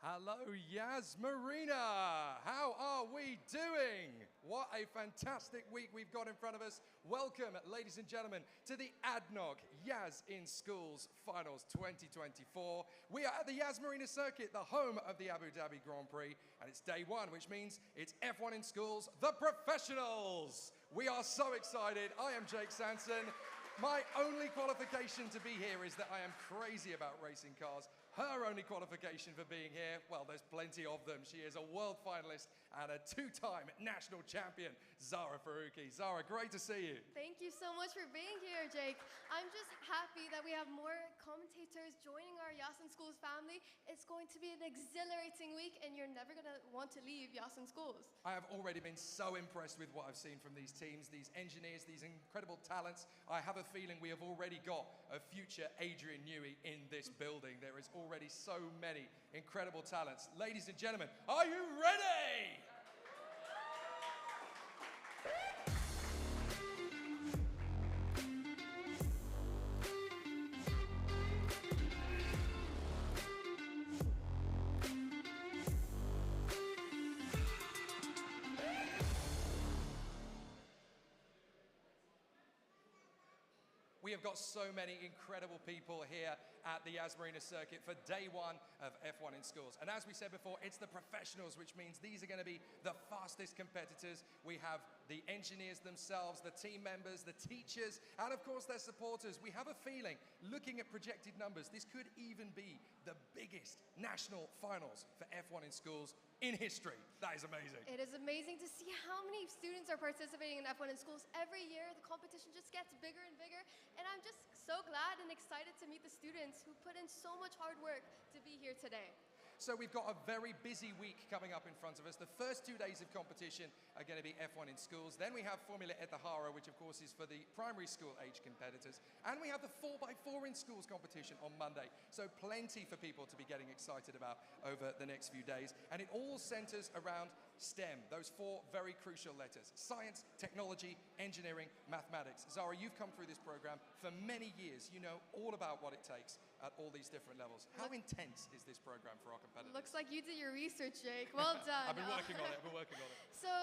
Hello, Yas Marina. How are we doing? What a fantastic week we've got in front of us. Welcome, ladies and gentlemen, to the ADNOC Yas in Schools Finals 2024. We are at the Yas Marina circuit, the home of the Abu Dhabi Grand Prix, and it's day one, which means it's F1 in Schools, the professionals. We are so excited. I am Jake Sanson. My only qualification to be here is that I am crazy about racing cars. Her only qualification for being here, well, there's plenty of them. She is a world finalist and a two-time national champion, Zara Faruqi. Zara, great to see you. Thank you so much for being here, Jake. I'm just happy that we have more commentators joining our Yas in Schools family. It's going to be an exhilarating week, and you're never going to want to leave Yas in Schools. I have already been so impressed with what I've seen from these teams, these engineers, these incredible talents. I have a feeling we have already got a future Adrian Newey in this building. There is already so many incredible talents. Ladies and gentlemen, are you ready? We have got so many incredible people here at the Yas Marina circuit for day one of F1 in Schools. And as we said before, it's the professionals, which means these are going to be the fastest competitors. We have the engineers themselves, the team members, the teachers, and of course their supporters. We have a feeling, looking at projected numbers, this could even be the biggest national finals for F1 in Schools in history. That is amazing. It is amazing to see how many students are participating in F1 in Schools. Every year, the competition just gets bigger and bigger. And I'm just so glad and excited to meet the students who put in so much hard work to be here today. So we've got a very busy week coming up in front of us. The first 2 days of competition are going to be F1 in Schools. Then we have Formula Etihara, which of course is for the primary school age competitors. And we have the 4x4 in Schools competition on Monday. So plenty for people to be getting excited about over the next few days. And it all centers around STEM, those four very crucial letters: science, technology, engineering, mathematics. Zara, you've come through this program for many years. You know all about what it takes at all these different levels. How intense is this program for our competitors? Looks like you did your research, Jake. Well done. I've been working on it. I've been working on it. So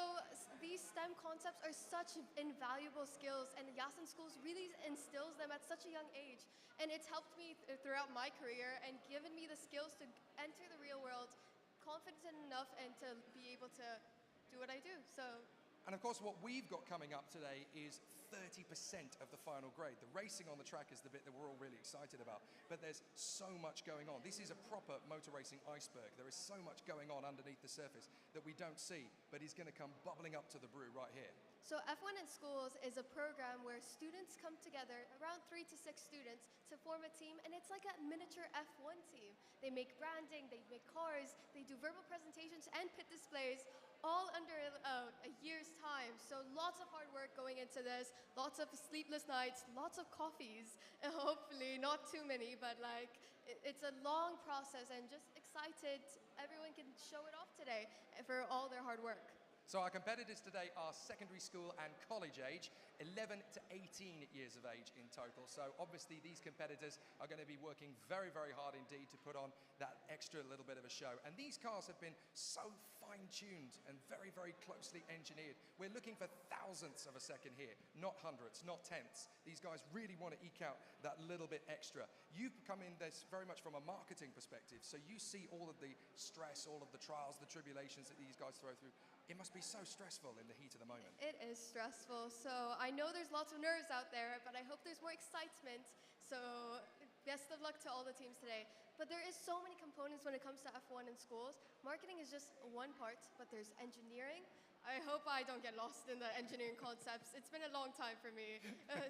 these STEM concepts are such invaluable skills, and Yas in Schools really instills them at such a young age. And it's helped me throughout my career and given me the skills to enter the real world confident enough and to be able to do what I do. And of course, what we've got coming up today is 30% of the final grade. The racing on the track is the bit that we're all really excited about. But there's so much going on. This is a proper motor racing iceberg. There is so much going on underneath the surface that we don't see, but is going to come bubbling up to the brew right here. So F1 in Schools is a program where students come together, around 3 to 6 students, to form a team, and it's like a miniature F1 team. They make branding, they make cars, they do verbal presentations and pit displays, all under a year's time. So lots of hard work going into this, lots of sleepless nights, lots of coffees, and hopefully not too many, but it's a long process, and just excited everyone can show it off today for all their hard work. So our competitors today are secondary school and college age, 11 to 18 years of age in total. So obviously these competitors are going to be working very, very hard indeed to put on that extra little bit of a show. And these cars have been so fine-tuned and very, very closely engineered. We're looking for thousandths of a second here, not hundredths, not tenths. These guys really want to eke out that little bit extra. You've come in this very much from a marketing perspective, so you see all of the stress, all of the trials, the tribulations that these guys throw through. It must be so stressful in the heat of the moment. It is stressful. So I know there's lots of nerves out there, but I hope there's more excitement. So best of luck to all the teams today. But there is so many components when it comes to F1 in Schools. Marketing is just one part, but there's engineering. I hope I don't get lost in the engineering concepts. It's been a long time for me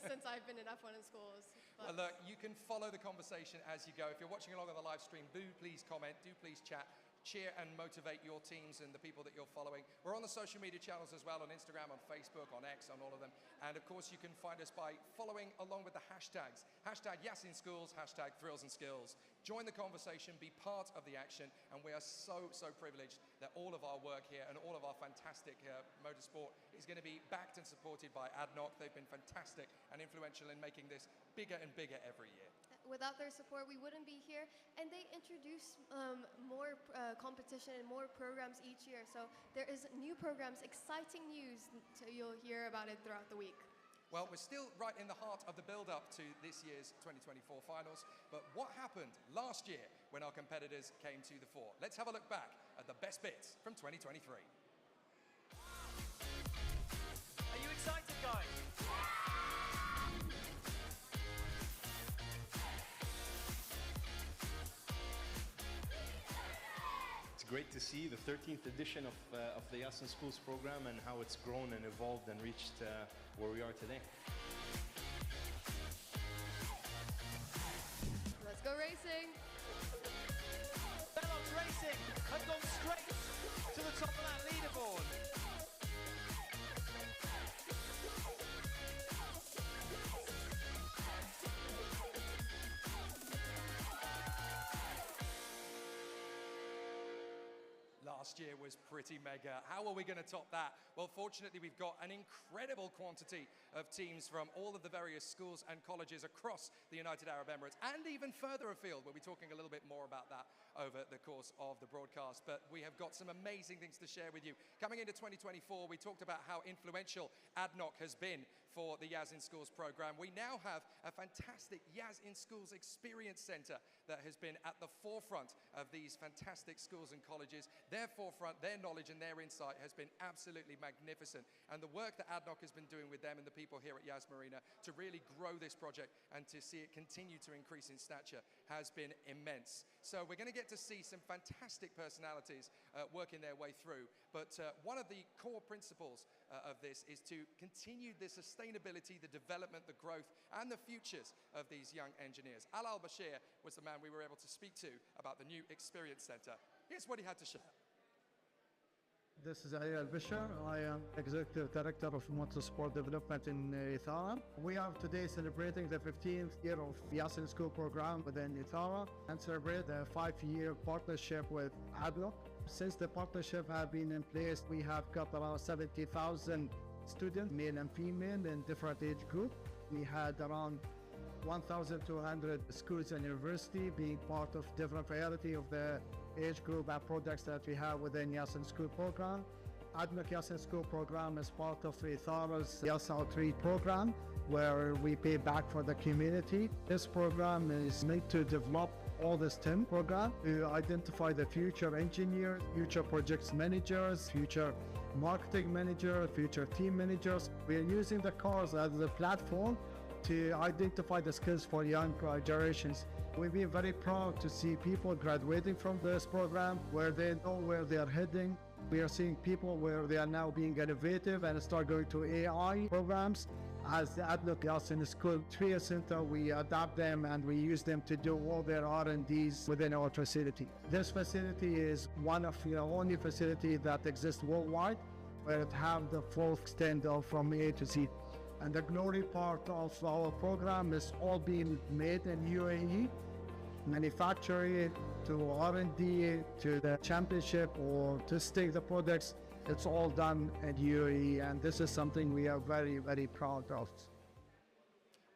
since I've been in F1 in Schools. Well, look, you can follow the conversation as you go. If you're watching along on the live stream, do please comment, do please chat. Cheer and motivate your teams and the people that you're following. We're on the social media channels as well, on Instagram, on Facebook, on X, on all of them. And of course, you can find us by following along with the hashtags. Hashtag Yas in Schools, hashtag Thrills and Skills. Join the conversation, be part of the action, and we are so privileged that all of our work here and all of our fantastic motorsport is going to be backed and supported by ADNOC. They've been fantastic and influential in making this bigger and bigger every year. Without their support, we wouldn't be here. And they introduce more competition and more programs each year. So there is new programs, exciting news. So you'll hear about it throughout the week. Well, we're still right in the heart of the build-up to this year's 2024 finals. But what happened last year when our competitors came to the fore? Let's have a look back at the best bits from 2023. Are you excited, guys? It's great to see the 13th edition of the Yas in Schools program and how it's grown and evolved and reached where we are today. Let's go racing. Bellows Racing have gone straight to the top of that leaderboard. Last year was pretty mega. How are we going to top that? Well, fortunately, we've got an incredible quantity of teams from all of the various schools and colleges across the United Arab Emirates and even further afield. We'll be talking a little bit more about that over the course of the broadcast. But we have got some amazing things to share with you. Coming into 2024, we talked about how influential ADNOC has been for the Yas in Schools program. We now have a fantastic Yas in Schools Experience Center that has been at the forefront of these fantastic schools and colleges. Their forefront, their knowledge and their insight has been absolutely magnificent. And the work that ADNOC has been doing with them and the people here at Yas Marina to really grow this project and to see it continue to increase in stature has been immense. So we're going to get to see some fantastic personalities working their way through. But one of the core principles of this is to continue the sustainability, the development, the growth, and the futures of these young engineers. Al Bashir was the man we were able to speak to about the new Experience Center. Here's what he had to share. This is Ali Al-Bashir. I am Executive Director of Motorsport Development in Ithara. We are today celebrating the 15th year of Yas in School program within Ithara and celebrate the 5-year partnership with ADNOC. Since the partnership has been in place, we have got around 70,000 students, male and female, in different age groups. We had around 1,200 schools and universities being part of different variety of the age group and products that we have within Yas in School program. ADNOC Yas in School program is part of Ithara's Yas Outreach program, where we pay back for the community. This program is made to develop all the STEM program to identify the future engineers, future projects managers, future marketing manager, future team managers. We are using the cars as a platform to identify the skills for young generations. We've been very proud to see people graduating from this program where they know where they are heading. We are seeing people where they are now being innovative and start going to AI programs. As the ADNOC Yas in School Training Center, we adapt them and we use them to do all their R&Ds within our facility. This facility is one of the only facility that exists worldwide where it have the full extent of from A to Z. And the glory part of our program is all being made in UAE, manufacturing to R&D to the championship or testing the products. It's all done in UAE, and this is something we are very, very proud of.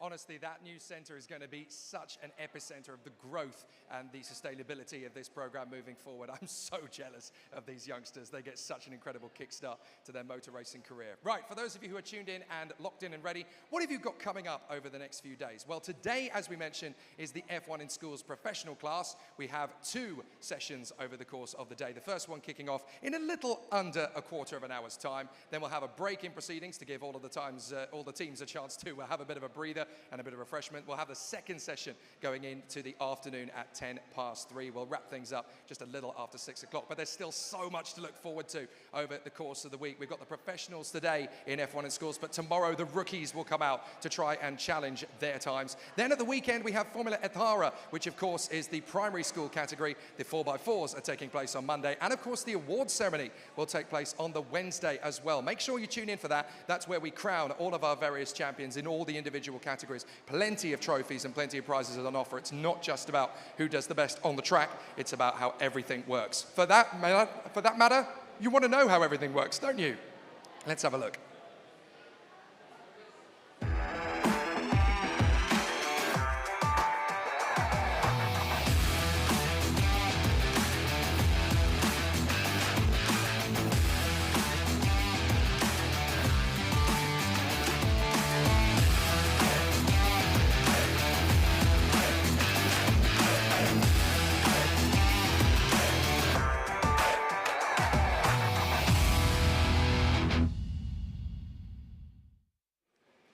Honestly, that new center is going to be such an epicenter of the growth and the sustainability of this program moving forward. I'm so jealous of these youngsters. They get such an incredible kickstart to their motor racing career. Right, for those of you who are tuned in and locked in and ready, what have you got coming up over the next few days? Well, today, as we mentioned, is the F1 in Schools professional class. We have 2 sessions over the course of the day. The first one kicking off in a little under a quarter of an hour's time. Then we'll have a break in proceedings to give all the teams a chance to have a bit of a breather and a bit of refreshment. We'll have the second session going into the afternoon at 3:10. We'll wrap things up just a little after 6 o'clock, but there's still so much to look forward to over the course of the week. We've got the professionals today in F1 in Schools, but tomorrow the rookies will come out to try and challenge their times. Then at the weekend we have Formula Ithara, which of course is the primary school category. The 4x4s are taking place on Monday, and of course the awards ceremony will take place on the Wednesday as well. Make sure you tune in for that. That's where we crown all of our various champions in all the individual categories. Plenty of trophies and plenty of prizes on offer. It's not just about who does the best on the track, it's about how everything works. For that matter, you want to know how everything works, don't you? Let's have a look.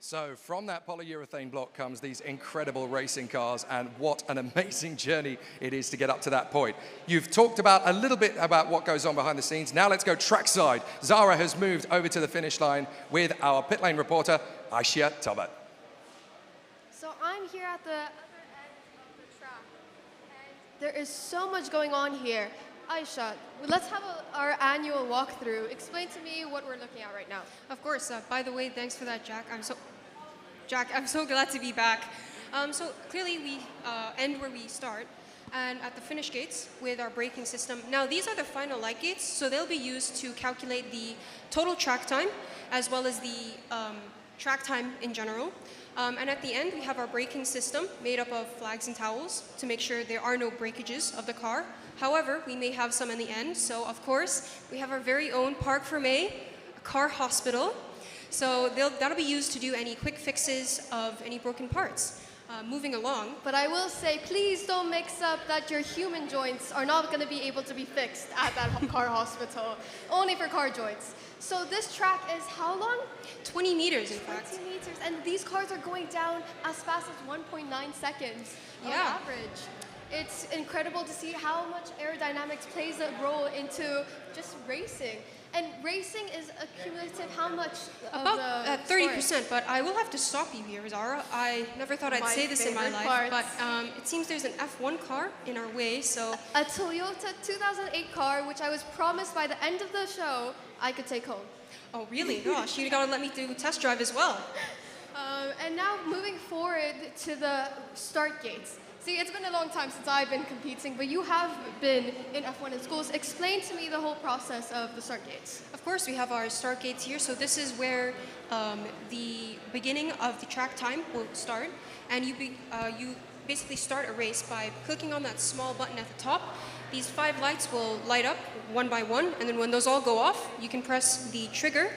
So from that polyurethane block comes these incredible racing cars, and what an amazing journey it is to get up to that point. You've talked about a little bit about what goes on behind the scenes. Now let's go trackside. Zara has moved over to the finish line with our pit lane reporter, Aisha Tobat. So I'm here at the other end of the track, and there is so much going on here. Aisha, let's have our annual walkthrough. Explain to me what we're looking at right now. Of course. By the way, thanks for that, Jack. I'm so glad to be back. So clearly we end where we start, and at the finish gates with our braking system. Now these are the final light gates, so they'll be used to calculate the total track time as well as the track time in general. And at the end, we have our braking system made up of flags and towels to make sure there are no breakages of the car. However, we may have some in the end. So of course, we have our very own Park for May, a car hospital. So that'll be used to do any quick fixes of any broken parts. Moving along. But I will say, please don't mix up that your human joints are not going to be able to be fixed at that car hospital, only for car joints. So this track is how long? 20 meters, in fact. 20 meters, and these cars are going down as fast as 1.9 seconds on average. It's incredible to see how much aerodynamics plays a role into just racing. And racing is accumulative how much of about the 30%, but I will have to stop you here, Zara. I never thought I'd say this in my life, but it seems there's an F1 car in our way, so... A Toyota 2008 car, which I was promised by the end of the show I could take home. Oh, really? Gosh, you gotta let me do a test drive as well. And now moving forward to the start gates. See, it's been a long time since I've been competing, but you have been in F1 in schools. Explain to me the whole process of the start gates. Of course, we have our start gates here. So this is where the beginning of the track time will start. And you basically start a race by clicking on that small button at the top. These 5 lights will light up one by one. And then when those all go off, you can press the trigger,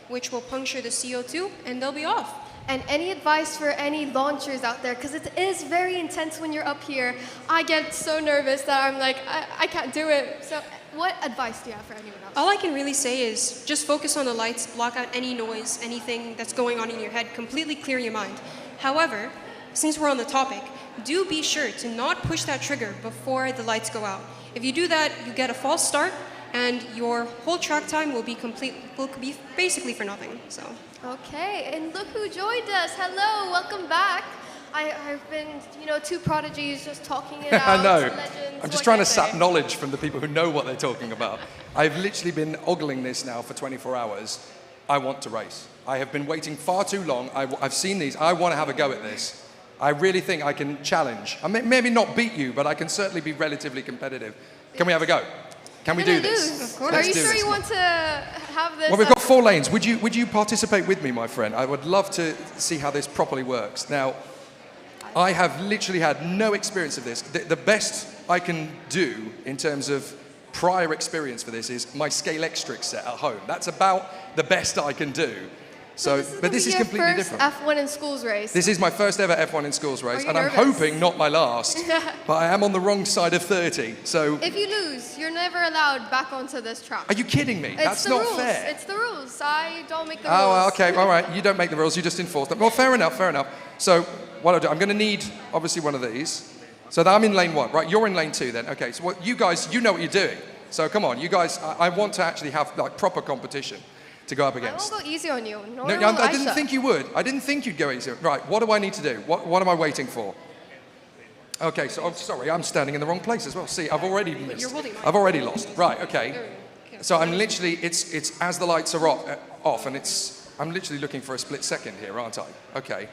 which will puncture the CO2, and they'll be off. And any advice for any launchers out there? Because it is very intense when you're up here. I get so nervous that I'm like, I can't do it. So what advice do you have for anyone else? All I can really say is just focus on the lights, block out any noise, anything that's going on in your head, completely clear your mind. However, since we're on the topic, do be sure to not push that trigger before the lights go out. If you do that, you get a false start, and your whole track time will be basically for nothing. So. Okay, and look who joined us. Hello, welcome back. I've been, 2 prodigies just talking it out. I know. Legends, I'm just trying to sap knowledge from the people who know what they're talking about. I've literally been ogling this now for 24 hours. I want to race. I have been waiting far too long. I've seen these. I want to have a go at this. I really think I can challenge. I may maybe not beat you, but I can certainly be relatively competitive. Can we have a go? Can we do this? Of course. Are you sure you want to have this? Well, we've got 4 lanes. Would you participate with me, my friend? I would love to see how this properly works. Now, I have literally had no experience of this. The best I can do in terms of prior experience for this is my Scale Extrix set at home. That's about the best I can do. So, but this is completely different. F1 in schools race. This is my first ever F1 in schools race, and nervous? I'm hoping not my last. But I am on the wrong side of 30, so. If you lose, you're never allowed back onto this track. Are you kidding me? That's not fair. It's the rules. I don't make the rules. Oh, okay, all right. You don't make the rules. You just enforce them. Well, fair enough. Fair enough. So what I'll do, I'm going to need obviously one of these. So I'm in lane 1, right? You're in lane 2, then. Okay. So what you guys, you know what you're doing. So come on, you guys. I want to actually have like proper competition to go up against. I won't go easy on you. No, I didn't think you would. I didn't think you'd go easy. Right, what do I need to do? What am I waiting for? Okay, so I'm sorry, I'm standing in the wrong place as well. See, I've already missed. I've already lost. Right, okay. So I'm literally, it's as the lights are off, and I'm literally looking for a split second here, aren't I? Okay.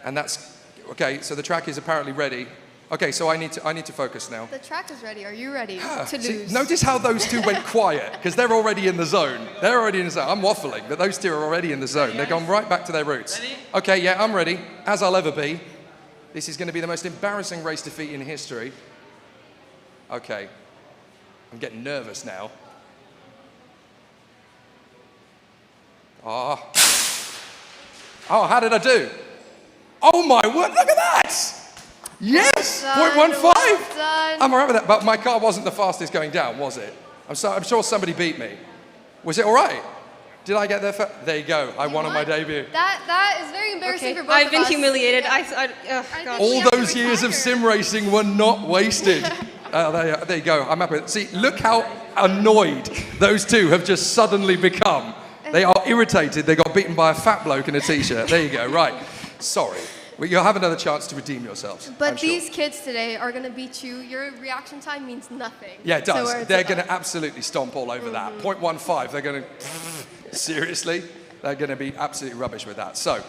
And that's, okay, so the track is apparently ready. Okay, so I need to focus now. The track is ready. Are you ready to lose? See, notice how those 2 went quiet, because they're already in the zone. They're already in the zone. I'm waffling, but those 2 are already in the zone. They've gone right back to their roots. Ready? Okay, yeah, I'm ready, as I'll ever be. This is going to be the most embarrassing race defeat in history. Okay, I'm getting nervous now. Oh, how did I do? Oh my word, look at that! Yes, 0.15. Well done. I'm all right with that, but my car wasn't the fastest going down, was it? I'm sure somebody beat me. Was it all right? Did I get there first? There you go. I won on my debut. That is very embarrassing Okay, for both I've of been us. humiliated. Yeah. I I think All we have to those years of retire. sim racing were not wasted. There you go. I'm happy with it. See, look how annoyed those two have just suddenly become. They are irritated. They got beaten by a fat bloke in a t-shirt. There you go. Right. Sorry. Well, you'll have another chance to redeem yourselves. But I'm sure. these kids today are going to beat you. Your reaction time means nothing. Yeah, it does. So They're going to absolutely stomp all over that. 0.15, they're going to... Seriously? They're going to be absolutely rubbish with that. So,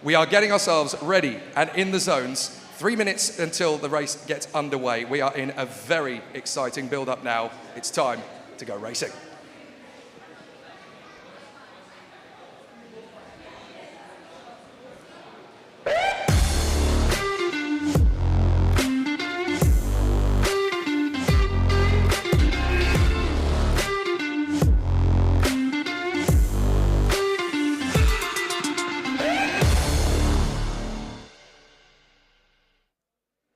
we are getting ourselves ready and in the zones. 3 minutes until the race gets underway. We are in a very exciting build-up now. It's time to go racing.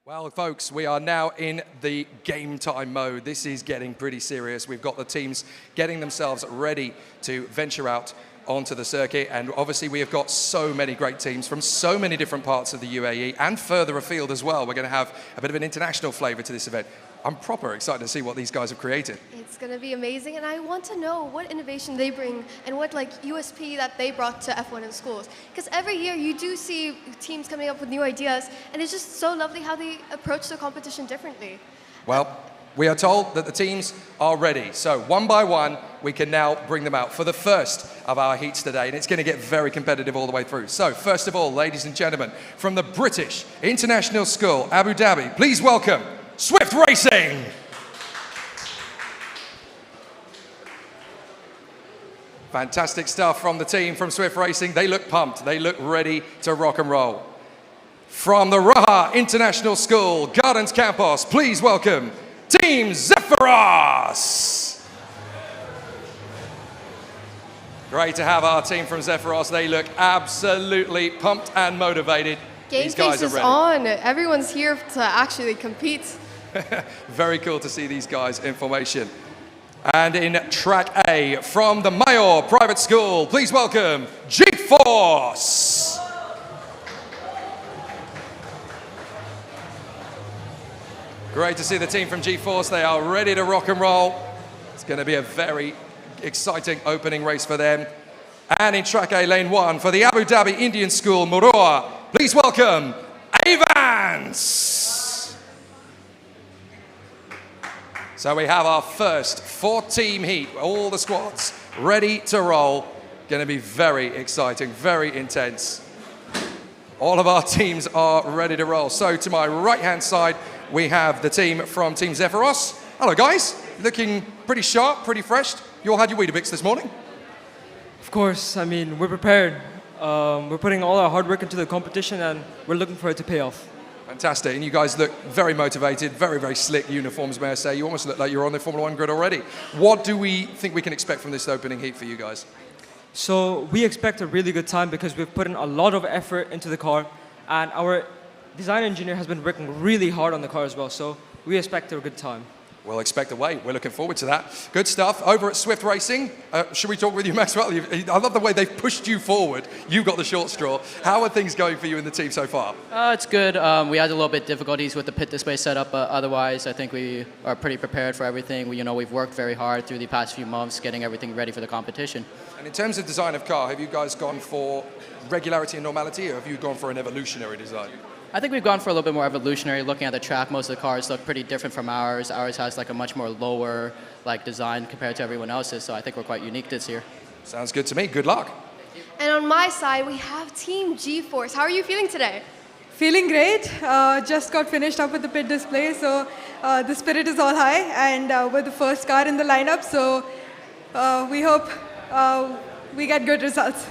Well, folks, we are now in the game time mode. This is getting pretty serious. We've got the teams getting themselves ready to venture out onto the circuit. And obviously, we have got so many great teams from so many different parts of the UAE and further afield as well. We're going to have a bit of an international flavor to this event. I'm proper excited to see what these guys have created. It's going to be amazing, and I want to know what innovation they bring and what USP that they brought to F1 in schools. Because every year you do see teams coming up with new ideas, and it's just so lovely how they approach the competition differently. Well, we are told that the teams are ready. So one by one, we can now bring them out for the first of our heats today, and it's going to get very competitive all the way through. So first of all, ladies and gentlemen, from the British International School, Abu Dhabi, please welcome Swift Racing. Fantastic stuff from the team from Swift Racing. They look pumped. They look ready to rock and roll. From the Raha International School, Gardens Campus, please welcome Team Zephyros. Great to have our team from Zephyros. They look absolutely pumped and motivated. Game These guys face is are ready. on. Everyone's here to actually compete. Very cool to see these guys in formation. And in track A, from the Mayor Private School, please welcome G-Force. Great to see the team from G-Force. They are ready to rock and roll. It's going to be a very exciting opening race for them. And in track A, lane 1, for the Abu Dhabi Indian School, Murua, please welcome Avance. So we have our first 4-team heat, all the squads ready to roll. Going to be very exciting, very intense. All of our teams are ready to roll. So to my right-hand side, we have the team from Team Zephyros. Hello, guys. Looking pretty sharp, pretty fresh. You all had your Weetabix this morning? Of course, I mean, we're prepared. We're putting all our hard work into the competition and we're looking for it to pay off. Fantastic, and you guys look very motivated, very, very slick uniforms, may I say. You almost look like you're on the Formula 1 grid already. What do we think we can expect from this opening heat for you guys? So we expect a really good time because we've put in a lot of effort into the car and our design engineer has been working really hard on the car as well, so we expect a good time. We'll expect away. We're looking forward to that. Good stuff. Over at Swift Racing, should we talk with you, Maxwell? I love the way they've pushed you forward. You got the short straw. How are things going for you in the team so far? It's good. We had a little bit difficulties with the pit display setup, but otherwise I think we are pretty prepared for everything. We've worked very hard through the past few months getting everything ready for the competition. And in terms of design of car, have you guys gone for regularity and normality, or have you gone for an evolutionary design? I think we've gone for a little bit more evolutionary. Looking at the track, most of the cars look pretty different from ours. Ours has like a much more lower design compared to everyone else's, so I think we're quite unique this year. Sounds good to me. Good luck. And on my side, we have Team G-Force. How are you feeling today? Feeling great. Just got finished up with the pit display, so the spirit is all high, and we're the first car in the lineup, so we hope we get good results.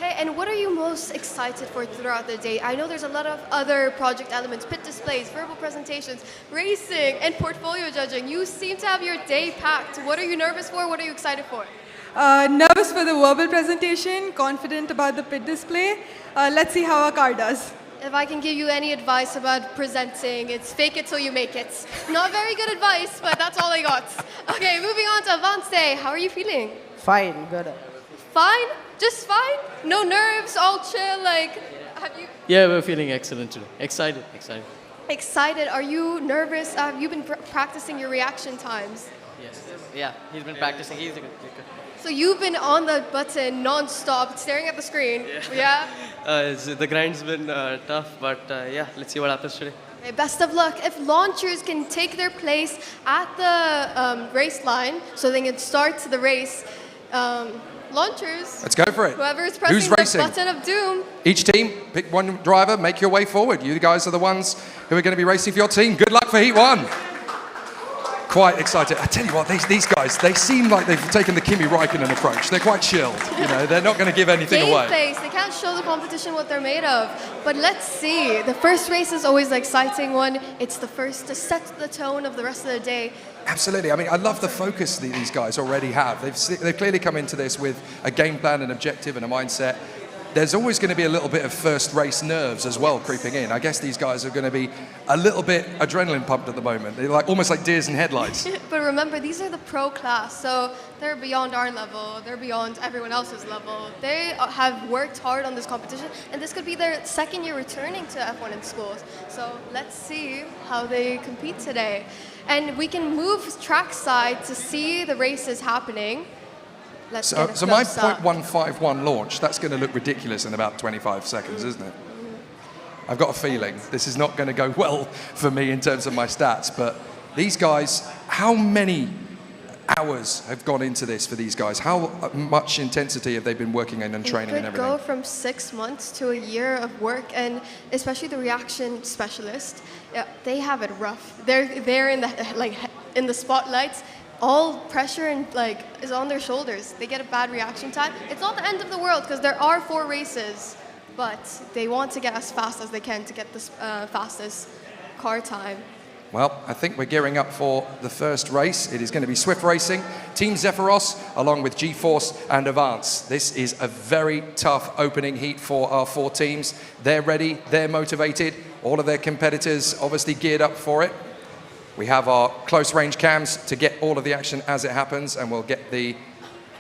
Okay, and what are you most excited for throughout the day? I know there's a lot of other project elements, pit displays, verbal presentations, racing, and portfolio judging. You seem to have your day packed. What are you nervous for? What are you excited for? Nervous for the verbal presentation, confident about the pit display. Let's see how our car does. If I can give you any advice about presenting, it's fake it till you make it. Not very good advice, but that's all I got. Okay, moving on to Avance. How are you feeling? Fine, good. Fine? Just fine? No nerves, all chill, like, have you... Yeah, we're feeling excellent today. Excited. Excited? Are you nervous? Have you been practicing your reaction times? Yes. Yeah, he's been practicing. He's good. So you've been on the button non-stop, staring at the screen. Yeah? The grind's been tough, but yeah, let's see what happens today. Okay, best of luck. If launchers can take their place at the race line so they can start the race, launchers. Let's go for it. Whoever is Who's pressing the racing? button of doom. Each team, pick one driver, make your way forward. You guys are the ones who are going to be racing for your team. Good luck for Heat 1. Quite excited. I tell you what, these guys, they seem like they've taken the Kimi Räikkönen approach. They're quite chilled. You know, they're not going to give anything Game away. face. They can't show the competition what they're made of. But let's see. The first race is always the exciting one. It's the first to set the tone of the rest of the day. Absolutely. I mean, I love the focus that these guys already have. They've clearly come into this with a game plan, an objective, and a mindset. There's always going to be a little bit of first race nerves as well creeping in. I guess these guys are going to be a little bit adrenaline pumped at the moment. They're like almost like deers in headlights. But remember, these are the pro class, so they're beyond our level. They're beyond everyone else's level. They have worked hard on this competition, and this could be their second year returning to F1 in schools. So let's see how they compete today. And we can move trackside to see the races happening. So my .151 launch, that's going to look ridiculous in about 25 seconds, isn't it? I've got a feeling this is not going to go well for me in terms of my stats, but these guys, how many hours have gone into this for these guys? How much intensity have they been working in and training and everything? It could go from 6 months to a year of work, and especially the reaction specialist, they have it rough. They're in the spotlights. All pressure and is on their shoulders. They get a bad reaction time. It's not the end of the world because there are 4 races, but they want to get as fast as they can to get the fastest car time. Well, I think we're gearing up for the first race. It is going to be Swift Racing, Team Zephyros, along with G-Force and Avance. This is a very tough opening heat for our 4 teams. They're ready, they're motivated. All of their competitors obviously geared up for it. We have our close range cams to get all of the action as it happens, and we'll get the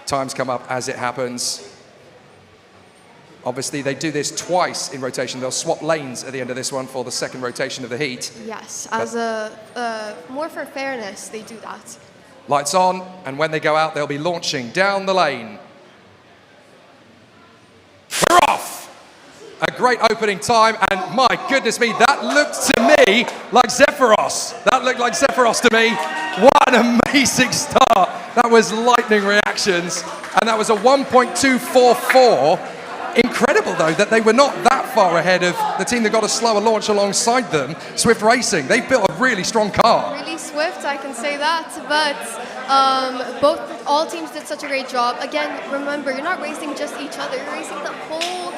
times come up as it happens. Obviously, they do this twice in rotation. They'll swap lanes at the end of this one for the second rotation of the heat. Yes, as more for fairness, they do that. Lights on, and when they go out, they'll be launching down the lane. We're off! A great opening time, and my goodness me, that looked to me like Zephyros. That looked like Zephyros to me. What an amazing start. That was lightning reactions, and that was a 1.244. Incredible, though, that they were not that far ahead of the team that got a slower launch alongside them, Swift Racing. They've built a really strong car. Really swift, I can say that, but all teams did such a great job. Again, remember, you're not racing just each other, you're racing the whole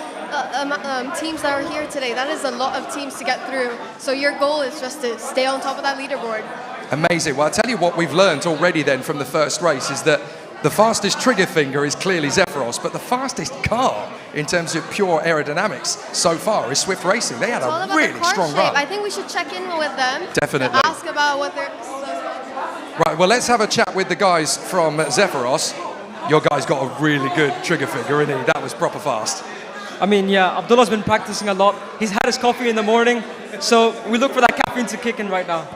teams that are here today. That is a lot of teams to get through. So your goal is just to stay on top of that leaderboard. Amazing. Well, I'll tell you what we've learned already then from the first race is that the fastest trigger finger is clearly Zephyros, but the fastest car in terms of pure aerodynamics so far is Swift Racing. They had a really strong run. I think we should check in with them. Definitely. To ask about what they're... Right, well, let's have a chat with the guys from Zephyros. Your guy's got a really good trigger finger, isn't he? That was proper fast. I mean, yeah, Abdullah's been practicing a lot. He's had his coffee in the morning, so we look for that caffeine to kick in right now.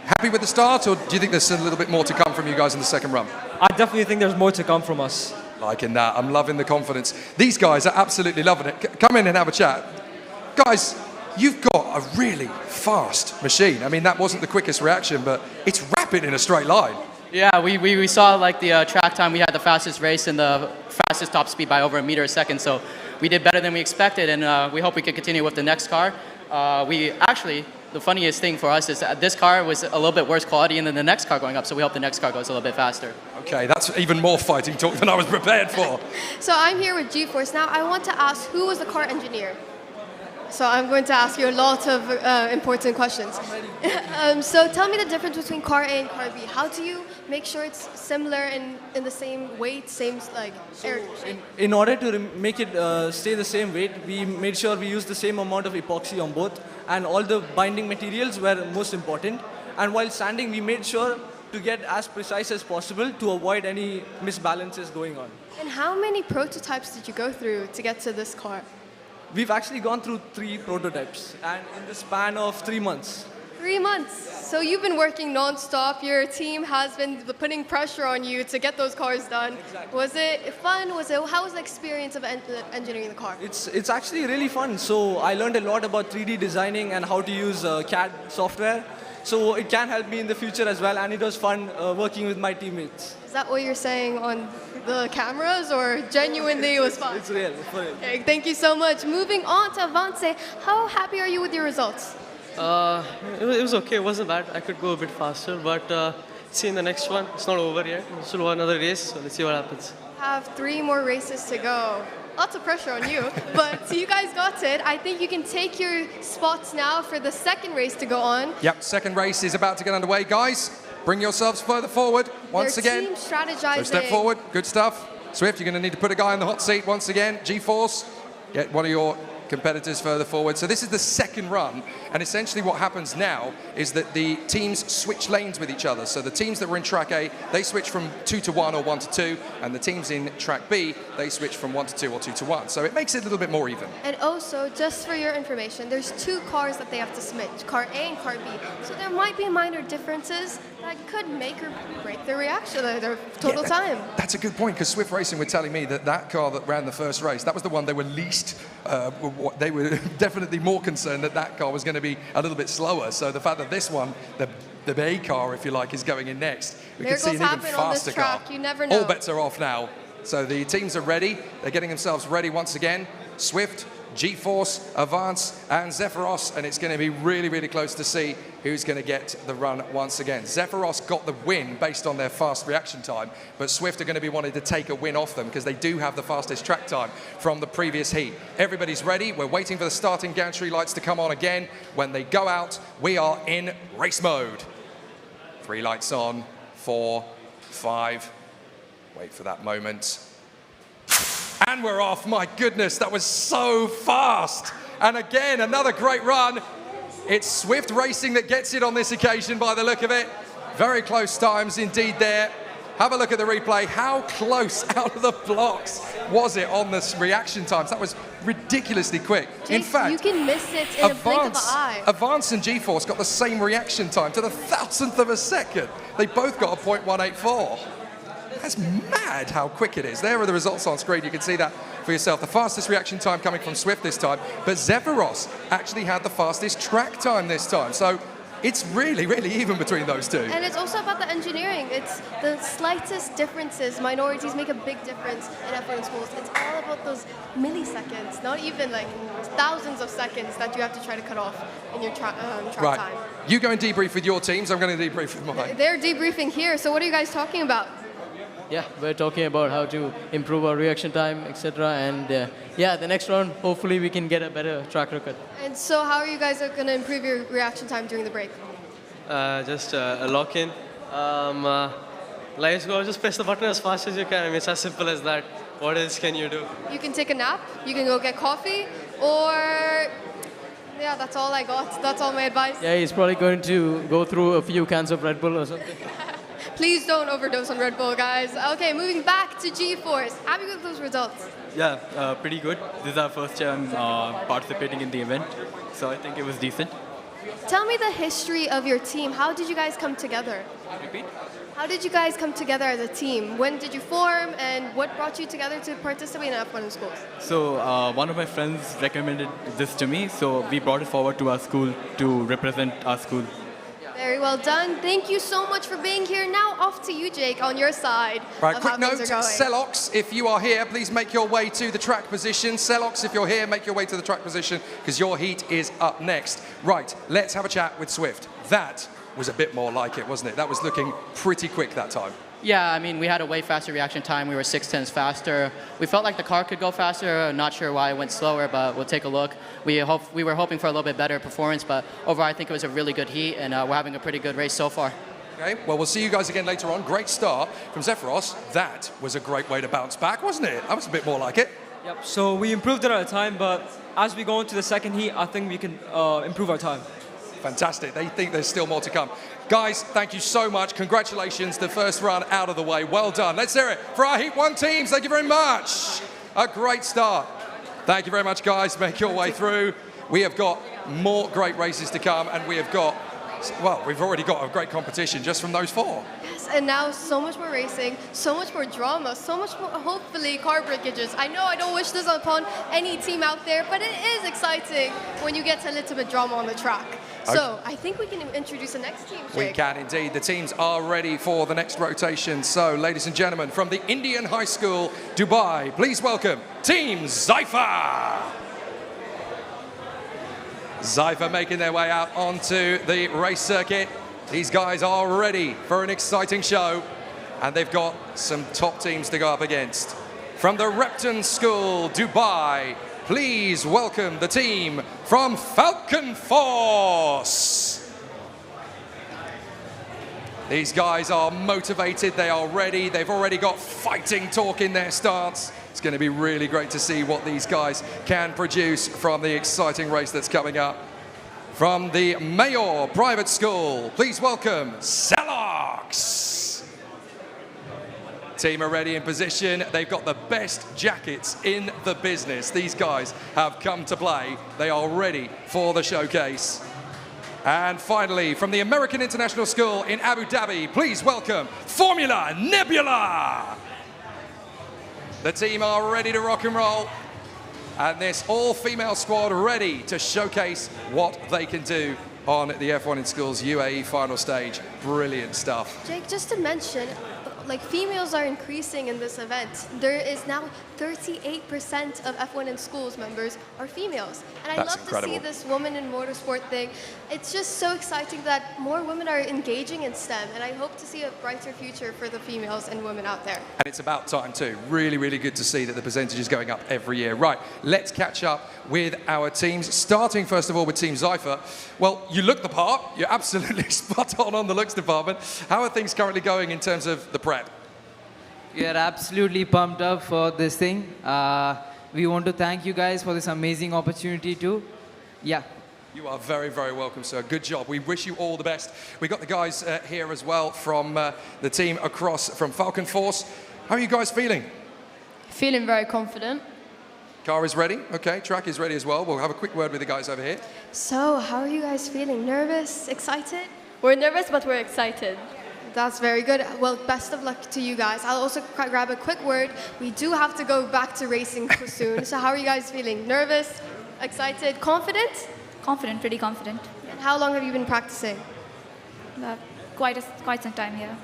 Happy with the start, or do you think there's a little bit more to come from you guys in the second run? I definitely think there's more to come from us. Liking that. I'm loving the confidence. These guys are absolutely loving it. Come in and have a chat. Guys, you've got a really fast machine. I mean, that wasn't the quickest reaction, but it's rapid in a straight line. Yeah, we saw the track time. We had the fastest race and the fastest top speed by over a meter a second. So we did better than we expected, and we hope we can continue with the next car. The funniest thing for us is that this car was a little bit worse quality than the next car going up, so we hope the next car goes a little bit faster. Okay, that's even more fighting talk than I was prepared for. So I'm here with G-Force. Now I want to ask, who was the car engineer? So I'm going to ask you a lot of important questions. So tell me the difference between car A and car B. How do you make sure it's similar in the same weight, same air? In order to make it stay the same weight, we made sure we used the same amount of epoxy on both, and all the binding materials were most important. And while sanding, we made sure to get as precise as possible to avoid any misbalances going on. And how many prototypes did you go through to get to this car? We've actually gone through 3 prototypes, and in the span of 3 months. 3 months. So you've been working non-stop. Your team has been putting pressure on you to get those cars done. Exactly. Was it fun? How was the experience of engineering the car? It's actually really fun. So I learned a lot about 3D designing and how to use CAD software. So it can help me in the future as well, and it was fun working with my teammates. Is that what you're saying on the cameras, or genuinely it was fun? It's real. It's real. Okay, thank you so much. Moving on to Avance, how happy are you with your results? It was okay. It wasn't bad. I could go a bit faster, but see in the next one. It's not over yet. We still have another race, so let's see what happens. Have 3 more races to go. Lots of pressure on you, but you guys got it. I think you can take your spots now for the second race to go on. Yep, second race is about to get underway. Guys, bring yourselves further forward once Their again. team strategizing. So step forward, good stuff. Swift, you're going to need to put a guy in the hot seat once again. G-Force, get one of your competitors further forward. So this is the second run, and essentially what happens now is that the teams switch lanes with each other. So the teams that were in track A, they switch from 2 to 1 or 1 to 2, and the teams in track B, they switch from 1 to 2 or 2 to 1. So it makes it a little bit more even. And also, just for your information, there's 2 cars that they have to submit, car A and car B. So there might be minor differences that could make or break their reaction, their total time. That's a good point, because Swift Racing were telling me that that car that ran the first race, that was the one they were least, they were definitely more concerned that that car was going to be a little bit slower. So the fact that this one, the A car, if you like, is going in next, we can see an even faster car. You never know. All bets are off now. So the teams are ready. They're getting themselves ready once again. Swift, G-Force, Avance, and Zephyros, and it's going to be really, really close to see who's going to get the run once again. Zephyros got the win based on their fast reaction time, but Swift are going to be wanting to take a win off them because they do have the fastest track time from the previous heat. Everybody's ready. We're waiting for the starting gantry lights to come on again. When they go out, we are in race mode. 3 lights on, 4, 5. Wait for that moment. And we're off. My goodness, that was so fast. And again, another great run. It's Swift Racing that gets it on this occasion by the look of it. Very close times indeed there. Have a look at the replay. How close out of the blocks was it on the reaction times? That was ridiculously quick. In fact, you can miss it in a blink of an eye. Avance and G-Force got the same reaction time to the 1,000th of a second. They both got a .184. That's mad how quick it is. There are the results on screen. You can see that for yourself. The fastest reaction time coming from Swift this time, but Zephyros actually had the fastest track time this time. So it's really, really even between those two. And it's also about the engineering. It's the slightest differences. Minorities make a big difference in F1 schools. It's all about those milliseconds, not even like thousands of seconds that you have to try to cut off in your track time. You go and debrief with your teams. I'm going to debrief with mine. They're debriefing here. So what are you guys talking about? Yeah, we're talking about how to improve our reaction time, etc. And yeah, the next round, hopefully we can get a better track record. And so how are you guys going to improve your reaction time during the break? Just a lock-in. Let's go, just press the button as fast as you can. I mean, it's as simple as that. What else can you do? You can take a nap, you can go get coffee, or yeah, that's all I got. That's all my advice. Yeah, he's probably going to go through a few cans of Red Bull or something. Please don't overdose on Red Bull, guys. Okay, moving back to G-Force. Happy with those results? Yeah, pretty good. This is our first time participating in the event, so I think it was decent. Tell me the history of your team. How did you guys come together? Repeat? How did you guys come together as a team? When did you form, and what brought you together to participate in F1 in schools? So one of my friends recommended this to me, so we brought it forward to our school to represent our school. Very well done. Thank you so much for being here. Now off to you, Jake, on your side. Right, of quick how note, things are going. Celox, if you are here, please make your way to the track position. Celox, if you're here, make your way to the track position because your heat is up next. Right, let's have a chat with Swift. That was a bit more like it, wasn't it? That was looking pretty quick that time. Yeah, I mean, we had a way faster reaction time. We were 6/10 faster. We felt like the car could go faster. Not sure why it went slower, but we'll take a look. We were hoping for a little bit better performance, but overall, I think it was a really good heat, and we're having a pretty good race so far. Okay, well, we'll see you guys again later on. Great start from Zephyros. That was a great way to bounce back, wasn't it? That was a bit more like it. Yep, so we improved it at a time, but as we go into the second heat, I think we can improve our time. Fantastic. They think there's still more to come. Guys, thank you so much. Congratulations. The first run out of the way. Well done. Let's hear it for our Heat 1 teams. Thank you very much. A great start. Thank you very much, guys. Make your way through. We have got more great races to come, and we have got, well, we've already got a great competition just from those 4. Yes, and now so much more racing, so much more drama, so much more, hopefully, car breakages. I know I don't wish this upon any team out there, but it is exciting when you get a little bit drama on the track. So I think we can introduce the next team, Jake. We can indeed. The teams are ready for the next rotation. So, ladies and gentlemen, from the Indian High School, Dubai, please welcome Team Zypher. Zypher making their way out onto the race circuit. These guys are ready for an exciting show, and they've got some top teams to go up against. From the Repton School, Dubai, please welcome the team from Falcon Force. These guys are motivated, they are ready, they've already got fighting talk in their stance. It's going to be really great to see what these guys can produce from the exciting race that's coming up. From the Mayor Private School, please welcome Celox. Team are ready in position. They've got the best jackets in the business. These guys have come to play. They are ready for the showcase. And finally, from the American International School in Abu Dhabi, please welcome Formula Nebula. The team are ready to rock and roll. And this all-female squad ready to showcase what they can do on the F1 in Schools UAE final stage. Brilliant stuff. Jake, just to mention, like, females are increasing in this event. There is now 38% of F1 in Schools members are females. And I love incredible. to see this woman in motorsport thing. It's just so exciting that more women are engaging in STEM, and I hope to see a brighter future for the females and women out there. And it's about time too. Really, really good to see that the percentage is going up every year. Right, let's catch up with our teams, starting first of all with Team Zypher. Well, you look the part. You're absolutely spot on the looks department. How are things currently going in terms of the prep? We are absolutely pumped up for this thing. We want to thank you guys for this amazing opportunity too. Yeah. You are very, very welcome, sir. Good job. We wish you all the best. We got the guys here as well from the team across from Falcon Force. How are you guys feeling? Feeling very confident. Car is ready. Okay, track is ready as well. We'll have a quick word with the guys over here. So, how are you guys feeling? Nervous? Excited? We're nervous, but we're excited. That's very good. Well, best of luck to you guys. I'll also grab a quick word. We do have to go back to racing soon. So how are you guys feeling? Nervous? Excited? Confident? Confident, pretty confident. And how long have you been practicing? Quite some time here.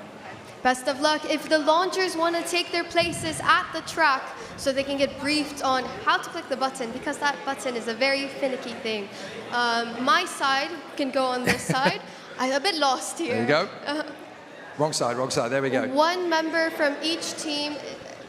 Best of luck. If the launchers want to take their places at the track so they can get briefed on how to click the button, because that button is a very finicky thing. My side can go on this side. I'm a bit lost here. There you go. Wrong side, there we go. One member from each team,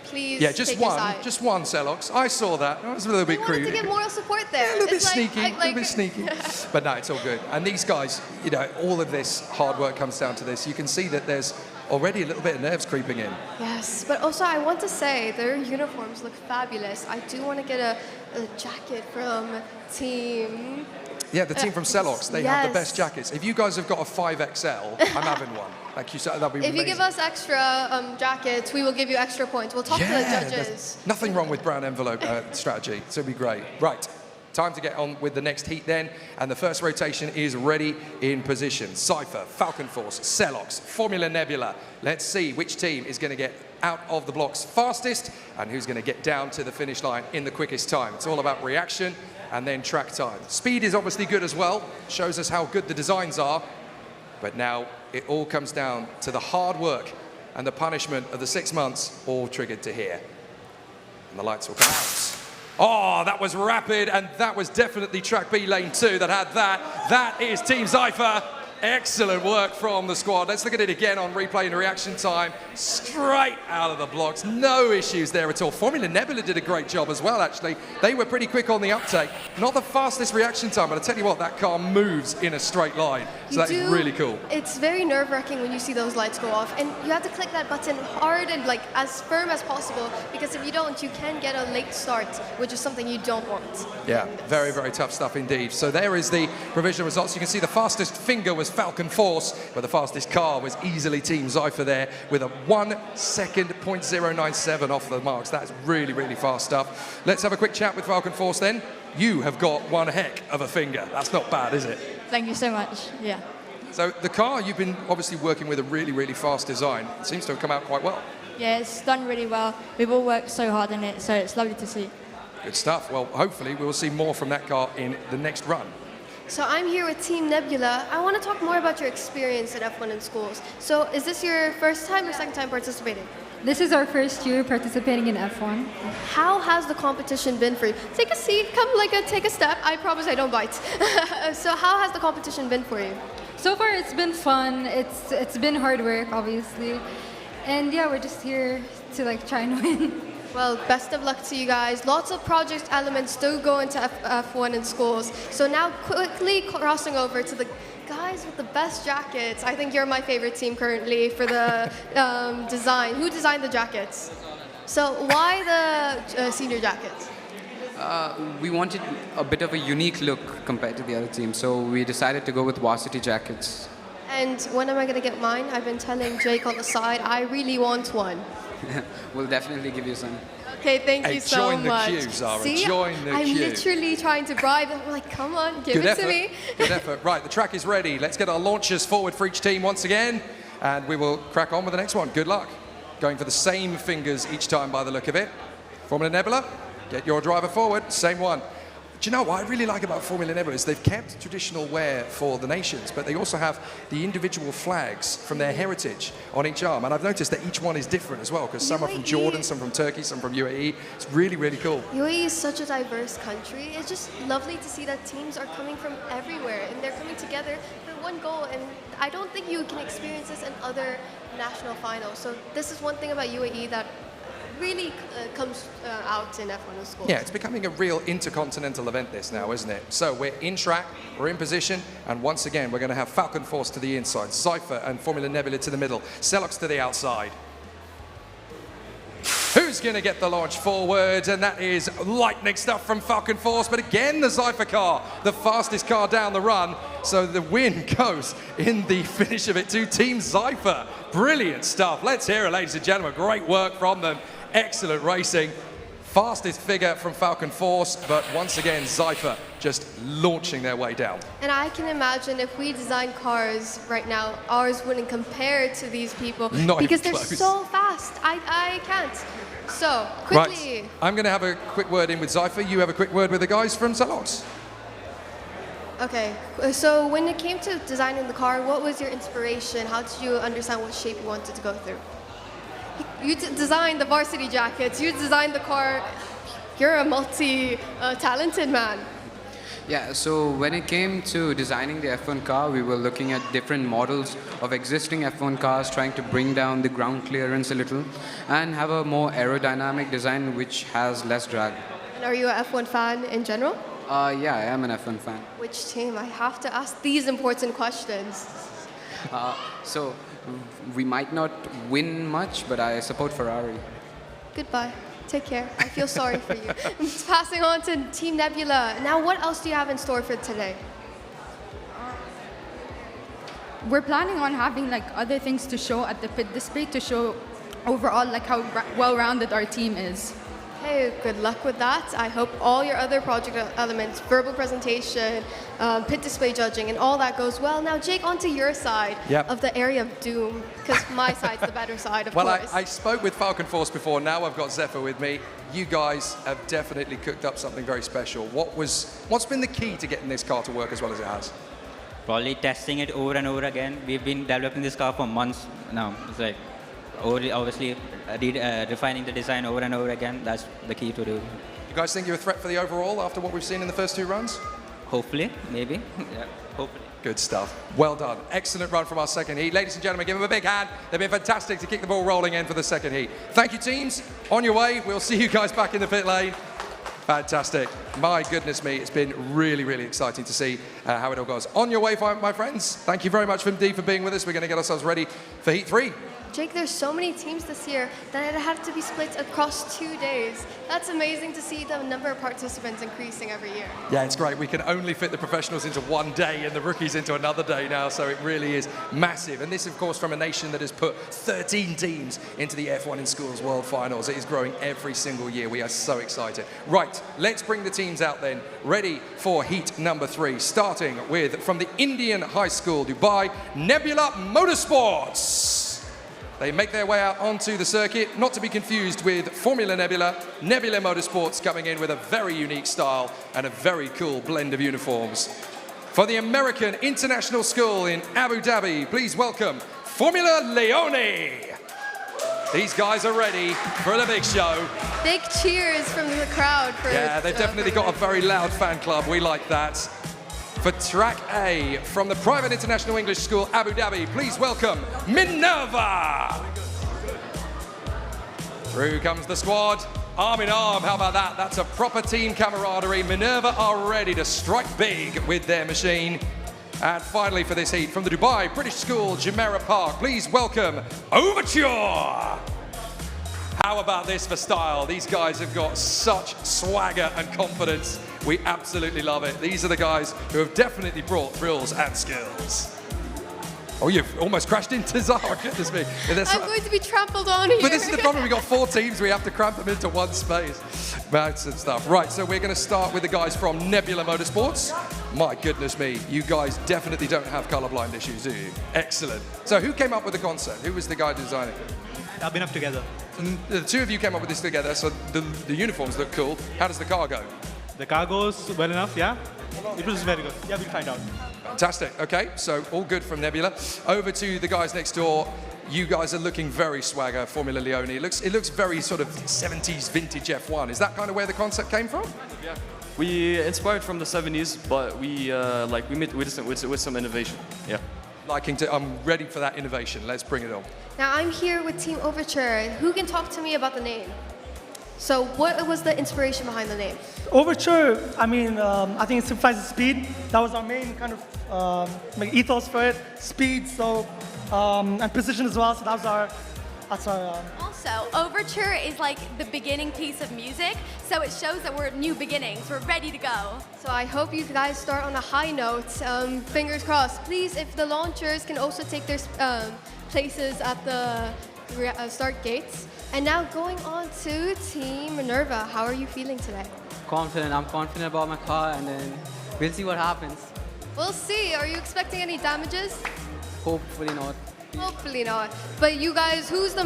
please. Yeah, just take your one, side. just one, Celox. I saw that. It was a little bit wanted crude. to give moral support there. Yeah, a little bit It's sneaky, like, a little bit sneaky. But no, it's all good. And these guys, you know, all of this hard work comes down to this. You can see that there's already a little bit of nerves creeping in. Yes, but also I want to say their uniforms look fabulous. I do want to get a jacket from team. Yeah, the team from Celox, they have the best jackets. If you guys have got a 5XL, I'm having one. Like you said, that'd be amazing. If you give us extra jackets, we will give you extra points. We'll talk to the judges. Nothing wrong with brown envelope strategy, so it'd be great. Right, time to get on with the next heat then, and the first rotation is ready in position. Zypher, Falcon Force, Celox, Formula Nebula. Let's see which team is going to get out of the blocks fastest and who's going to get down to the finish line in the quickest time. It's all about reaction and then track time. Speed is obviously good as well, shows us how good the designs are, but now it all comes down to the hard work and the punishment of the 6 months, all triggered to here. And the lights will come out. Oh, that was rapid, and that was definitely track B lane 2 that had that. That is Team Zypher. Excellent work from the squad. Let's look at it again on replay and reaction time. Straight out of the blocks. No issues there at all. Formula Nebula did a great job as well, actually. They were pretty quick on the uptake. Not the fastest reaction time, but I tell you what, that car moves in a straight line. So that is really cool. It's very nerve-wracking when you see those lights go off. And you have to click that button hard and like as firm as possible, because if you don't, you can get a late start, which is something you don't want. Yeah, very, very tough stuff indeed. So there is the provisional results. You can see the fastest finger was Falcon Force, but the fastest car was easily Team Zypher there with a 1 second .097 off the marks. That's really, really fast stuff. Let's have a quick chat with Falcon Force then. You have got one heck of a finger. That's not bad, is it? Thank you so much. Yeah. So the car, you've been obviously working with a really, really fast design. It seems to have come out quite well. Yeah, it's done really well. We've all worked so hard on it, so it's lovely to see. Good stuff. Well, hopefully we'll see more from that car in the next run. So I'm here with Team Nebula. I want to talk more about your experience at F1 in schools. So is this your first time or second time participating? This is our first year participating in F1. How has the competition been for you? Take a seat, take a step. I promise I don't bite. So how has the competition been for you? So far it's been fun. It's been hard work, obviously. And yeah, we're just here to try and win. Well, best of luck to you guys. Lots of project elements do go into F1 in schools. So now quickly crossing over to the guys with the best jackets. I think you're my favorite team currently for the design. Who designed the jackets? So why the senior jackets? We wanted a bit of a unique look compared to the other team, so we decided to go with varsity jackets. And when am I going to get mine? I've been telling Jake on the side, I really want one. We'll definitely give you some. Okay, thank you so much. Join the queue, Zara. See, join the I'm queue. literally trying to bribe them. I'm like, come on, give it to me. Good effort. Right, the track is ready. Let's get our launchers forward for each team once again, and we will crack on with the next one. Good luck. Going for the same fingers each time by the look of it. Formula Nebula, get your driver forward. Same one. Do you know what I really like about Formula Nebula is they've kept traditional wear for the nations, but they also have the individual flags from their heritage on each arm. And I've noticed that each one is different as well, because some are from Jordan, some from Turkey, some from UAE. It's really, really cool. UAE is such a diverse country. It's just lovely to see that teams are coming from everywhere, and they're coming together for one goal. And I don't think you can experience this in other national finals. So this is one thing about UAE that really comes out in F1 in schools. Yeah, it's becoming a real intercontinental event this now, isn't it? So we're in track, we're in position, and once again we're going to have Falcon Force to the inside, Zypher and Formula Nebula to the middle, Celox to the outside. Who's going to get the launch forward? And that is lightning stuff from Falcon Force, but again the Zypher car, the fastest car down the run, so the win goes in the finish of it to Team Zypher. Brilliant stuff. Let's hear it, ladies and gentlemen. Great work from them. Excellent racing. Fastest figure from Falcon Force, but once again, Zypher just launching their way down. And I can imagine if we design cars right now, ours wouldn't compare to these people because they're so fast. I can't. So, quickly. Right. I'm going to have a quick word in with Zypher. You have a quick word with the guys from Celox. Okay, so when it came to designing the car, what was your inspiration? How did you understand what shape you wanted to go through? You designed the varsity jackets, you designed the car, you're a multi-talented man. Yeah, so when it came to designing the F1 car, we were looking at different models of existing F1 cars, trying to bring down the ground clearance a little and have a more aerodynamic design which has less drag. And are you an F1 fan in general? Yeah, I am an F1 fan. Which team? I have to ask these important questions. So we might not win much, but I support Ferrari. Goodbye. Take care. I feel sorry for you. Passing on to Team Nebula. Now, what else do you have in store for today? We're planning on having other things to show at the pit display to show overall how well-rounded our team is. Hey, good luck with that. I hope all your other project elements, verbal presentation, pit display judging, and all that goes well. Now, Jake, onto your side of the area of doom, because my side's the better side, of course. Well, I spoke with Falcon Force before. Now I've got Zephyr with me. You guys have definitely cooked up something very special. What's been the key to getting this car to work as well as it has? Probably testing it over and over again. We've been developing this car for months now. It's obviously refining the design over and over again. That's the key to do. You guys think you're a threat for the overall after what we've seen in the first two runs? hopefully, maybe. Yeah, hopefully. Good stuff. Well done. Excellent run from our second heat. Ladies and gentlemen, give them a big hand. They've been fantastic to kick the ball rolling in for the second heat. Thank you, teams. On your way. We'll see you guys back in the pit lane. Fantastic. My goodness me, it's been really, really exciting to see how it all goes. On your way, my friends. Thank you very much, Indeed, for being with us. We're going to get ourselves ready for Heat 3. Jake, there's so many teams this year that it had to be split across 2 days. That's amazing to see the number of participants increasing every year. Yeah, it's great. We can only fit the professionals into one day and the rookies into another day now, so it really is massive. And this, of course, from a nation that has put 13 teams into the F1 in Schools World Finals. It is growing every single year. We are so excited. Right, let's bring the teams out then, ready for heat number 3, starting with, from the Indian High School, Dubai, Nebula Motorsports. They make their way out onto the circuit, not to be confused with Formula Nebula. Nebula Motorsports coming in with a very unique style and a very cool blend of uniforms. For the American International School in Abu Dhabi, please welcome Formula Leone. These guys are ready for the big show. Big cheers from the crowd. Yeah, they've definitely got a very loud fan club. We like that. For track A, from the Private International English School, Abu Dhabi, please welcome Minerva. Through comes the squad, arm in arm. How about that? That's a proper team camaraderie. Minerva are ready to strike big with their machine. And finally for this heat, from the Dubai British School, Jumeirah Park, please welcome Overture. How about this for style? These guys have got such swagger and confidence. We absolutely love it. These are the guys who have definitely brought thrills and skills. Oh, you've almost crashed into Zara, goodness me. I'm going to be trampled on here. But this is the problem, we've got 4 teams, we have to cramp them into one space. That's some stuff. Right, so we're going to start with the guys from Nebula Motorsports. My goodness me, you guys definitely don't have colorblind issues, do you? Excellent. So who came up with the concept? Who was the guy designing it? I've been up together. And the 2 of you came up with this together, so the uniforms look cool. How does the car go? The car goes well enough, yeah. It was very good. Yeah, we'll find out. Fantastic. Okay, so all good from Nebula. Over to the guys next door. You guys are looking very swagger, Formula Leone. It looks very sort of 70s vintage F1. Is that kind of where the concept came from? Yeah. We inspired from the 70s, but we made with some innovation. Yeah. I'm ready for that innovation. Let's bring it on. Now I'm here with Team Overture. Who can talk to me about the name? So what was the inspiration behind the name? Overture, I mean, I think it signifies speed. That was our main kind of ethos for it. Speed, and precision as well. So that's our. Also, Overture is like the beginning piece of music, so it shows that we're at new beginnings. We're ready to go. So I hope you guys start on a high note. Fingers crossed. Please, if the launchers can also take their places at the start gates. And now going on to Team Minerva. How are you feeling today? Confident. I'm confident about my car, and then we'll see what happens. We'll see. Are you expecting any damages? Hopefully not. Hopefully not. But you guys, who's the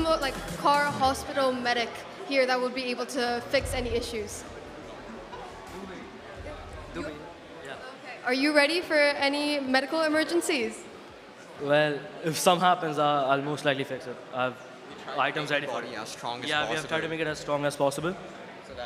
car hospital medic here that would be able to fix any issues? Yeah. Are you ready for any medical emergencies? Well, if some happens, I'll most likely fix it. I've items ready for it. As strong as yeah, possible. we have tried to make it as strong as possible.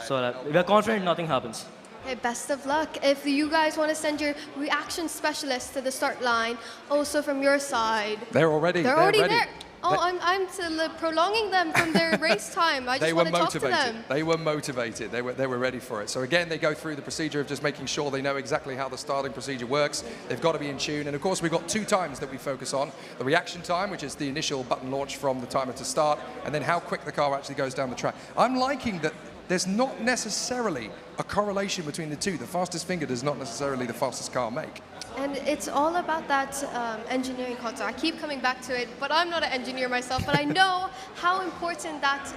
So that we're confident nothing happens. Okay, best of luck. If you guys want to send your reaction specialist to the start line, also from your side. They're already They're already ready. there. Oh, I'm prolonging them from their race time. I just want to talk to them. They were motivated. They were ready for it. So again, they go through the procedure of just making sure they know exactly how the starting procedure works. They've got to be in tune. And of course, we've got 2 times that we focus on. The reaction time, which is the initial button launch from the timer to start, and then how quick the car actually goes down the track. I'm liking that there's not necessarily a correlation between the 2. The fastest finger does not necessarily the fastest car make. And it's all about that engineering concept. I keep coming back to it, but I'm not an engineer myself, but I know how important that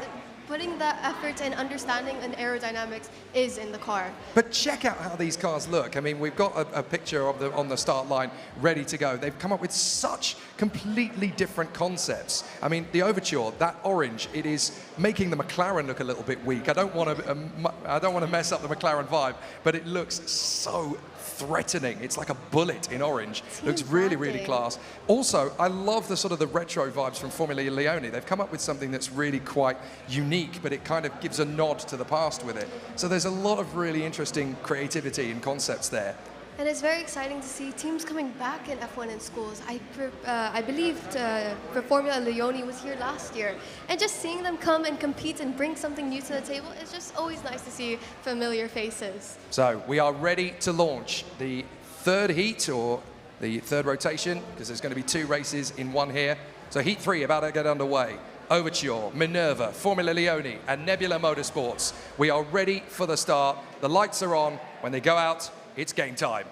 putting the effort and understanding and aerodynamics is in the car. But check out how these cars look. I mean, we've got a picture of them on the start line ready to go. They've come up with such completely different concepts. I mean, the Overture, that orange, it is making the McLaren look a little bit weak. I don't want to mess up the McLaren vibe, but it looks so threatening. It's like a bullet in orange. Looks really, really class. Also, I love the sort of the retro vibes from Formula Leone. They've come up with something that's really quite unique, but it kind of gives a nod to the past with it. So there's a lot of really interesting creativity and concepts there. And it's very exciting to see teams coming back in F1 in schools. I believe for Formula Leone was here last year. And just seeing them come and compete and bring something new to the table is just always nice to see familiar faces. So we are ready to launch the third heat, or the third rotation, because there's going to be 2 races in one here. So heat 3 about to get underway. Overture, Minerva, Formula Leone, and Nebula Motorsports. We are ready for the start. The lights are on. When they go out, it's game time.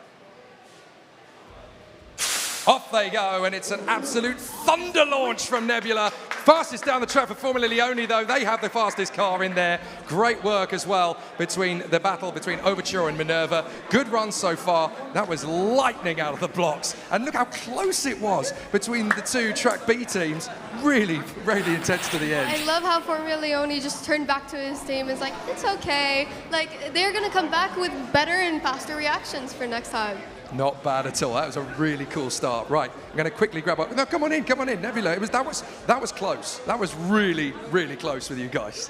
Off they go, and it's an absolute thunder launch from Nebula. Fastest down the track for Formula Leone, though. They have the fastest car in there. Great work as well between the battle between Overture and Minerva. Good run so far. That was lightning out of the blocks. And look how close it was between the 2 Track B teams. Really, really intense to the end. I love how Formula Leone just turned back to his team and is like, it's okay. Like, they're going to come back with better and faster reactions for next time. Not bad at all. That was a really cool start. Right, I'm going to quickly grab up. No, come on in, Nebula. That was close. That was really, really close with you guys.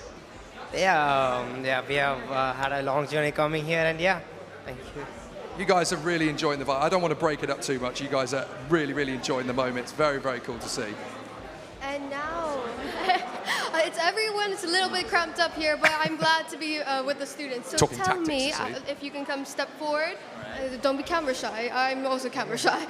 Yeah, we have had a long journey coming here, and yeah, thank you. You guys are really enjoying the vibe. I don't want to break it up too much. You guys are really, really enjoying the moment. It's very, very cool to see. And now, it's a little bit cramped up here, but I'm glad to be with the students. So Talking tell me, tactics, if you can come step forward. Don't be camera shy. I'm also camera shy.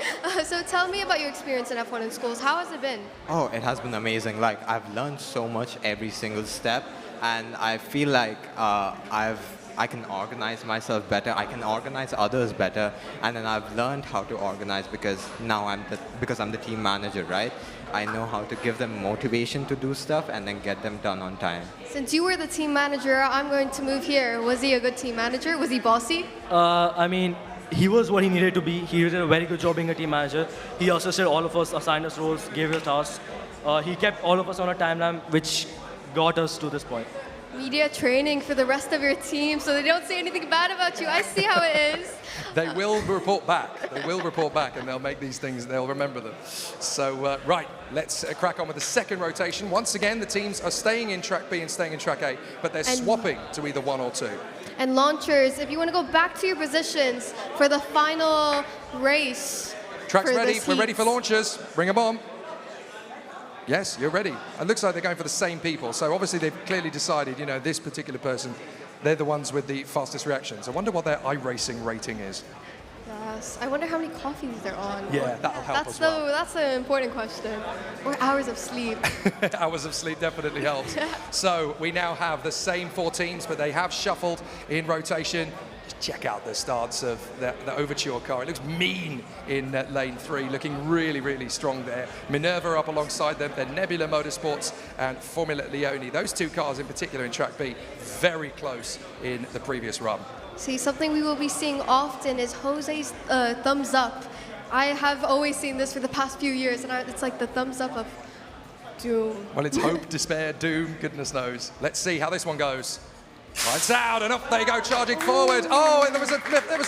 So tell me about your experience in F1 in schools. How has it been? Oh, it has been amazing. Like, I've learned so much every single step, and I feel like I can organize myself better. I can organize others better, and then I've learned how to organize because now I'm the team manager, right? I know how to give them motivation to do stuff and then get them done on time. Since you were the team manager, I'm going to move here. Was he a good team manager? Was he bossy? I mean, he was what he needed to be. He did a very good job being a team manager. He also said all of us, assigned us roles, gave us tasks. He kept all of us on a timeline, which got us to this point. Media training for the rest of your team so they don't say anything bad about you. I see how it is. They will report back. They will report back, and they'll make these things, they'll remember them. So, right, let's crack on with the second rotation. Once again, the teams are staying in Track B and staying in Track A, but they're swapping to either 1 or 2. And launchers, if you want to go back to your positions for the final race. Track's ready. We're ready for launchers. Bring them on. Yes, you're ready. It looks like they're going for the same people. So obviously they've clearly decided, you know, this particular person, they're the ones with the fastest reactions. I wonder what their iRacing rating is. Yes. I wonder how many coffees they're on. Yeah, that'll help as well. That's an important question. Or hours of sleep. Hours of sleep definitely helps. So we now have the same 4 teams, but they have shuffled in rotation. Check out the stance of the Overture car. It looks mean in lane 3, looking really, really strong there. Minerva up alongside them, then Nebula Motorsports and Formula Leone. Those 2 cars in particular in Track B, very close in the previous run. See, something we will be seeing often is Jose's thumbs up. I have always seen this for the past few years, and it's like the thumbs up of doom. Well, it's hope, despair, doom, goodness knows. Let's see how this one goes. Lights out, and up they go, charging forward. Oh, and there was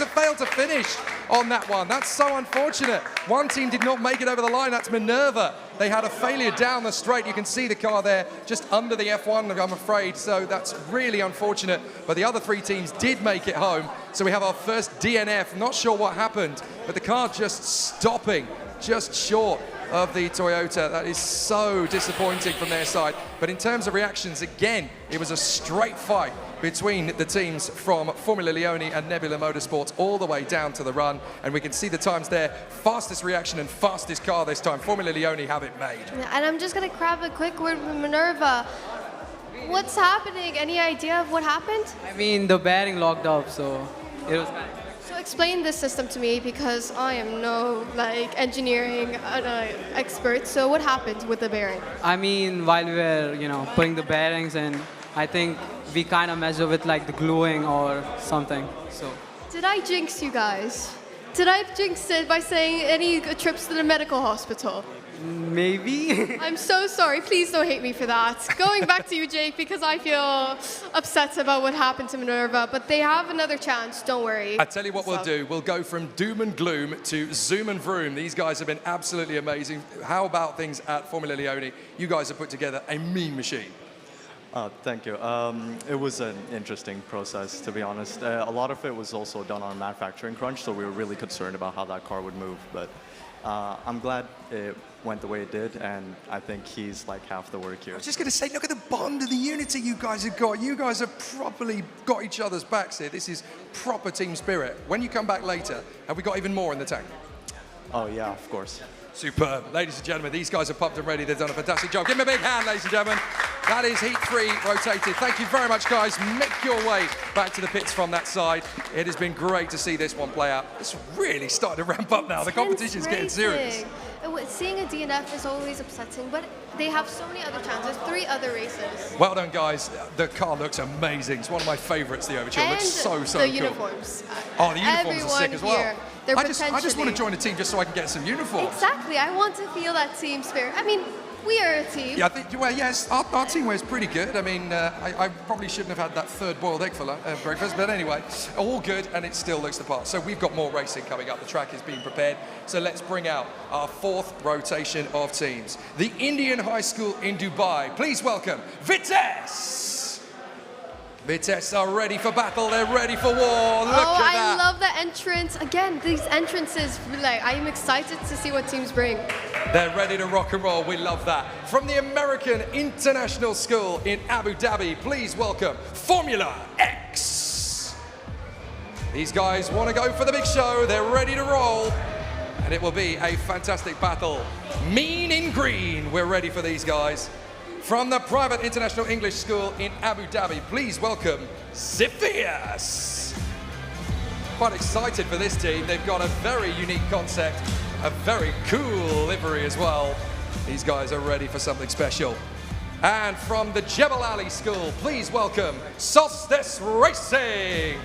a fail to finish on that one. That's so unfortunate. One team did not make it over the line. That's Minerva. They had a failure down the straight. You can see the car there just under the F1, I'm afraid. So that's really unfortunate. But the other 3 teams did make it home. So we have our first DNF. Not sure what happened, but the car just stopping just short of the Toyota. That is so disappointing from their side. But in terms of reactions, again, it was a straight fight between the teams from Formula Leone and Nebula Motorsports all the way down to the run. And we can see the times there. Fastest reaction and fastest car this time. Formula Leone have it made. And I'm just going to grab a quick word from Minerva. What's happening? Any idea of what happened? I mean, the bearing locked up, so it was bad. So explain this system to me, because I am no engineering expert. So what happened with the bearing? I mean, while we were, putting the bearings in, I think we kind of messed with like the gluing or something. So. Did I jinx you guys? Did I jinx it by saying any trips to the medical hospital? Maybe. I'm so sorry. Please don't hate me for that. Going back to you, Jake, because I feel upset about what happened to Minerva, but they have another chance. Don't worry. I tell you what we'll do. We'll go from doom and gloom to zoom and vroom. These guys have been absolutely amazing. How about things at Formula Leone? You guys have put together a mean machine. Thank you. It was an interesting process, to be honest. A lot of it was also done on manufacturing crunch, so we were really concerned about how that car would move. But I'm glad it went the way it did, and I think he's like half the work here. I was just going to say, look at the bond and the unity you guys have got. You guys have properly got each other's backs here. This is proper team spirit. When you come back later, have we got even more in the tank? Oh, yeah, of course. Superb. Ladies and gentlemen, these guys are pumped and ready. They've done a fantastic job. Give them a big hand, ladies and gentlemen. That is heat 3 rotated. Thank you very much, guys. Make your way back to the pits from that side. It has been great to see this one play out. It's really starting to ramp up now. The competition's getting serious. Seeing a DNF is always upsetting, but they have so many other chances. 3 other races. Well done, guys. The car looks amazing. It's one of my favorites, the Overture. It looks so the cool. uniforms. Oh, the uniforms are sick as well. Here, I just want to join a team just so I can get some uniforms. Exactly. I want to feel that team spirit. I mean, we are a team. Yeah, I think, well, yes, our team wear is pretty good. I mean, I probably shouldn't have had that 3rd boiled egg for breakfast, but anyway, all good, and it still looks the part. So we've got more racing coming up. The track is being prepared. So let's bring out our 4th rotation of teams. The Indian High School in Dubai. Please welcome Vitesse. Vitesse are ready for battle. They're ready for war. Look at that. I love the entrance. Again, these entrances, like, I'm excited to see what teams bring. They're ready to rock and roll. We love that. From the American International School in Abu Dhabi, please welcome Formula X. These guys want to go for the big show. They're ready to roll. And it will be a fantastic battle. Mean in green. We're ready for these guys. From the Private International English School in Abu Dhabi, please welcome Ziphius. Quite excited for this team. They've got a very unique concept, a very cool livery as well. These guys are ready for something special. And from the Jebel Ali School, please welcome Solstice Racing.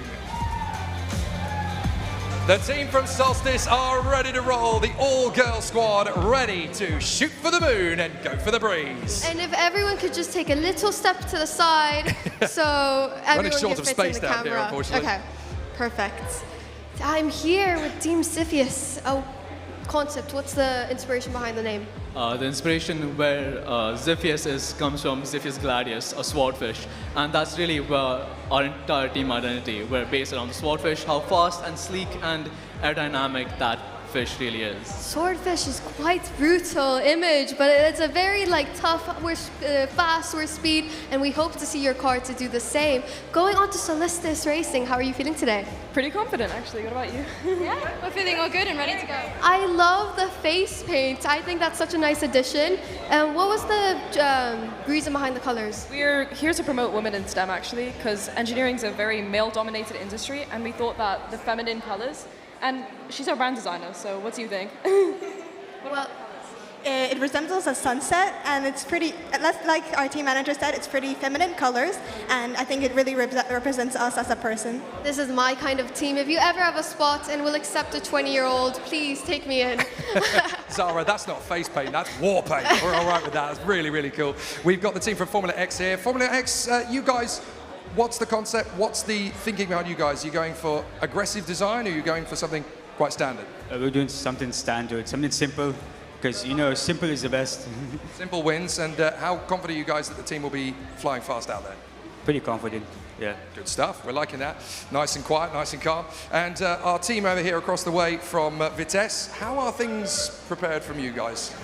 The team from Solstice are ready to roll. The all-girl squad ready to shoot for the moon and go for the breeze. And if everyone could just take a little step to the side, so everyone short can of fit space in the down camera. here, unfortunately. Okay, perfect. I'm here with Team Ziphius. Oh, concept. What's the inspiration behind the name? The inspiration where Ziphius comes from Ziphius gladius, a swordfish, and that's really where our entire team identity. We're based around the swordfish, how fast and sleek and aerodynamic that fish really is. Swordfish is quite brutal image, but it's a very tough. We're fast, we're speed, and we hope to see your car to do the same. Going on to Solstice Racing, how are you feeling today? Pretty confident, actually. What about you? Yeah, we're feeling all good and ready to go. I love the face paint. I think that's such a nice addition. What was the reason behind the colors? We're here to promote women in STEM, actually, because engineering is a very male-dominated industry, and we thought that the feminine colors. And she's our brand designer, so what do you think? Well, it resembles a sunset, and it's pretty, like our team manager said, it's pretty feminine colors, and I think it really represents us as a person. This is my kind of team. If you ever have a spot and will accept a 20-year-old, please take me in. Zara, that's not face paint, that's war paint. We're all right with that. That's really, really cool. We've got the team from Formula X here. Formula X, you guys, what's the concept? What's the thinking behind you guys? Are you going for aggressive design, or are you going for something quite standard? We're doing something standard, something simple, because, simple is the best. Simple wins, and how confident are you guys that the team will be flying fast out there? Pretty confident, yeah. Good stuff, we're liking that. Nice and quiet, nice and calm. And our team over here across the way from Vitesse, how are things prepared from you guys?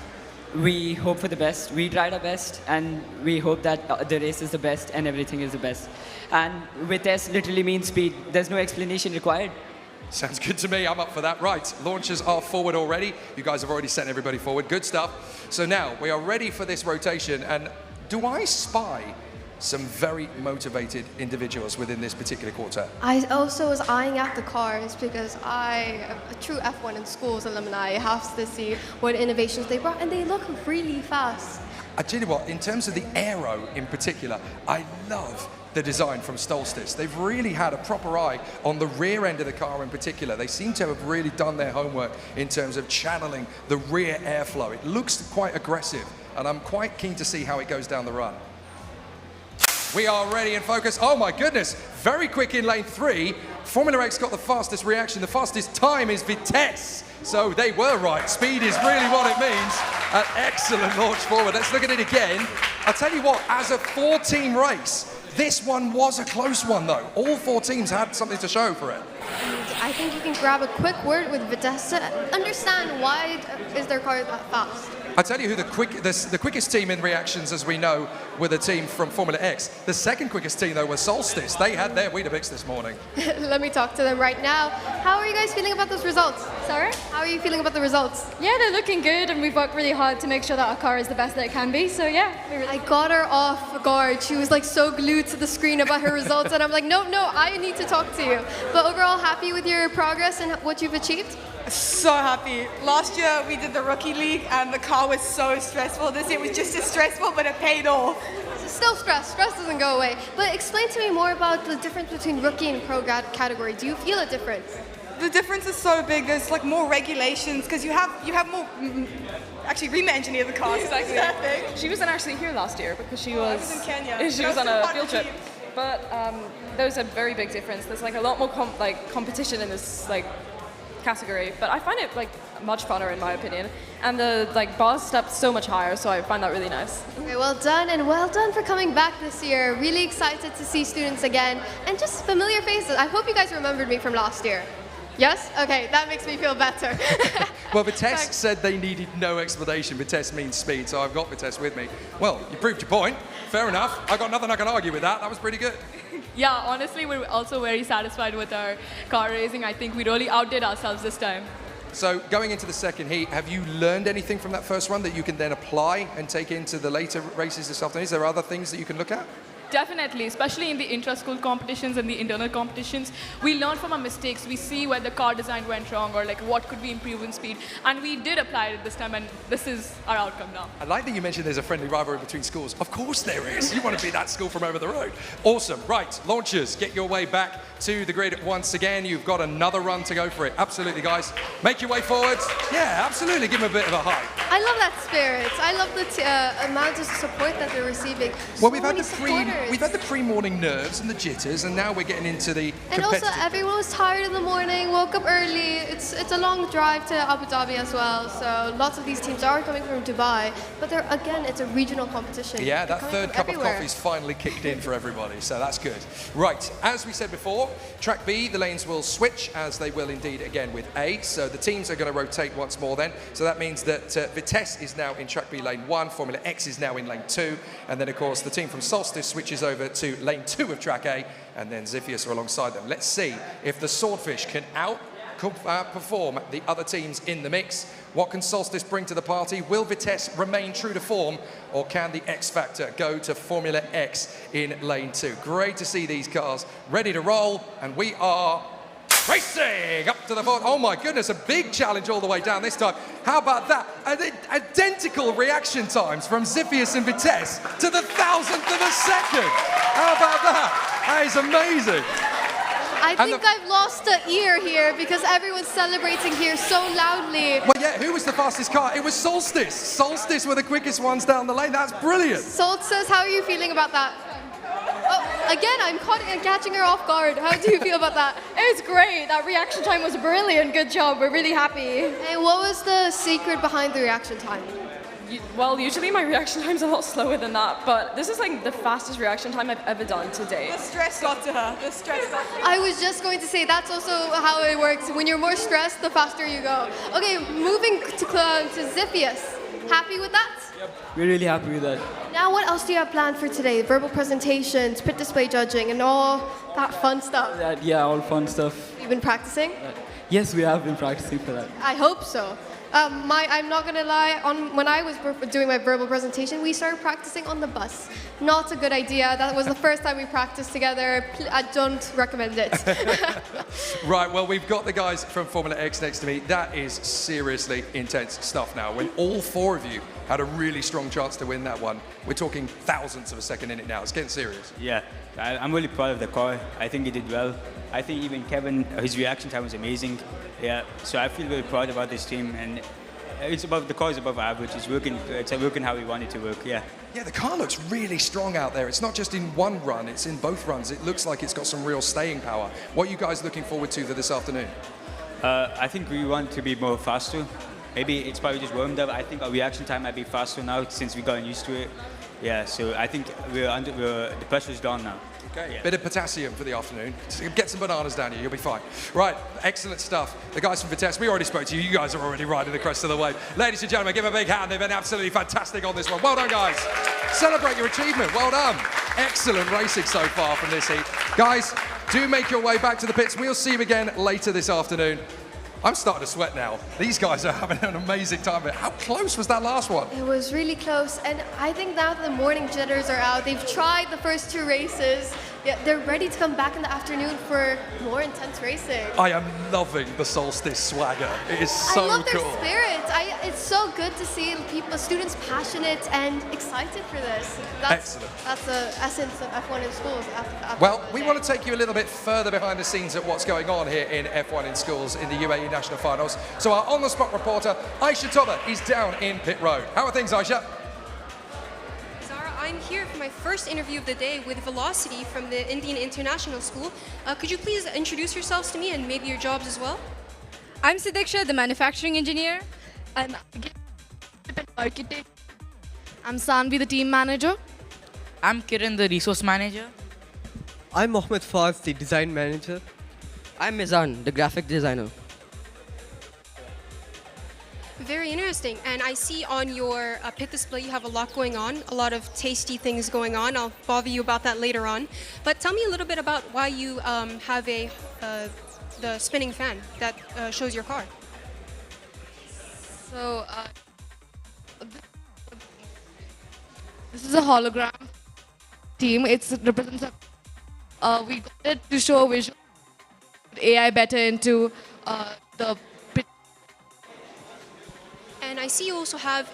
We hope for the best, we tried our best, and we hope that the race is the best and everything is the best. And Vitesse literally means speed. There's no explanation required. Sounds good to me. I'm up for that. Right, launchers are forward already. You guys have already sent everybody forward. Good stuff. So now we are ready for this rotation. And do I spy some very motivated individuals within this particular quartet? I also was eyeing out the cars because I, a true F1 in Schools alumni, have to see what innovations they brought, and they look really fast. I tell you what, in terms of the aero in particular, I love the design from Solstice. They've really had a proper eye on the rear end of the car in particular. They seem to have really done their homework in terms of channeling the rear airflow. It looks quite aggressive, and I'm quite keen to see how it goes down the run. We are ready and focused. Oh my goodness, very quick in lane 3. Formula X got the fastest reaction. The fastest time is Vitesse. So they were right. Speed is really what it means. An excellent launch forward. Let's look at it again. I'll tell you what, as a 4-team race, this one was a close one though. All 4 teams had something to show for it. And I think you can grab a quick word with Vitesse to understand why is their car that fast. I tell you who the quickest team in reactions, as we know, were the team from Formula X. The second quickest team, though, was Solstice. They had their Weetabix this morning. Let me talk to them right now. How are you guys feeling about those results? Sorry? How are you feeling about the results? Yeah, they're looking good, and we've worked really hard to make sure that our car is the best that it can be. So yeah, I got her off guard. She was like so glued to the screen about her results, and I'm like, no, I need to talk to you. But overall, happy with your progress and what you've achieved? So happy. Last year we did the rookie league and the car was so stressful. This year was just as stressful, but it paid off. Still stress doesn't go away. But explain to me more about the difference between rookie and pro category. Do you feel a difference? The difference is so big. There's like more regulations because you have more. Actually, Rima engineered the car. Exactly. She wasn't actually here last year because she was in Kenya. She was on a field trip. But there's a very big difference. There's like a lot more competition in this category, but I find it much funner in my opinion, and the bars stepped so much higher, so I find that really nice. Okay, well done, and well done for coming back this year. Really excited to see students again, and just familiar faces. I hope you guys remembered me from last year. Yes? Okay, that makes me feel better. Well, Vitesse said they needed no explanation. Vitesse means speed, so I've got Vitesse with me. Well, you proved your point. Fair enough. I got nothing I can argue with that. That was pretty good. Yeah, honestly, we're also very satisfied with our car racing. I think we really outdid ourselves this time. So going into the second heat, have you learned anything from that first run that you can then apply and take into the later races this afternoon? Is there other things that you can look at? Definitely, especially in the intra-school competitions and the internal competitions. We learn from our mistakes. We see where the car design went wrong or what could we improve in speed. And we did apply it this time, and this is our outcome now. I like that you mentioned there's a friendly rivalry between schools. Of course there is. You want to be that school from over the road. Awesome. Right, launchers, get your way back to the grid once again. You've got another run to go for it. Absolutely, guys. Make your way forwards. Yeah, absolutely. Give them a bit of a high. I love that spirit. I love the amount of support that they're receiving. Well, we've had the pre-morning nerves and the jitters, and now we're getting into the and also, everyone was tired in the morning, woke up early. It's a long drive to Abu Dhabi as well, so lots of these teams are coming from Dubai, but it's a regional competition. Yeah, that third cup of coffee's finally kicked in for everybody, so that's good. Right, as we said before, track B, the lanes will switch, as they will indeed again with A, so the teams are going to rotate once more then, so that means that Vitesse is now in track B lane 1, Formula X is now in lane 2, and then of course the team from Solstice switches over to lane 2 of track A, and then Xiphias are alongside them. Let's see if the Swordfish can outperform the other teams in the mix. What can Solstice bring to the party? Will Vitesse remain true to form, or can the X Factor go to Formula X in lane 2? Great to see these cars ready to roll, and we are racing up to the fourth. Oh my goodness, a big challenge all the way down this time. How about that? Identical reaction times from Xiphias and Vitesse to the 1,000th of a second. How about that? That is amazing. I think I've lost an ear here because everyone's celebrating here so loudly. Well, yeah, who was the fastest car? It was Solstice. Solstice were the quickest ones down the lane. That's brilliant. Solstice, how are you feeling about that? Oh, again, I'm catching her off guard. How do you feel about that? It was great. That reaction time was brilliant. Good job. We're really happy. And what was the secret behind the reaction time? Well, usually my reaction time's a lot slower than that, but this is the fastest reaction time I've ever done to date. The stress got to her. The stress got to her. I was just going to say that's also how it works. When you're more stressed, the faster you go. Okay, moving to Xiphias. Happy with that? Yep. We're really happy with that. Now, what else do you have planned for today? Verbal presentations, pit display judging, and all that fun stuff. Yeah, all fun stuff. You've been practicing? Yes, we have been practicing for that. I hope so. I'm not gonna lie, when I was doing my verbal presentation, we started practicing on the bus. Not a good idea. That was the first time we practiced together. I don't recommend it. Right, well, we've got the guys from Formula X next to me. That is seriously intense stuff now. When all 4 of you had a really strong chance to win that one, we're talking 1,000ths of a second in it now. It's getting serious. Yeah, I'm really proud of the car. I think he did well. I think even Kevin, his reaction time was amazing. Yeah, so I feel very proud about this team, and the car is above average. It's working how we want it to work. Yeah. Yeah, the car looks really strong out there. It's not just in one run; it's in both runs. It looks like it's got some real staying power. What are you guys looking forward to for this afternoon? I think we want to be more faster. Maybe it's probably just warmed up. I think our reaction time might be faster now since we've gotten used to it. Yeah, so I think the pressure is gone now. Okay, Yeah. bit of potassium for the afternoon. Get some bananas down here, you'll be fine. Right, excellent stuff. The guys from Vitesse, we already spoke to you. You guys are already riding the crest of the wave. Ladies and gentlemen, give a big hand. They've been absolutely fantastic on this one. Well done, guys. Celebrate your achievement. Well done. Excellent racing so far from this heat. Guys, do make your way back to the pits. We'll see you again later this afternoon. I'm starting to sweat now. These guys are having an amazing time. But how close was that last one? It was really close, and I think now that the morning jitters are out, they've tried the first 2 races. Yeah, they're ready to come back in the afternoon for more intense racing. I am loving the Solstice swagger. It is so I love their cool. spirit. It's so good to see people, students passionate and excited for this. Excellent. That's the essence of F1 in schools. Well, we want to take you a little bit further behind the scenes at what's going on here in F1 in schools in the UAE National Finals. So our on-the-spot reporter, Aisha Toba, is down in pit road. How are things, Aisha? Zara, I'm here for my first interview of the day with Velocity from the Indian International School. Could you please introduce yourselves to me and maybe your jobs as well? I'm Sidiksha, the manufacturing engineer. I'm architect. I'm Sanvi, the team manager. I'm Kiran, the resource manager. I'm Mohammed Faz, the design manager. I'm Mizan, the graphic designer. Very interesting. And I see on your pit display you have a lot going on, a lot of tasty things going on. I'll bother you about that later on. But tell me a little bit about why you have the spinning fan that shows your car. So, this is a hologram team. It represents we got it to show visual AI better into the pit. And I see you also have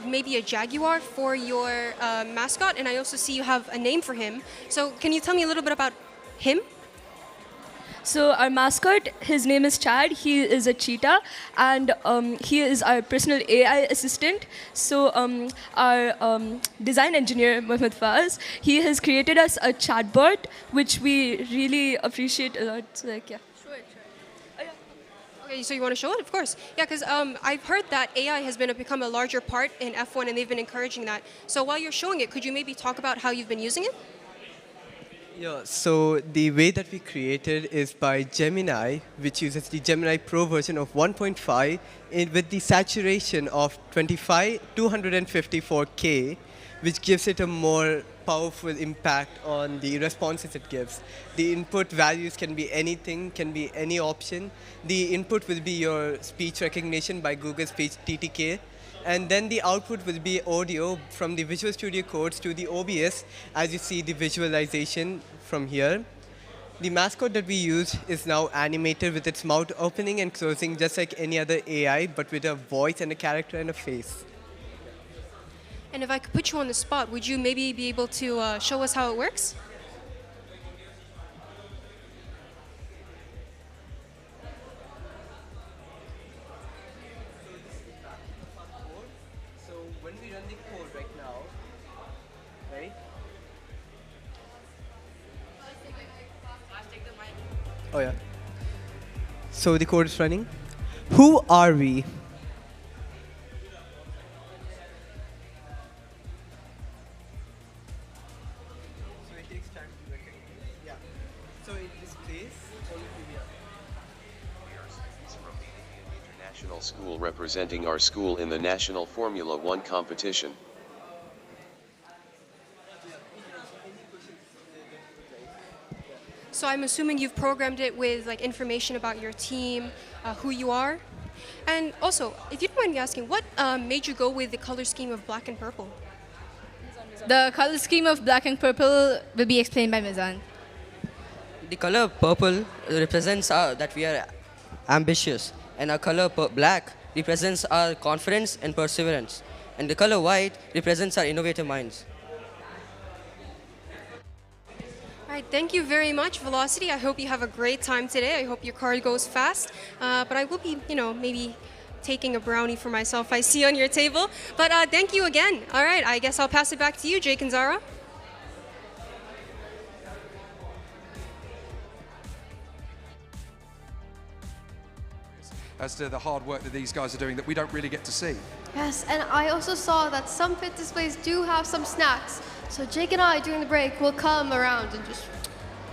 maybe a jaguar for your mascot, and I also see you have a name for him. So can you tell me a little bit about him? So our mascot, his name is Chad. He is a cheetah, and he is our personal AI assistant. So our design engineer, Mohammed Faz, he has created us a chatbot, which we really appreciate a lot. So yeah. Okay, so you want to show it? Of course. Yeah, because I've heard that AI has become a larger part in F1, and they've been encouraging that. So while you're showing it, could you maybe talk about how you've been using it? Yeah, so the way that we created is by Gemini, which uses the Gemini Pro version of 1.5 with the saturation of 254K, which gives it a more powerful impact on the responses it gives. The input values can be anything, can be any option. The input will be your speech recognition by Google Speech TTK, and then the output will be audio from the Visual Studio Codes to the OBS, as you see the visualization from here. The mascot that we use is now animated with its mouth opening and closing just like any other AI, but with a voice and a character and a face. And if I could put you on the spot, would you maybe be able to show us how it works? So when we run the code right now, right? Oh yeah. So the code is running. Who are we? School representing our school in the National Formula One competition. So I'm assuming you've programmed it with like information about your team, who you are. And also, if you don't mind me asking, what made you go with the color scheme of black and purple? The color scheme of black and purple will be explained by Mizan. The color purple represents that we are ambitious, and our color black represents our confidence and perseverance, and the color white represents our innovative minds. All right, thank you very much, Velocity. I hope you have a great time today. I hope your car goes fast. But I will be, maybe taking a brownie for myself I see on your table. But thank you again. All right, I guess I'll pass it back to you, Jake and Zara. as to the hard work that these guys are doing that we don't really get to see. Yes, and I also saw that some pit displays do have some snacks. So Jake and I, during the break, will come around and just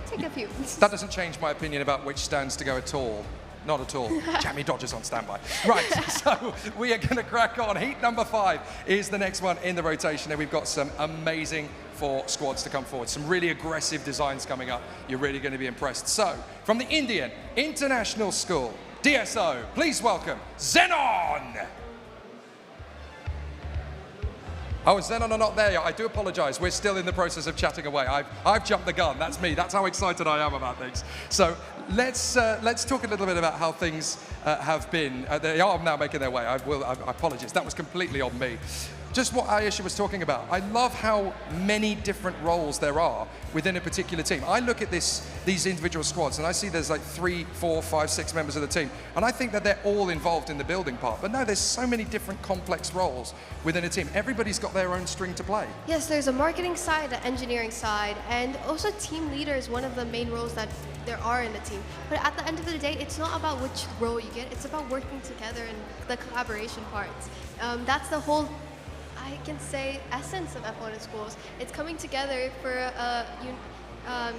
take a few. That doesn't change my opinion about which stands to go at all. Not at all. Jamie Dodger's on standby. Right, so we are going to crack on. Heat number 5 is the next one in the rotation, and we've got some amazing 4 squads to come forward. Some really aggressive designs coming up. You're really going to be impressed. So, from the Indian International School, DSO, please welcome Xenon! Oh, Xenon are not there yet. I do apologize. We're still in the process of chatting away. I've jumped the gun. That's me. That's how excited I am about things. So let's talk a little bit about how things have been. They are now making their way. I apologize. That was completely on me. Just what Ayesha was talking about. I love how many different roles there are within a particular team. I look at these individual squads and I see there's like 3, 4, 5, 6 members of the team. And I think that they're all involved in the building part. But no, there's so many different complex roles within a team. Everybody's got their own string to play. Yes, there's a marketing side, an engineering side, and also team leader is one of the main roles that there are in the team. But at the end of the day, it's not about which role you get. It's about working together and the collaboration parts. That's the whole, I can say, essence of F1 in schools. It's coming together for a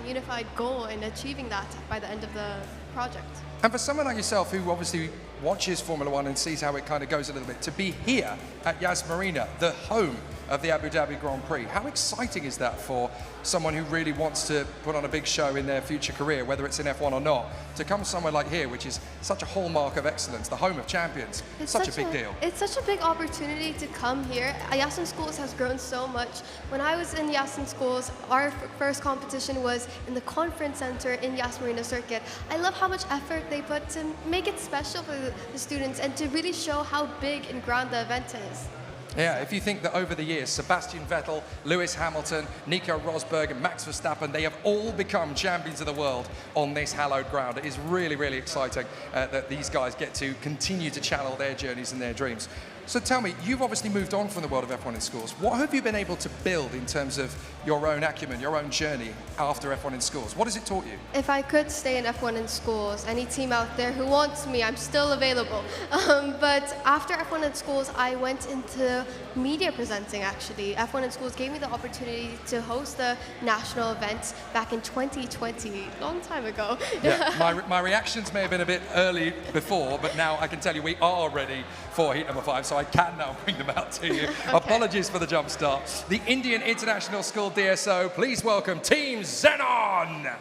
unified goal and achieving that by the end of the project. And for someone like yourself who obviously watches Formula One and sees how it kind of goes a little bit, to be here at Yas Marina, the home of the Abu Dhabi Grand Prix, how exciting is that for someone who really wants to put on a big show in their future career, whether it's in F1 or not, to come somewhere like here, which is such a hallmark of excellence, the home of champions? It's such a big deal. It's such a big opportunity to come here. Yas in Schools has grown so much. When I was in Yas in Schools, our first competition was in the conference center in Yas Marina Circuit. I love how much effort they put to make it special for the students and to really show how big and grand the event is. Yeah, if you think that over the years, Sebastian Vettel, Lewis Hamilton, Nico Rosberg and Max Verstappen, they have all become champions of the world on this hallowed ground. It is really, really exciting that these guys get to continue to channel their journeys and their dreams. So tell me, you've obviously moved on from the world of F1 in schools. What have you been able to build in terms of your own acumen, your own journey after F1 in schools? What has it taught you? If I could stay in F1 in schools, any team out there who wants me, I'm still available. But after F1 in schools, I went into media presenting, actually. F1 in schools gave me the opportunity to host a national event back in 2020, long time ago. Yeah, my reactions may have been a bit early before, but now I can tell you we are ready for heat number 5, so I can now bring them out to you. Okay. Apologies for the jump start. The Indian International School DSO, please welcome Team Xenon.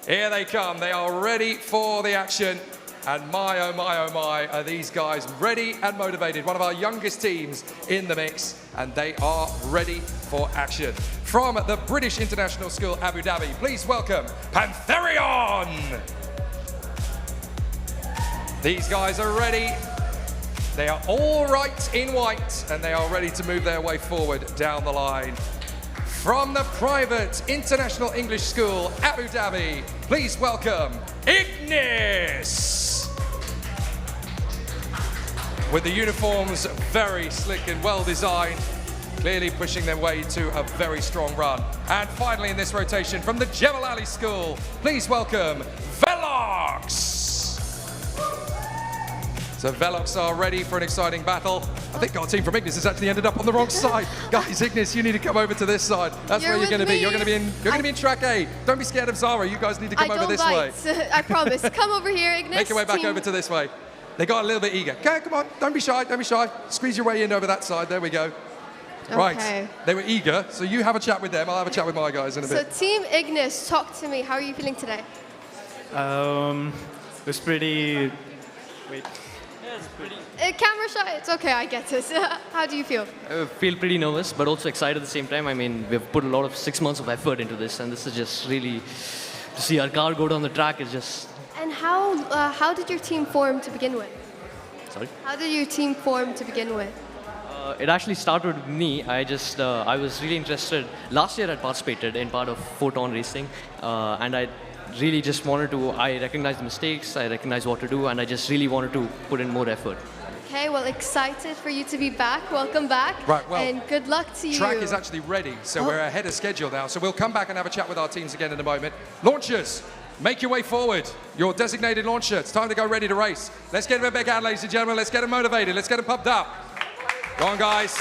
Here they come. They are ready for the action. And my, oh my, oh my, are these guys ready and motivated. One of our youngest teams in the mix, and they are ready for action. From the British International School, Abu Dhabi, please welcome Pantherion. These guys are ready. They are all right in white, and they are ready to move their way forward down the line. From the private International English School, Abu Dhabi, please welcome Ignis. With the uniforms very slick and well designed, clearly pushing their way to a very strong run. And finally in this rotation, from the Jebel Ali School, please welcome Velox. So Velox are ready for an exciting battle. I think our team from Ignis has actually ended up on the wrong side. Guys, Ignis, you need to come over to this side. That's where you're going to be. You're going to be in track A. Don't be scared of Zara. You guys need to come over this way. I promise. Come over here, Ignis. Make your way back over to this way. They got a little bit eager. Okay, come on. Don't be shy. Don't be shy. Squeeze your way in over that side. There we go. Okay. Right. They were eager. So you have a chat with them. I'll have a chat with my guys in a bit. So Team Ignis, talk to me. How are you feeling today? It was pretty... Wait. Camera shy, it's okay, I get it. How do you feel? I feel pretty nervous, but also excited at the same time. I mean, we've put a lot of 6 months of effort into this, and this is just really, to see our car go down the track is just... And how did your team form to begin with? Sorry? How did your team form to begin with? It actually started with me. I was really interested. Last year I participated in part of Photon racing, and I really just wanted to, I recognized the mistakes, I recognized what to do, and I just really wanted to put in more effort. Okay, well, excited for you to be back. Welcome back. Right, well, and good luck to you. Track is actually ready, so we're ahead of schedule now. So we'll come back and have a chat with our teams again in a moment. Launchers, Make your way forward. Your designated launcher. It's time to go ready to race. Let's get them back out, ladies and gentlemen. Let's get them motivated. Let's get them pumped up. Go on, guys.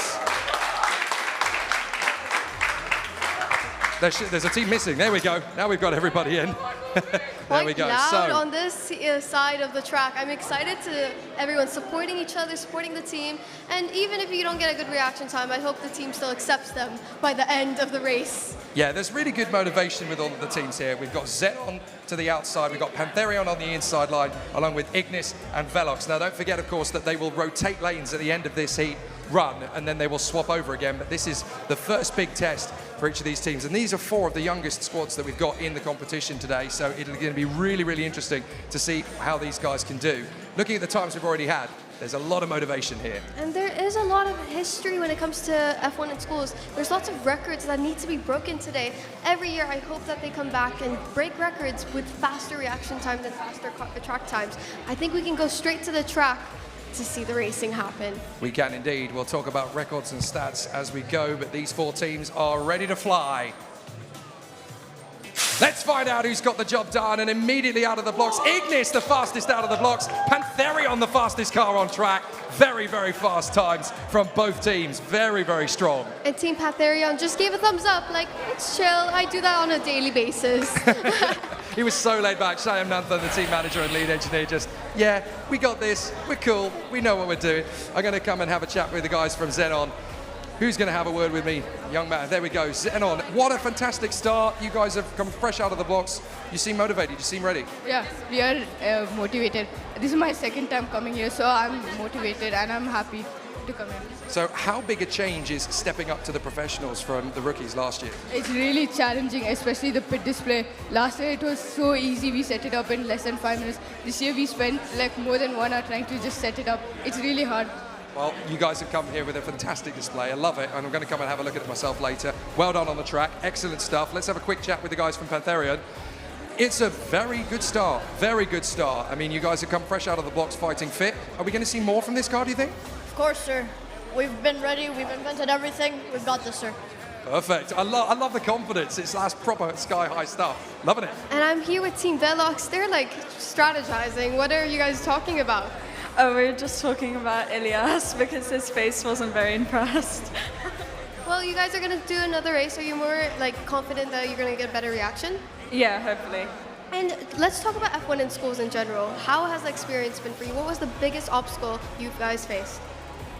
There's a team missing. There we go. Now we've got everybody in. There we go. Loud on this side of the track. I'm excited to everyone supporting each other, supporting the team. And even if you don't get a good reaction time, I hope the team still accepts them by the end of the race. Yeah, there's really good motivation with all of the teams here. We've got Xenon to the outside, we've got Pantherion on the inside line, along with Ignis and Velox. Now, don't forget, of course, that they will rotate lanes at the end of this heat run, and then they will swap over again. But this is the first big test for each of these teams. And these are 4 of the youngest squads that we've got in the competition today. So it's going to be really, really interesting to see how these guys can do. Looking at the times we've already had, there's a lot of motivation here. And there is a lot of history when it comes to F1 in schools. There's lots of records that need to be broken today. Every year, I hope that they come back and break records with faster reaction times and faster track times. I think we can go straight to the track to see the racing happen. We can indeed. We'll talk about records and stats as we go, but these 4 teams are ready to fly. Let's find out who's got the job done, and immediately out of the blocks, Ignis, the fastest out of the blocks, Pantherion, the fastest car on track. Very, very fast times from both teams. Very, very strong. And Team Pantherion just gave a thumbs up, like, it's chill. I do that on a daily basis. He was so laid back. Shyam Nanthan, the team manager and lead engineer, just, yeah, we got this. We're cool. We know what we're doing. I'm going to come and have a chat with the guys from Xenon. Who's going to have a word with me? Young man. There we go. Xenon. What a fantastic start. You guys have come fresh out of the blocks. You seem motivated. You seem ready. Yeah, we are motivated. This is my second time coming here, so I'm motivated and I'm happy to come here. So how big a change is stepping up to the professionals from the rookies last year? It's really challenging, especially the pit display. Last year it was so easy. We set it up in less than 5 minutes. This year we spent like more than 1 hour trying to just set it up. It's really hard. Well, you guys have come here with a fantastic display. I love it, and I'm going to come and have a look at it myself later. Well done on the track. Excellent stuff. Let's have a quick chat with the guys from Pantherion. It's a very good start. Very good start. I mean, you guys have come fresh out of the blocks fighting fit. Are we going to see more from this car, do you think? Of course, sir. We've been ready. We've invented everything. We've got this, sir. Perfect. I love the confidence. It's that's proper sky-high stuff. Loving it. And I'm here with Team Velox. They're like strategizing. What are you guys talking about? Oh, we were just talking about Ilyas because his face wasn't very impressed. Well, you guys are going to do another race. Are you more like confident that you're going to get a better reaction? Yeah, hopefully. And let's talk about F1 in schools in general. How has the experience been for you? What was the biggest obstacle you guys faced?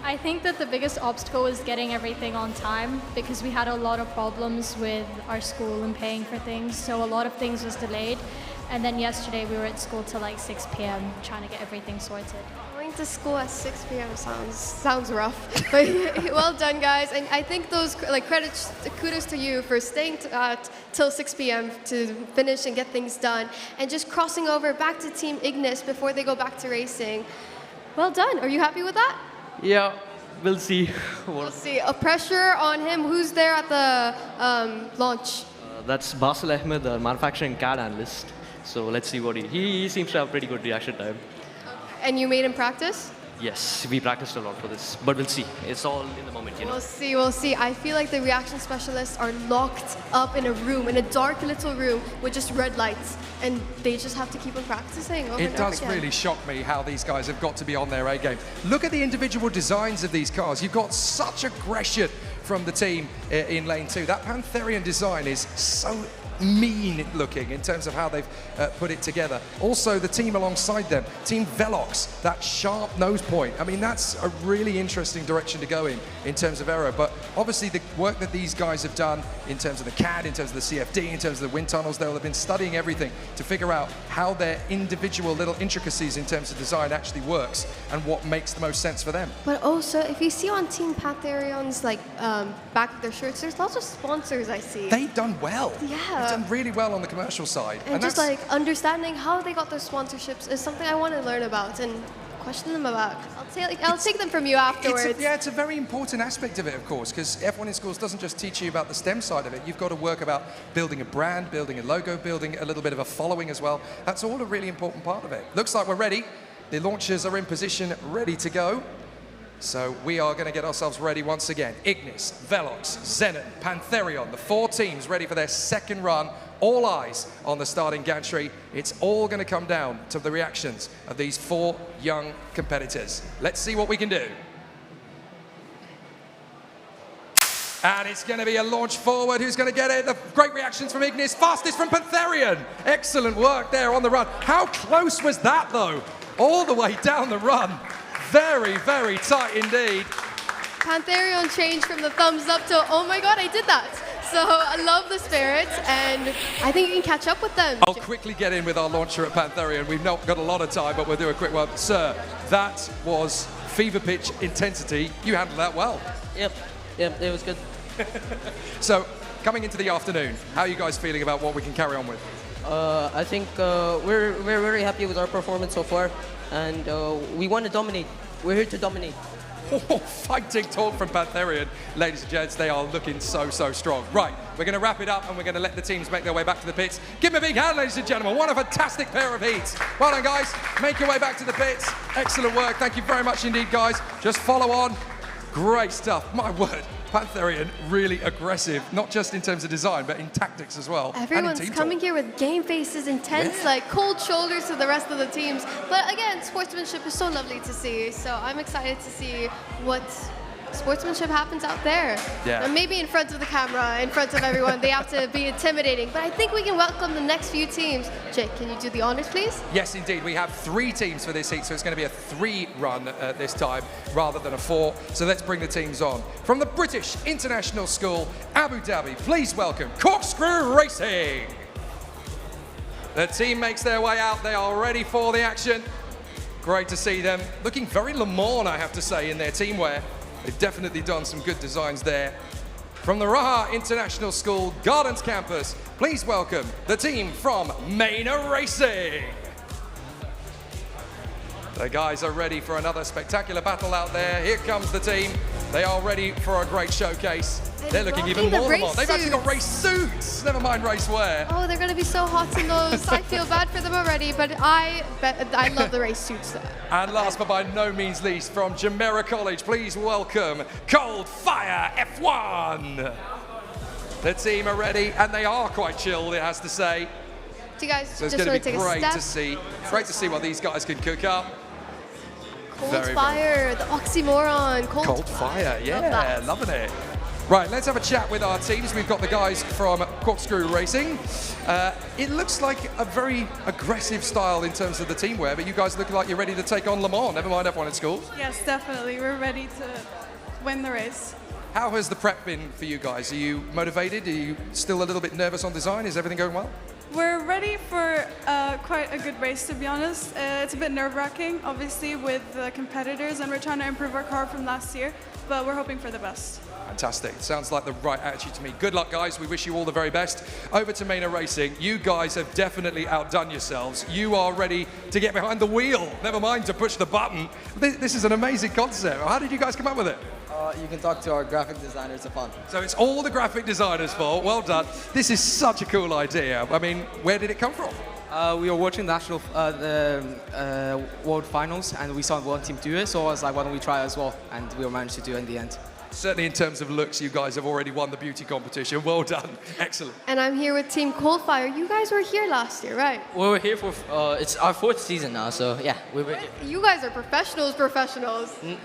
I think that the biggest obstacle was getting everything on time because we had a lot of problems with our school and paying for things. So a lot of things was delayed. And then yesterday we were at school till like 6 p.m. trying to get everything sorted. Going to school at 6 p.m. sounds rough, but well done, guys. And I think those kudos to you for staying till 6 p.m. to finish and get things done, and just crossing over back to Team Ignis before they go back to racing. Well done. Are you happy with that? Yeah, we'll see. We'll see. A pressure on him. Who's there at the launch? That's Basil Ahmed, the manufacturing CAD analyst. So let's see what he seems to have pretty good reaction time. And you made him practice? Yes, we practiced a lot for this, but we'll see. It's all in the moment, you know. We'll see. I feel like the reaction specialists are locked up in a room, in a dark little room with just red lights, and they just have to keep on practicing over and over again. It does really shock me how these guys have got to be on their A game. Look at the individual designs of these cars. You've got such aggression from the team in lane 2. That Pantherion design is so mean looking in terms of how they've put it together. Also, the team alongside them, Team Velox, that sharp nose point. I mean, that's a really interesting direction to go in terms of aero. But obviously, the work that these guys have done in terms of the CAD, in terms of the CFD, in terms of the wind tunnels, they'll have been studying everything to figure out how their individual little intricacies in terms of design actually works and what makes the most sense for them. But also, if you see on Team Pantherion's back of their shirts, there's lots of sponsors I see. They've done well. Yeah. They've done really well on the commercial side. And just like understanding how they got those sponsorships is something I want to learn about and question them about. I'll take them from you afterwards. It's a very important aspect of it, of course, because F1 in schools doesn't just teach you about the STEM side of it. You've got to work about building a brand, building a logo, building a little bit of a following as well. That's all a really important part of it. Looks like we're ready. The launchers are in position, ready to go. So we are going to get ourselves ready once again. Ignis, Velox, Xenon, Pantherion, the 4 teams ready for their second run all eyes on the starting gantry. It's all going to come down to the reactions of these 4 young competitors. Let's see what we can do. And it's going to be a launch forward. Who's going to get it? The great reactions from Ignis. Fastest from Pantherian. Excellent work there on the run. How close was that, though? All the way down the run. Very, very tight indeed. Pantherian changed from the thumbs up to, oh my God, I did that. So I love the spirit, and I think you can catch up with them. I'll quickly get in with our launcher at Pantherian. We've not got a lot of time, but we'll do a quick one. Sir, that was fever pitch intensity. You handled that well. Yep, it was good. So, coming into the afternoon, how are you guys feeling about what we can carry on with? I think we're very happy with our performance so far, and we want to dominate. We're here to dominate. Oh, fighting talk from Pantherian. Ladies and gents, they are looking so strong. Right, we're going to wrap it up and we're going to let the teams make their way back to the pits. Give them a big hand, ladies and gentlemen. What a fantastic pair of heats. Well done, guys. Make your way back to the pits. Excellent work. Thank you very much indeed, guys. Just follow on. Great stuff. My word. Pantherian really aggressive, not just in terms of design, but in tactics as well. Everyone's coming here with game faces, intense, like cold shoulders to the rest of the teams. But again, sportsmanship is so lovely to see. So I'm excited to see what sportsmanship happens out there. Yeah. And maybe in front of the camera, in front of everyone, they have to be intimidating. But I think we can welcome the next few teams. Jake, can you do the honors, please? Yes, indeed. We have 3 teams for this heat, so it's going to be a 3 run this time rather than a 4. So let's bring the teams on. From the British International School, Abu Dhabi, please welcome Corkscrew Racing. The team makes their way out. They are ready for the action. Great to see them. Looking very Le Mans, I have to say, in their team wear. They've definitely done some good designs there. From the Raha International School Gardens campus, please welcome the team from Maina Racing. The guys are ready for another spectacular battle out there. Here comes the team. They are ready for a great showcase. They're looking even more Le Mans. They've actually got race suits, never mind race wear. Oh, they're going to be so hot in those. I feel bad for them already, but I love the race suits. And last but by no means least, from Jumeirah College, please welcome Cold Fire F1. The team are ready, and they are quite chilled, it has to say. Do you guys So it's just going want to to be take a great step? to see what these guys can cook up. Cold fire, the oxymoron. Cold fire, yeah, loving it. Right, let's have a chat with our teams. We've got the guys from Corkscrew Racing. It looks like a very aggressive style in terms of the team wear, but you guys look like you're ready to take on Le Mans, never mind F1 in schools. Yes, definitely. We're ready to win the race. How has the prep been for you guys? Are you motivated? Are you still a little bit nervous on design? Is everything going well? We're ready for quite a good race, to be honest. It's a bit nerve-wracking, obviously, with the competitors, and we're trying to improve our car from last year, but we're hoping for the best. Fantastic. Sounds like the right attitude to me. Good luck, guys. We wish you all the very best. Over to Maina Racing. You guys have definitely outdone yourselves. You are ready to get behind the wheel, never mind to push the button. This is an amazing concept. How did you guys come up with it? You can talk to our graphic designers upon. So it's all the graphic designers' fault. Well done. This is such a cool idea. I mean, where did it come from? We were watching the World Finals, and we saw one team do it, so I was like, why don't we try as well? And we managed to do it in the end. Certainly in terms of looks, you guys have already won the beauty competition. Well done. Excellent. And I'm here with Team Coldfire. You guys were here last year, right? Well, we're here for, it's our 4th season now, so yeah. You guys are professionals.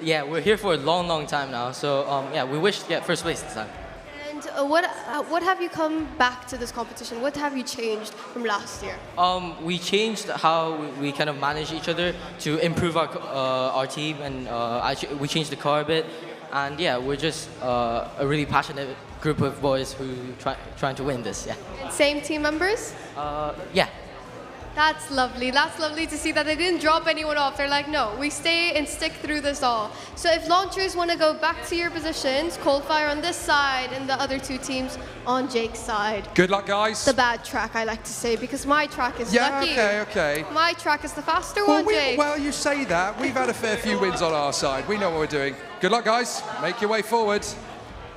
Yeah, we're here for a long time now, so yeah, we wish to get first place this time. And what have you come back to this competition? What have you changed from last year? We changed how we kind of manage each other to improve our team, and we changed the car a bit. And yeah, we're just a really passionate group of boys who trying to win this, yeah. And same team members? Yeah. That's lovely. That's lovely to see that they didn't drop anyone off. They're like, no, we stay and stick through this all. So if launchers want to go back to your positions, Coldfire on this side and the other 2 teams on Jake's side. Good luck, guys. The bad track, I like to say, because my track is lucky. Okay. My track is the faster one, Jake. Well, you say that. We've had a fair few wins on our side. We know what we're doing. Good luck, guys. Make your way forward.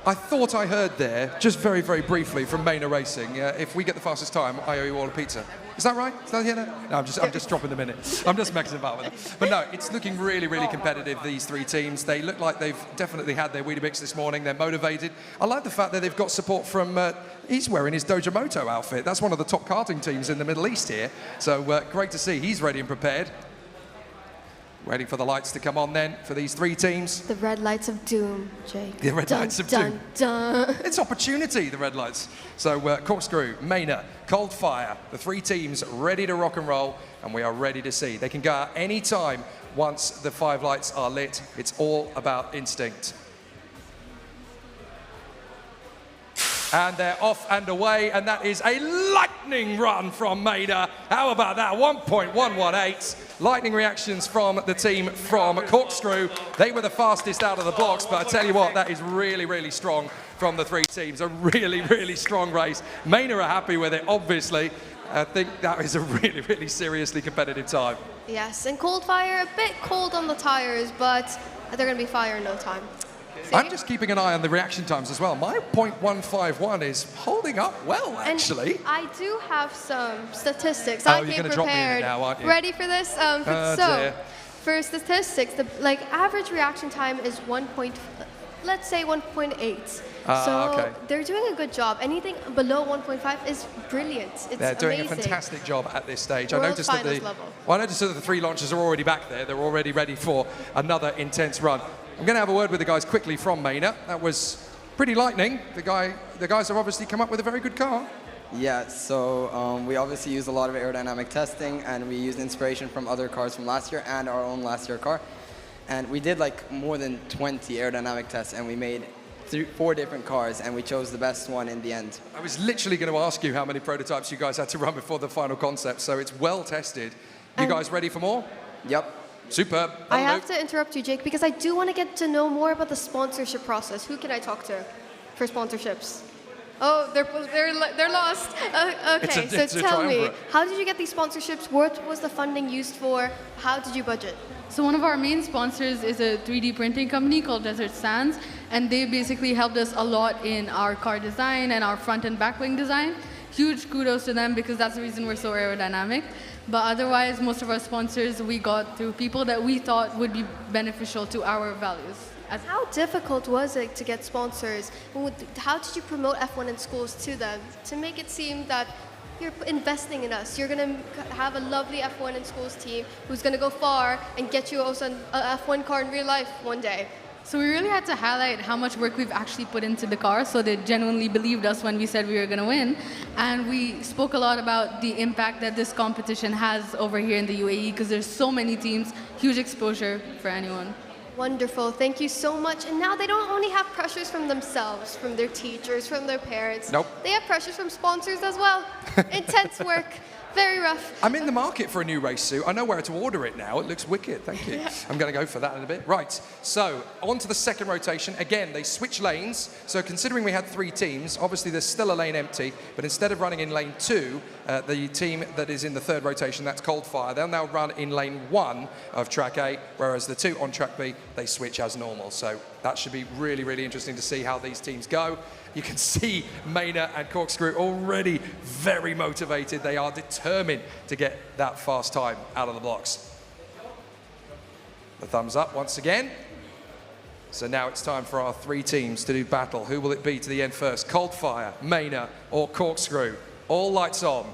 I thought I heard there, just very briefly, from Maina Racing, if we get the fastest time, I owe you all a pizza. Is that right? Is that here? No, I'm just dropping them in it. I'm just messing about with them. But no, it's looking really, really competitive, these three teams. They look like they've definitely had their Weetabix this morning. They're motivated. I like the fact that they've got support from, he's wearing his Dojamoto outfit. That's one of the top karting teams in the Middle East here. So great to see. He's ready and prepared. Waiting for the lights to come on then for these three teams. The red lights of doom, Jake. The red lights of doom. It's opportunity, the red lights. So Corkscrew, Maynard, Cold Fire, the three teams ready to rock and roll, and we are ready to see. They can go out any time once the 5 lights are lit. It's all about instinct. And they're off and away, and that is a lightning run from Maynard. How about that? 1.118. Lightning reactions from the team from Corkscrew. They were the fastest out of the blocks, but I tell you what, that is really, really strong from the three teams. A really, really strong race. Maynard are happy with it, obviously. I think that is a really, really seriously competitive time. Yes, and Cold Fire, a bit cold on the tires, but they're going to be fire in no time. I'm just keeping an eye on the reaction times as well. My .151 is holding up well, actually. And I do have some statistics. Oh, I you're came going to drop me in it prepared. now, aren't you? Ready for this? Dear. For statistics, the average reaction time is let's say 1.8. Okay. They're doing a good job. Anything below 1.5 is brilliant. It's They're doing amazing. a fantastic job at this stage. World I noticed that the three launchers are already back there. They're already ready for another intense run. I'm going to have a word with the guys quickly from Maynard. That was pretty lightning. The guys have obviously come up with a very good car. Yeah, so we obviously used a lot of aerodynamic testing, and we used inspiration from other cars from last year and our own last year car. And we did more than 20 aerodynamic tests, and we made 4 different cars, and we chose the best one in the end. I was literally going to ask you how many prototypes you guys had to run before the final concept, so it's well tested. You guys ready for more? Yep. Superb. I have to interrupt you, Jake, because I do want to get to know more about the sponsorship process. Who can I talk to for sponsorships? Oh, they're lost. Okay, so tell me, how did you get these sponsorships? What was the funding used for? How did you budget? So one of our main sponsors is a 3D printing company called Desert Sands, and they basically helped us a lot in our car design and our front and back wing design. Huge kudos to them, because that's the reason we're so aerodynamic. But otherwise, most of our sponsors we got through people that we thought would be beneficial to our values. How difficult was it to get sponsors? How did you promote F1 in schools to them to make it seem that you're investing in us? You're going to have a lovely F1 in schools team who's going to go far and get you also an F1 car in real life one day. So we really had to highlight how much work we've actually put into the car, so they genuinely believed us when we said we were going to win. And we spoke a lot about the impact that this competition has over here in the UAE, because there's so many teams, huge exposure for anyone. Wonderful, thank you so much. And now they don't only have pressures from themselves, from their teachers, from their parents. Nope. They have pressures from sponsors as well. Intense work. Very rough. I'm in the market for a new race suit. I know where to order it now. It looks wicked. Thank you. Yeah. I'm going to go for that in a bit. Right. So on to the second rotation. Again, they switch lanes. So considering we had 3 teams, obviously there's still a lane empty. But instead of running in lane 2, the team that is in the third rotation, that's Cold Fire, they'll now run in lane 1 of track A, whereas the 2 on track B, they switch as normal. So that should be really, really interesting to see how these teams go. You can see Maynard and Corkscrew already very motivated. They are determined to get that fast time out of the blocks. The thumbs up once again. So now it's time for our 3 teams to do battle. Who will it be to the end first? Cold Fire, Maynard, or Corkscrew? All lights on.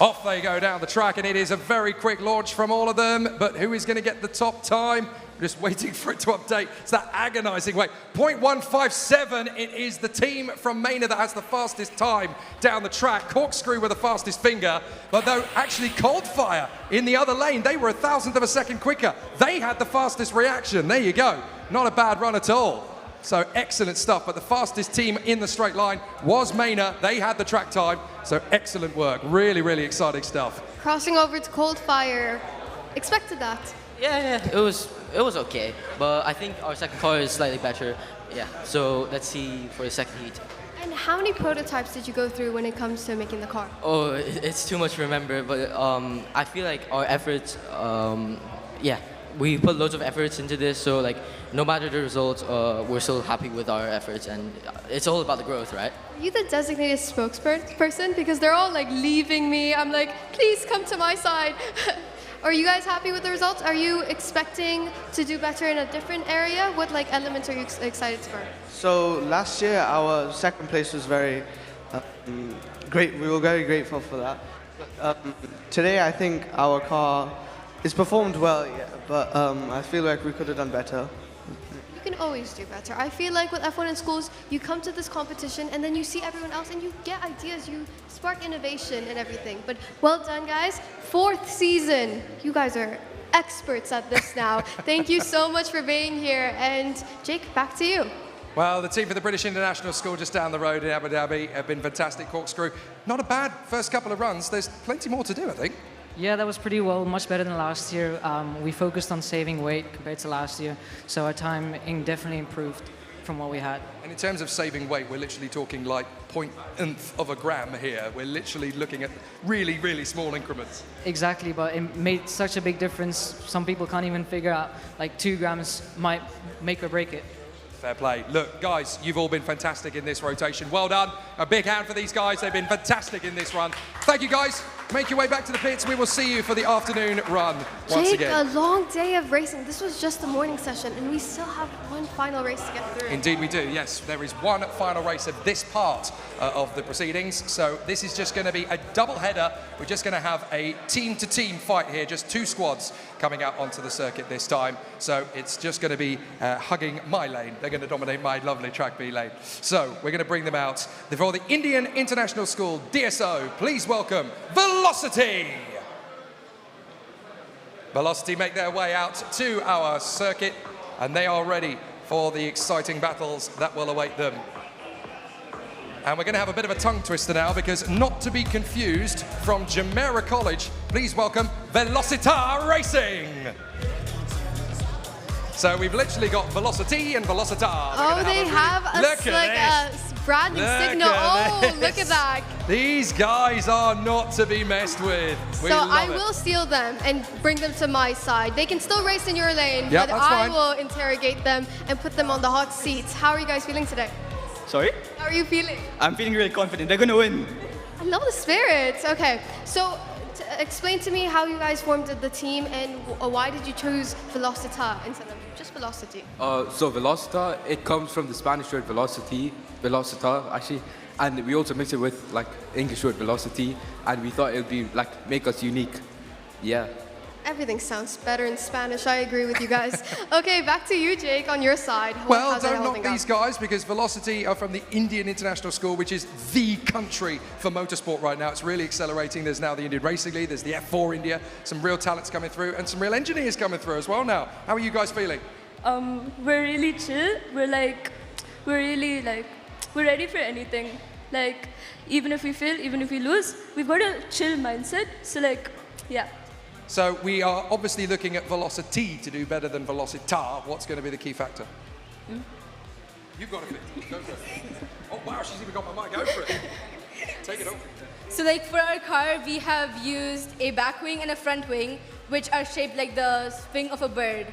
Off they go down the track, and it is a very quick launch from all of them. But who is going to get the top time? Just waiting for it to update. It's that agonizing wait. 0.157, it is the team from Maynard that has the fastest time down the track. Corkscrew with the fastest finger, but though actually Cold Fire in the other lane, they were 1,000th of a second quicker. They had the fastest reaction. There you go. Not a bad run at all. So excellent stuff, but the fastest team in the straight line was Maynard. They had the track time, so excellent work. Really, really exciting stuff. Crossing over to Cold Fire, expected that. Yeah, it was okay, but I think our second car is slightly better. Yeah, so let's see for the second heat. And how many prototypes did you go through when it comes to making the car? Oh, it's too much to remember, but I feel like our efforts, yeah, we put loads of efforts into this, so like no matter the results, we're still happy with our efforts, and it's all about the growth, right? Are you the designated spokesperson? Because they're all like leaving me. I'm like, please come to my side. Are you guys happy with the results? Are you expecting to do better in a different area? What like elements are you excited for? So last year our second place was very great. We were very grateful for that. Today I think our car is performed well, yeah, but I feel like we could have done better. You can always do better. I feel like with F1 in schools, you come to this competition and then you see everyone else and you get ideas, you spark innovation and everything. But well done, guys. 4th season. You guys are experts at this now. Thank you so much for being here. And Jake, back to you. Well, the team for the British International School just down the road in Abu Dhabi have been fantastic. Corkscrew. Not a bad first couple of runs. There's plenty more to do, I think. Yeah, that was pretty well, much better than last year. We focused on saving weight compared to last year, so our timing definitely improved from what we had. And in terms of saving weight, we're literally talking like 0.1 of a gram here. We're literally looking at really, really small increments. Exactly, but it made such a big difference. Some people can't even figure out, like 2 grams might make or break it. Fair play. Look, guys, you've all been fantastic in this rotation. Well done. A big hand for these guys. They've been fantastic in this run. Thank you, guys. Make your way back to the pits. We will see you for the afternoon run once Jake, again. a long day of racing. This was just the morning session, and we still have one final race to get through. Indeed we do, yes. There is one final race of this part of the proceedings. So this is just going to be a double header. We're just going to have a team-to-team fight here, just 2 squads coming out onto the circuit this time. So it's just going to be hugging my lane. They're going to dominate my lovely track B lane. So we're going to bring them out. For the Indian International School DSO, please welcome Velocity. Velocity make their way out to our circuit, and they are ready for the exciting battles that will await them. And we're going to have a bit of a tongue twister now, because not to be confused from Jumeirah College, please welcome Velocitar Racing. So we've literally got Velocity and Velocitar. Oh, they have a branding signal. Oh, look at that. These guys are not to be messed with. So I will steal them and bring them to my side. They can still race in your lane, Yep, but that's I fine. will interrogate them and put them on the hot seats. How are you guys feeling today? Sorry? How are you feeling? I'm feeling really confident. They're going to win. I love the spirit. Okay, so explain to me how you guys formed the team and why did you choose Velocitar instead of just Velocity? So Velocitar, it comes from the Spanish word velocity, Velocitar actually, and we also mix it with like English word velocity, and we thought it would be like make us unique. Yeah. Everything sounds better in Spanish. I agree with you guys. Okay, back to you, Jake, on your side. Well, How's it don't knock holding up? these guys, because Velocity are from the Indian International School, which is the country for motorsport right now. It's really accelerating. There's now the Indian Racing League, there's the F4 India, some real talents coming through, and some real engineers coming through as well now. How are you guys feeling? We're really chill. We're ready for anything. Like, even if we fail, even if we lose, we've got a chill mindset. So yeah. So we are obviously looking at Velocity to do better than Velocitar. What's going to be the key factor? You've got to fit. Go for it. Oh, wow, she's even got my mic. Go for it. Take it off. So for our car, we have used a back wing and a front wing, which are shaped like the wing of a bird.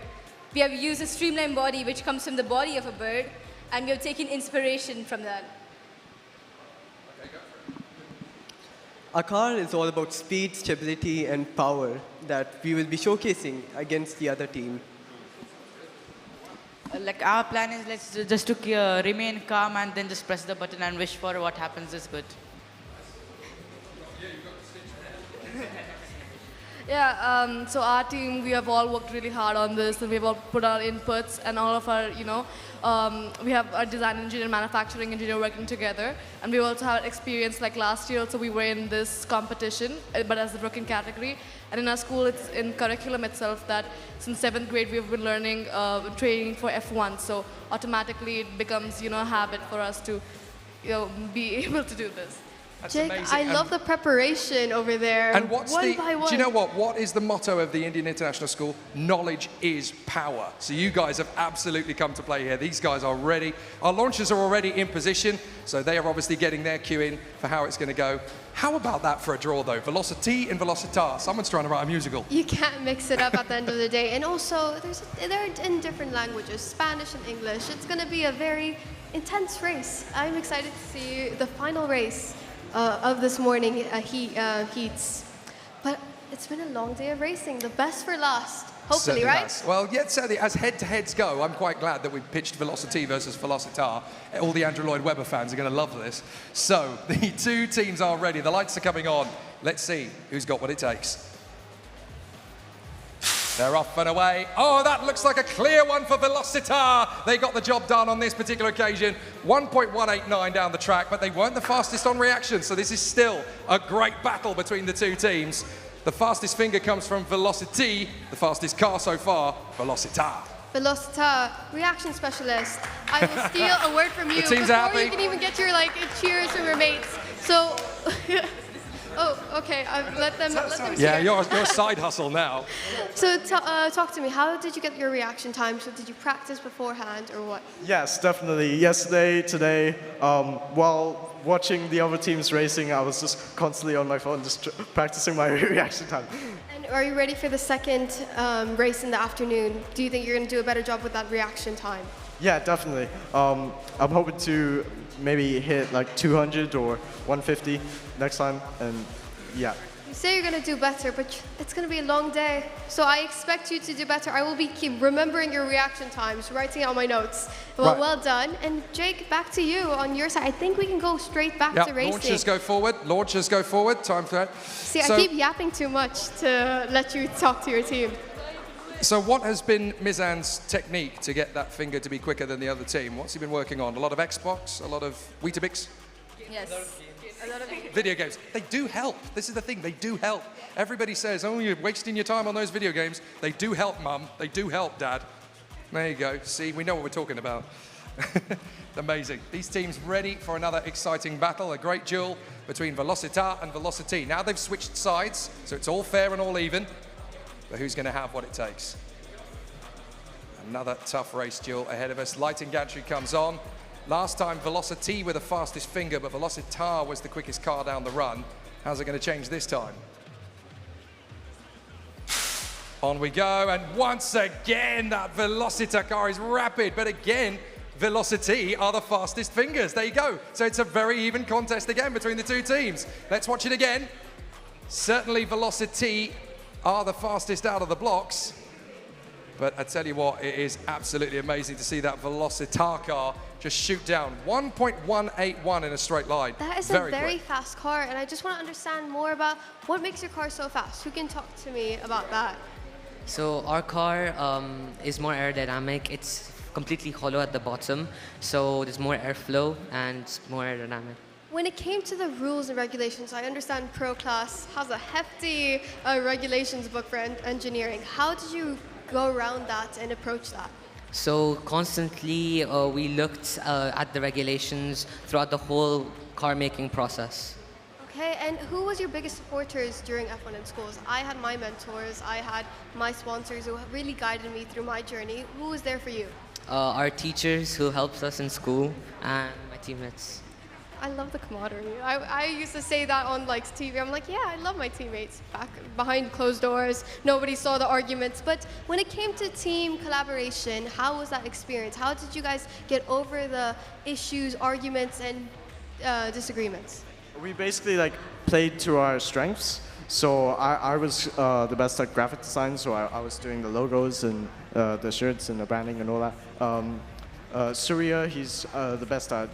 We have used a streamlined body, which comes from the body of a bird, and we have taken inspiration from that. Our car is all about speed, stability, and power that we will be showcasing against the other team. Like our plan is just to remain calm and then just press the button and wish for what happens is good. Yeah, so our team, we have all worked really hard on this, and we've all put our inputs and all of our, we have our design engineer, manufacturing engineer working together, and we also have experience like last year. Also, we were in this competition, but as the rookie category. And in our school, it's in curriculum itself that since 7th grade we've been learning training for F1. So automatically it becomes, a habit for us to, be able to do this. That's Jake, amazing. I love the preparation over there. And what's one the, by one. do you know what is the motto of the Indian International School? Knowledge is power. So you guys have absolutely come to play here. These guys are ready. Our launchers are already in position, so they are obviously getting their cue in for how it's going to go. How about that for a draw, though? Velocity and Velocitar. Someone's trying to write a musical. You can't mix it up at the end of the day. And also, they're in different languages, Spanish and English. It's going to be a very intense race. I'm excited to see the final race of this morning heats. But it's been a long day of racing. The best for last, hopefully, Certainly right? has. Well, yet certainly, as head-to-heads go, I'm quite glad that we pitched Velocity versus Velocitar. All the Andrew Lloyd Webber fans are going to love this. So the two teams are ready. The lights are coming on. Let's see who's got what it takes. They're off and away. Oh, that looks like a clear one for Velocitar. They got the job done on this particular occasion. 1.189 down the track, but they weren't the fastest on reaction, so this is still a great battle between the two teams. The fastest finger comes from Velocity. The fastest car so far, Velocitar. Velocitar, reaction specialist. I will steal a word from you The teams before are happy. you can even get your cheers from your mates. So, oh, okay, let them Yeah, cheer. you're a side hustle now. So talk to me, how did you get your reaction time? So did you practice beforehand or what? Yes, definitely. Yesterday, today, while watching the other teams racing, I was just constantly on my phone, just practicing my reaction time. And are you ready for the second race in the afternoon? Do you think you're going to do a better job with that reaction time? Yeah, definitely. I'm hoping to maybe hit like 200 or 150 next time, and yeah. You say you're going to do better, but it's going to be a long day. So I expect you to do better. I will keep remembering your reaction times, writing it on my notes. Well, Right. well done. And Jake, back to you on your side. I think we can go straight back to racing. Launchers go forward. Launchers go forward. Time for that. See, So- I keep yapping too much to let you talk to your team. So what has been Mizan's technique to get that finger to be quicker than the other team? What's he been working on? A lot of Xbox? A lot of Weetabix? Yes. Video games. They do help. This is the thing. They do help. Everybody says, oh, you're wasting your time on those video games. They do help, Mum. They do help, Dad. There you go. See, we know what we're talking about. Amazing. These teams ready for another exciting battle. A great duel between Velocitar and Velocity. Now they've switched sides, so it's all fair and all even. But who's going to have what it takes? Another tough race duel ahead of us. Lighting gantry comes on. Last time, Velocity were the fastest finger, but Velocitar was the quickest car down the run. How's it going to change this time? On we go, and once again, that Velocitar car is rapid, but again, Velocity are the fastest fingers. There you go. So it's a very even contest again between the two teams. Let's watch it again. Certainly, Velocity are the fastest out of the blocks. But I tell you what, it is absolutely amazing to see that Velocitar car just shoot down 1.181 in a straight line. That is Very a very quick. fast car, and I just want to understand more about what makes your car so fast. Who can talk to me about that? So our car is more aerodynamic. It's completely hollow at the bottom, so there's more airflow and it's more aerodynamic. When it came to the rules and regulations, I understand Pro Class has a hefty regulations book for engineering. How did you go around that and approach that? So constantly we looked at the regulations throughout the whole car making process. Okay, and who was your biggest supporters during F1 in schools? I had my mentors, I had my sponsors who really guided me through my journey. Who was there for you? Our teachers who helped us in school and my teammates. I love the camaraderie. I used to say that on like TV. I'm like, yeah, I love my teammates. Back behind closed doors, nobody saw the arguments. But when it came to team collaboration, how was that experience? How did you guys get over the issues, arguments, and disagreements? We basically like played to our strengths. So I was the best at graphic design, so I was doing the logos and the shirts and the branding and all that. Surya, he's the best at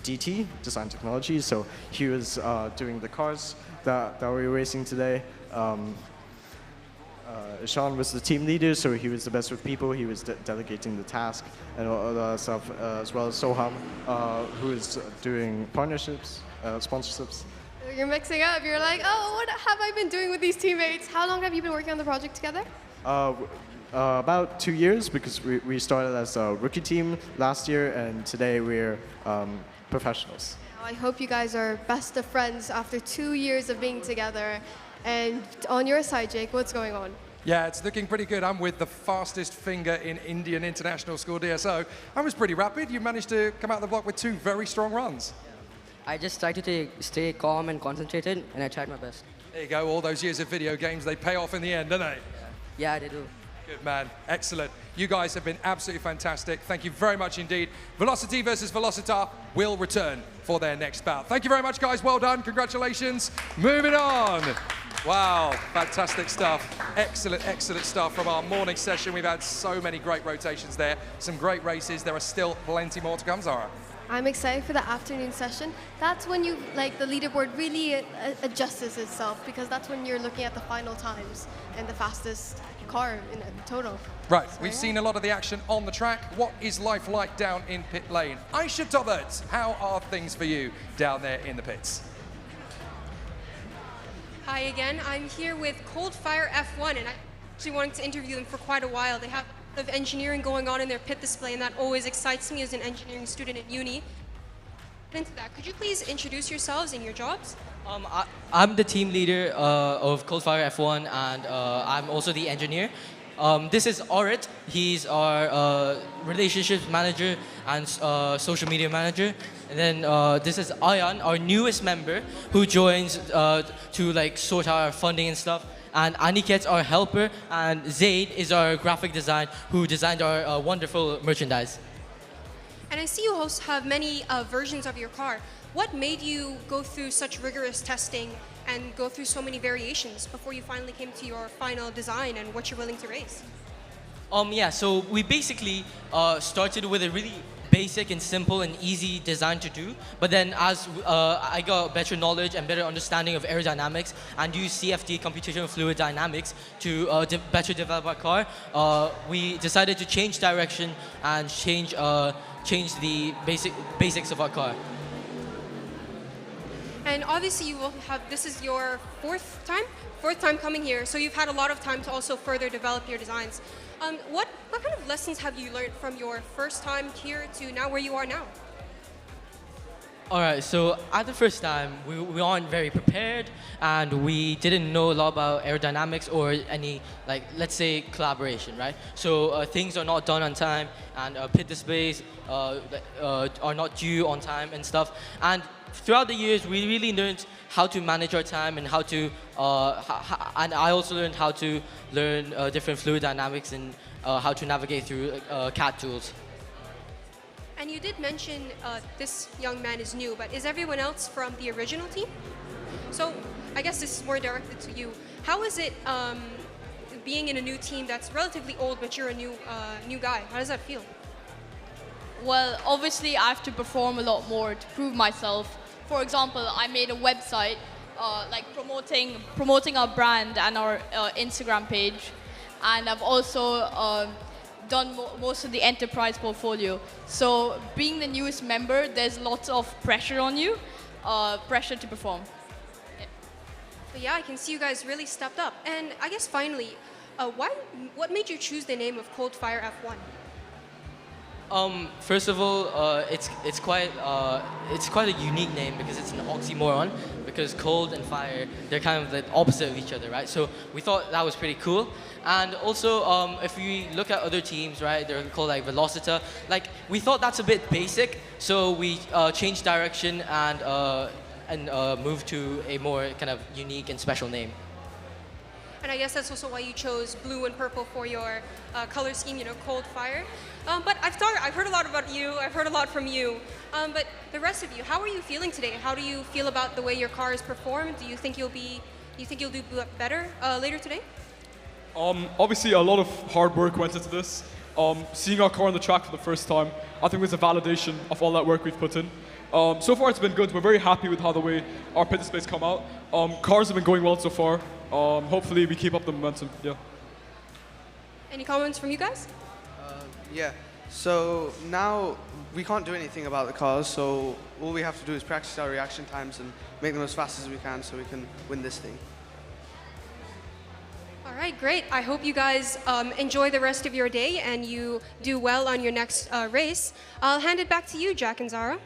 DT, design technology, so he was doing the cars that we were racing today. Ishan was the team leader, so he was the best with people. He was delegating the task and all that stuff, as well as Soham, who is doing partnerships, sponsorships. You're mixing up. You're like, oh, what have I been doing with these teammates? How long have you been working on the project together? About 2 years, because we started as a rookie team last year, and today we're professionals. I hope you guys are best of friends after 2 years of being together. And on your side, Jake, what's going on? Yeah, it's looking pretty good. I'm with the fastest finger in Indian International School DSO. I was pretty rapid. You managed to come out of the block with 2 very strong runs. I just tried to stay calm and concentrated, and I tried my best. There you go. All those years of video games, they pay off in the end, don't they? Yeah, they do. Good man. Excellent. You guys have been absolutely fantastic. Thank you very much indeed. Velocity versus Velocitar will return for their next bout. Thank you very much, guys. Well done. Congratulations. Moving on. Wow, fantastic stuff. Excellent, excellent stuff from our morning session. We've had so many great rotations there. Some great races. There are still plenty more to come, Zara. I'm excited for the afternoon session. That's when the leaderboard really adjusts itself, because that's when you're looking at the final times and the fastest car in total. Right, we've seen a lot of the action on the track. What is life like down in pit lane? Aisha Dobbert, how are things for you down there in the pits? Hi again, I'm here with Coldfire F1, and I actually wanted to interview them for quite a while. They have a lot of engineering going on in their pit display, and that always excites me as an engineering student at uni. Into that, could you please introduce yourselves and your jobs? I'm the team leader of Coldfire F1, and I'm also the engineer. This is Orit. He's our relationships manager and social media manager. And then this is Ayan, our newest member, who joins to sort out our funding and stuff. And Aniket, our helper, and Zaid is our graphic design, who designed our wonderful merchandise. And I see you also have many versions of your car. What made you go through such rigorous testing and go through so many variations before you finally came to your final design and what you're willing to race? Yeah, so we basically started with a really basic and simple and easy design to do. But then as I got better knowledge and better understanding of aerodynamics and use CFD, computational fluid dynamics, to better develop our car, we decided to change direction and change the basics of our car. And obviously you will have, this is your fourth time coming here, so you've had a lot of time to also further develop your designs. What kind of lessons have you learned from your first time here to now where you are now? All right, so at the first time, we aren't very prepared, and we didn't know a lot about aerodynamics or any, let's say, collaboration, right? So things are not done on time, and pit displays are not due on time and stuff. And throughout the years, we really learned how to manage our time and how to, and I also learned how to learn different fluid dynamics and how to navigate through CAD tools. And you did mention this young man is new, but is everyone else from the original team? So I guess this is more directed to you. How is it being in a new team that's relatively old, but you're a new guy? How does that feel? Well, obviously I have to perform a lot more to prove myself. For example, I made a website promoting our brand and our Instagram page, and I've also done most of the enterprise portfolio. So being the newest member, there's lots of pressure on you, pressure to perform. But yeah, I can see you guys really stepped up. And I guess finally, what made you choose the name of Coldfire F1? First of all, it's quite a unique name because it's an oxymoron. Because cold and fire, they're kind of the opposite of each other, right? So we thought that was pretty cool. And also, if we look at other teams, right, they're called Velocita. We thought that's a bit basic, so we changed direction and moved to a more kind of unique and special name. And I guess that's also why you chose blue and purple for your color scheme, Cold Fire. But I've heard a lot about you. I've heard a lot from you. But the rest of you, how are you feeling today? How do you feel about the way your car is performed? Do you think you'll do better later today? Obviously, a lot of hard work went into this. Seeing our car on the track for the first time, I think was a validation of all that work we've put in. So far, it's been good. We're very happy with how the way our pit displays come out. Cars have been going well so far. Hopefully, we keep up the momentum. Yeah. Any comments from you guys? Yeah. So now we can't do anything about the cars, so all we have to do is practice our reaction times and make them as fast as we can so we can win this thing. All right, great. I hope you guys enjoy the rest of your day and you do well on your next race. I'll hand it back to you, Jack and Zara.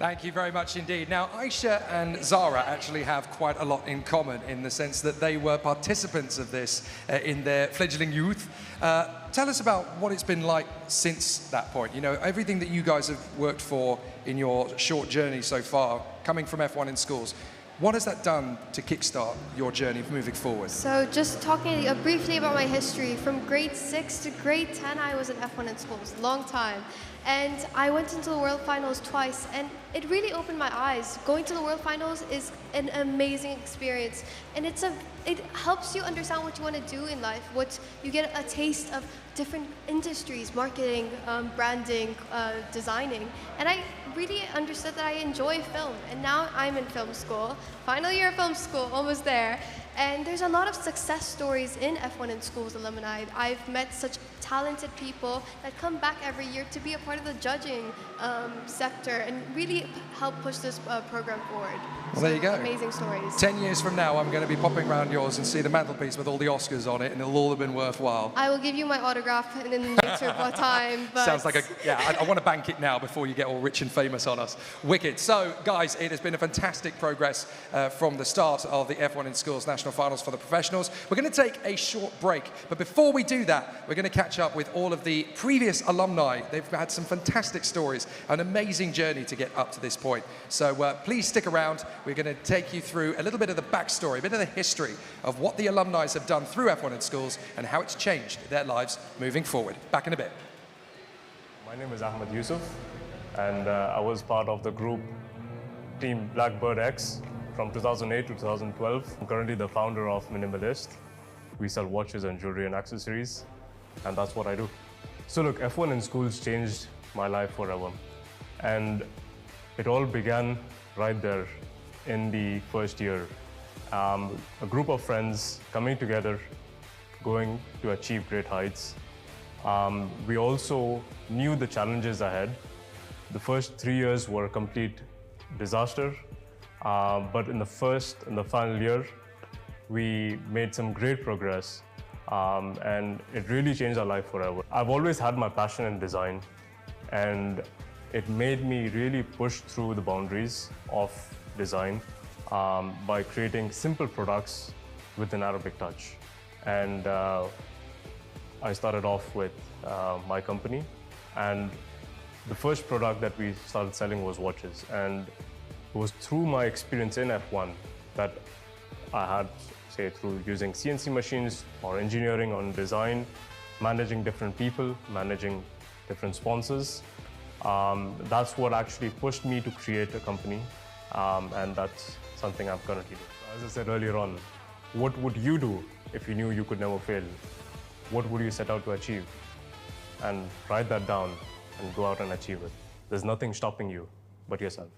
Thank you very much indeed. Now, Aisha and Zara actually have quite a lot in common in the sense that they were participants of this in their fledgling youth. Tell us about what it's been like since that point. You know, everything that you guys have worked for in your short journey so far, coming from F1 in schools. What has that done to kickstart your journey moving forward? So just talking briefly about my history, from grade 6 to grade 10, I was in F1 in schools, long time. And I went into the World Finals twice, and it really opened my eyes. Going to the World Finals is an amazing experience, and it helps you understand what you want to do in life. You get a taste of different industries, marketing, branding, designing, and I really understood that I enjoy film. And now I'm in film school, final year of film school, almost there. And there's a lot of success stories in F1 in Schools alumni. I've met such talented people that come back every year to be a part of the judging sector and really help push this program forward. Well, there you go. Amazing stories. 10 years from now, I'm going to be popping around yours and see the mantelpiece with all the Oscars on it, and it'll all have been worthwhile. I will give you my autograph in later time. But Sounds like I want to bank it now before you get all rich and famous on us. Wicked. So, guys, it has been a fantastic progress from the start of the F1 in Schools National Finals for the professionals. We're going to take a short break, but before we do that, we're going to catch up with all of the previous alumni. They've had some fantastic stories, an amazing journey to get up to this point. So please stick around. We're going to take you through a little bit of the backstory, a bit of the history of what the alumni have done through F1 in Schools and how it's changed their lives moving forward. Back in a bit. My name is Ahmed Yusuf, and I was part of the group Team Blackbird X from 2008 to 2012. I'm currently the founder of Minimalist. We sell watches and jewelry and accessories, and that's what I do. So look, F1 in Schools changed my life forever. And it all began right there in the first year. A group of friends coming together, going to achieve great heights. We also knew the challenges ahead. The first 3 years were a complete disaster, but in the first and the final year, we made some great progress, and it really changed our life forever. I've always had my passion in design, and it made me really push through the boundaries of design by creating simple products with an Arabic touch. And I started off with my company, and the first product that we started selling was watches. And it was through my experience in F1 that I had, say, through using CNC machines or engineering on design, managing different people, managing different sponsors. That's what actually pushed me to create a company, and that's something I'm currently doing. As I said earlier on, what would you do if you knew you could never fail? What would you set out to achieve? And write that down and go out and achieve it. There's nothing stopping you but yourself.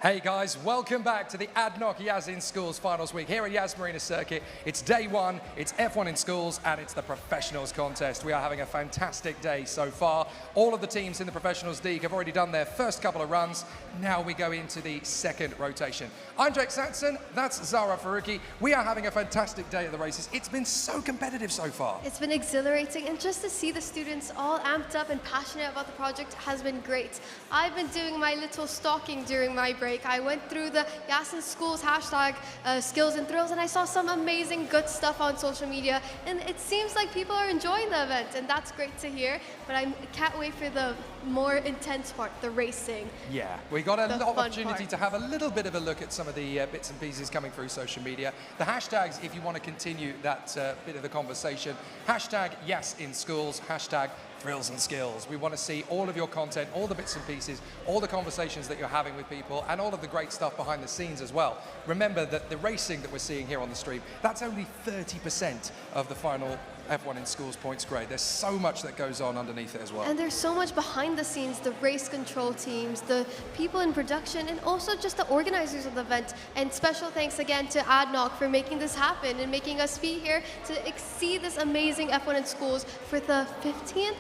Hey guys, welcome back to the ADNOC Yas in Schools Finals Week here at Yas Marina Circuit. It's day one, it's F1 in Schools, and it's the Professionals Contest. We are having a fantastic day so far. All of the teams in the Professionals League have already done their first couple of runs. Now we go into the second rotation. I'm Jake Saxon, that's Zara Faruqi. We are having a fantastic day at the races. It's been so competitive so far. It's been exhilarating, and just to see the students all amped up and passionate about the project has been great. I've been doing my little stalking during my break. I went through the Yas in Schools hashtag skills and thrills, and I saw some amazing good stuff on social media, and it seems like people are enjoying the event, and that's great to hear. But I can't wait for the more intense part, the racing. Yeah, we got a lot of opportunity to have a little bit of a look at some of the bits and pieces coming through social media. The hashtags, if you want to continue that bit of the conversation, hashtag Yas in Schools, hashtag Thrills and Skills. We want to see all of your content, all the bits and pieces, all the conversations that you're having with people, and all of the great stuff behind the scenes as well. Remember that the racing that we're seeing here on the stream, that's only 30% of the final F1 in Schools points grade. There's so much that goes on underneath it as well. And there's so much behind the scenes, the race control teams, the people in production, and also just the organizers of the event. And special thanks again to ADNOC for making this happen and making us be here to exceed this amazing F1 in Schools for the 15th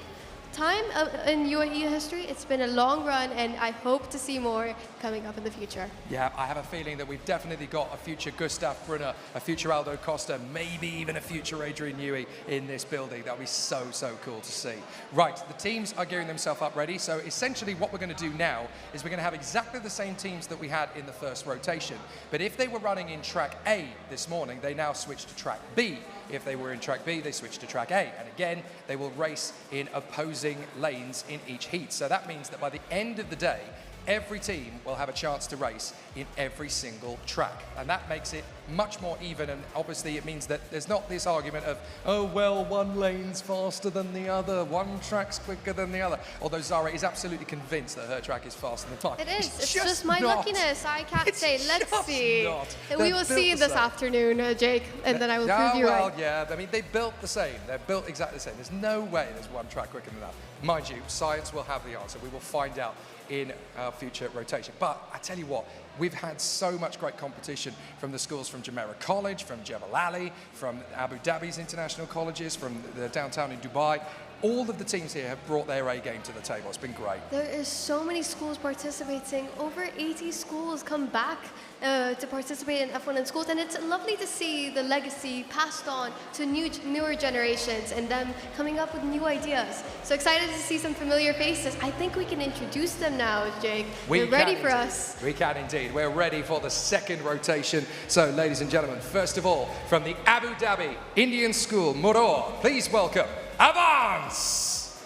time in UAE history. It's been a long run, and I hope to see more coming up in the future. Yeah, I have a feeling that we've definitely got a future Gustav Brunner, a future Aldo Costa, maybe even a future Adrian Newey in this building. That'll be so, so cool to see. Right, the teams are gearing themselves up ready. So essentially what we're going to do now is we're going to have exactly the same teams that we had in the first rotation. But if they were running in track A this morning, they now switch to track B. If they were in track B, they switch to track A. And again, they will race in opposing lanes in each heat. So that means that by the end of the day, every team will have a chance to race in every single track. And that makes it much more even, and obviously it means that there's not this argument of, oh, well, one lane's faster than the other, one track's quicker than the other. Although Zara is absolutely convinced that her track is faster than mine. It is. It's just my luckiness. I can't say. Let's see. We will see this afternoon, Jake, and then I will prove you right. Yeah, I mean, they built the same. They're built exactly the same. There's no way there's one track quicker than that. Mind you, science will have the answer. We will find out in our future rotation. But I tell you what, we've had so much great competition from the schools from Jumeirah College, from Jebel Ali, from Abu Dhabi's international colleges, from the downtown in Dubai. All of the teams here have brought their A game to the table. It's been great. There is so many schools participating. Over 80 schools come back to participate in F1 in Schools, and it's lovely to see the legacy passed on to newer generations and them coming up with new ideas. So excited to see some familiar faces. I think we can introduce them now, Jake. You're ready for us. We can indeed. We're ready for the second rotation. So, ladies and gentlemen, first of all, from the Abu Dhabi Indian School, Muror, please welcome Avance!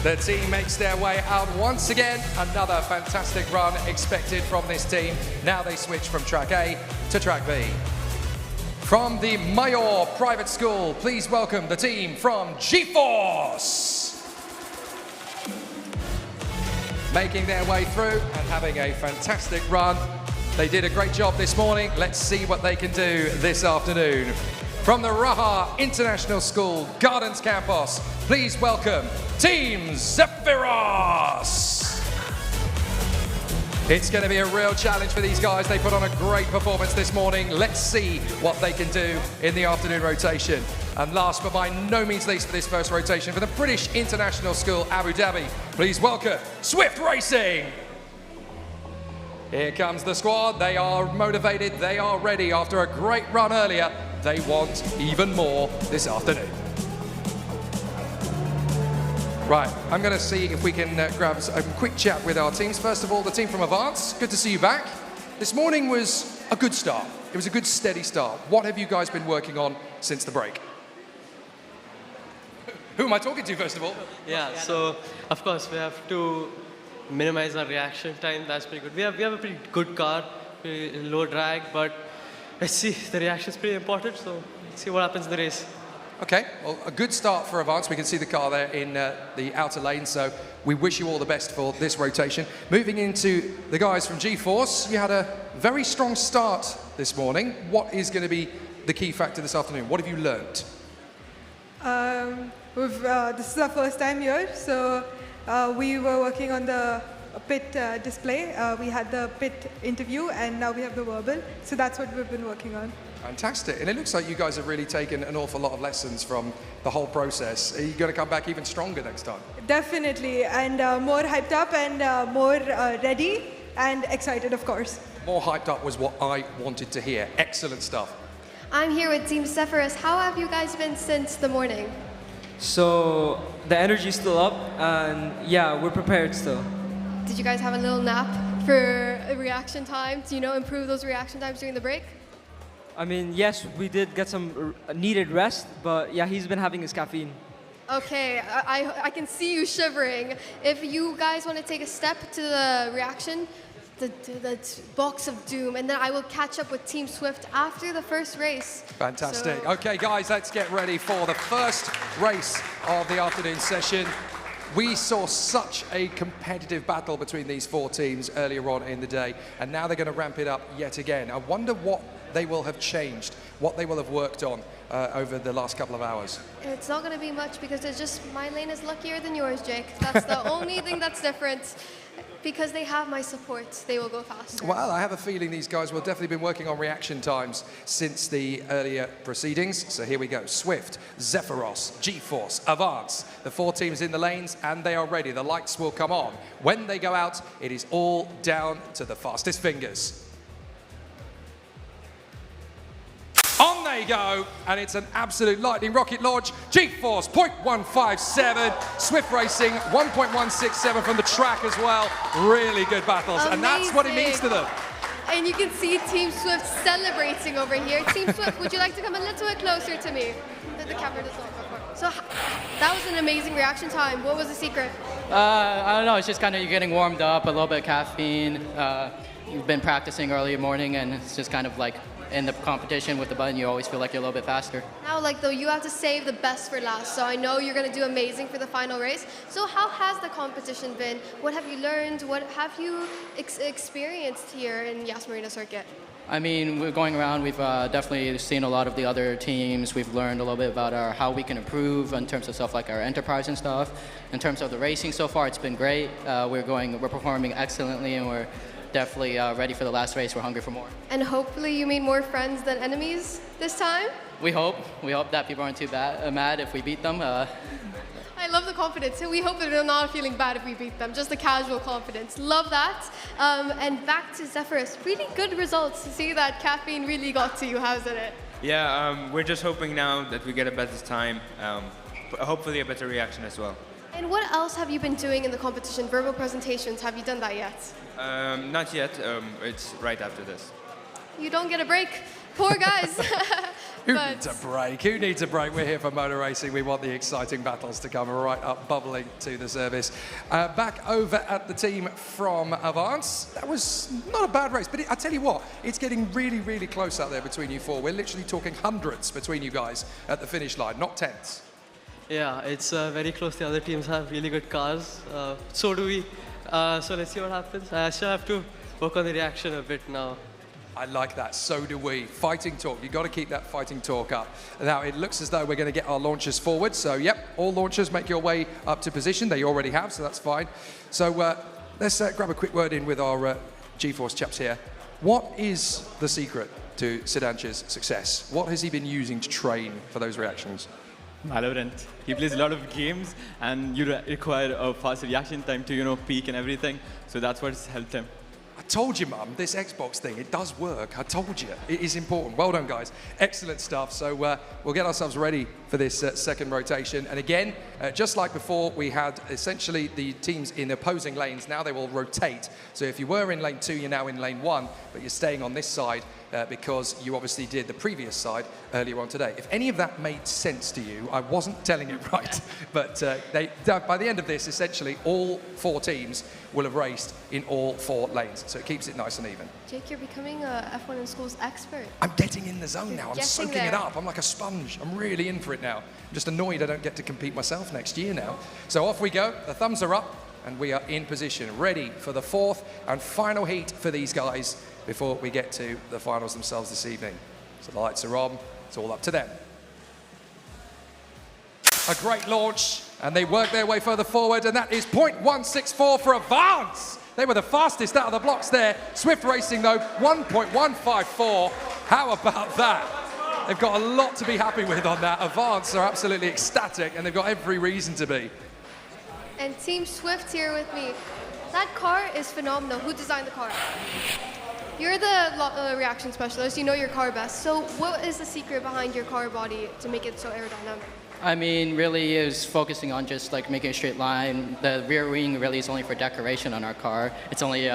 The team makes their way out once again. Another fantastic run expected from this team. Now they switch from track A to track B. From the Mayor Private School, please welcome the team from GeForce. Making their way through and having a fantastic run. They did a great job this morning. Let's see what they can do this afternoon. From the Raha International School Gardens Campus, please welcome Team Zephyros. It's going to be a real challenge for these guys. They put on a great performance this morning. Let's see what they can do in the afternoon rotation. And last but by no means least for this first rotation, for the British International School Abu Dhabi, please welcome Swift Racing. Here comes the squad. They are motivated. They are ready after a great run earlier. They want even more this afternoon. Right, I'm going to see if we can grab a quick chat with our teams. First of all, the team from Avance, good to see you back. This morning was a good start. It was a good, steady start. What have you guys been working on since the break? Who am I talking to, first of all? Yeah, so, of course, we have to minimize our reaction time. That's pretty good. We have a pretty good car, pretty low drag, but let's see, the reaction is pretty important, so let's see what happens in the race. Okay, well, a good start for Avance. We can see the car there in the outer lane, so we wish you all the best for this rotation. Moving into the guys from GeForce, you had a very strong start this morning. What is going to be the key factor this afternoon? What have you learnt? This is our first time here, so we were working on the pit display. We had the pit interview, and now we have the verbal. So that's what we've been working on. Fantastic. And it looks like you guys have really taken an awful lot of lessons from the whole process. Are you going to come back even stronger next time? Definitely, and more hyped up and more ready and excited, of course. More hyped up was what I wanted to hear. Excellent stuff. I'm here with Team Zephyrus. How have you guys been since the morning? So the energy's still up, and yeah, we're prepared still. Did you guys have a little nap for a reaction time to, improve those reaction times during the break? I mean, yes, we did get some needed rest, but yeah, he's been having his caffeine. Okay, I can see you shivering. If you guys want to take a step to the reaction, the box of doom, and then I will catch up with Team Swift after the first race. Fantastic. So, okay, guys, let's get ready for the first race of the afternoon session. We saw such a competitive battle between these four teams earlier on in the day, and now they're going to ramp it up yet again. I wonder what they will have changed, what they will have worked on over the last couple of hours. It's not going to be much because it's just my lane is luckier than yours, Jake. That's the only thing that's different. Because they have my support, they will go faster. Well, I have a feeling these guys will definitely been working on reaction times since the earlier proceedings. So here we go. Swift, Zephyros, G-Force, Avance. The four teams in the lanes, and they are ready. The lights will come on. When they go out, it is all down to the fastest fingers. On they go, and it's an absolute lightning rocket launch. G-Force, 0.157. Swift Racing, 1.167 from the track as well. Really good battles, Amazing. and that's what it means to them. And you can see Team Swift celebrating over here. Team Swift, would you like to come a little bit closer to me? The camera does not record. So that was an amazing reaction time. What was the secret? I don't know, it's just kind of you're getting warmed up, a little bit of caffeine. You've been practicing early morning, and it's just kind of like in the competition with the button, you always feel like you're a little bit faster. Now, though, you have to save the best for last, so I know you're going to do amazing for the final race. So how has the competition been? What have you learned? What have you experienced here in Yas Marina Circuit? I mean, we're going around, we've definitely seen a lot of the other teams. We've learned a little bit about how we can improve in terms of stuff like our enterprise and stuff. In terms of the racing so far, it's been great. We're performing excellently, and we're definitely ready for the last race. We're hungry for more. And hopefully you made more friends than enemies this time? We hope that people aren't too mad if we beat them. I love the confidence. We hope that they're not feeling bad if we beat them, just the casual confidence. Love that. And back to Zephyrus. Really good results to see that caffeine really got to you, hasn't it? Yeah, we're just hoping now that we get a better time, hopefully a better reaction as well. And what else have you been doing in the competition? Verbal presentations, have you done that yet? Not yet, it's right after this. You don't get a break. Poor guys. Who needs a break? Who needs a break? We're here for motor racing. We want the exciting battles to come right up, bubbling to the service. Back over at the team from Avance. That was not a bad race, but I tell you what, it's getting really, really close out there between you four. We're literally talking hundreds between you guys at the finish line, not tenths. Yeah, it's very close. The other teams have really good cars. So do we. So let's see what happens. I still have to work on the reaction a bit now. I like that. So do we. Fighting talk. You've got to keep that fighting talk up. Now, it looks as though we're going to get our launchers forward. So, yep, all launchers make your way up to position. They already have, so that's fine. So let's grab a quick word in with our G-Force chaps here. What is the secret to Siddhansh's success? What has he been using to train for those reactions? Valorant. He plays a lot of games, and you require a fast reaction time to, peak and everything. So that's what's helped him. I told you, Mum, this Xbox thing, it does work. I told you. It is important. Well done, guys. Excellent stuff. So we'll get ourselves ready for this second rotation. And again, just like before, we had essentially the teams in opposing lanes. Now they will rotate. So if you were in lane 2, you're now in lane 1, but you're staying on this side because you obviously did the previous side earlier on today. If any of that made sense to you, I wasn't telling it right. But by the end of this, essentially, all 4 teams will have raced in all 4 lanes. So it keeps it nice and even. Jake, you're becoming a F1 in Schools expert. I'm getting in the zone now. I'm Getting soaking there. it up. I'm like a sponge. I'm really in for it now. I'm just annoyed I don't get to compete myself next year now. So off we go. The thumbs are up, and we are in position, ready for the 4th and final heat for these guys before we get to the finals themselves this evening. So the lights are on. It's all up to them. A great launch, and they work their way further forward, and that is 0.164 for Avance. They were the fastest out of the blocks there. Swift Racing, though, 1.154. How about that? They've got a lot to be happy with on that. Avance are absolutely ecstatic, and they've got every reason to be. And Team Swift here with me. That car is phenomenal. Who designed the car? You're the reaction specialist. You know your car best. So what is the secret behind your car body to make it so aerodynamic? I mean, really is focusing on just like making a straight line. The rear wing really is only for decoration on our car. It's only,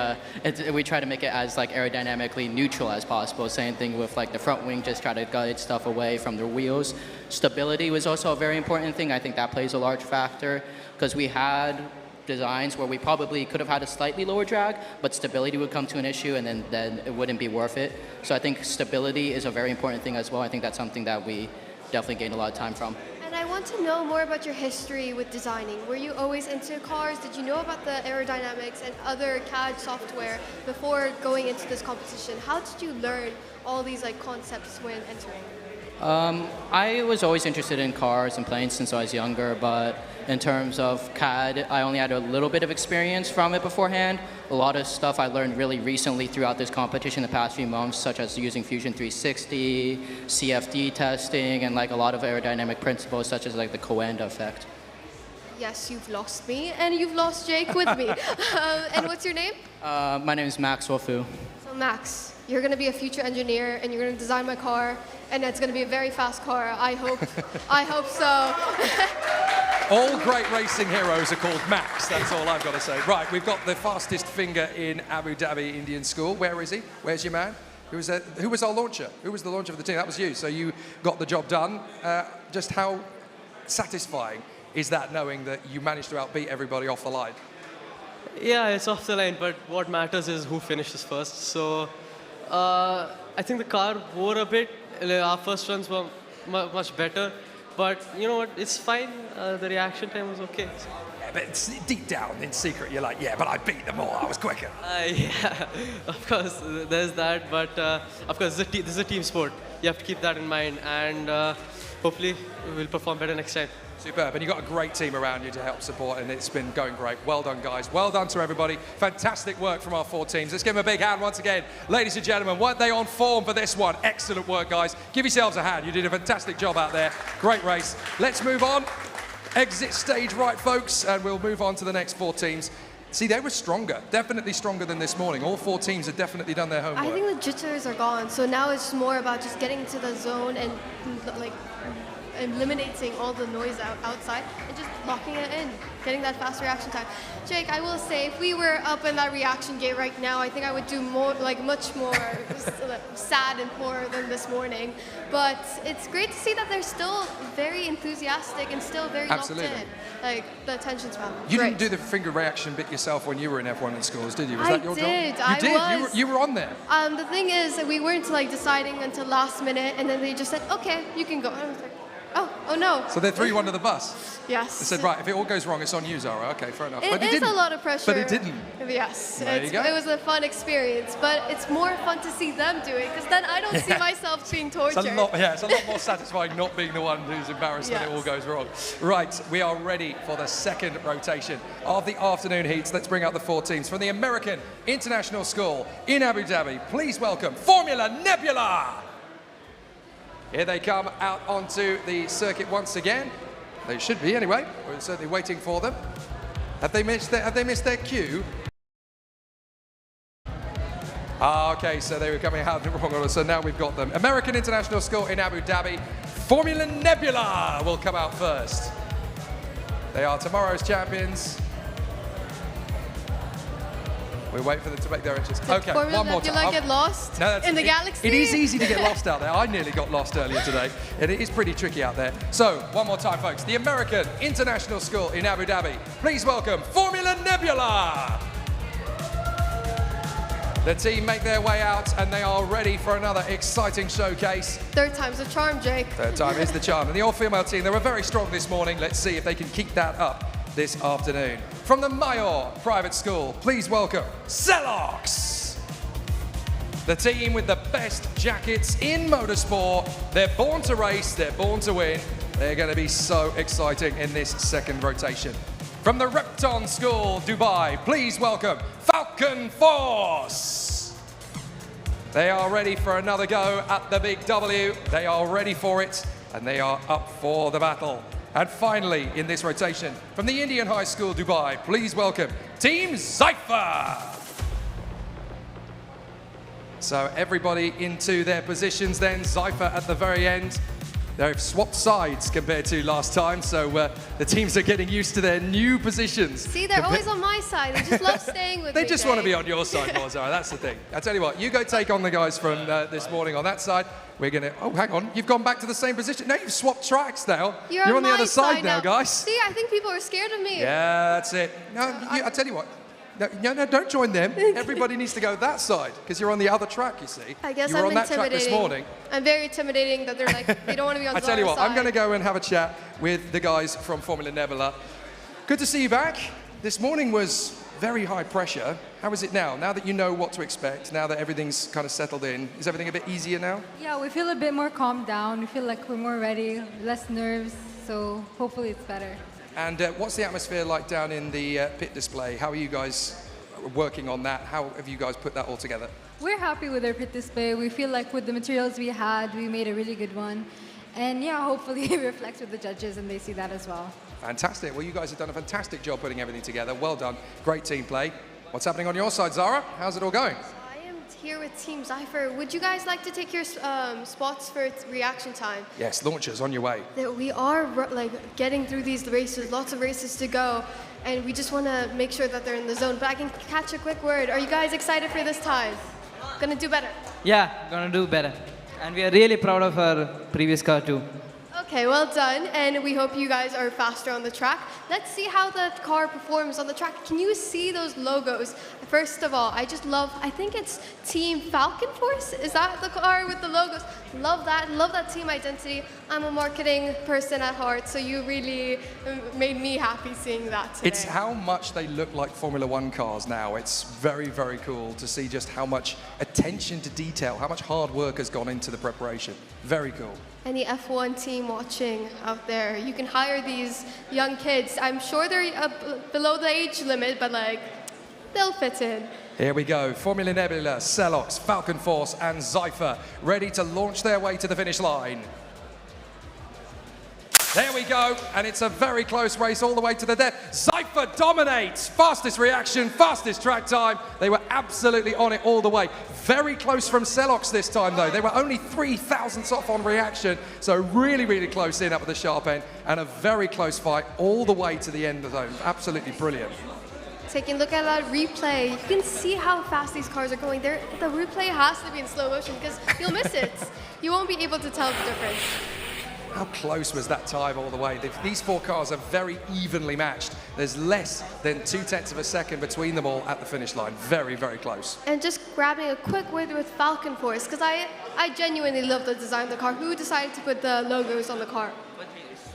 we try to make it as like aerodynamically neutral as possible. Same thing with like the front wing, just try to guide stuff away from the wheels. Stability was also a very important thing. I think that plays a large factor because we had designs where we probably could have had a slightly lower drag, but stability would come to an issue and then it wouldn't be worth it. So I think stability is a very important thing as well. I think that's something that we definitely gained a lot of time from. And I want to know more about your history with designing. Were you always into cars? Did you know about the aerodynamics and other CAD software before going into this competition? How did you learn all these like concepts when entering? I was always interested in cars and planes since I was younger, but in terms of CAD, I only had a little bit of experience from it beforehand. A lot of stuff I learned really recently throughout this competition the past few months, such as using Fusion 360, CFD testing, and like a lot of aerodynamic principles, such as like the Coanda effect. Yes, you've lost me, and you've lost Jake with me. And what's your name? My name is Max Wofu. So Max, you're going to be a future engineer, and you're going to design my car, and it's going to be a very fast car. I hope. I hope so. All great racing heroes are called Max. That's all I've got to say. Right, we've got the fastest finger in Abu Dhabi Indian School. Where is he? Where's your man? Who was our launcher? Who was the launcher of the team? That was you. So you got the job done. Just how satisfying is that, knowing that you managed to outbeat everybody off the line? Yeah, it's off the line, but what matters is who finishes first. So I think the car wore a bit. Our first runs were much better. But you know what, it's fine. The reaction time was okay. Yeah, but deep down, in secret, you're like, yeah, but I beat them all. I was quicker. Yeah, of course, there's that. But of course, this is a team sport. You have to keep that in mind. And hopefully, we'll perform better next time. Superb. And you've got a great team around you to help support, and it's been going great. Well done, guys. Well done to everybody. Fantastic work from our 4 teams. Let's give them a big hand once again. Ladies and gentlemen, weren't they on form for this one? Excellent work, guys. Give yourselves a hand. You did a fantastic job out there. Great race. Let's move on. Exit stage right, folks, and we'll move on to the next 4 teams. See, they were stronger, definitely stronger than this morning. All 4 teams have definitely done their homework. I think the jitters are gone, so now it's more about just getting into the zone and like eliminating all the noise outside and just locking it in, getting that fast reaction time. Jake, I will say, if we were up in that reaction gate right now, I think I would do more, like much more sad and poor than this morning. But it's great to see that they're still very enthusiastic and still very Absolutely. locked in. Like the attention span. You Great. didn't do the finger reaction bit yourself when you were in F1 in schools, did you? Was I that your did. job? You did. I was. You were on there. The thing is, we weren't like deciding until last minute, and then they just said, "Okay, you can go." And I was like, oh no. So they threw you under the bus. Yes. They said, right, if it all goes wrong, it's on you, Zara. Okay, fair enough. It is a lot of pressure. But it didn't. Yes. There you go. It was a fun experience, but it's more fun to see them do it, because then I don't see myself being tortured. It's a lot more satisfying not being the one who's embarrassed when it all goes wrong. Right, we are ready for the second rotation of the afternoon heats. Let's bring out the 4 teams from the American International School in Abu Dhabi. Please welcome Formula Nebula. Here they come out onto the circuit once again. They should be anyway. We're certainly waiting for them. Have they missed their cue? Okay, so they were coming out in the wrong order. So now we've got them. American International School in Abu Dhabi. Formula Nebula will come out first. They are tomorrow's champions. We wait for them to make their entrance. Okay, one more time. Nebula get lost in the galaxy? It is easy to get lost out there. I nearly got lost earlier today, and it is pretty tricky out there. So, one more time, folks. The American International School in Abu Dhabi. Please welcome Formula Nebula. The team make their way out, and they are ready for another exciting showcase. Third time's the charm, Jake. Third time is the charm. And the all-female team, they were very strong this morning. Let's see if they can keep that up this afternoon. From the Mayor Private School, please welcome Celox. The team with the best jackets in motorsport. They're born to race, they're born to win. They're going to be so exciting in this second rotation. From the Repton School, Dubai, please welcome Falcon Force. They are ready for another go at the big W. They are ready for it, and they are up for the battle. And finally, in this rotation, from the Indian High School, Dubai, please welcome Team Zypher. So everybody into their positions then. Zypher at the very end. They've swapped sides compared to last time, so the teams are getting used to their new positions. See, they're always on my side. They just love staying with me. They just want to be on your side more, Zara. That's the thing. I tell you what, you go take on the guys from this morning on that side. We're going to... Oh, hang on. You've gone back to the same position. No, you've swapped tracks now. You're on the my other side now, guys. See, I think people are scared of me. Yeah, that's it. No, I tell you what. No, don't join them. Everybody needs to go that side because you're on the other track, you see. I guess you were I'm on that track this morning. I'm very intimidating that they're like, they don't want to be on I tell you what, side. I'm going to go and have a chat with the guys from Formula Nebula. Good to see you back. This morning was very high pressure. How is it now? Now that you know what to expect, now that everything's kind of settled in, is everything a bit easier now? Yeah, we feel a bit more calmed down. We feel like we're more ready, less nerves, so hopefully it's better. And what's the atmosphere like down in the pit display? How are you guys working on that? How have you guys put that all together? We're happy with our pit display. We feel like with the materials we had, we made a really good one. And yeah, hopefully it reflects with the judges and they see that as well. Fantastic. Well, you guys have done a fantastic job putting everything together. Well done. Great team play. What's happening on your side, Zara? How's it all going? I am here with Team Zypher. Would you guys like to take your spots for reaction time? Yes, launchers on your way. We are like getting through these races, lots of races to go, and we just want to make sure that they're in the zone. But I can catch a quick word. Are you guys excited for this time? Gonna do better? Yeah, gonna do better. And we are really proud of our previous car too. Okay, well done, and we hope you guys are faster on the track. Let's see how the car performs on the track. Can you see those logos? First of all, I think it's Team Falcon Force. Is that the car with the logos? Love that team identity. I'm a marketing person at heart, so you really made me happy seeing that today. It's how much they look like Formula One cars now. It's very, very cool to see just how much attention to detail, how much hard work has gone into the preparation. Very cool. Any F1 team watching out there, you can hire these young kids. I'm sure they're below the age limit, but like, they'll fit in. Here we go. Formula Nebula, Celox, Falcon Force, and Zypher ready to launch their way to the finish line. There we go, and it's a very close race all the way to the death. Zypher dominates. Fastest reaction, fastest track time. They were absolutely on it all the way. Very close from Celox this time, though. They were only 3 thousandths off on reaction, so really, really close in up at the sharp end, and a very close fight all the way to the end of the zone. Absolutely brilliant. Taking a look at that replay, you can see how fast these cars are going. The replay has to be in slow motion because you'll miss it. You won't be able to tell the difference. How close was that time all the way? These 4 cars are very evenly matched. There's less than 0.2 of a second between them all at the finish line. Very, very close. And just grabbing a quick word with Falcon Force, because I genuinely love the design of the car. Who decided to put the logos on the car?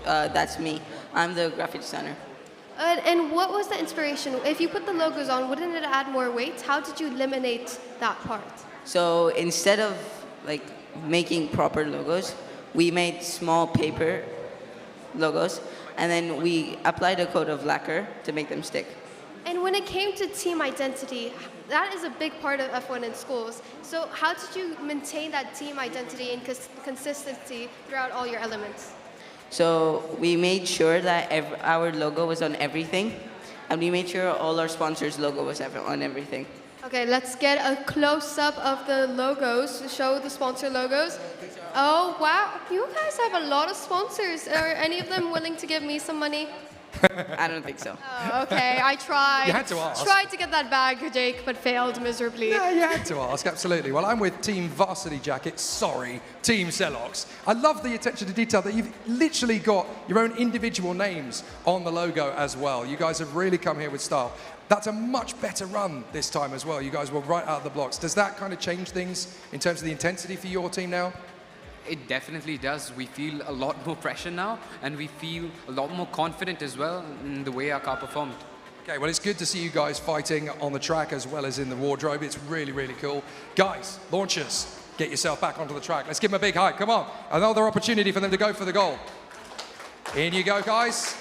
That's me. I'm the graphic designer. And what was the inspiration? If you put the logos on, wouldn't it add more weight? How did you eliminate that part? So instead of like making proper logos, we made small paper logos, and then we applied a coat of lacquer to make them stick. And when it came to team identity, that is a big part of F1 in schools. So how did you maintain that team identity and consistency throughout all your elements? So we made sure that our logo was on everything, and we made sure all our sponsors' logo was on everything. Okay, let's get a close-up of the logos to show the sponsor logos. Oh, wow. You guys have a lot of sponsors. Are any of them willing to give me some money? I don't think so. Oh, okay, I tried. You had to ask. Tried to get that bag, Jake, but failed miserably. Yeah, you had to ask, absolutely. Well, I'm with Team Varsity Jacket, sorry, Team Celox. I love the attention to detail that you've literally got your own individual names on the logo as well. You guys have really come here with style. That's a much better run this time as well. You guys were right out of the blocks. Does that kind of change things in terms of the intensity for your team now? It definitely does. We feel a lot more pressure now, and we feel a lot more confident as well in the way our car performed. Okay, well, it's good to see you guys fighting on the track as well as in the wardrobe. It's really, really cool. Guys, launchers, get yourself back onto the track. Let's give them a big high. Come on. Another opportunity for them to go for the goal. In you go, guys.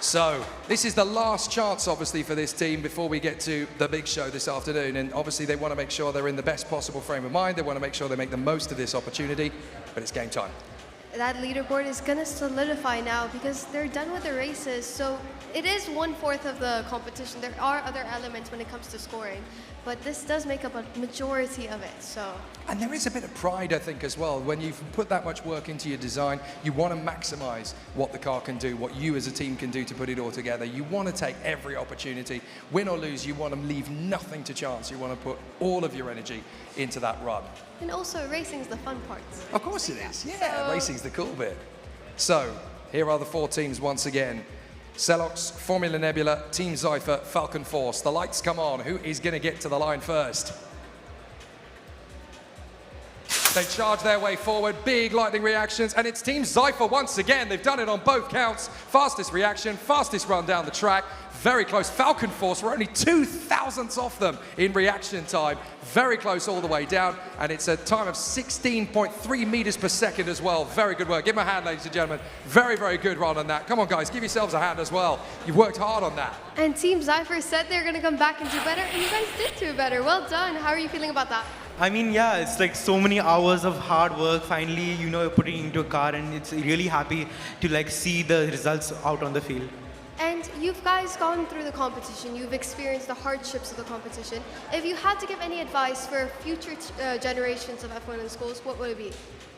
So, this is the last chance, obviously, for this team before we get to the big show this afternoon. And obviously, they want to make sure they're in the best possible frame of mind. They want to make sure they make the most of this opportunity. But it's game time. That leaderboard is going to solidify now because they're done with the races. So it is 1/4 of the competition. There are other elements when it comes to scoring, but this does make up a majority of it. So. And there is a bit of pride, I think, as well. When you've put that much work into your design, you want to maximize what the car can do, what you as a team can do to put it all together. You want to take every opportunity. Win or lose, you want to leave nothing to chance. You want to put all of your energy into that run. And also, racing's the fun part. Of course it is. Yeah, racing's the cool bit. So, here are the 4 teams once again. Celox, Formula Nebula, Team Zypher, Falcon Force. The lights come on. Who is going to get to the line first? They charge their way forward, big lightning reactions, and it's Team Zypher once again. They've done it on both counts. Fastest reaction, fastest run down the track. Very close. Falcon Force, we're only 2,000ths off them in reaction time. Very close all the way down, and it's a time of 16.3 meters per second as well. Very good work. Give them a hand, ladies and gentlemen. Very, very good run on that. Come on, guys, give yourselves a hand as well. You've worked hard on that. And Team Zypher said they're going to come back and do better, and you guys did do better. Well done. How are you feeling about that? I mean, yeah, it's like so many hours of hard work. Finally, you know, putting it into a car, and it's really happy to like see the results out on the field. And you guys gone through the competition. You've experienced the hardships of the competition. If you had to give any advice for future generations of F1 in schools, what would it be?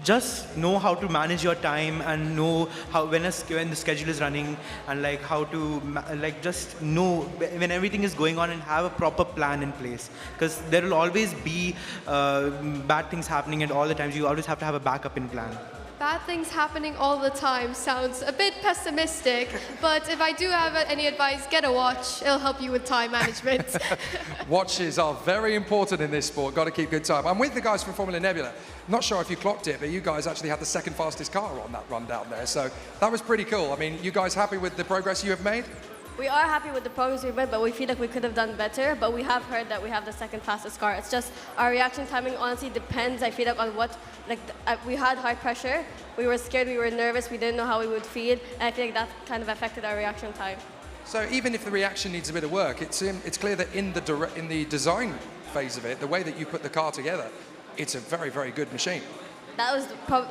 Just know how to manage your time and know how when the schedule is running, and like how to just know when everything is going on and have a proper plan in place. Because there will always be bad things happening, and all the times you always have to have a backup in plan. Bad things happening all the time sounds a bit pessimistic, but if I do have any advice, get a watch. It'll help you with time management. Watches are very important in this sport. Got to keep good time. I'm with the guys from Formula Nebula. Not sure if you clocked it, but you guys actually had the second fastest car on that run down there. So that was pretty cool. I mean, you guys happy with the progress you have made? We are happy with the progress we've made, but we feel like we could have done better. But we have heard that we have the second fastest car. It's just our reaction timing honestly depends, I feel like, on what, we had high pressure. We were scared, we were nervous, we didn't know how we would feel. And I feel like that kind of affected our reaction time. So even if the reaction needs a bit of work, it's clear that in the design phase of it, the way that you put the car together, it's a very, very good machine. That was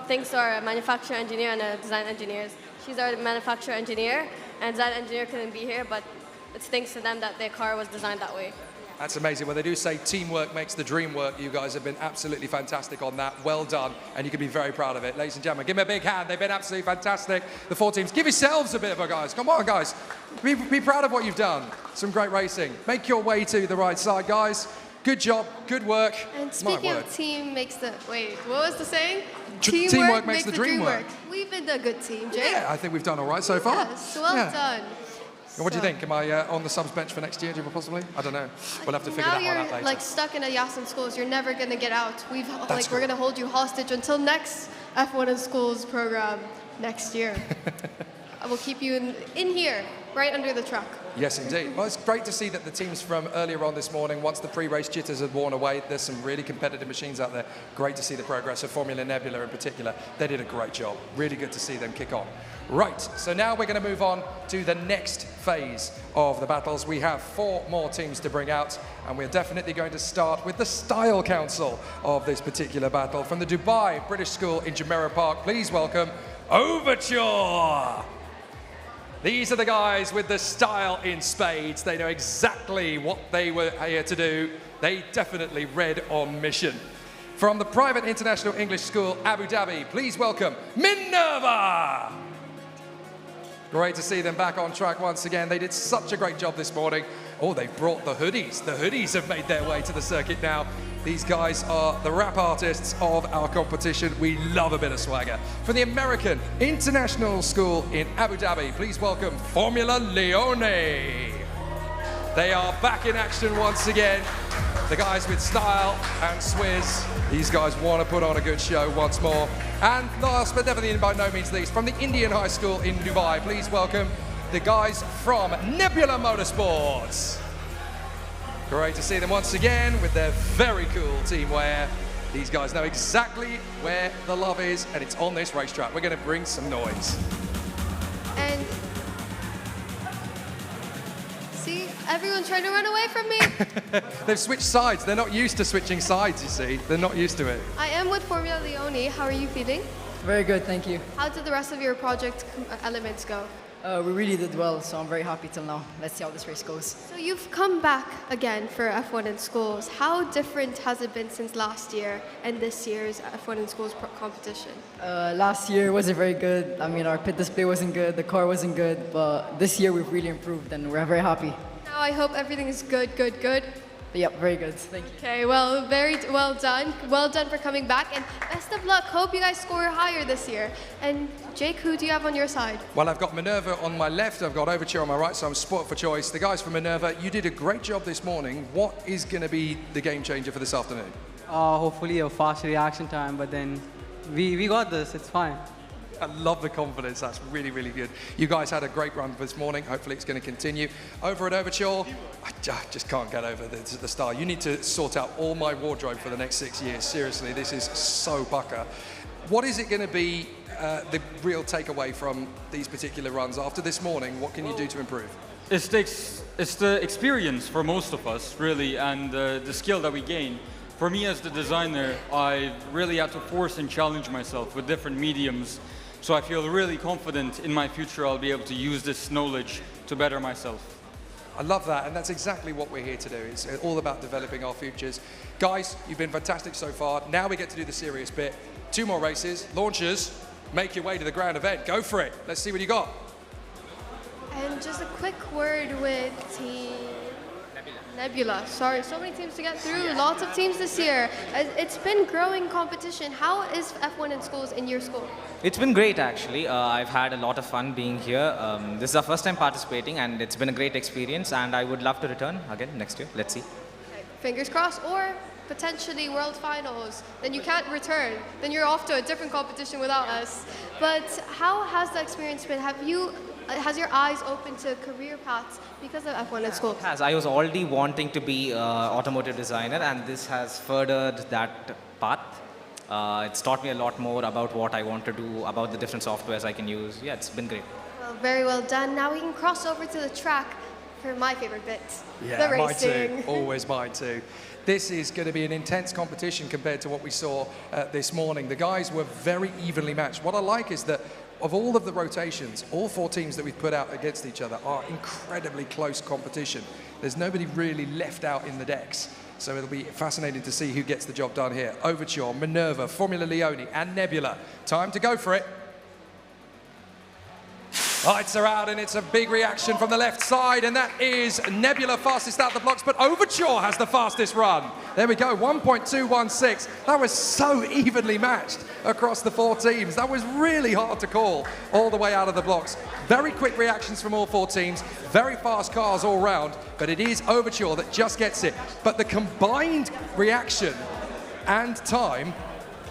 thanks to our manufacturer engineer and design engineers. She's our manufacturer engineer, and design engineer couldn't be here, but it's thanks to them that their car was designed that way. That's amazing. Well, they do say teamwork makes the dream work. You guys have been absolutely fantastic on that. Well done, and you can be very proud of it. Ladies and gentlemen, give them a big hand. They've been absolutely fantastic. The 4 teams. Give yourselves a bit of a guys. Come on, guys. Be proud of what you've done. Some great racing. Make your way to the right side, guys. Good job, good work. And speaking of team makes the, wait, what was the saying? Teamwork makes the dream work. We've been a good team, Jay. Yeah, I think we've done all right so far. Yes, well done. What do you think? Am I on the subs bench for next year, possibly? I don't know. We'll have to figure that one out later. Now you're like stuck in a Yas in schools. You're never going to get out. We're cool. going to hold you hostage until next F1 in schools program next year. I will keep you in here, right under the truck. Yes, indeed. Well, it's great to see that the teams from earlier on this morning, once the pre-race jitters had worn away, there's some really competitive machines out there. Great to see the progress of Formula Nebula in particular. They did a great job. Really good to see them kick on. Right, so now we're going to move on to the next phase of the battles. We have 4 more teams to bring out, and we're definitely going to start with the Style Council of this particular battle. From the Dubai British School in Jumeirah Park, please welcome Overture. These are the guys with the style in spades. They know exactly what they were here to do. They definitely read on mission. From the private international English school, Abu Dhabi, please welcome Minerva. Great to see them back on track once again. They did such a great job this morning. Oh, they've brought the hoodies. The hoodies have made their way to the circuit now. These guys are the rap artists of our competition. We love a bit of swagger. For the American International School in Abu Dhabi, please welcome Formula Leone. They are back in action once again. The guys with style and swizz. These guys want to put on a good show once more. And last but definitely by no means least, from the Indian High School in Dubai, please welcome the guys from Nebula Motorsports. Great to see them once again with their very cool team wear. These guys know exactly where the love is, and it's on this racetrack. We're going to bring some noise. And see, everyone's trying to run away from me. They've switched sides. They're not used to switching sides, you see. They're not used to it. I am with Formula Leone. How are you feeling? Very good, thank you. How did the rest of your project elements go? We really did well, so I'm very happy till now. Let's see how this race goes. So you've come back again for F1 in Schools. How different has it been since last year and this year's F1 in Schools competition? Last year wasn't very good. I mean, our pit display wasn't good, the car wasn't good, but this year we've really improved and we're very happy. Now I hope everything is good. Yep, very good. Thank you. Okay, well, very well done. Well done for coming back, and best of luck. Hope you guys score higher this year. And Jake, who do you have on your side? Well, I've got Minerva on my left, I've got Overture on my right, so I'm spot for choice. The guys from Minerva, you did a great job this morning. What is going to be the game changer for this afternoon? Hopefully a fast reaction time, but then we got this, it's fine. I love the confidence. That's really, really good. You guys had a great run this morning. Hopefully it's going to continue. Over at Overture, I just can't get over the style. You need to sort out all my wardrobe for the next 6 years. Seriously, this is so pucker. What is it going to be the real takeaway from these particular runs? After this morning, what can you do to improve? It's the experience for most of us, really, and the skill that we gain. For me as the designer, I really had to force and challenge myself with different mediums. So I feel really confident in my future I'll be able to use this knowledge to better myself. I love that, and that's exactly what we're here to do. It's all about developing our futures. Guys, you've been fantastic so far. Now we get to do the serious bit. 2 more races. Launchers, make your way to the grand event. Go for it. Let's see what you got. And just a quick word with Team Nebula. Sorry, so many teams to get through. Lots of teams this year. It's been growing competition. How is F1 in Schools in your school? It's been great, actually. I've had a lot of fun being here. This is our first time participating, and it's been a great experience, and I would love to return again next year. Let's see. Okay, fingers crossed, or potentially World Finals. Then you can't return. Then you're off to a different competition without us. But how has the experience been? Has your eyes opened to career paths because of F1 in Schools? It has. I was already wanting to be an automotive designer, and this has furthered that path. It's taught me a lot more about what I want to do, about the different softwares I can use. Yeah, it's been great. Well, very well done. Now we can cross over to the track for my favorite bit, the racing. Mine too. Always mine too. This is going to be an intense competition compared to what we saw this morning. The guys were very evenly matched. What I like is that of all of the rotations, all 4 teams that we've put out against each other are incredibly close competition. There's nobody really left out in the decks. So it'll be fascinating to see who gets the job done here. Overture, Minerva, Formula Leone, and Nebula. Time to go for it. Lights are out, and it's a big reaction from the left side, and that is Nebula fastest out the blocks, but Overture has the fastest run. There we go, 1.216. That was so evenly matched across the 4 teams. That was really hard to call all the way out of the blocks. Very quick reactions from all 4 teams, very fast cars all round, but it is Overture that just gets it. But the combined reaction and time,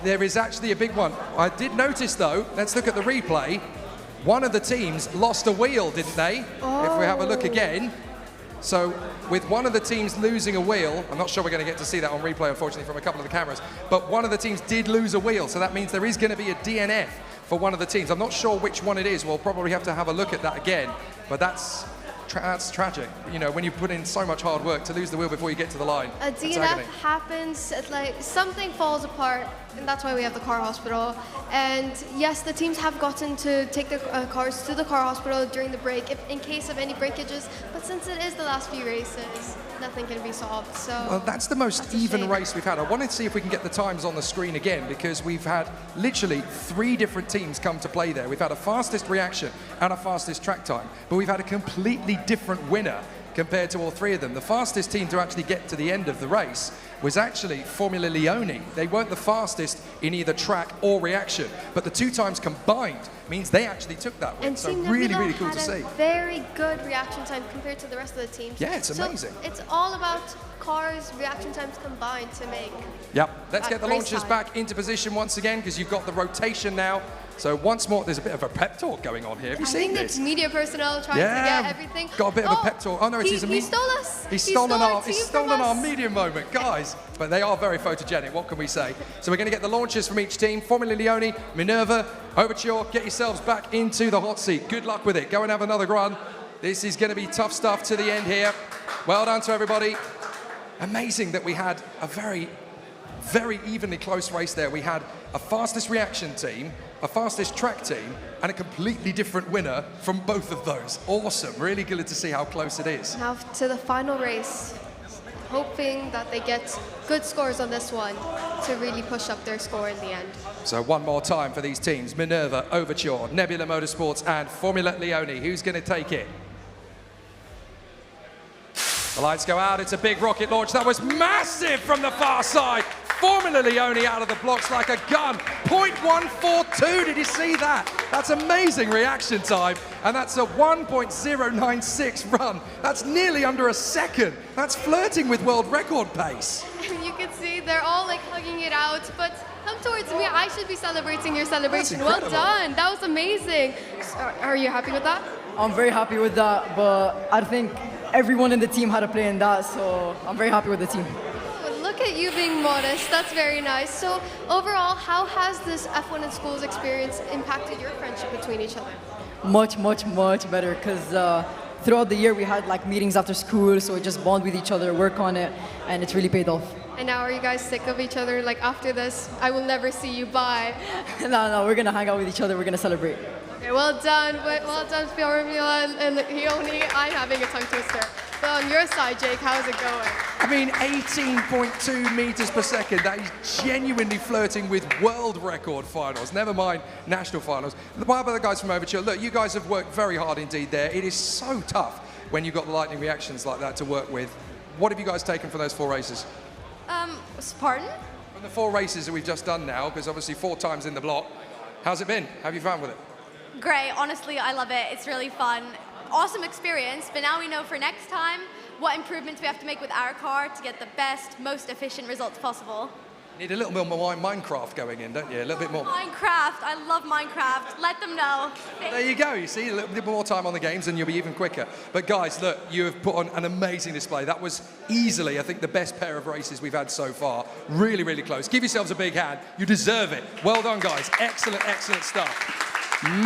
there is actually a big one. I did notice though, let's look at the replay, one of the teams lost a wheel, didn't they? If we have a look again. So with one of the teams losing a wheel, I'm not sure we're going to get to see that on replay, unfortunately, from a couple of the cameras, but one of the teams did lose a wheel, so that means there is going to be a DNF for one of the teams. I'm not sure which one it is. We'll probably have to have a look at that again, but that's tragic. You know, when you put in so much hard work to lose the wheel before you get to the line. A DNF happens, it's like something falls apart, and that's why we have the car hospital. And yes, the teams have gotten to take the cars to the car hospital during the break in case of any breakages, but since it is the last few races, nothing can be solved. So well, that's the most even race we've had. I wanted to see if we can get the times on the screen again, because we've had literally 3 different teams come to play there. We've had a fastest reaction and a fastest track time, but we've had a completely different winner compared to all 3 of them. The fastest team to actually get to the end of the race was actually Formula Leone. They weren't the fastest in either track or reaction, but the 2 times combined means they actually took that win. And so Team really, Nebula really cool had to see. a very good reaction time compared to the rest of the teams. Yeah, it's amazing. So it's all about cars' reaction times combined to make. Yep, let's get the race launchers time. back into position once again, because you've got the rotation now. So once more, there's a bit of a pep talk going on here. Have you I seen think this? it's media personnel trying to get everything. Got a bit of a pep talk. Oh no, it is a He stole us. He's He stole stolen our our, team he's from stolen our us. media moment, guys. But they are very photogenic, what can we say? So we're going to get the launches from each team. Formula Leone, Minerva, Overture, get yourselves back into the hot seat. Good luck with it. Go and have another run. This is going to be tough stuff to the end here. Well done to everybody. Amazing that we had a very evenly close race there. We had a fastest reaction team, a fastest track team, and a completely different winner from both of those. Awesome. Really good to see how close it is. Now to the final race, hoping that they get good scores on this one to really push up their score in the end. So one more time for these teams, Minerva, Overture, Nebula Motorsports, and Formula Leone. Who's going to take it? The lights go out, it's a big rocket launch. That was massive from the far side. Formula Leone out of the blocks like a gun. 0.142, did you see that? That's amazing reaction time. And that's a 1.096 run. That's nearly under a second. That's flirting with world record pace. And you can see they're all like hugging it out, but come towards me. I should be celebrating your celebration. Well done. That was amazing. Are you happy with that? I'm very happy with that, but I think everyone in the team had a play in that, so I'm very happy with the team. Look at you being modest. That's very nice. So overall, how has this F1 in Schools experience impacted your friendship between each other? Much better, because throughout the year we had like meetings after school, so we just bond with each other, work on it, and it's really paid off. And now are you guys sick of each other? Like after this, I will never see you. Bye. No, we're gonna hang out with each other. We're gonna celebrate. Okay, well done, Formula and Leone. I'm having a tongue twister. But on your side, Jake, how's it going? I mean, 18.2 meters per second. That is genuinely flirting with world record finals. Never mind national finals. What about the guys from Overture? Look, you guys have worked very hard indeed there. It is so tough when you've got the lightning reactions like that to work with. What have you guys taken from those 4 races? Pardon? From the 4 races that we've just done now, because obviously 4 times in the block. How's it been? How have you found with it? Great. Honestly, I love it. It's really fun. Awesome experience, but now we know for next time what improvements we have to make with our car to get the best, most efficient results possible. Need a little bit more Minecraft going in, don't you? A little bit more. Minecraft. I love Minecraft. Let them know. There you go. You see, a little bit more time on the games and you'll be even quicker. But guys, look, you have put on an amazing display. That was easily, I think, the best pair of races we've had so far. Really, really close. Give yourselves a big hand. You deserve it. Well done, guys. Excellent, excellent stuff.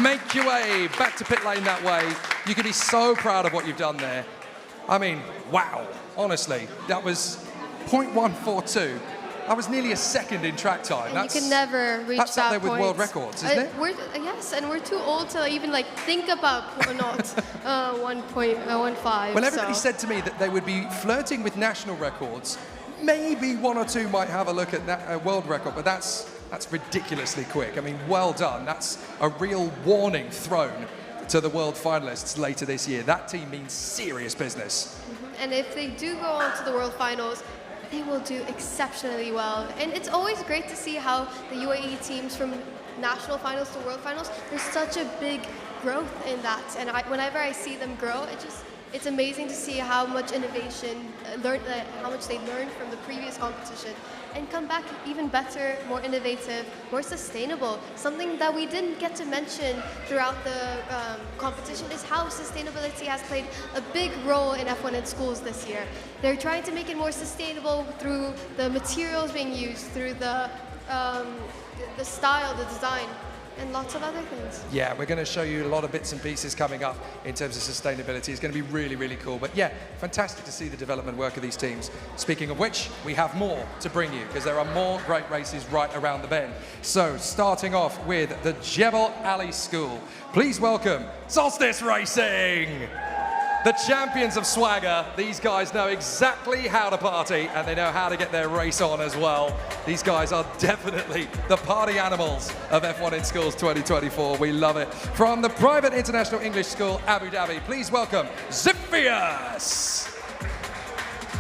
Make your way back to pit lane that way. You can be so proud of what you've done there. I mean, wow. Honestly, that was 0.142. That was nearly a second in track time. And you can never reach that's that up there with world records, isn't it? Yes, and we're too old to even like think about 1.15. Well, everybody said to me that they would be flirting with national records. Maybe 1 or 2 might have a look at that world record, but that's ridiculously quick. I mean, well done. That's a real warning thrown to the world finalists later this year. That team means serious business. And if they do go on to the world finals, they will do exceptionally well. And it's always great to see how the UAE teams from national finals to world finals, there's such a big growth in that. And whenever I see them grow, it's amazing to see how much innovation, how much they learned from the previous competition and come back even better, more innovative, more sustainable. Something that we didn't get to mention throughout the competition is how sustainability has played a big role in F1 in Schools this year. They're trying to make it more sustainable through the materials being used, through the style, the design, and lots of other things. Yeah, we're going to show you a lot of bits and pieces coming up in terms of sustainability. It's going to be really, really cool. But yeah, fantastic to see the development work of these teams. Speaking of which, we have more to bring you because there are more great races right around the bend. So starting off with the Jebel Ali School, please welcome Solstice Racing. The champions of swagger. These guys know exactly how to party and they know how to get their race on as well. These guys are definitely the party animals of F1 in Schools 2024. We love it. From the private international English school, Abu Dhabi, please welcome Ziphius.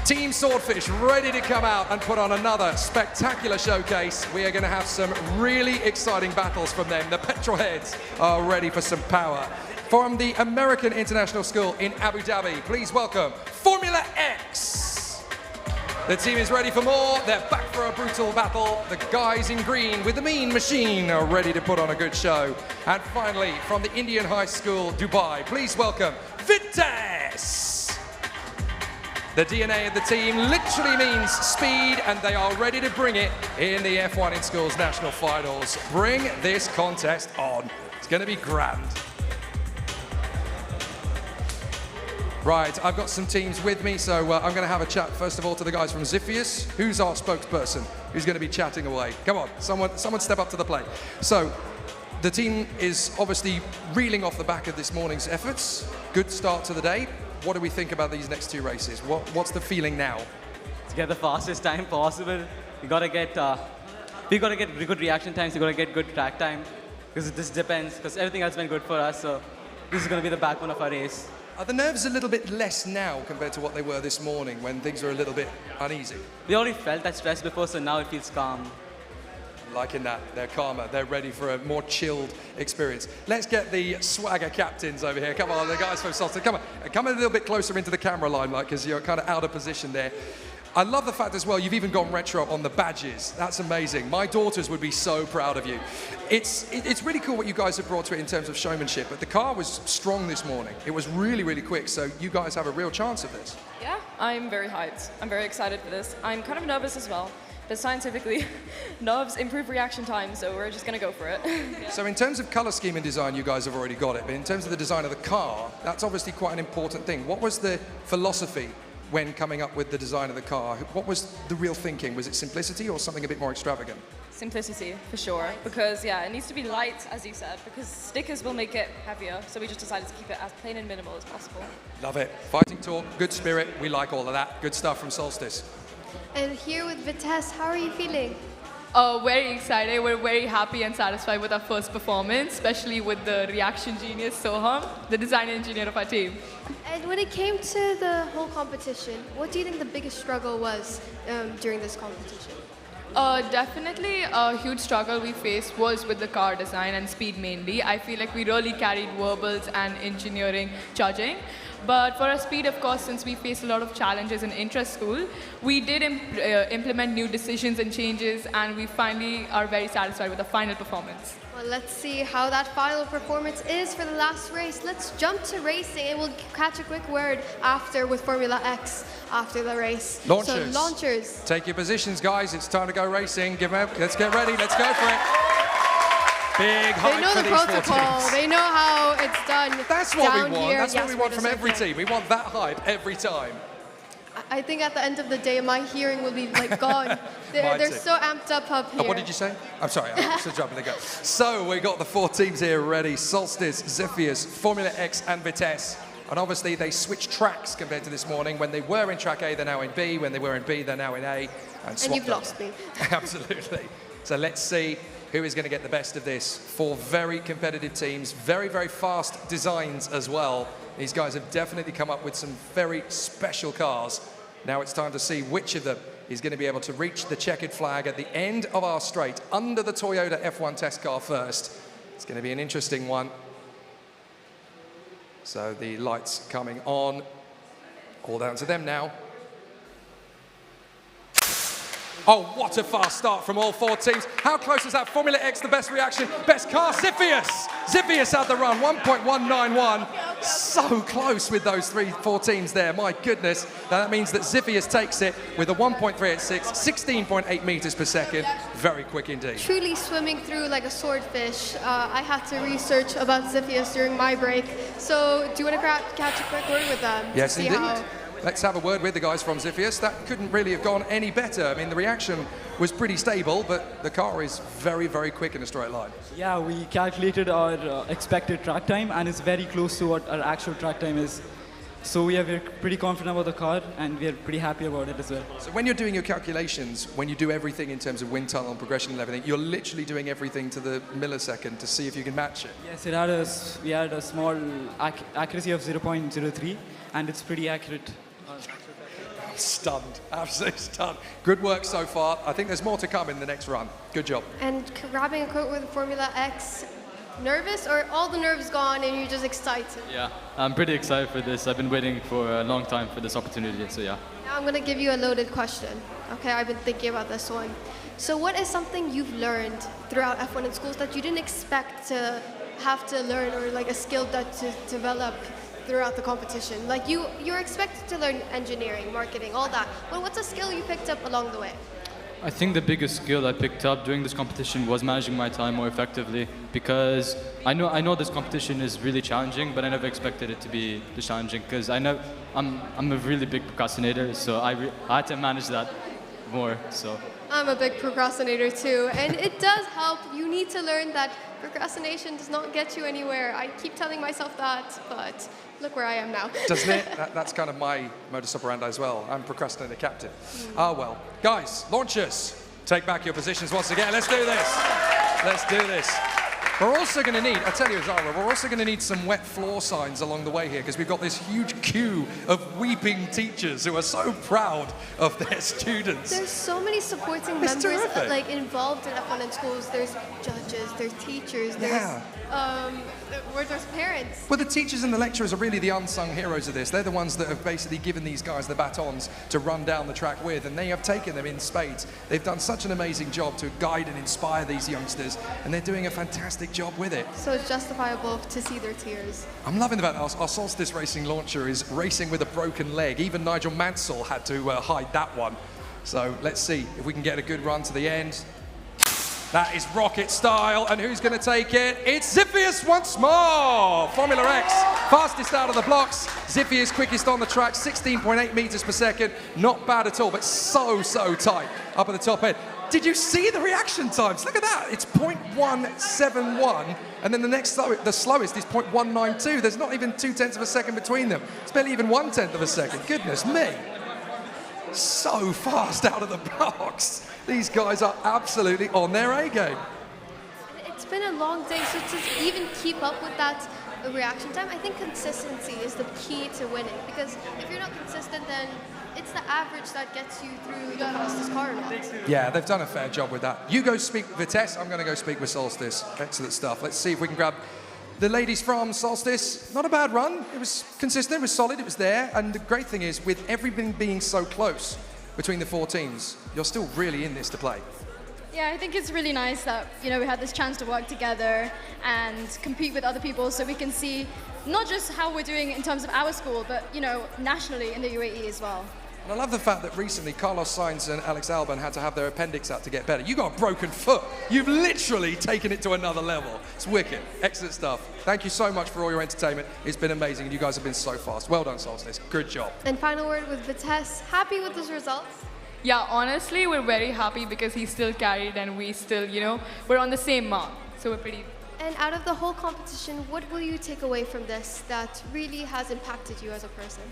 Team Swordfish ready to come out and put on another spectacular showcase. We are going to have some really exciting battles from them. The petrol heads are ready for some power. From the American International School in Abu Dhabi, please welcome Formula X. The team is ready for more. They're back for a brutal battle. The guys in green with the mean machine are ready to put on a good show. And finally, from the Indian High School, Dubai, please welcome Vitesse. The DNA of the team literally means speed, and they are ready to bring it in the F1 in Schools National Finals. Bring this contest on. It's going to be grand. Right, I've got some teams with me, so I'm going to have a chat first of all to the guys from Xiphius. Who's our spokesperson? Who's going to be chatting away? Come on, someone step up to the plate. So, the team is obviously reeling off the back of this morning's efforts. Good start to the day. What do we think about these next two races? What's the feeling now? To get the fastest time possible, we gotta get good reaction times. We gotta get good track time, because this depends. Because everything has been good for us, so this is gonna be the backbone of our race. Are the nerves a little bit less now compared to what they were this morning when things were a little bit uneasy? We already felt that stress before, so now it feels calm. Liking that. They're calmer. They're ready for a more chilled experience. Let's get the swagger captains over here. Come on, the guys from Salted. Come on. Come a little bit closer into the camera line, like, because you're kind of out of position there. I love the fact as well, you've even gone retro on the badges. That's amazing. My daughters would be so proud of you. It's really cool what you guys have brought to it in terms of showmanship, but the car was strong this morning. It was really, really quick, so you guys have a real chance of this. Yeah, I'm very hyped. I'm very excited for this. I'm kind of nervous as well, but scientifically, nerves improve reaction time, so we're just going to go for it. So in terms of colour scheme and design, you guys have already got it, but in terms of the design of the car, that's obviously quite an important thing. What was the philosophy when coming up with the design of the car? What was the real thinking? Was it simplicity or something a bit more extravagant? Simplicity, for sure, because yeah, it needs to be light, as you said, because stickers will make it heavier, so we just decided to keep it as plain and minimal as possible. Love it. Fighting talk, good spirit, we like all of that. Good stuff from Solstice. And here with Vitesse, how are you feeling? Very excited. We're very happy and satisfied with our first performance, especially with the reaction genius Soham, the design engineer of our team. And when it came to the whole competition, what do you think the biggest struggle was during this competition? Definitely a huge struggle we faced was with the car design and speed mainly. I feel like we really carried verbals and engineering judging. But for our speed, of course, since we faced a lot of challenges in intra-school, we did implement new decisions and changes, and we finally are very satisfied with the final performance. Well, let's see how that final performance is for the last race. Let's jump to racing, and we'll catch a quick word after with Formula X after the race. Launchers. So, launchers. Take your positions, guys. It's time to go racing. Let's get ready. Let's go for it. Big hype They know for the these four protocol. teams. They know how it's done. That's what down we want. Here. That's what yes, we want we're from just every okay. team. We want that hype every time. I think at the end of the day, my hearing will be like gone. They're so amped up here. What did you say? I'm sorry, I'm still jumping the gun. So we got the four teams here ready. Solstice, Xiphius, Formula X and Vitesse. And obviously they switched tracks compared to this morning. When they were in track A, they're now in B. When they were in B, they're now in A. And you've lost me. Absolutely. So let's see who is going to get the best of this. Four very competitive teams, very, very fast designs as well. These guys have definitely come up with some very special cars. Now it's time to see which of them is going to be able to reach the checkered flag at the end of our straight, under the Toyota F1 test car first. It's going to be an interesting one. So the lights coming on. All down to them now. Oh, what a fast start from all four teams. How close is that? Formula X, the best reaction. Best car, Xiphius. Xiphius had the run, 1.191. So close with those four teams there. My goodness. Now that means that Xiphius takes it with a 1.386, 16.8 meters per second. Very quick indeed. Truly swimming through like a swordfish. I had to research about Xiphius during my break. So do you want to catch a quick word with them? Yes, to see indeed. How Let's have a word with the guys from Xiphius. That couldn't really have gone any better. I mean, the reaction was pretty stable, but the car is very, very quick in a straight line. Yeah, we calculated our expected track time, and it's very close to what our actual track time is. So we're pretty confident about the car, and we're pretty happy about it as well. So when you're doing your calculations, when you do everything in terms of wind tunnel and progression and everything, you're literally doing everything to the millisecond to see if you can match it. Yes, we had a small accuracy of 0.03, and it's pretty accurate. I'm stunned, absolutely stunned. Good work so far. I think there's more to come in the next run. Good job. And grabbing a quote with Formula X, nervous or all the nerves gone and you're just excited? Yeah, I'm pretty excited for this. I've been waiting for a long time for this opportunity, so yeah. Now I'm going to give you a loaded question. Okay, I've been thinking about this one. So what is something you've learned throughout F1 in schools that you didn't expect to have to learn, or like a skill that to develop throughout the competition? Like you're expected to learn engineering, marketing, all that. But what's a skill you picked up along the way? I think the biggest skill I picked up during this competition was managing my time more effectively, because I know this competition is really challenging, but I never expected it to be this challenging, because I'm a really big procrastinator, so I had to manage that more. So I'm a big procrastinator too, and it does help. You need to learn that procrastination does not get you anywhere. I keep telling myself that, but look where I am now. Doesn't it? That's kind of my modus operandi as well. I'm procrastinator captain. Ah, well. Guys, launchers, take back your positions once again. Let's do this. Let's do this. We're also going to need, I tell you, Zara, we're also going to need some wet floor signs along the way here, because we've got this huge queue of weeping teachers who are so proud of their students. There's so many supporting It's members terrific. like involved in F1 in schools. There's judges, there's teachers, there's there's parents. Well, the teachers and the lecturers are really the unsung heroes of this. They're the ones that have basically given these guys the batons to run down the track with, and they have taken them in spades. They've done such an amazing job to guide and inspire these youngsters, and they're doing a fantastic job with it. So it's justifiable to see their tears. I'm loving the fact our Solstice Racing launcher is racing with a broken leg. Even Nigel Mansell had to hide that one. So let's see if we can get a good run to the end. That is rocket style, and who's going to take it? It's Ziphius once more! Formula X, fastest out of the blocks. Ziphius quickest on the track, 16.8 meters per second. Not bad at all, but so tight up at the top end. Did you see the reaction times? Look at that. It's 0.171, and then the slowest is 0.192. There's not even 0.2 of a second between them. It's barely even 1/10 of a second. Goodness me. So fast out of the blocks. These guys are absolutely on their A game. It's been a long day, so to even keep up with that reaction time, I think consistency is the key to winning. Because if you're not consistent, then it's the average that gets you through the fastest car now. Yeah, they've done a fair job with that. You go speak with Vitesse, I'm going to go speak with Solstice. Excellent stuff. Let's see if we can grab the ladies from Solstice. Not a bad run. It was consistent, it was solid, it was there. And the great thing is, with everything being so close between the four teams, you're still really in this to play. Yeah, I think it's really nice that, we had this chance to work together and compete with other people, so we can see not just how we're doing in terms of our school, but, nationally in the UAE as well. And I love the fact that recently Carlos Sainz and Alex Albon had to have their appendix out to get better. You got a broken foot. You've literally taken it to another level. It's wicked. Excellent stuff. Thank you so much for all your entertainment. It's been amazing, and you guys have been so fast. Well done, Solstice. Good job. And final word with Vitesse. Happy with those results? Yeah, honestly, we're very happy because he still carried and we still, we're on the same mark. So we're pretty... And out of the whole competition, what will you take away from this that really has impacted you as a person?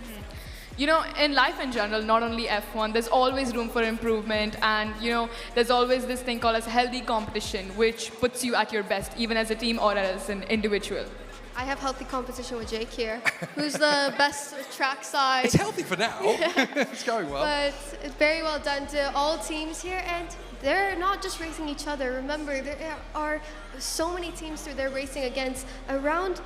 In life in general, not only F1, there's always room for improvement, and there's always this thing called as healthy competition, which puts you at your best, even as a team or as an individual. I have healthy competition with Jake here, who's the best track side. It's healthy for now. It's going well. But it's very well done to all teams here, and they're not just racing each other. Remember, there are so many teams they're racing against, around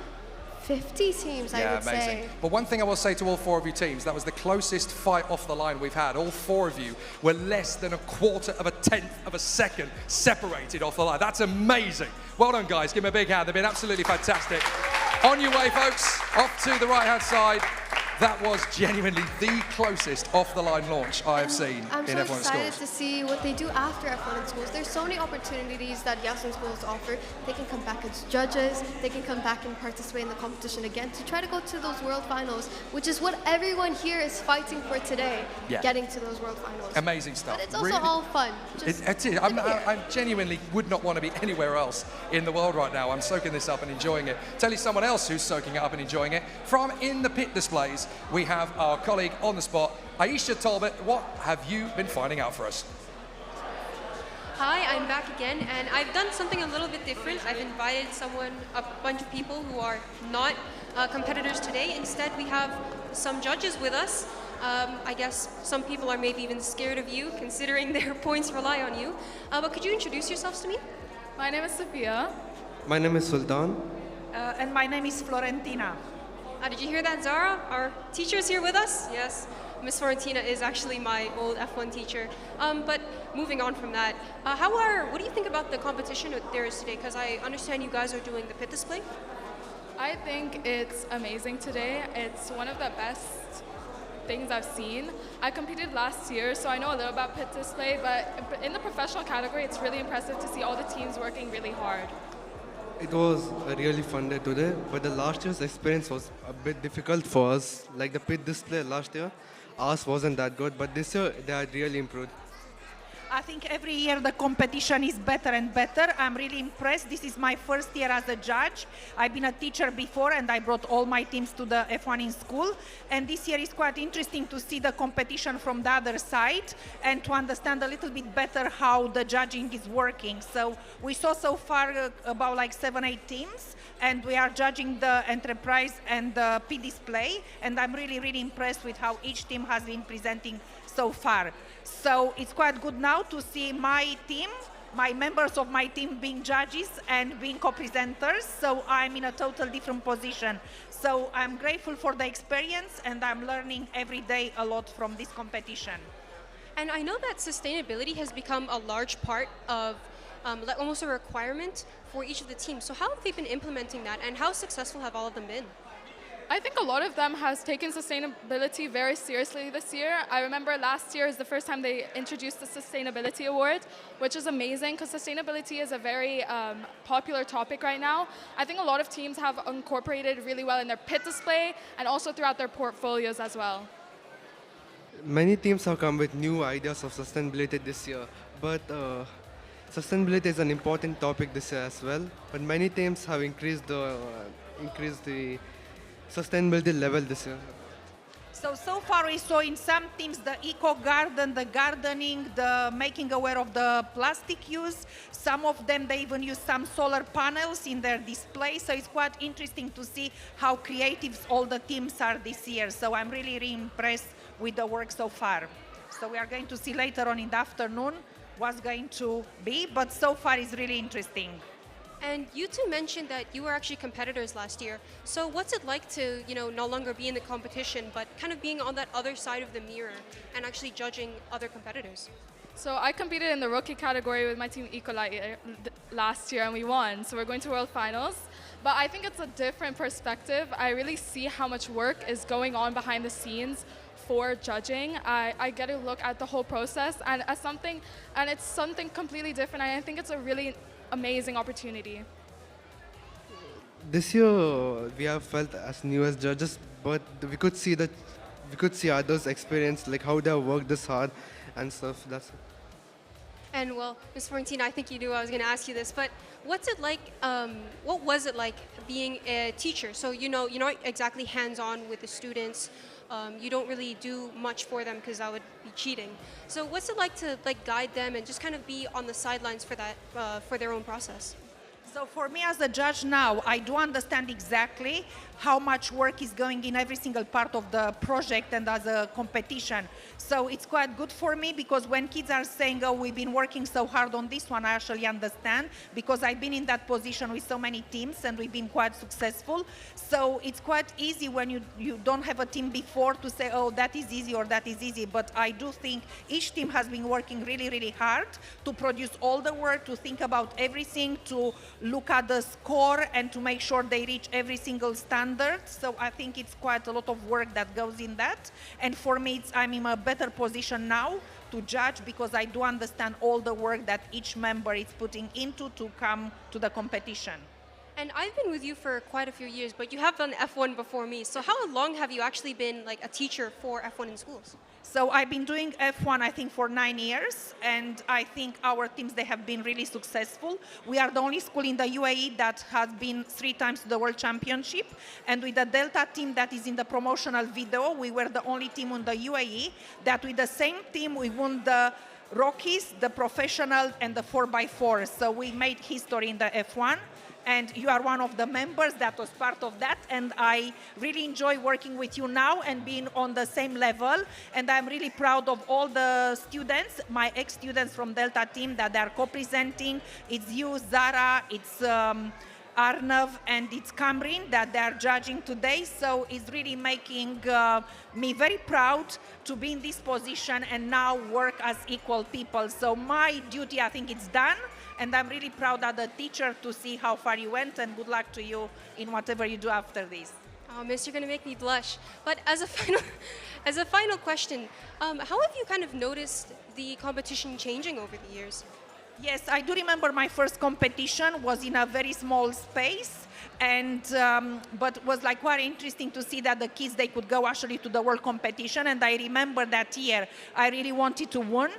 50 teams, I would amazing. say. But one thing I will say to all four of you teams, that was the closest fight off the line we've had. All four of you were less than 1/4 of a 10th of a second separated off the line. That's amazing. Well done, guys. Give them a big hand. They've been absolutely fantastic. On your way, folks, off to the right-hand side. That was genuinely the closest off-the-line launch I have seen I'm in so F1 excited schools. to see what they do after F1 in schools. There's so many opportunities that Yas in schools offer. They can come back as judges. They can come back and participate in the competition again to try to go to those world finals, which is what everyone here is fighting for today, getting to those world finals. Amazing stuff. But it's also Really? all fun. Just It's it. I genuinely would not want to be anywhere else in the world right now. I'm soaking this up and enjoying it. Tell you someone else who's soaking it up and enjoying it. From in the pit displays, we have our colleague on the spot, Aisha Talbot. What have you been finding out for us? Hi, I'm back again, and I've done something a little bit different. I've invited a bunch of people who are not competitors today. Instead, we have some judges with us. I guess some people are maybe even scared of you, considering their points rely on you. But could you introduce yourselves to me? My name is Sophia. My name is Sultan. And my name is Florentina. Did you hear that, Zara? Our teacher is here with us. Yes, Miss Florentina is actually my old F1 teacher. But moving on from that, what do you think about the competition there is today? Because I understand you guys are doing the pit display. I think it's amazing today. It's one of the best things I've seen. I competed last year, so I know a little about pit display, but in the professional category, it's really impressive to see all the teams working really hard. It was a really fun day today, but the last year's experience was a bit difficult for us. Like the pit display last year, ours wasn't that good, but this year they had really improved. I think every year the competition is better and better. I'm really impressed. This is my first year as a judge. I've been a teacher before and I brought all my teams to the F1 in school. And this year is quite interesting to see the competition from the other side and to understand a little bit better how the judging is working. So we saw so far about like 7-8 teams, and we are judging the enterprise and the P display. And I'm really, really impressed with how each team has been presenting so far. So it's quite good now to see my team, my members of my team being judges and being co-presenters. So I'm in a total different position. So I'm grateful for the experience and I'm learning every day a lot from this competition. And I know that sustainability has become a large part of almost a requirement for each of the teams. So how have they been implementing that and how successful have all of them been? I think a lot of them has taken sustainability very seriously this year. I remember last year is the first time they introduced the Sustainability Award, which is amazing because sustainability is a very popular topic right now. I think a lot of teams have incorporated really well in their pit display and also throughout their portfolios as well. Many teams have come with new ideas of sustainability this year, but sustainability is an important topic this year as well. But many teams have increased the sustainability level this year. So far we saw in some teams the eco garden, the gardening, the making aware of the plastic use. Some of them, they even use some solar panels in their display. So it's quite interesting to see how creative all the teams are this year. So I'm really, really impressed with the work so far. So we are going to see later on in the afternoon what's going to be, but so far it's really interesting. And you two mentioned that you were actually competitors last year. So what's it like to, no longer be in the competition, but kind of being on that other side of the mirror and actually judging other competitors? So I competed in the rookie category with my team Ecolite last year and we won. So we're going to World Finals. But I think it's a different perspective. I really see how much work is going on behind the scenes for judging. I get a look at the whole process and it's something completely different. And I think it's a really amazing opportunity. This year we have felt as new as judges, but we could see others' experience, like how they have worked this hard and stuff. That's it. And well, Ms. Florentina, I think you knew I was going to ask you this, but what's it like? What was it like being a teacher? So you're not exactly hands-on with the students. You don't really do much for them because that would be cheating. So what's it like to guide them and just kind of be on the sidelines for that for their own process? So for me as a judge now, I do understand exactly how much work is going in every single part of the project and as a competition. So it's quite good for me because when kids are saying, oh, we've been working so hard on this one, I actually understand because I've been in that position with so many teams and we've been quite successful. So it's quite easy when you don't have a team before to say, oh, that is easy or that is easy. But I do think each team has been working really, really hard to produce all the work, to think about everything, to look at the score and to make sure they reach every single standard. So I think it's quite a lot of work that goes in that. And for me, I'm in a better position now to judge because I do understand all the work that each member is putting into to come to the competition. And I've been with you for quite a few years, but you have done F1 before me. So how long have you actually been a teacher for F1 in schools? So I've been doing F1, I think, for 9 years, and I think our teams, they have been really successful. We are the only school in the UAE that has been 3 times to the World Championship, and with the Delta team that is in the promotional video, we were the only team in the UAE that with the same team, we won the Rockies, the Professional, and the 4x4. So we made history in the F1. And you are one of the members that was part of that. And I really enjoy working with you now and being on the same level. And I'm really proud of all the students, my ex-students from Delta team that they are co-presenting. It's you, Zara, it's Arnav and it's Kamrin that they are judging today. So it's really making me very proud to be in this position and now work as equal people. So my duty, I think it's done. And I'm really proud as a teacher to see how far you went, and good luck to you in whatever you do after this. Oh, Miss, you're going to make me blush. But as a final question, how have you kind of noticed the competition changing over the years? Yes, I do remember my first competition was in a very small space, and but it was like quite interesting to see that the kids, they could go actually to the world competition. And I remember that year I really wanted to win.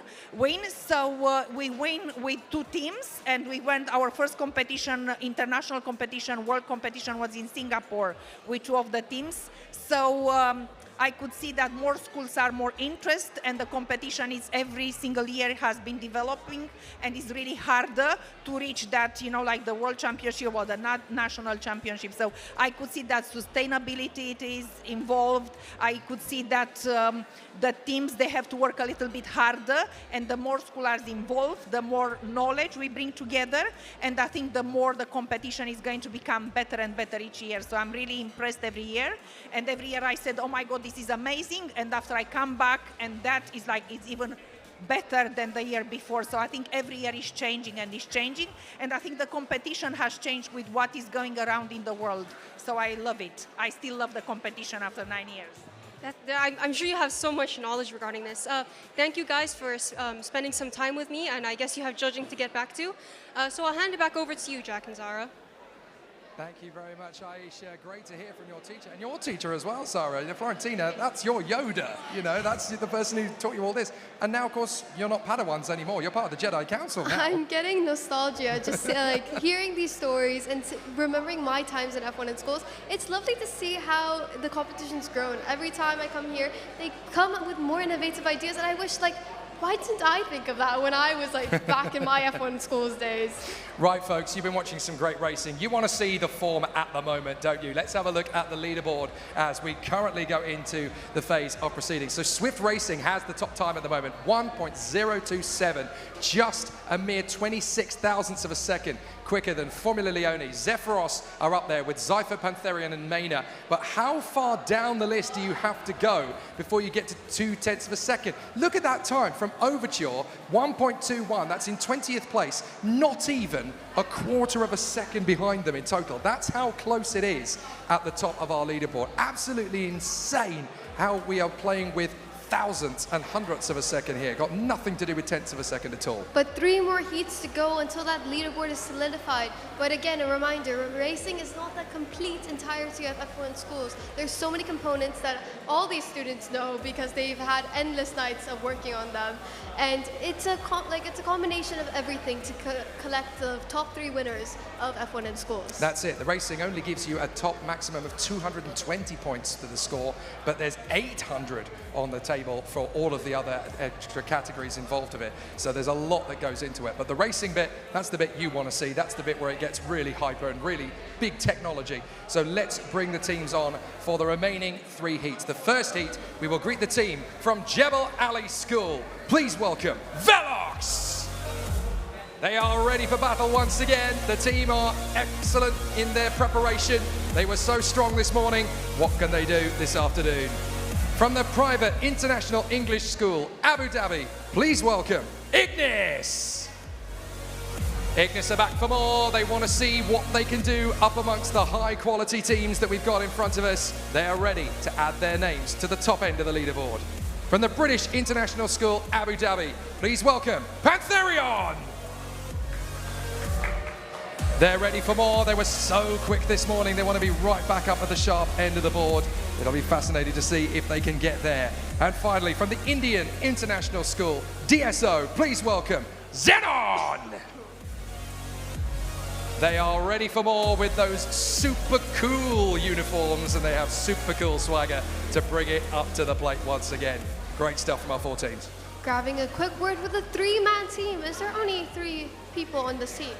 So we win with 2 teams, and we went our first competition, international competition, world competition was in Singapore with 2 of the teams. So I could see that more schools are more interested, and the competition is every single year has been developing, and it's really harder to reach that, you know, like the world championship or the national championship. So I could see that sustainability it is involved. I could see that the teams, they have to work a little bit harder, and the more schools are involved, the more knowledge we bring together, and I think the more the competition is going to become better and better each year. So I'm really impressed every year, and every year I said, oh my God, this is amazing, and after I come back, and that is like, it's even better than the year before. So I think every year is changing and is changing, and I think the competition has changed with what is going around in the world. So I love it. I still love the competition after 9 years. I'm sure you have so much knowledge regarding this. Thank you guys for spending some time with me, and I guess you have judging to get back to. So I'll hand it back over to you, Jack and Zara. Thank you very much, Aisha. Great to hear from your teacher. And your teacher as well, Sarah. Florentina, that's your Yoda. You know, that's the person who taught you all this. And now, of course, you're not Padawans anymore. You're part of the Jedi Council now. I'm getting nostalgia, just like hearing these stories and remembering my times in F1 in schools. It's lovely to see how the competition's grown. Every time I come here, they come up with more innovative ideas, and I wish, like, why didn't I think of that when I was like back in my F1 schools days? Right, folks, you've been watching some great racing. You want to see the form at the moment, don't you? Let's have a look at the leaderboard as we currently go into the phase of proceedings. So Swift Racing has the top time at the moment, 1.027, just a mere 26 thousandths of a second quicker than Formula Leone. Zephyros are up there with Zypher, Pantherian and Maina. But how far down the list do you have to go before you get to 0.2 of a second? Look at that time from Overture, 1.21. That's in 20th place. Not even a quarter of a second behind them in total. That's how close it is at the top of our leaderboard. Absolutely insane how we are playing with thousandths and hundredths of a second here. Got nothing to do with tenths of a second at all. But 3 more heats to go until that leaderboard is solidified. But again, a reminder, racing is not the complete entirety of F1 schools. There's so many components that all these students know because they've had endless nights of working on them. And it's a combination of everything to collect the top 3 winners of F1 in schools. That's it. The racing only gives you a top maximum of 220 points to the score, but there's 800 on the table for all of the other extra categories involved of it. So there's a lot that goes into it. But the racing bit, that's the bit you want to see. That's the bit where it gets really hyper and really big technology. So let's bring the teams on for the remaining 3 heats. The first heat, we will greet the team from Jebel Ali School. Please welcome Velox. They are ready for battle once again. The team are excellent in their preparation. They were so strong this morning. What can they do this afternoon? From the private international English school, Abu Dhabi, please welcome Ignis. Ignis are back for more. They want to see what they can do up amongst the high quality teams that we've got in front of us. They are ready to add their names to the top end of the leaderboard. From the British International School, Abu Dhabi, please welcome Pantherian. They're ready for more. They were so quick this morning. They want to be right back up at the sharp end of the board. It'll be fascinating to see if they can get there. And finally, from the Indian International School, DSO, please welcome Xenon. They are ready for more with those super cool uniforms, and they have super cool swagger to bring it up to the plate once again. Great stuff from our 4 teams. Grabbing a quick word with a 3-man team. Is there only 3 people on this team?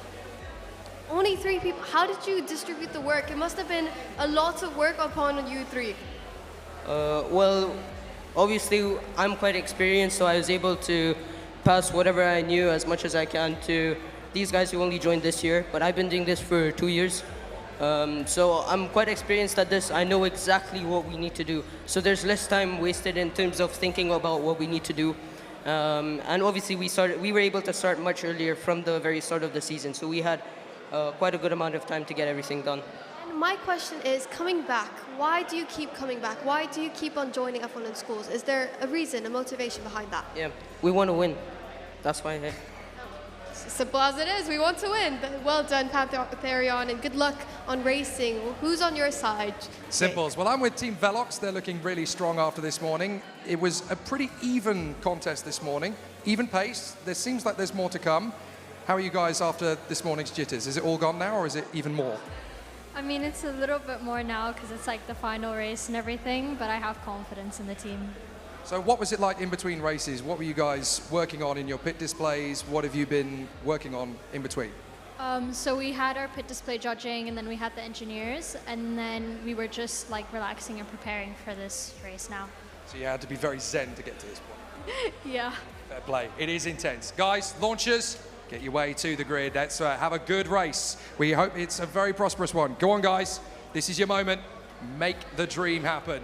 Only 3 people. How did you distribute the work? It must have been a lot of work upon you 3. Well, obviously I'm quite experienced, so I was able to pass whatever I knew as much as I can to these guys who only joined this year. But I've been doing this for 2 years, So I'm quite experienced at this. I know exactly what we need to do. So there's less time wasted in terms of thinking about what we need to do. And obviously we were able to start much earlier from the very start of the season. So we had quite a good amount of time to get everything done. And my question is, coming back, why do you keep coming back? Why do you keep on joining F1 in schools? Is there a reason, a motivation behind that? Yeah, we want to win. That's why. Simple as it is, we want to win. Well done, Pantherion, and good luck on racing. Who's on your side? Simples. Well, I'm with Team Velox. They're looking really strong after this morning. It was a pretty even contest this morning. Even pace. There seems like there's more to come. How are you guys after this morning's jitters? Is it all gone now, or is it even more? I mean, it's a little bit more now because it's like the final race and everything, but I have confidence in the team. So what was it like in between races? What were you guys working on in your pit displays? What have you been working on in between? So we had our pit display judging, and then we had the engineers, and then we were just like relaxing and preparing for this race now. So you had to be very zen to get to this point. Yeah. Fair play. It is intense. Guys, launchers, get your way to the grid. Let's have a good race. We hope it's a very prosperous one. Go on, guys. This is your moment. Make the dream happen.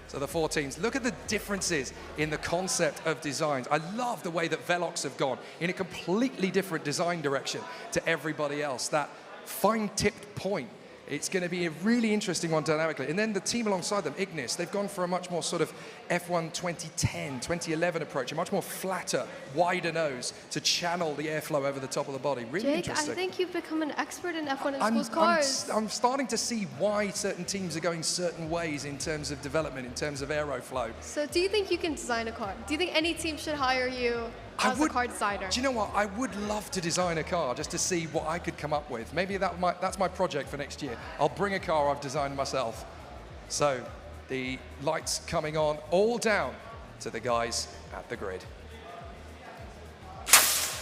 So the 4 teams, look at the differences in the concept of designs. I love the way that Velox have gone in a completely different design direction to everybody else. That fine-tipped point. It's going to be a really interesting one dynamically. And then the team alongside them, Ignis, they've gone for a much more sort of F1 2010, 2011 approach, a much more flatter, wider nose to channel the airflow over the top of the body. Really Jake, interesting. I think you've become an expert in F1 and schools cars. I'm starting to see why certain teams are going certain ways in terms of development, in terms of aeroflow. So do you think you can design a car? Do you think any team should hire you as a car designer? Do you know what? I would love to design a car just to see what I could come up with. Maybe that's my project for next year. I'll bring a car I've designed myself. So the lights coming on, all down to the guys at the grid.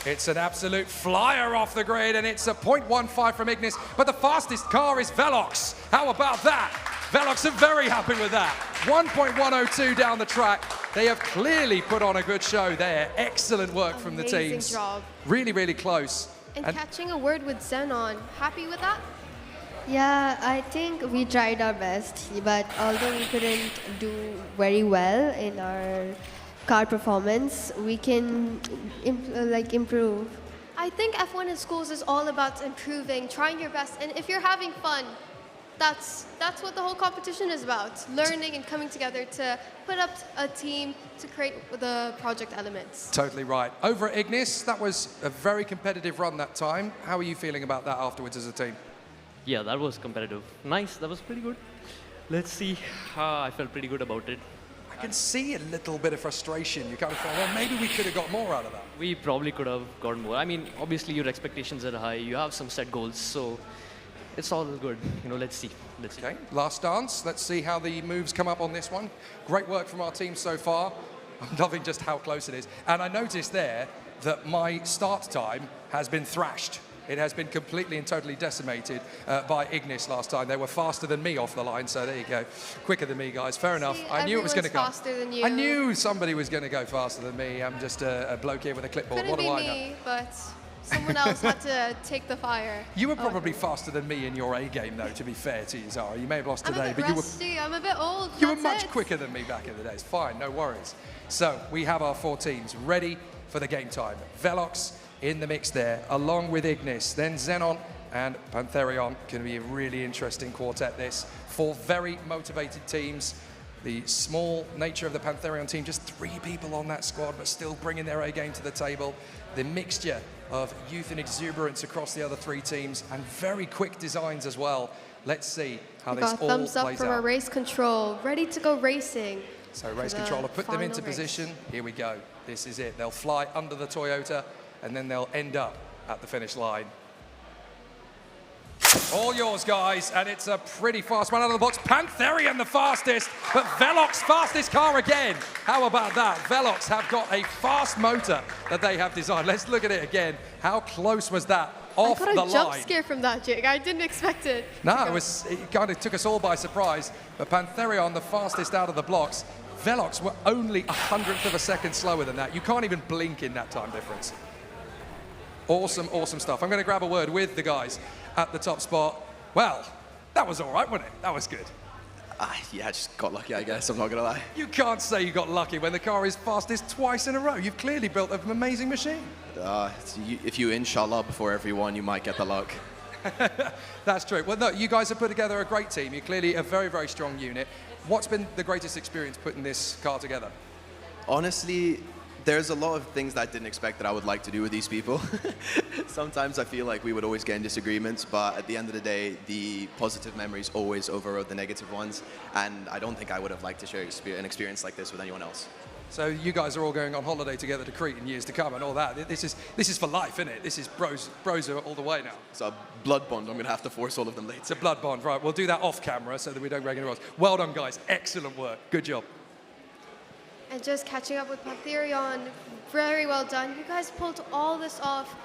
It's an absolute flyer off the grid, and it's a 0.15 from Ignis, but the fastest car is Velox. How about that? Velox are very happy with that. 1.102 down the track. They have clearly put on a good show there. Excellent work from the teams. Amazing job. Really, really close. And catching a word with Xenon. Happy with that? Yeah, I think we tried our best, but although we couldn't do very well in our car performance, we can improve. I think F1 in schools is all about improving, trying your best, and if you're having fun, that's what the whole competition is about. Learning and coming together to put up a team to create the project elements. Totally right. Over at Ignis, that was a very competitive run that time. How are you feeling about that afterwards as a team? Yeah, that was competitive. Nice, that was pretty good. Let's see. I felt pretty good about it. I can see a little bit of frustration. You kind of thought, well, maybe we could have got more out of that. We probably could have gotten more. I mean, obviously your expectations are high. You have some set goals, so it's all good. You know, let's see. Okay, last dance. Let's see how the moves come up on this one. Great work from our team so far. I'm loving just how close it is. And I noticed there that my start time has been thrashed. It has been completely and totally decimated by Ignis last time. They were faster than me off the line, so there you go. Quicker than me, guys. Fair enough. I knew it was going to come. Faster than you. I knew somebody was going to go faster than me. I'm just a bloke here with a clipboard. Couldn't What do I be know? me, but someone else had to take the fire. You were probably faster than me in your A game, though, to be fair to you, Zara. You may have lost I'm today, a bit but rusty. I'm a bit old. you were that's much it. quicker than me back in the days. Fine, no worries. So we have our 4 teams ready for the game time. Velox in the mix there, along with Ignis. Then Xenon and Pantherion. Going to be a really interesting quartet, this. 4 very motivated teams. The small nature of the Pantherion team, just 3 people on that squad, but still bringing their A game to the table. The mixture of youth and exuberance across the other 3 teams, and very quick designs as well. Let's see how this all plays out. Thumbs up from our race control. Ready to go racing. So race controller put them into position. Here we go. This is it. They'll fly under the Toyota, and then they'll end up at the finish line. All yours, guys, and it's a pretty fast one out of the box. Pantherion the fastest, but Velox fastest car again. How about that? Velox have got a fast motor that they have designed. Let's look at it again. How close was that off the line? I got a jump scare from that, Jake. I didn't expect it. No, it kind of took us all by surprise. But Pantherion, the fastest out of the blocks. Velox were only 100th of a second slower than that. You can't even blink in that time difference. Awesome, awesome stuff. I'm going to grab a word with the guys at the top spot. Well, That was all right, wasn't it? That was good. Yeah, I just got lucky, I guess. I'm not going to lie. You can't say you got lucky when the car is fastest twice in a row. You've clearly built an amazing machine. If you inshallah before everyone, you might get the luck. That's true. Well, no, you guys have put together a great team. You're clearly a very, very strong unit. What's been the greatest experience putting this car together? Honestly, there's a lot of things that I didn't expect that I would like to do with these people. Sometimes I feel like we would always get in disagreements, but at the end of the day, the positive memories always overrode the negative ones, and I don't think I would have liked to share an experience like this with anyone else. So you guys are all going on holiday together to Crete in years to come and all that. This is for life, isn't it? This is bros are all the way now. It's a blood bond. I'm going to have to force all of them later. It's a blood bond, right. We'll do that off camera so that we don't break any rules. Well done, guys. Excellent work. Good job. And just catching up with Pantherion, very well done. You guys pulled all this off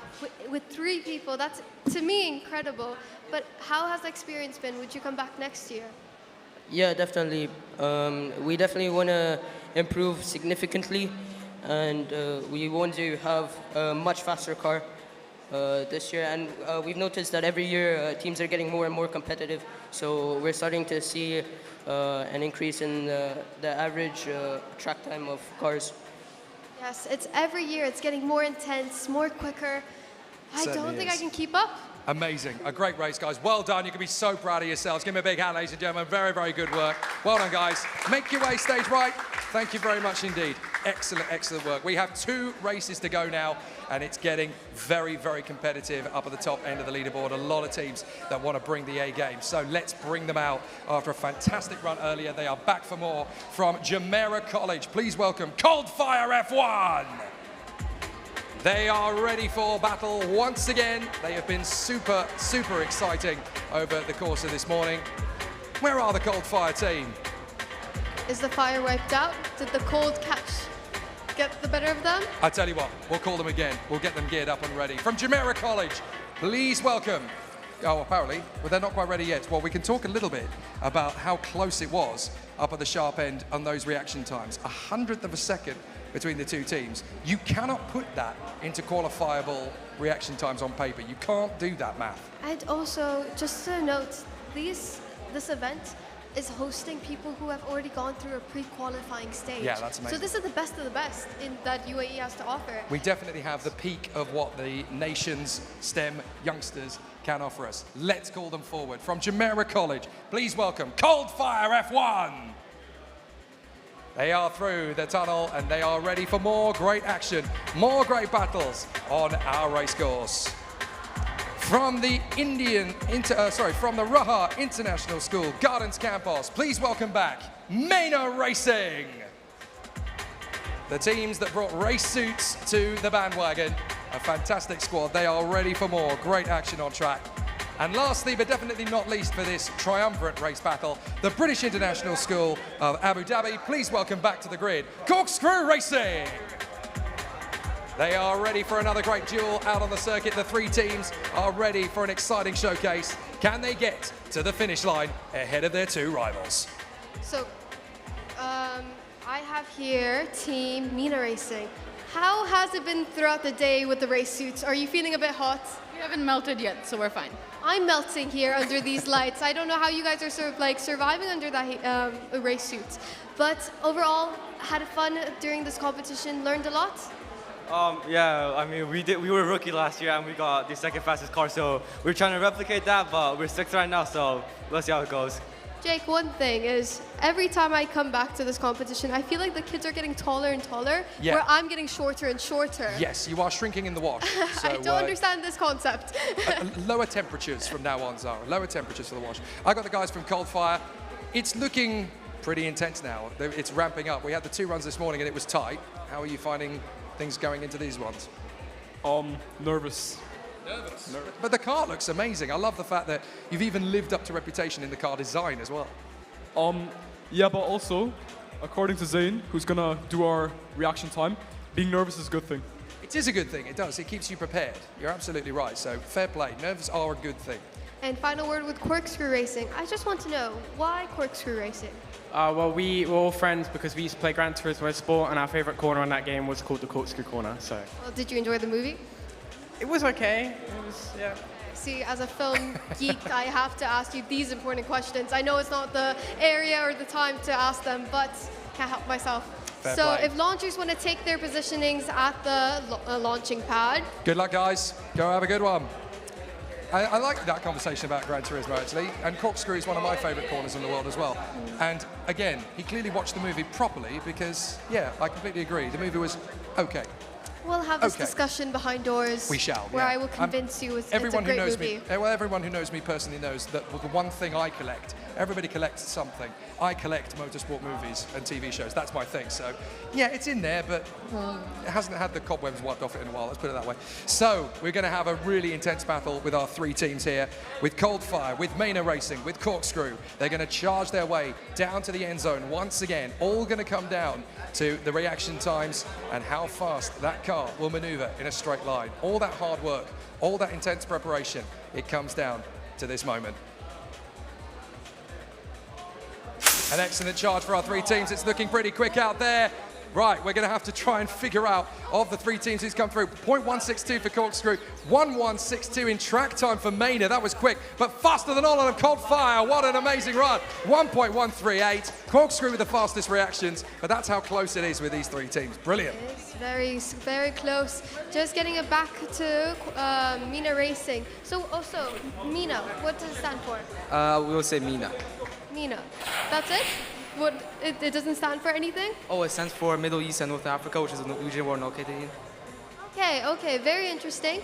with 3 people. That's, to me, incredible. But how has the experience been? Would you come back next year? Yeah, definitely. We definitely want to improve significantly, and we want to have a much faster car this year. And we've noticed that every year teams are getting more and more competitive. So we're starting to see an increase in the average track time of cars. Yes, it's every year. It's getting more intense, more quicker. I don't think I can keep up. Amazing. A great race, guys. Well done. You can be so proud of yourselves. Give me a big hand, ladies and gentlemen. Very, very good work. Well done, guys. Make your way stage right. Thank you very much indeed. Excellent, excellent work. We have 2 races to go now, and it's getting very, very competitive up at the top end of the leaderboard. A lot of teams that want to bring the A game. So let's bring them out after a fantastic run earlier. They are back for more from Jumeirah College. Please welcome Cold Fire F1. They are ready for battle once again. They have been super, super exciting over the course of this morning. Where are the Cold Fire team? Is the fire wiped out? Did the cold catch get the better of them? I tell you what, we'll call them again. We'll get them geared up and ready. From Jumeirah College, please welcome. Oh, apparently, well, they're not quite ready yet. Well, we can talk a little bit about how close it was up at the sharp end on those reaction times. 100th of a second between the 2 teams. You cannot put that into qualifiable reaction times on paper. You can't do that math. And also, just to note, this event is hosting people who have already gone through a pre-qualifying stage. Yeah, that's amazing. So this is the best of the best that UAE has to offer. We definitely have the peak of what the nation's STEM youngsters can offer us. Let's call them forward. From Jumeirah College, please welcome Cold Fire F1. They are through the tunnel and they are ready for more great action, more great battles on our race course. From the from the Raha International School, Gardens Campus, please welcome back Mena Racing. The teams that brought race suits to the bandwagon, a fantastic squad. They are ready for more great action on track. And lastly, but definitely not least for this triumvirate race battle, the British International School of Abu Dhabi. Please welcome back to the grid, Corkscrew Racing. They are ready for another great duel out on the circuit. The 3 teams are ready for an exciting showcase. Can they get to the finish line ahead of their 2 rivals? So, I have here Team Mena Racing. How has it been throughout the day with the race suits? Are you feeling a bit hot? We haven't melted yet, so we're fine. I'm melting here under these lights. I don't know how you guys are sort of like surviving under that race suits. But overall, had fun during this competition, learned a lot? Yeah, I mean, we were rookie last year and we got the 2nd fastest car, so we're trying to replicate that, but we're 6th right now, so let's see how it goes. Jake, one thing is, every time I come back to this competition, I feel like the kids are getting taller and taller, where I'm getting shorter and shorter. Yes, you are shrinking in the wash. So, I don't understand this concept. Lower temperatures from now on, Zara. Lower temperatures for the wash. I got the guys from Cold Fire. It's looking pretty intense now. It's ramping up. We had the 2 runs this morning and it was tight. How are you finding things going into these ones? Nervous. Nervous. But the car looks amazing. I love the fact that you've even lived up to reputation in the car design as well. Yeah, but also, according to Zayn, who's gonna do our reaction time, being nervous is a good thing. It is a good thing. It does. It keeps you prepared. You're absolutely right. So fair play. Nerves are a good thing. And final word with Corkscrew Racing. I just want to know, why Corkscrew Racing? Well, we were all friends because we used to play Gran Turismo Sport, and our favorite corner on that game was called the Corkscrew Corner. So. Well, did you enjoy the movie? It was okay. It was, yeah. See, as a film geek, I have to ask you these important questions. I know it's not the area or the time to ask them, but can't help myself. Fair So play. if launchers want to take their positionings at the launching pad, Good luck, guys. Go have a good one. I like that conversation about Gran Turismo, actually. And Corkscrew is one of my favourite corners in the world as well. And again, he clearly watched the movie properly because, yeah, I completely agree. The movie was okay. we'll have this Okay. discussion behind doors. We shall, Where yeah. I will convince you it's a Everyone who great knows movie. me, well, everyone who knows me personally knows that the one thing I collect, everybody collects something. I collect motorsport movies and TV shows. That's my thing. So, yeah, it's in there, but it hasn't had the cobwebs wiped off it in a while. Let's put it that way. So, we're going to have a really intense battle with our three teams here, with Coldfire, with Maina Racing, with Corkscrew. They're going to charge their way down to the end zone once again. All going to come down to the reaction times and how fast that car will maneuver in a straight line. All that hard work, all that intense preparation, it comes down to this moment. An excellent charge for our three teams. It's looking pretty quick out there. Right, we're going to have to try and figure out of the three teams who's come through. 0.162 for Corkscrew, 1.162 in track time for Maina. That was quick, but faster than all of them. Coldfire, what an amazing run. 1.138. Corkscrew with the fastest reactions, but that's how close it is with these three teams. Brilliant. It's very, very close. Just getting it back to Mina Racing. So also, Mina, what does it stand for? We'll say Mina. Mina. That's it? What, it doesn't stand for anything? Oh, it stands for Middle East and North Africa, which is the region we're located in. Okay, very interesting.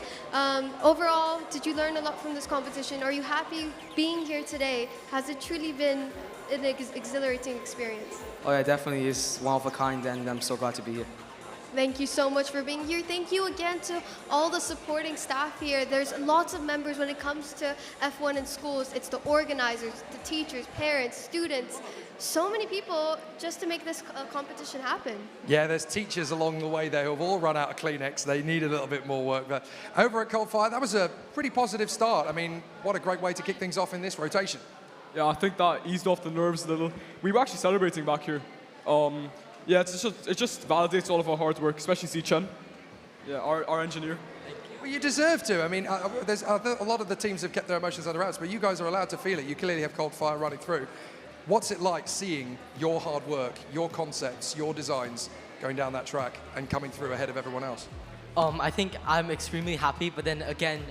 Overall, did you learn a lot from this competition? Are you happy being here today? Has it truly been an exhilarating experience? Oh, yeah, definitely is one of a kind, and I'm so glad to be here. Thank you so much for being here. Thank you again to all the supporting staff here. There's lots of members when it comes to F1 in schools. It's the organizers, the teachers, parents, students. So many people just to make this competition happen. Yeah, there's teachers along the way there who have all run out of Kleenex. They need a little bit more work. But over at Coldfire, that was a pretty positive start. I mean, what a great way to kick things off in this rotation. Yeah, I think that eased off the nerves a little. We were actually celebrating back here. Yeah, it just validates all of our hard work, especially Zichen, yeah, our engineer. Well, you deserve to. I mean, there's a lot of the teams have kept their emotions under wraps, but you guys are allowed to feel it. You clearly have Coldfire running through. What's it like seeing your hard work, your concepts, your designs going down that track and coming through ahead of everyone else? I think I'm extremely happy, but then again,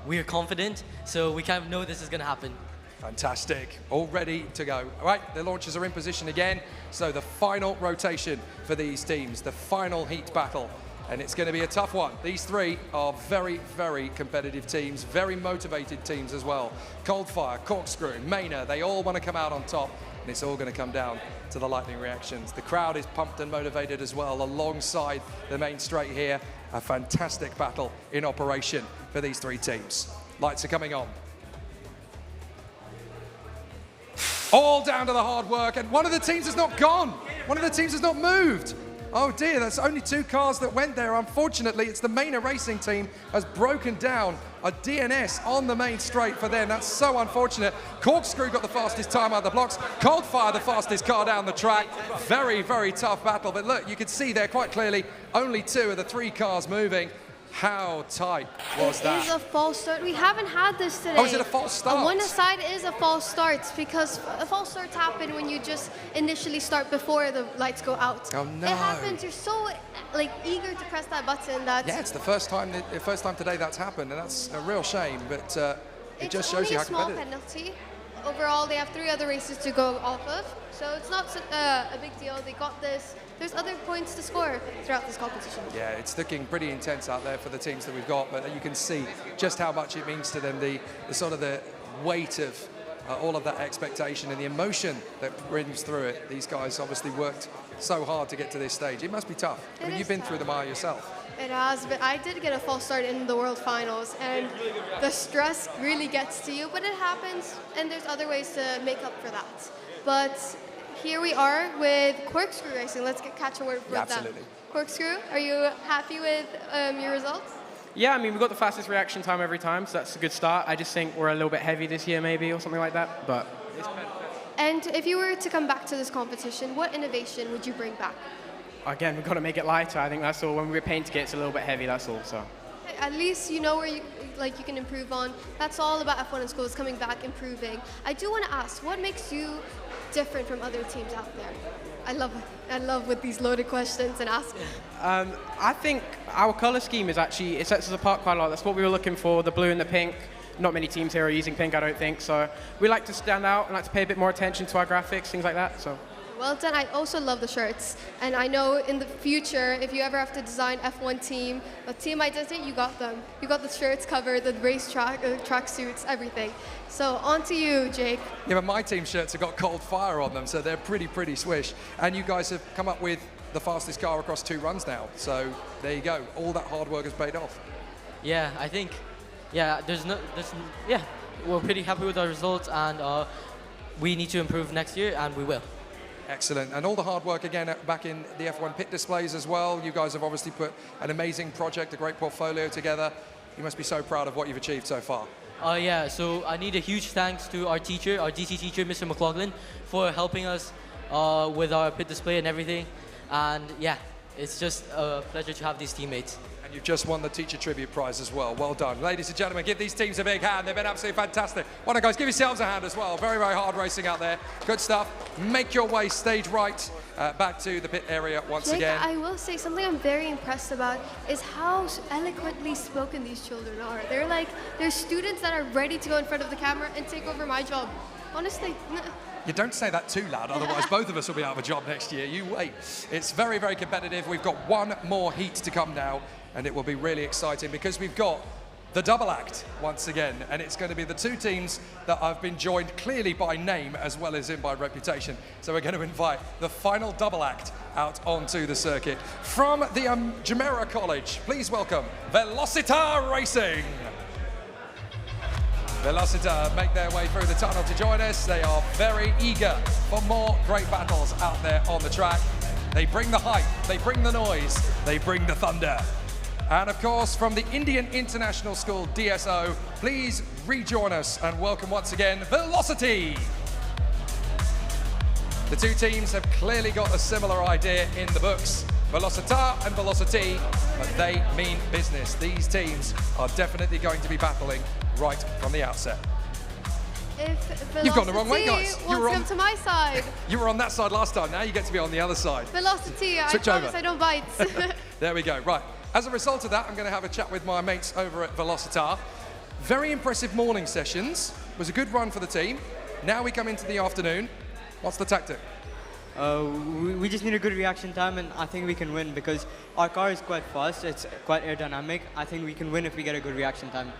we're confident, so we kind of know this is going to happen. Fantastic. All ready to go. All right, the launchers are in position again. So the final rotation for these teams, the final heat battle. And it's going to be a tough one. These three are very, very competitive teams, very motivated teams as well. Coldfire, Corkscrew, Maina, they all want to come out on top. And it's all going to come down to the lightning reactions. The crowd is pumped and motivated as well alongside the main straight here. A fantastic battle in operation for these three teams. Lights are coming on. All down to the hard work, and one of the teams has not gone. One of the teams has not moved. Oh dear, that's only two cars that went there. Unfortunately, it's the Maina Racing team has broken down a DNS on the main straight for them. That's so unfortunate. Corkscrew got the fastest time out of the blocks. Coldfire, the fastest car down the track. Very, very tough battle. But look, you can see there quite clearly only two of the three cars moving. How tight was that? It is a false start. We haven't had this today. Oh, is it a false start? One side is a false start because false starts happen when you just initially start before the lights go out. Oh no! It happens. You're so eager to press that button that. Yeah, it's the first time today that's happened, and that's a real shame. But it just shows you how It's only a small competitive. penalty. Overall, they have 3 other races to go off of, so it's not a big deal. They got this. There's other points to score throughout this competition. Yeah, it's looking pretty intense out there for the teams that we've got, but you can see just how much it means to them, the sort of the weight of all of that expectation and the emotion that brings through it. These guys obviously worked so hard to get to this stage. It must be tough. I mean, you've been through the mile yourself. It has, but I did get a false start in the World Finals, and the stress really gets to you, but it happens, and there's other ways to make up for that. But here we are with Corkscrew Racing. Let's catch a word with them. Absolutely. Corkscrew, are you happy with your results? Yeah, I mean, we got the fastest reaction time every time, so that's a good start. I just think we're a little bit heavy this year, maybe, or something like that, but it's better. And if you were to come back to this competition, what innovation would you bring back? Again, we've got to make it lighter. I think that's all. When we paint it, it's a little bit heavy, that's all. So. At least you know where you can improve on. That's all about F1 in schools, coming back, improving. I do want to ask, what makes you different from other teams out there? I love with these loaded questions and asking. I think our color scheme is actually, it sets us apart quite a lot. That's what we were looking for, the blue and the pink. Not many teams here are using pink, I don't think. So we like to stand out and like to pay a bit more attention to our graphics, things like that. So. Well done. I also love the shirts. And I know in the future, if you ever have to design F1 team, a team identity, you got them. You got the shirts covered, the race track suits, everything. So on to you, Jake. Yeah, but my team shirts have got cold fire on them, so they're pretty swish. And you guys have come up with the fastest car across 2 runs now. So there you go. All that hard work has paid off. Yeah, I think, yeah, we're pretty happy with our results, and we need to improve next year, and we will. Excellent. And all the hard work again back in the F1 pit displays as well. You guys have obviously put an amazing project, a great portfolio together. You must be so proud of what you've achieved so far. Yeah, so I need a huge thanks to our teacher, our GC teacher, Mr. McLaughlin, for helping us with our pit display and everything. And yeah, it's just a pleasure to have these teammates. And you've just won the Teacher Tribute Prize as well. Well done. Ladies and gentlemen, give these teams a big hand. They've been absolutely fantastic. Why don't guys give yourselves a hand as well. Very hard racing out there. Good stuff. Make your way stage right back to the pit area once Jake, again. I will say something I'm very impressed about is how eloquently spoken these children are. They're students that are ready to go in front of the camera and take over my job. Honestly. You don't say that too loud, otherwise both of us will be out of a job next year. You wait. It's very competitive. We've got one more heat to come now, and it will be really exciting because we've got the double act once again, and it's going to be the 2 teams that have been joined clearly by name as well as in by reputation. So we're going to invite the final double act out onto the circuit. From the Jumeirah College, please welcome Velocitar Racing. Velocitar make their way through the tunnel to join us. They are very eager for more great battles out there on the track. They bring the hype, they bring the noise, they bring the thunder. And of course, from the Indian International School DSO, please rejoin us and welcome once again, Velocity. The 2 teams have clearly got a similar idea in the books. Velocitar and Velocity, but they mean business. These teams are definitely going to be battling right from the outset. If You've gone the wrong way, guys. Velocity wants to come to my side. You were on that side last time. Now you get to be on the other side. Velocity, I Switch promise over. I don't bite. There we go. Right. As a result of that, I'm going to have a chat with my mates over at Velocitar. Very impressive morning sessions. It was a good run for the team. Now we come into the afternoon. What's the tactic? We just need a good reaction time, and I think we can win because our car is quite fast. It's quite aerodynamic. I think we can win if we get a good reaction time.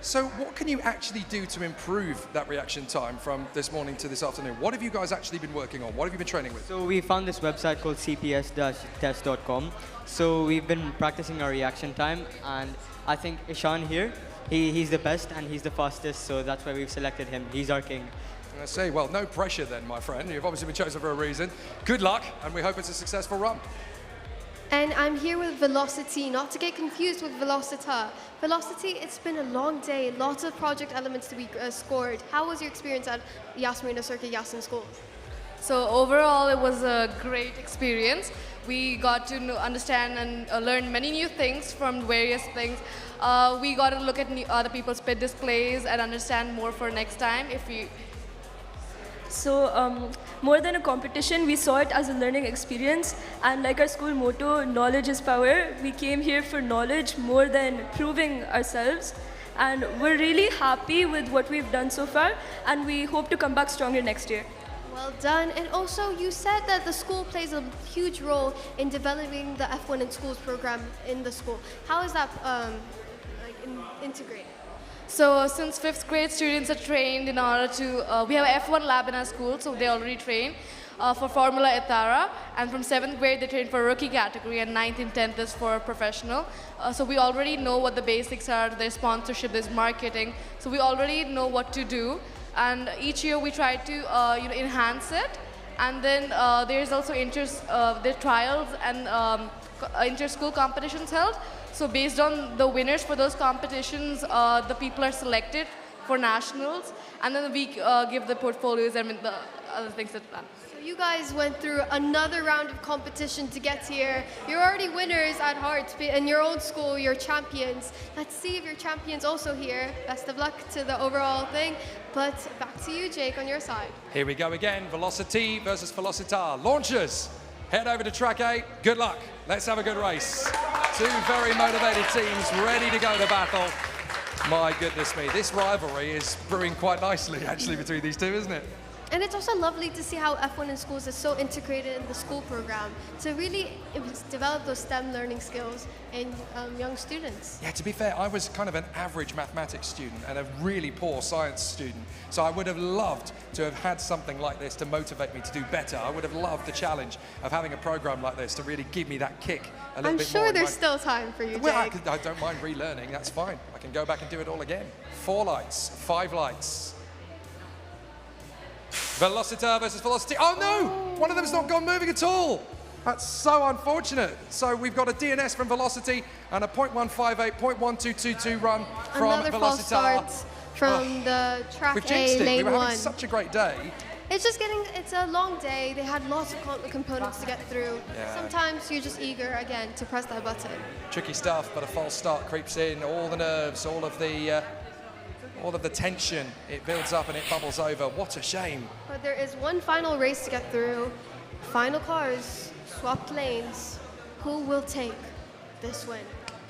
So what can you actually do to improve that reaction time from this morning to this afternoon? What have you guys actually been working on? What have you been training with? So we found this website called cps-test.com. So we've been practicing our reaction time, and I think Ishan here, he's the best and he's the fastest, so that's why we've selected him. He's our king. I say, well, no pressure then, my friend. You've obviously been chosen for a reason. Good luck, and we hope it's a successful run. And I'm here with Velocity, not to get confused with Velocitar. Velocity, it's been a long day, lots of project elements to be scored. How was your experience at Yas Marina Circuit, Yas in Schools? So overall, it was a great experience. We got to understand and learn many new things from various things. We got to look at other people's pit displays and understand more for next time if we. So more than a competition, we saw it as a learning experience. And like our school motto, knowledge is power, we came here for knowledge more than proving ourselves. And we're really happy with what we've done so far, and we hope to come back stronger next year. Well done. And also, you said that the school plays a huge role in developing the F1 in Schools program in the school. How is that integrated? So since 5th grade, students are trained in order to, we have an F1 lab in our school, so they already train for Formula Ethara, and from 7th grade they train for rookie category, and 9th and 10th is for professional. So we already know what the basics are, there's sponsorship, there's marketing, so we already know what to do, and each year we try to enhance it, and then there's also the trials and inter-school competitions held. So based on the winners for those competitions, the people are selected for nationals, and then we give the portfolios and the other things that plan. So you guys went through another round of competition to get here. You're already winners at heart. In your own school, you're champions. Let's see if you're champions also here. Best of luck to the overall thing. But back to you, Jake, on your side. Here we go again. Velocity versus Velocitar. Launchers, head over to track 8. Good luck. Let's have a good race. Two very motivated teams ready to go to battle. My goodness me, this rivalry is brewing quite nicely, actually, between these two, isn't it? And it's also lovely to see how F1 in schools is so integrated in the school program to really develop those STEM learning skills in young students. Yeah, to be fair, I was kind of an average mathematics student and a really poor science student. So I would have loved to have had something like this to motivate me to do better. I would have loved the challenge of having a program like this to really give me that kick a little I'm bit sure more. there's still time for you, Jake. Well, I don't mind relearning, that's fine. I can go back and do it all again. 4 lights, 5 lights. Velocitar versus Velocity. Oh no! One of them's not gone moving at all. That's so unfortunate. So we've got a DNS from Velocity and a 0.158, 0.1222 run from Another Velocitar. false start from the track We've A, jinxed it. lane We were 1. having such a great day. It's a long day. They had lots of components to get through. Yeah. Sometimes you're just eager, again, to press that button. Tricky stuff, but a false start creeps in. All the nerves, all of the tension, it builds up and it bubbles over. What a shame. But there is one final race to get through. Final cars, swapped lanes. Who will take this win?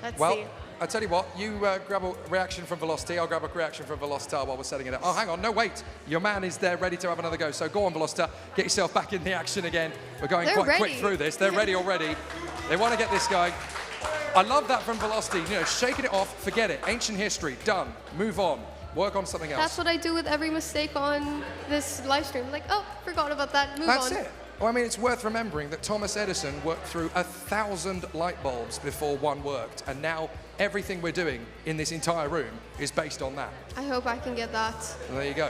Let's see. I tell you what, you grab a reaction from Velocity, I'll grab a reaction from Velocitar while we're setting it up. Oh, hang on, no, wait. Your man is there ready to have another go. So go on, Velocitar, get yourself back in the action again. We're going quite quick through this. They're ready already. They want to get this going. I love that from Velocity, you know, shaking it off, forget it. Ancient history, done, move on. Work on something else. That's what I do with every mistake on this live stream. Like, oh, forgot about that, move on. That's it. Well, I mean, it's worth remembering that Thomas Edison worked through 1,000 light bulbs before one worked, and now everything we're doing in this entire room is based on that. I hope I can get that. And there you go.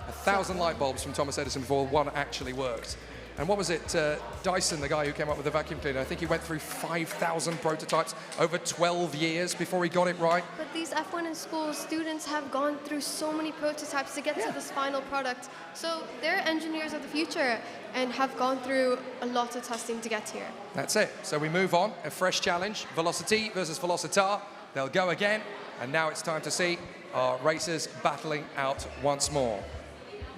1,000 light bulbs from Thomas Edison before one actually worked. And what was it? Dyson, the guy who came up with the vacuum cleaner, I think he went through 5,000 prototypes over 12 years before he got it right. But these F1 in school students have gone through so many prototypes to get to this final product. So they're engineers of the future and have gone through a lot of testing to get here. That's it. So we move on. A fresh challenge. Velocity versus Velocitar. They'll go again. And now it's time to see our racers battling out once more.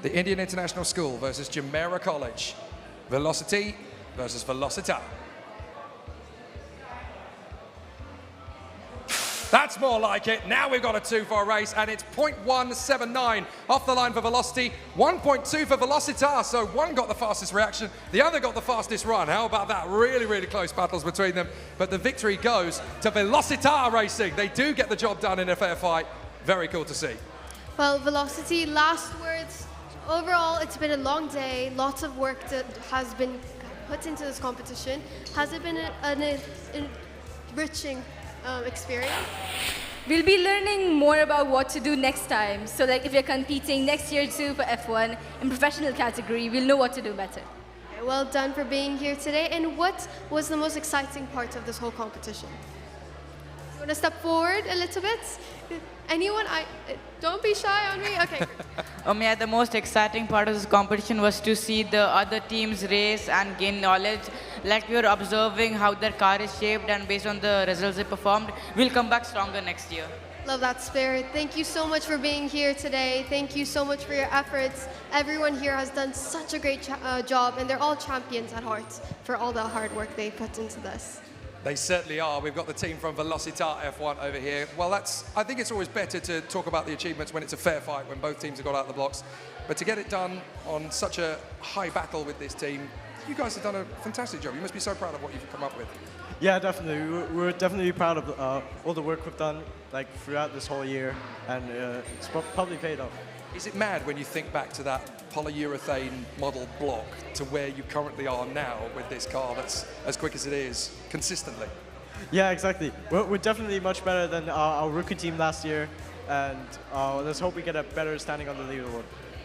The Indian International School versus Jumeirah College. Velocity versus Velocitar. That's more like it. Now we've got a 2-4 race, and it's 0.179 off the line for Velocity, 1.2 for Velocitar. So one got the fastest reaction, the other got the fastest run. How about that? Really, really close battles between them. But the victory goes to Velocitar Racing. They do get the job done in a fair fight. Very cool to see. Well, Velocity, last words. Overall, it's been a long day. Lots of work that has been put into this competition. Has it been an enriching experience? We'll be learning more about what to do next time. So like if you're competing next year too for F1 in professional category, we'll know what to do better. Well done for being here today. And what was the most exciting part of this whole competition? You want to step forward a little bit? Anyone? Don't be shy on me. Okay. Yeah, the most exciting part of this competition was to see the other teams race and gain knowledge. Like we were observing how their car is shaped, and based on the results they performed, we'll come back stronger next year. Love that spirit. Thank you so much for being here today. Thank you so much for your efforts. Everyone here has done such a great job, and they're all champions at heart for all the hard work they put into this. They certainly are. We've got the team from Velocitar F1 over here. Well, I think it's always better to talk about the achievements when it's a fair fight, when both teams have got out of the blocks. But to get it done on such a high battle with this team, you guys have done a fantastic job. You must be so proud of what you've come up with. Yeah, definitely. We're definitely proud of all the work we've done throughout this whole year, and it's probably paid off. Is it mad when you think back to that polyurethane model block to where you currently are now with this car that's as quick as it is consistently? Yeah, exactly. We're definitely much better than our rookie team last year, and let's hope we get a better standing on the leaderboard.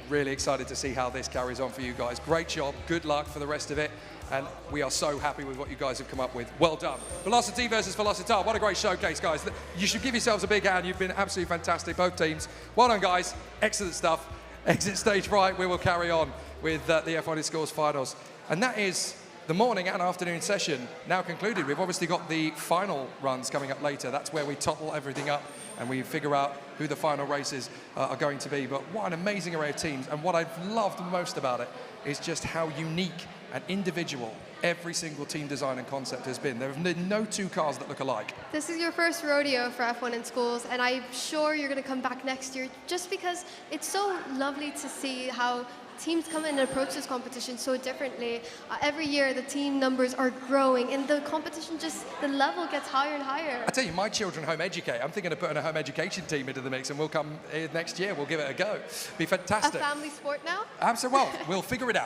Really excited to see how this carries on for you guys. Great job. Good luck for the rest of it. and we are so happy with what you guys have come up with. Well done. Velocity versus Velocitar. What a great showcase, guys. You should give yourselves a big hand. You've been absolutely fantastic, both teams. Well done, guys. Excellent stuff. Exit stage right. We will carry on with the F1 in Schools finals. And that is the morning and afternoon session now concluded. We've obviously got the final runs coming up later. That's where we topple everything up and we figure out who the final races are going to be. But what an amazing array of teams. And what I've loved most about it is just how unique and individual every single team design and concept has been. There have been no two cars that look alike. This is your first rodeo for F1 in Schools, and I'm sure you're going to come back next year just because it's so lovely to see how teams come in and approach this competition so differently. Every year the team numbers are growing and the competition just, the level gets higher and higher. I tell you, my children home educate. I'm thinking of putting a home education team into the mix and we'll come next year, we'll give it a go. Be fantastic. A family sport now? Absolutely, well, we'll figure it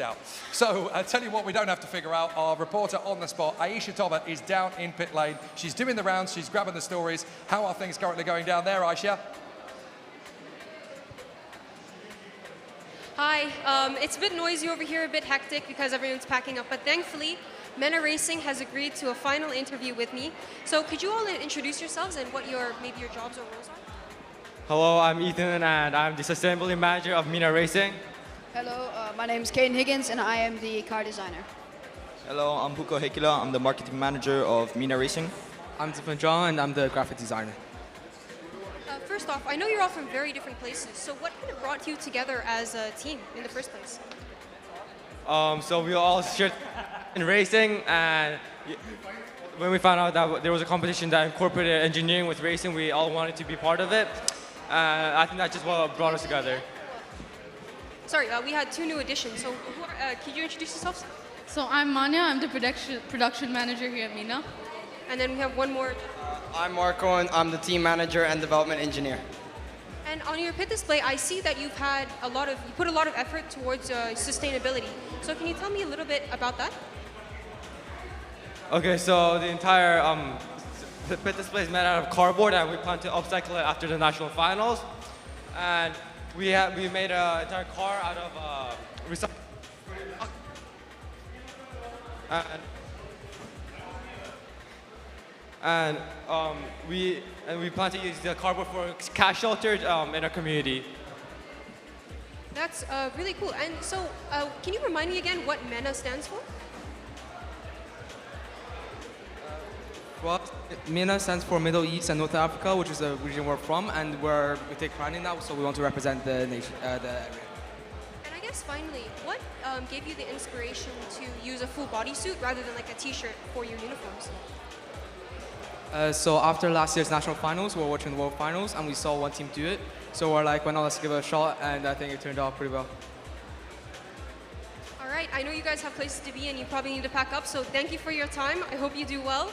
out, So I'll tell you what we don't have to figure out. Our reporter on the spot, Aisha Toba, is down in pit lane. She's doing the rounds, she's grabbing the stories. How are things currently going down there, Aisha? Hi, it's a bit noisy over here, a bit hectic because everyone's packing up, but thankfully, MENA Racing has agreed to a final interview with me. So could you all introduce yourselves and what maybe your jobs or roles are? Hello, I'm Ethan and I'm the sustainability manager of MENA Racing. Hello, my name is Caden Higgins and I am the car designer. Hello, I'm Huko Hekila. I'm the marketing manager of MENA Racing. I'm Stephen John and I'm the graphic designer. First off, I know you're all from very different places, so what kind of brought you together as a team in the first place? So we all shared in racing, and when we found out that there was a competition that incorporated engineering with racing, we all wanted to be part of it. I think that's just what brought us together. Sorry, we had two new additions, so could you introduce yourselves? So I'm Manya, I'm the production manager here at MENA. And then we have one more. I'm Marco and I'm the team manager and development engineer. And on your pit display, I see that you put a lot of effort towards sustainability. So can you tell me a little bit about that? Okay, so the entire the pit display is made out of cardboard, and we plan to upcycle it after the national finals. And we made an entire car out of recycled. And we plan to use the cardboard for cash shelters in our community. That's really cool. And so, can you remind me again what MENA stands for? Well, MENA stands for Middle East and North Africa, which is the region we're from, and we take pride in that, so we want to represent the nation, the area. And I guess finally, what gave you the inspiration to use a full bodysuit rather than like a t-shirt for your uniforms? So after last year's national finals, we were watching the world finals and we saw one team do it. So we're like, why not, let's give it a shot, and I think it turned out pretty well. All right, I know you guys have places to be and you probably need to pack up, so thank you for your time. I hope you do well.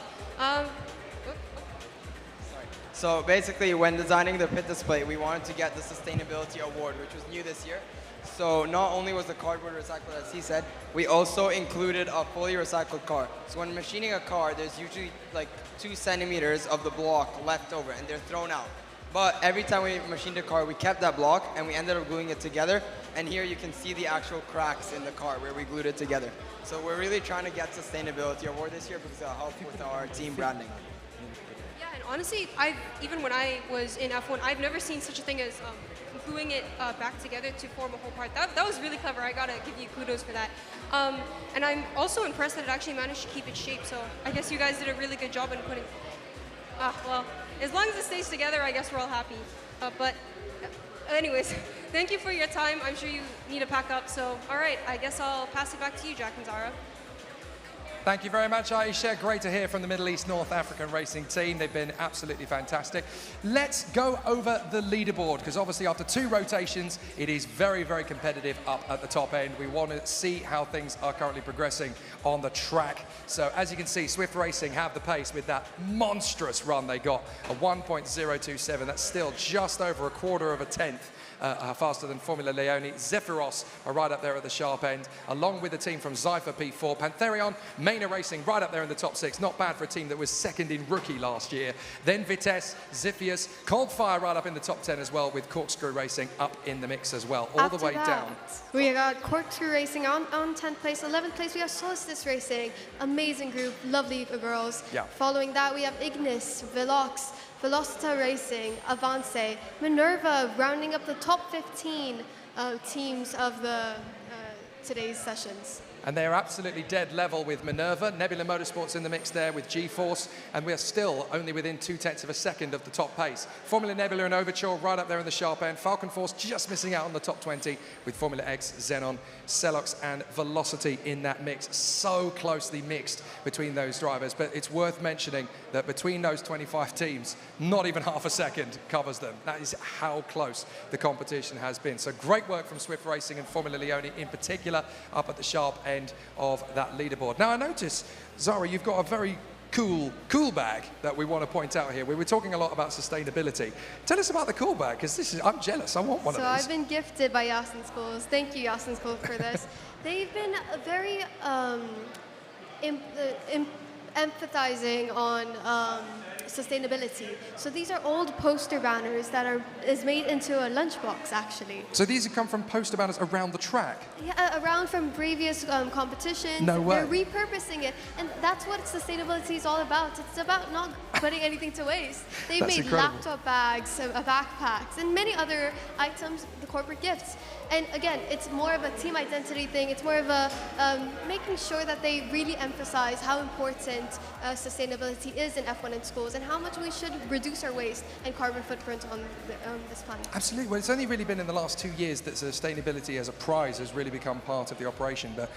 So basically, when designing the pit display, we wanted to get the sustainability award, which was new this year. So not only was the cardboard recycled, as he said, we also included a fully recycled car. So when machining a car, there's usually like 2 centimeters of the block left over, and they're thrown out. But every time we machined a car, we kept that block, and we ended up gluing it together. And here you can see the actual cracks in the car where we glued it together. So we're really trying to get sustainability award this year because it'll help with our team branding. Yeah, and honestly, even when I was in F1, I've never seen such a thing as gluing it back together to form a whole part. That was really clever. I gotta give you kudos for that. And I'm also impressed that it actually managed to keep its shape. So I guess you guys did a really good job in putting. Well, as long as it stays together, I guess we're all happy. But anyways, thank you for your time. I'm sure you need to pack up. So all right, I guess I'll pass it back to you, Jack and Zara. Thank you very much, Aisha. Great to hear from the Middle East North African racing team. They've been absolutely fantastic. Let's go over the leaderboard, because obviously after 2 rotations, it is very, very competitive up at the top end. We want to see how things are currently progressing on the track. So as you can see, Swift Racing have the pace with that monstrous run they got, a 1.027. That's still just over a quarter of a tenth faster than Formula Leone. Zephyros are right up there at the sharp end, along with the team from Zypher P4. Pantherion, Maina Racing right up there in the top 6. Not bad for a team that was second in rookie last year. Then Vitesse, Ziphius, Coldfire right up in the top 10 as well, with Corkscrew Racing up in the mix as well, all After the way that, down. We got Corkscrew Racing on 10th place. 11th place, we have Solstice Racing. Amazing group, lovely girls. Yeah. Following that, we have Ignis, Velox, Velocita Racing, Avance, Minerva, rounding up the top 15 teams of the today's sessions. And they're absolutely dead level with Minerva. Nebula Motorsports in the mix there with G-Force, and we're still only within 0.2 of a second of the top pace. Formula Nebula and Overture right up there in the sharp end. Falcon Force just missing out on the top 20 with Formula X, Xenon, Celox and Velocity in that mix. So closely mixed between those drivers, but it's worth mentioning that between those 25 teams, not even half a second covers them. That is how close the competition has been. So great work from Swift Racing and Formula Leone in particular up at the sharp end of that leaderboard. Now I notice, Zara, you've got a very cool bag that we want to point out here. We were talking a lot about sustainability. Tell us about the cool bag, because I'm jealous. I want one of these. So I've been gifted by Yasin Schools. Thank you, Yasin Schools, for this. They've been very empathizing on sustainability. So these are old poster banners that is made into a lunchbox, actually. So these have come from poster banners around the track? Yeah, around from previous competitions. No way. They're repurposing it. And that's what sustainability is all about. It's about not putting anything to waste. They've That's made incredible. laptop bags, backpacks, and many other items, the corporate gifts. And again, it's more of a team identity thing. It's more of a making sure that they really emphasize how important sustainability is in F1 in schools and how much we should reduce our waste and carbon footprint on this planet. Absolutely. Well, it's only really been in the last 2 years that sustainability as a prize has really become part of the operation. But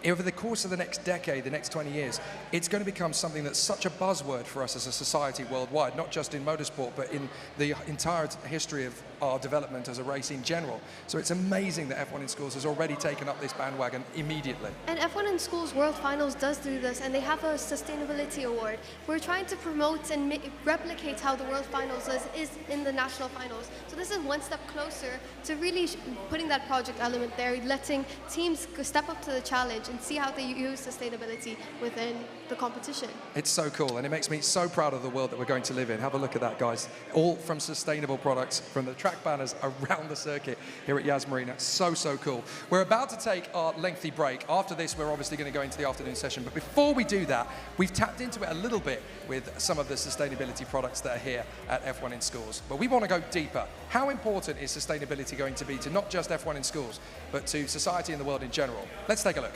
over the course of the next decade, the next 20 years, it's going to become something that's such a buzzword for us as a society worldwide, not just in motorsport, but in the entire history of our development as a race in general. So it's amazing that F1 in Schools has already taken up this bandwagon immediately. And F1 in Schools World Finals does do this, and they have a sustainability award. We're trying to promote and replicate how the World Finals is in the national finals. So this is one step closer to really putting that project element there, letting teams step up to the challenge and see how they use sustainability within the competition. It's so cool, and it makes me so proud of the world that we're going to live in. Have a look at that, guys. All from sustainable products, from the track banners around the circuit here at Yas Marina. So cool. We're about to take our lengthy break. After this, we're obviously going to go into the afternoon session, but before we do that, we've tapped into it a little bit with some of the sustainability products that are here at F1 in Schools. But we want to go deeper. How important is sustainability going to be to not just F1 in Schools, but to society and the world in general? Let's take a look.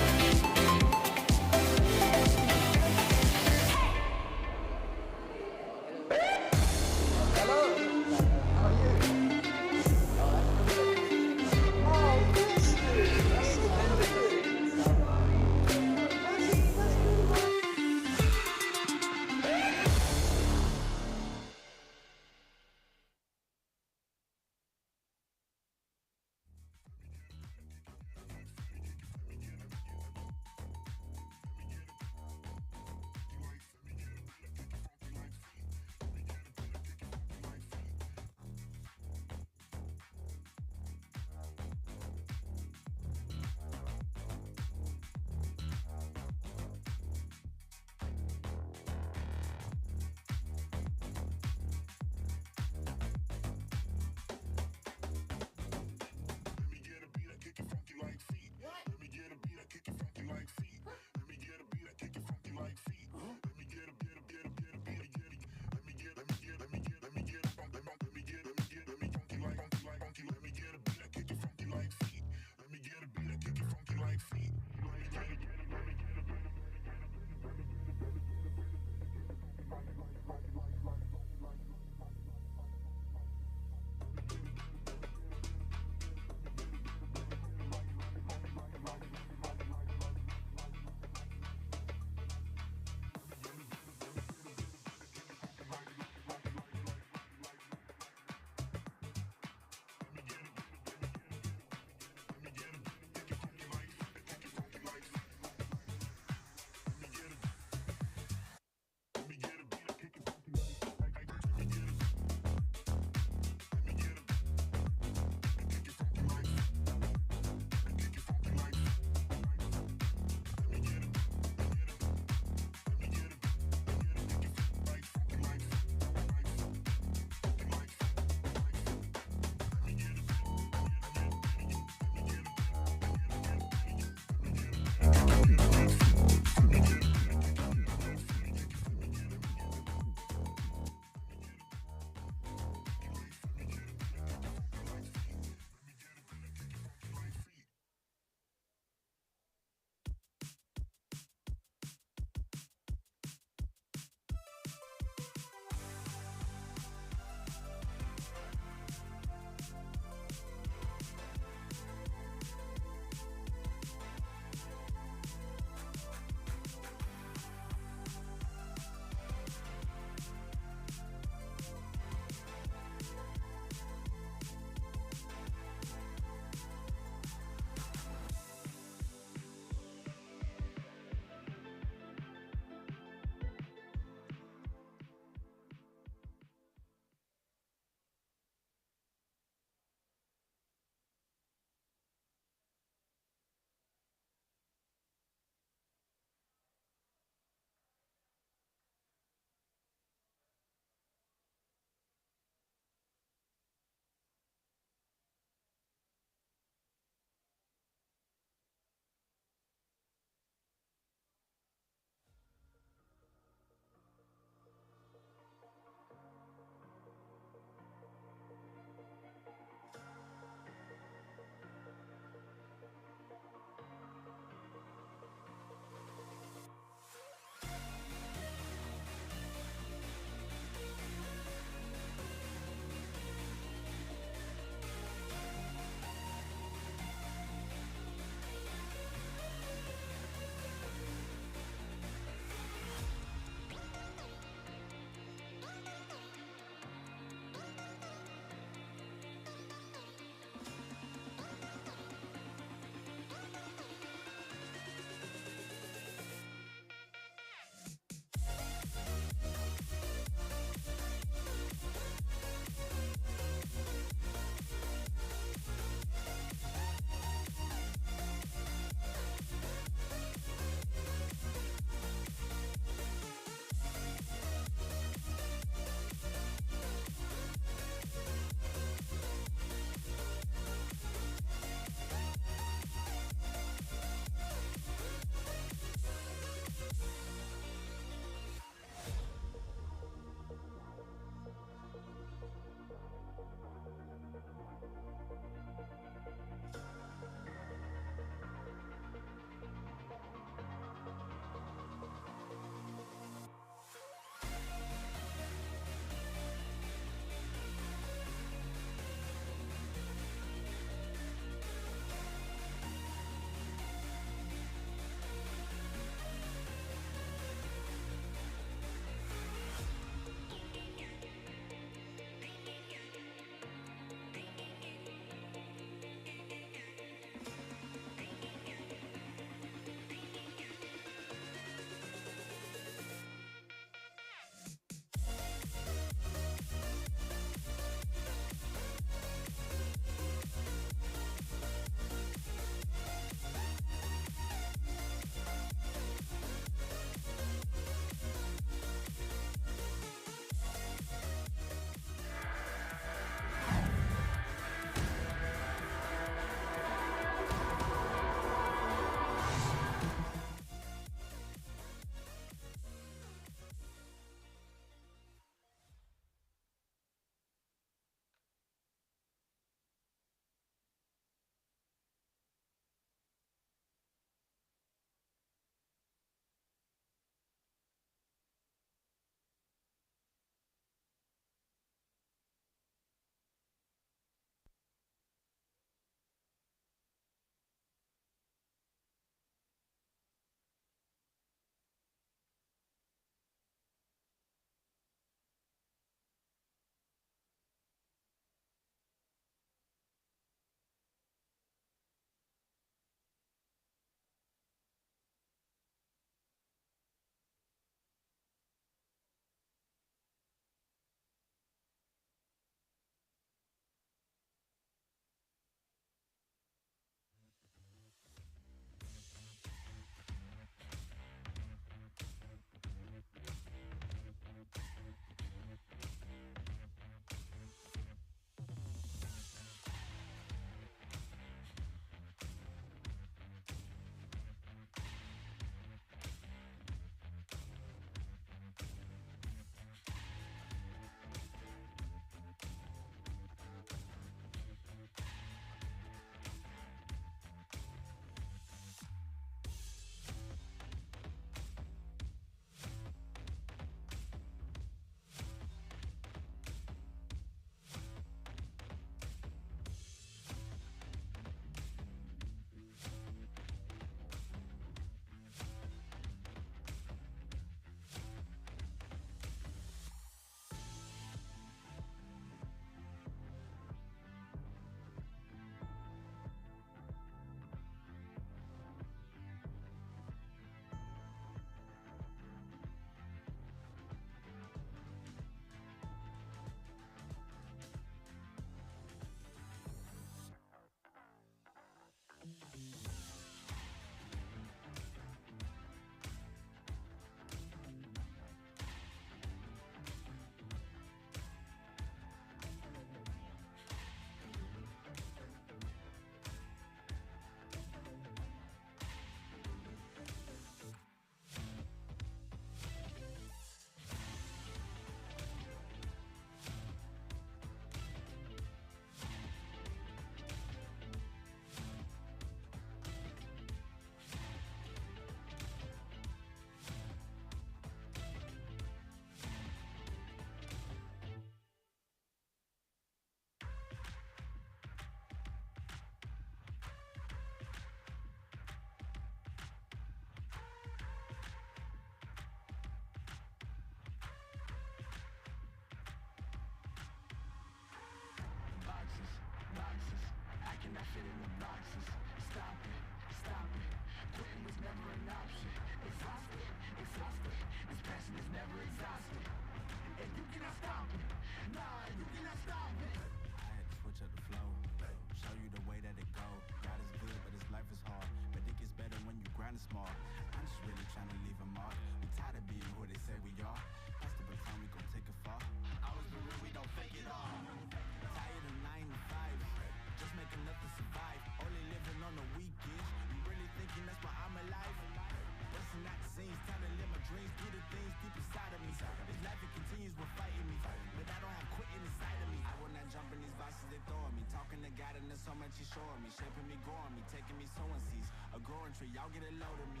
growing tree, y'all get a load of me.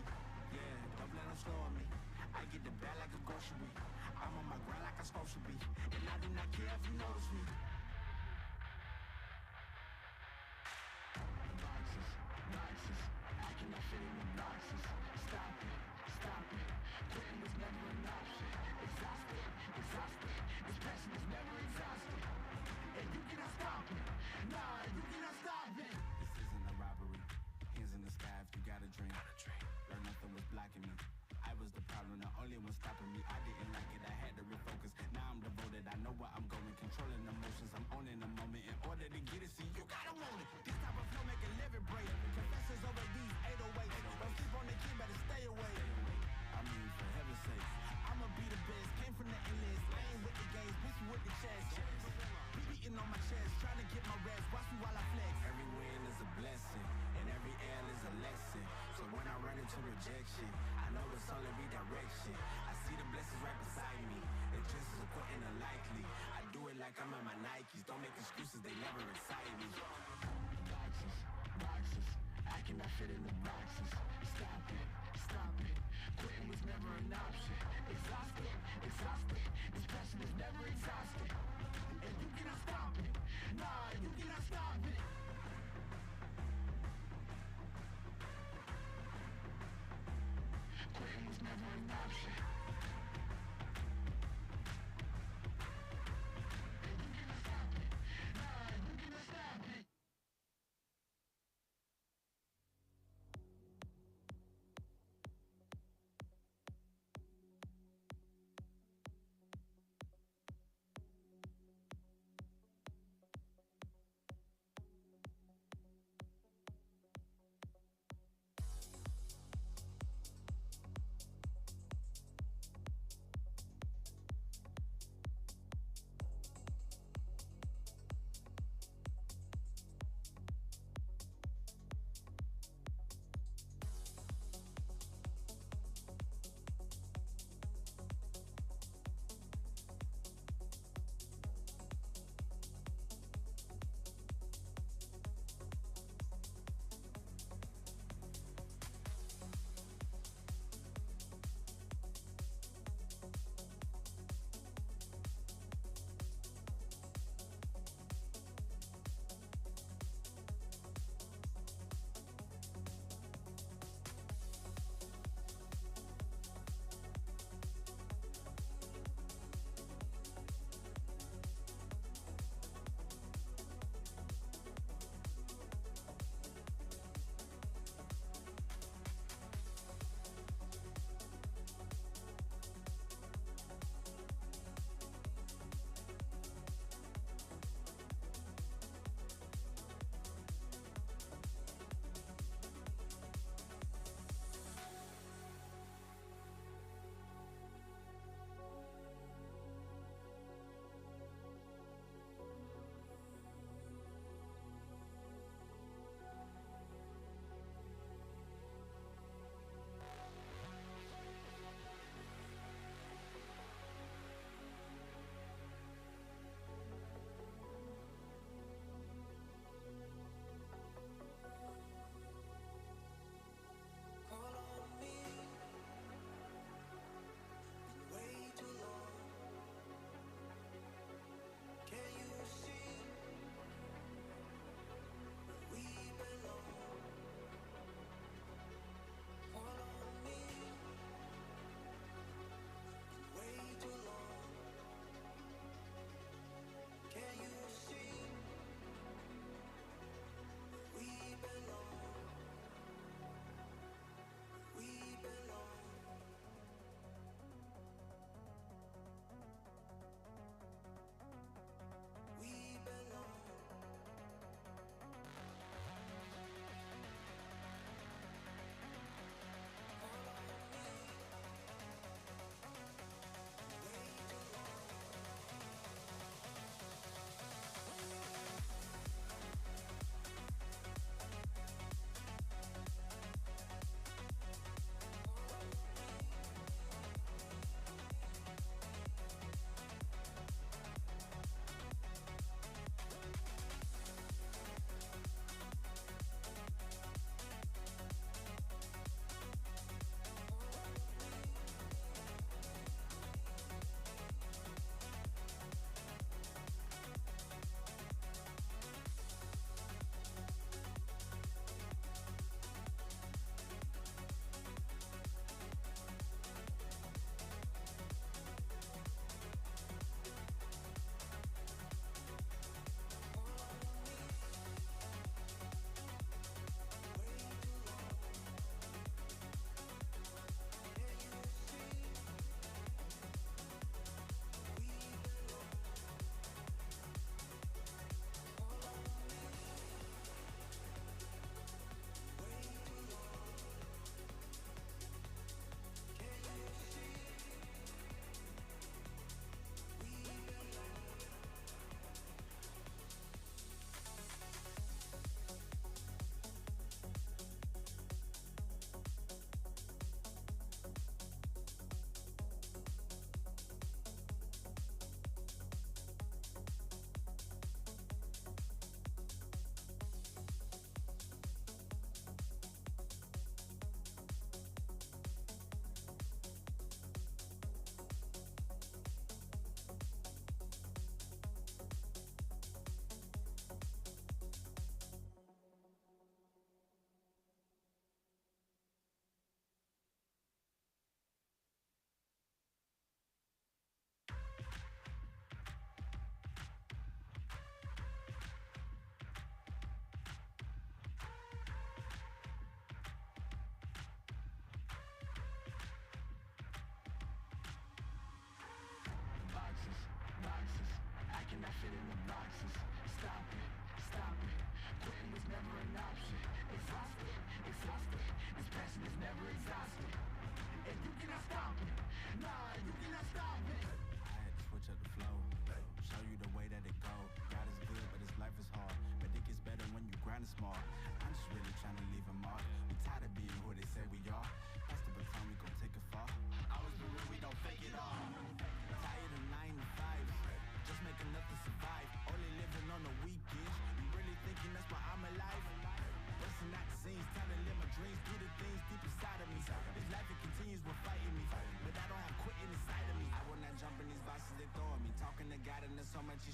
Yeah, don't let them slow on me. I get the bag like a grocery. I'm on my grind like I'm supposed to be. And I do not care if you notice me. Obnoxious, acting like shit in obnoxious. Stop it, quitting was never an option. Exhausted, this passion is never exhausted. And you cannot stop it, nah, you cannot stop it. This isn't a robbery, hands in the sky if you got a dream. Learn nothing was blocking me. I was the problem, the only one stopping me. I didn't like it, I had to refocus. Now I'm devoted, I know where I'm going, controlling emotions.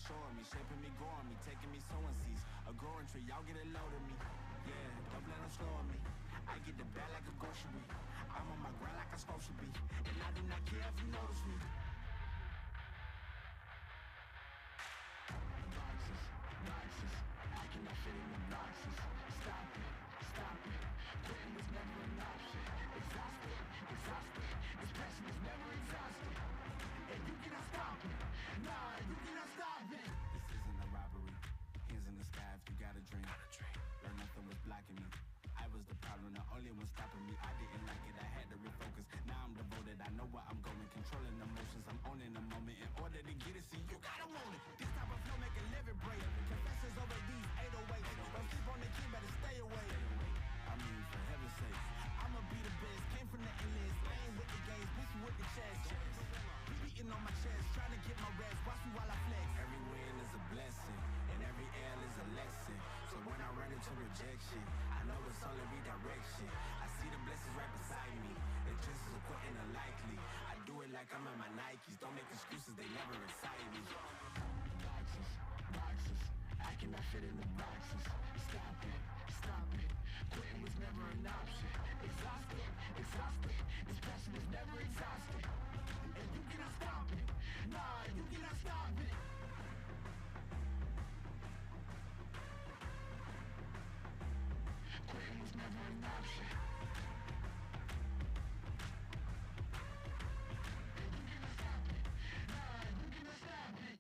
showing me, shaping me, growing me, taking me sowing seeds. A growing tree, y'all get a load of me. Yeah, don't let them slow me. I get the bag like a grocery. I'm on my grind like I'm supposed to be. And I do not care if you notice me. Boxes, boxes, I cannot fit in the boxes. Stop it, stop it. Quitting was never an option. Exhausted, exhausted. This passion is never exhausted. And you cannot stop it. Nah, you cannot stop it. This isn't a robbery. Hands in the sky if you got a dream. Learn nothing was blocking me. I was the problem, the only one stopping me. I didn't like it, I had to refocus. Now I'm devoted, I know where I'm going. Controlling emotions, I'm owning the moment. In order to get it, see, you gotta want it. This type of flow make a living break. Confessions over these 808s. Don't sleep on the key, better stay away. I mean, for heaven's sake, I'ma be the best. Came from the endless, I ain't with the games, bitch, you with the chest. Be beating on my chest, trying to get my rest. Watch me while I flex. Every win is a blessing, and every L is a lesson. So when I run into rejection, I know it's only redirection. I see the blessings right beside me. The chances are quite unlikely. I do it like I'm in my Nikes. Don't make excuses, they never excite me. Boxes, boxes, I cannot fit in the boxes. Stop it, stop it. Quitting was never an option. Exhausted, exhausted. This passion is never exhausted. And you cannot stop it. Nah, you cannot stop it. Quitting was never an option. And you cannot stop it. Nah, you cannot stop it.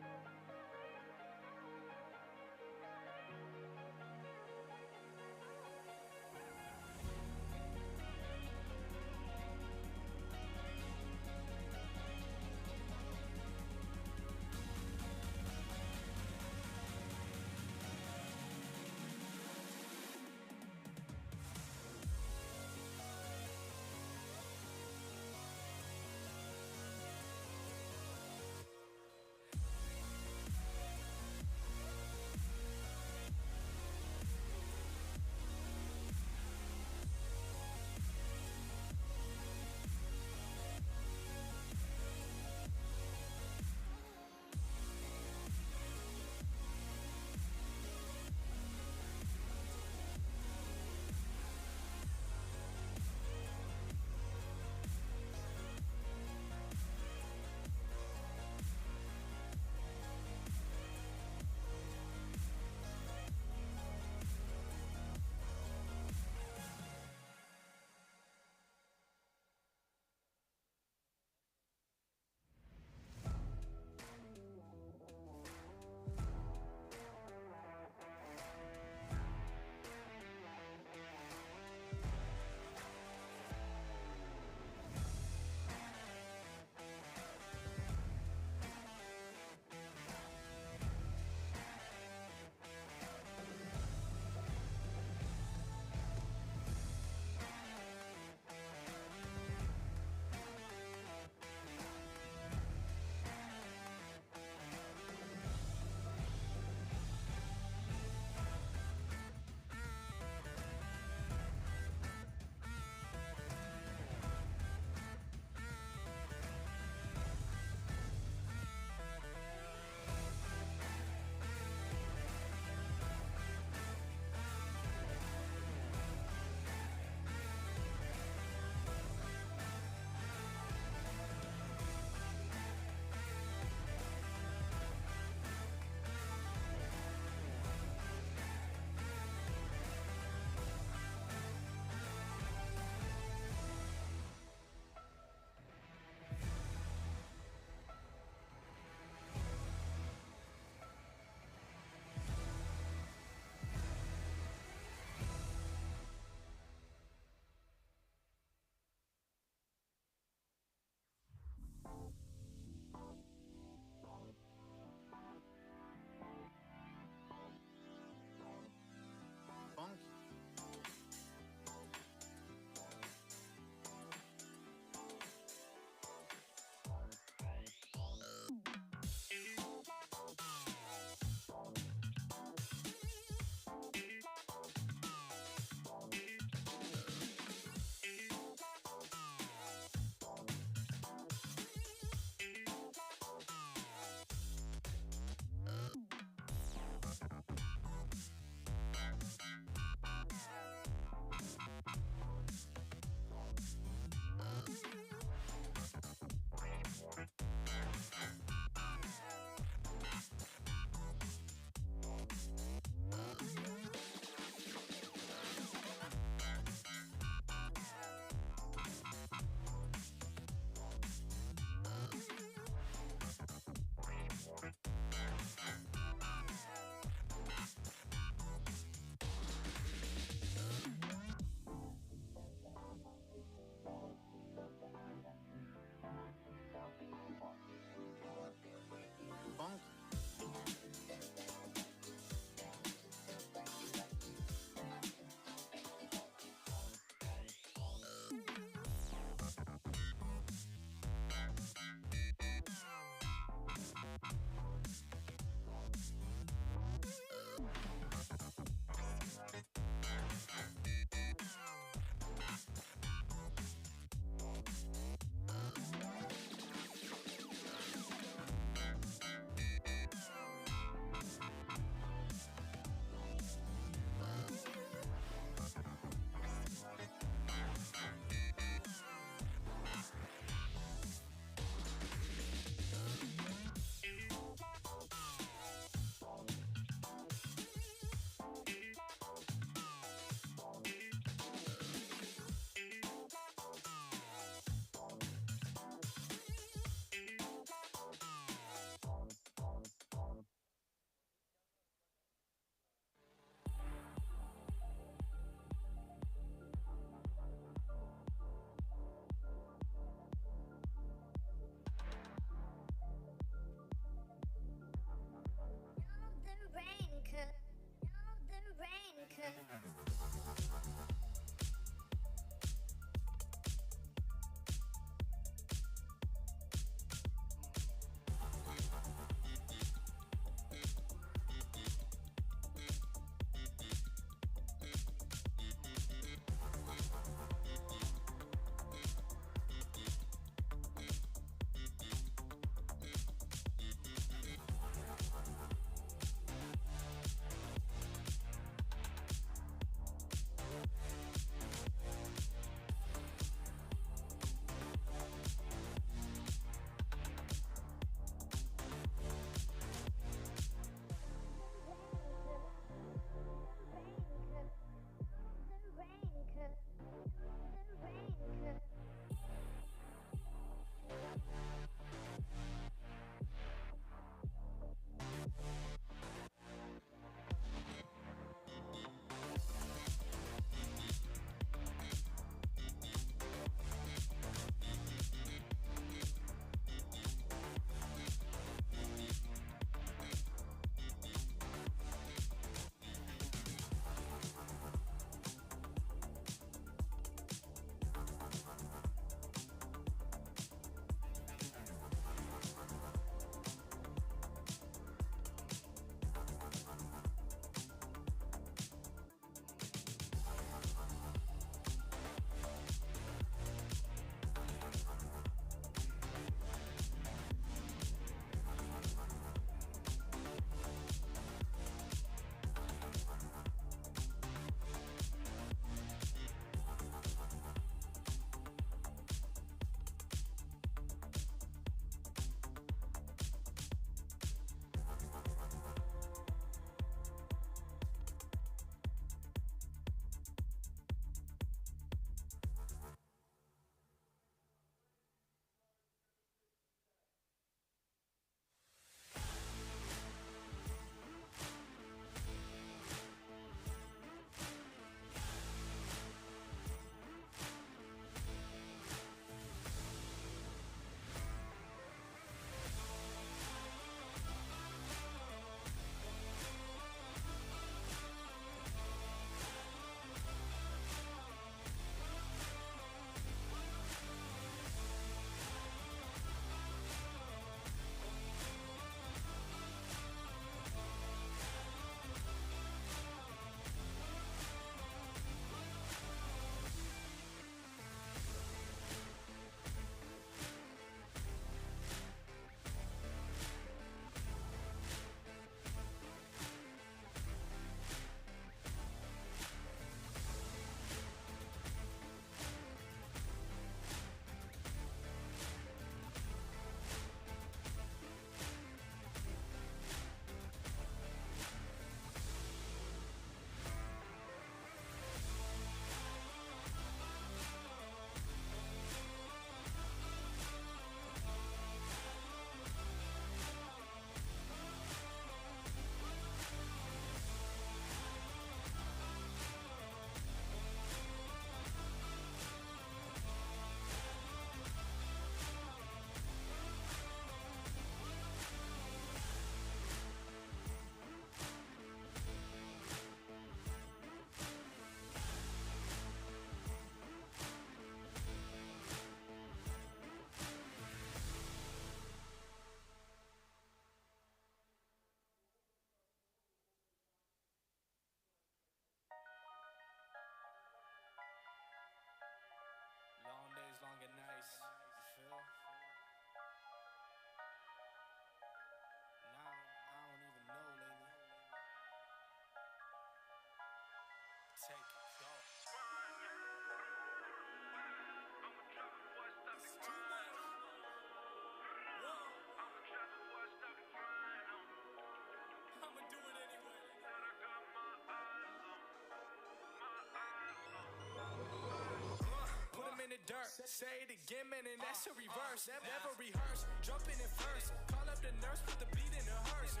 Say it again, man, and that's a reverse. Never rehearse, jumping in first. Call up the nurse, put the bleed in the hearse.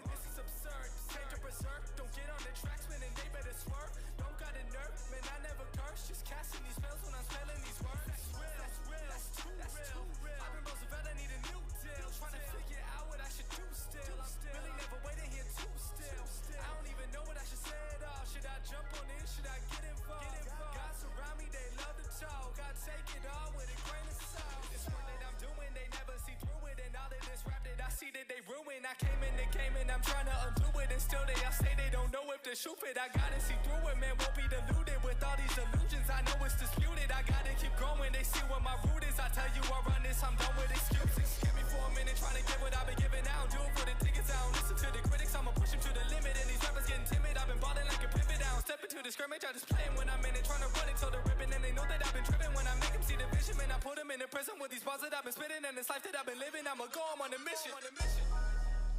This is absurd, same to berserk. Don't get on the tracks, man, and they better swerve. Don't got a nerve, man, I never curse. Just casting these spells when I'm spelling these words. That's real, that's too real. I've been Roosevelt, I need a new deal. Trying to figure out what I should do still. I'm really never waiting here too still. I don't even know what I should say at all. Should I jump on in? Should I get involved? God surround me, they love to talk. I take it all with a grain of salt. This work that I'm doing, they never see through it. And all of this rap that I see that they ruin. I came in the game and I'm trying to undo it. And still they all say they don't know if to shoot it. I gotta see through it, man, won't be deluded. With all these illusions, I know it's disputed. I gotta keep going, they see what my root is. I tell you I run this, I'm done with excuses. Give me for a minute, trying to get what I've been giving out. Do it for the tickets, I don't listen to the critics. I'ma push them to the limit. And these rappers getting timid. I've been balling like a pivot. I don't step into the scrimmage, I just play 'em when I'm in it. Trying to run it till they're ripping. And they know that I've been tripping. When I make them see the vision, man, I put them in the prison with these bars that I've been spitting. And this life that I've been living, I'ma go, I'm on a mission.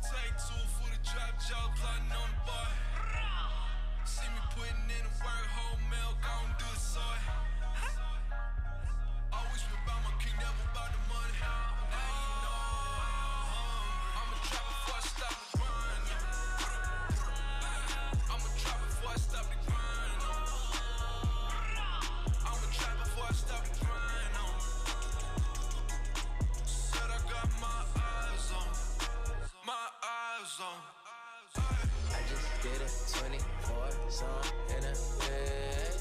Take two for the drop, jaw plotting on the boy. See me putting in the work, whole milk, I don't do it soy. Always been about my king, never about the money. Now you know, I'ma drop before I stop the grind. I'ma drop before I stop the grind. I'ma drop before I stop the grind. Said I got my eyes on. My eyes on. I just did a 24 song in a bed,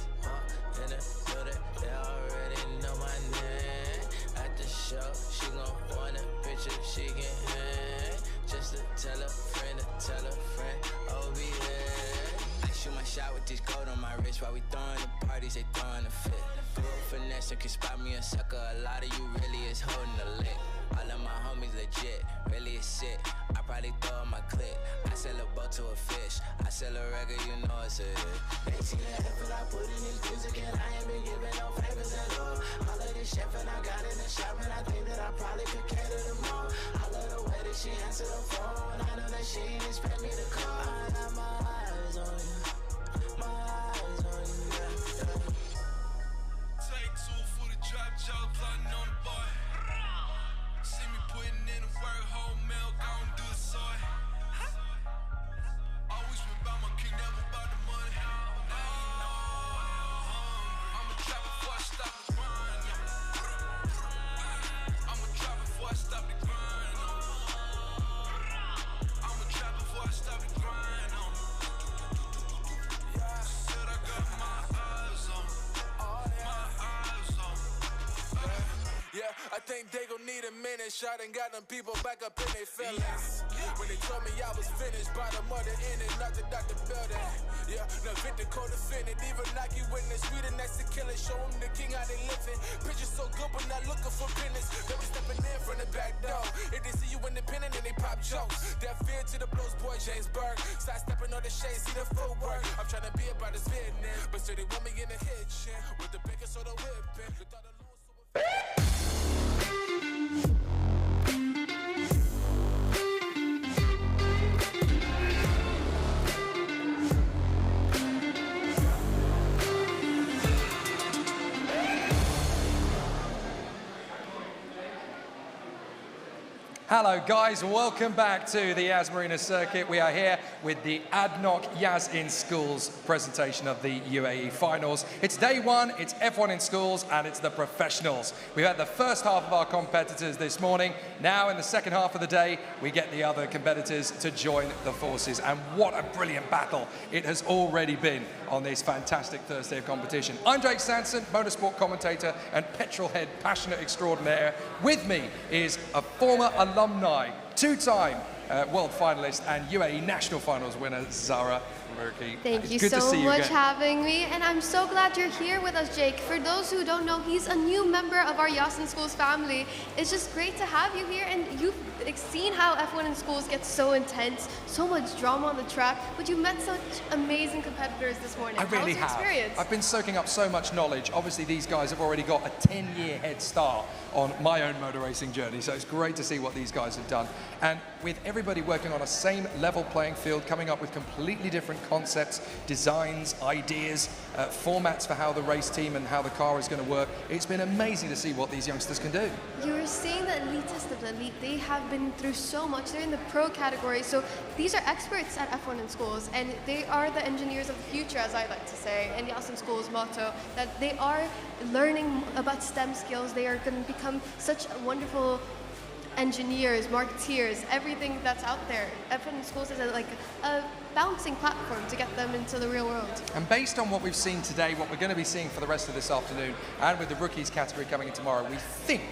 in a building, they already know my name. At the show, she gon' want a picture, she can hang. Just to tell a friend, oh yeah. I shoot my shot with this gold on my wrist while we throwing the parties, they throwing the fit. Go finesse, can spot me a sucker, a lot of you really is holding the lick. All of my homies legit, really is shit. I probably throw on my clip. I sell a boat to a fish. I sell a record, you know it's a hit. They see the effort I put in this music, and I ain't been giving no favors at all. All of this chef and I got in the shop, and I think that I probably could cater to more. I love the way that she answered the phone. I know that she ain't expect me to call. I got my eyes on you, my eyes on you, yeah. Take two for the drop, jaw plotting on the boy. See me putting in the work, whole milk, I don't do it soy. Always been about my king, never about the money. Now you know, I'ma drop before I stop the grind. I'ma drop before I stop the grind. I'ma drop before I stop the grind. Said I got my eyes on, my eyes on. Yeah, I think they gon' need a minute. Shot and got them people back up in their feelings. When they told me I was finished, by the mother in it, nothing out the building. Yeah, now Victor co-defendant, even Nike witness. We the next to kill it, show them the king how they living. Pictures so good, but not looking for business. They was stepping in from the back door. If they see you independent, then they pop jokes. That fear to the blows, boy, James Burke. Side stepping on the shade, see the footwork. I'm trying to be about this business, but still they want me in the kitchen with the bacon soda whipping. The thought of Hello guys, welcome back to the Yas Marina circuit. We are here with the ADNOC Yas in Schools presentation of the UAE finals. It's day one, it's F1 in schools, and it's the professionals. We had the first half of our competitors this morning. Now in the second half of the day, we get the other competitors to join the forces. And what a brilliant battle it has already been on this fantastic Thursday of competition. I'm Jake Sanson, motorsport commentator and petrolhead passionate extraordinaire. With me is a former alumni, two-time world finalist and UAE national finals winner, Zara Murky. Thank you Good to so see you much again. having me, and I'm so glad you're here with us, Jake. For those who don't know, he's a new member of our Yas in Schools family. It's just great to have you here, and you've seen how F1 in schools gets so intense, so much drama on the track, but you met such amazing competitors this morning. I really How was your have. experience? I've been soaking up so much knowledge. Obviously, these guys have already got a 10-year head start on my own motor racing journey, so it's great to see what these guys have done. And with everybody working on a same level playing field, coming up with completely different concepts, designs, ideas, formats for how the race team and how the car is going to work. It's been amazing to see what these youngsters can do. You're seeing the elitist of the elite. They have been through so much. They're in the pro category. So these are experts at F1 in schools, and they are the engineers of the future, as I like to say, and Yas in Schools' motto, that they are learning about STEM skills. They are going to become such wonderful engineers, marketeers, everything that's out there. F1 in Schools is like a bouncing platform to get them into the real world. And based on what we've seen today, what we're going to be seeing for the rest of this afternoon, and with the rookies category coming in tomorrow, we think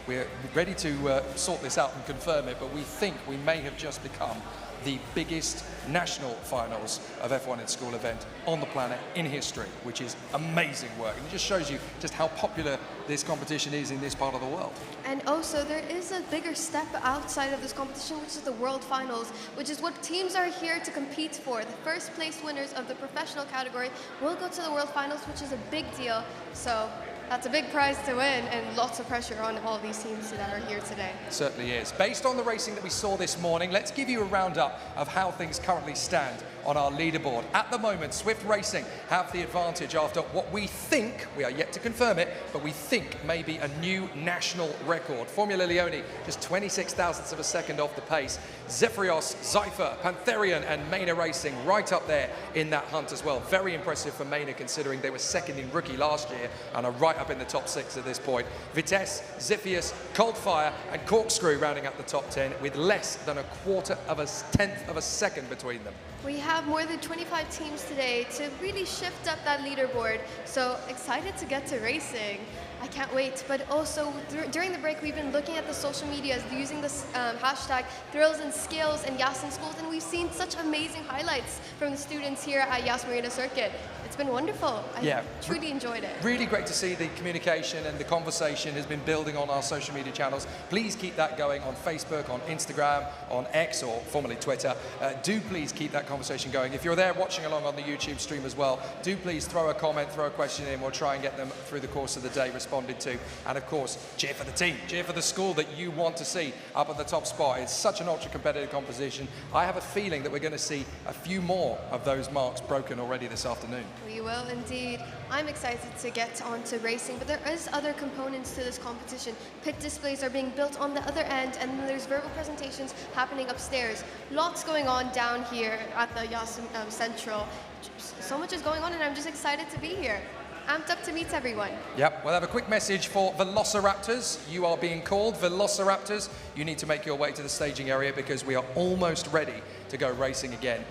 we're ready to sort this out and confirm it, but we think we may have just become the biggest national finals of F1 in School event on the planet in history, which is amazing work. And it just shows you just how popular this competition is in this part of the world. And also, there is a bigger step outside of this competition, which is the World Finals, which is what teams are here to compete for. The first place winners of the professional category will go to the World Finals, which is a big deal. So that's a big prize to win, and lots of pressure on all these teams that are here today. It certainly is. Based on the racing that we saw this morning, let's give you a roundup of how things currently stand on our leaderboard. At the moment, Swift Racing have the advantage after what we think, we are yet to confirm it, but we think may be a new national record. Formula Leone just 26 thousandths of a second off the pace. Zephyrios, Zypher, Pantherian and Maynard Racing right up there in that hunt as well. Very impressive for Maynard considering they were second in rookie last year and are right up in the top 6 at this point. Vitesse, Ziphius, Coldfire and Corkscrew rounding up the top 10 with less than a quarter of a tenth of a second between them. We have more than 25 teams today to really shift up that leaderboard. So excited to get to racing. I can't wait. But also during the break, we've been looking at the social medias using this hashtag Thrills and Skills and Yas in Schools, and we've seen such amazing highlights from the students here at Yas Marina Circuit. It's been wonderful. I truly enjoyed it. Really great to see the communication and the conversation has been building on our social media channels. Please keep that going on Facebook, on Instagram, on X or formerly Twitter. Do please keep that conversation going. If you're there watching along on the YouTube stream as well, do please throw a comment, throw a question in. We'll try and get them through the course of the day responded to. And of course, cheer for the team, cheer for the school that you want to see up at the top spot. It's such an ultra competitive competition. I have a feeling that we're going to see a few more of those marks broken already this afternoon. We will indeed. I'm excited to get on to racing, but there is other components to this competition. Pit displays are being built on the other end, and then there's verbal presentations happening upstairs. Lots going on down here at the Yas Central. So much is going on, and I'm just excited to be here. Amped up to meet everyone. Yep, we'll have a quick message for Velociraptors. You are being called Velociraptors. You need to make your way to the staging area because we are almost ready to go racing again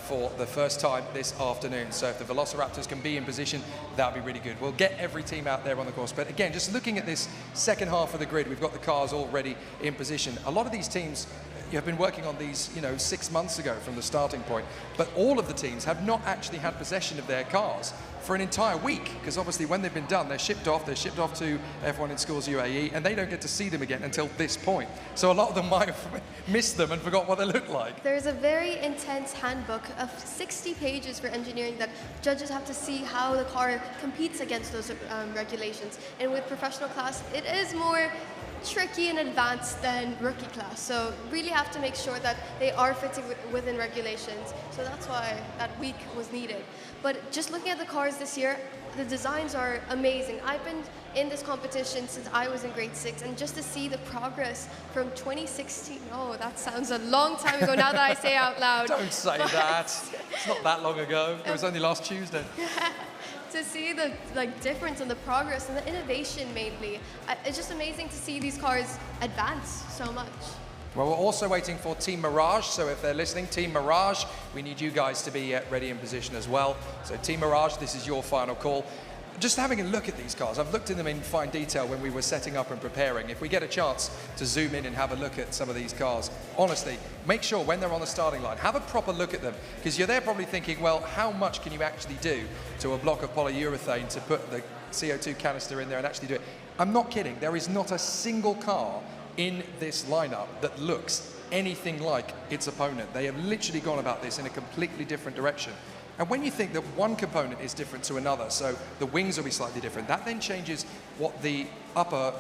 for the first time this afternoon. So if the Velociraptors can be in position, that would be really good. We'll get every team out there on the course. But again, just looking at this second half of the grid, we've got the cars already in position. A lot of these teams you have been working on these, 6 months ago from the starting point, but all of the teams have not actually had possession of their cars for an entire week, because obviously when they've been done, they're shipped off to F1 in Schools UAE, and they don't get to see them again until this point. So a lot of them might have missed them and forgot what they look like. There's a very intense handbook of 60 pages for engineering that judges have to see how the car competes against those regulations. And with professional class, it is more tricky and advanced than rookie class. So really have to make sure that they are fitting within regulations. So that's why that week was needed. But just looking at the cars this year, the designs are amazing. I've been in this competition since I was in grade 6, and just to see the progress from 2016, oh, that sounds a long time ago now that I say out loud. Don't say that. It's not that long ago. It was only last Tuesday. To see the difference in the progress and the innovation mainly. It's just amazing to see these cars advance so much. Well, we're also waiting for Team Mirage, so if they're listening, Team Mirage, we need you guys to be ready in position as well. So Team Mirage, this is your final call. Just having a look at these cars, I've looked at them in fine detail when we were setting up and preparing. If we get a chance to zoom in and have a look at some of these cars, honestly, make sure when they're on the starting line, have a proper look at them, because you're there probably thinking, well, how much can you actually do to a block of polyurethane to put the CO2 canister in there and actually do it? I'm not kidding. There is not a single car in this lineup that looks anything like its opponent. They have literally gone about this in a completely different direction. And when you think that one component is different to another, so the wings will be slightly different, that then changes what the upper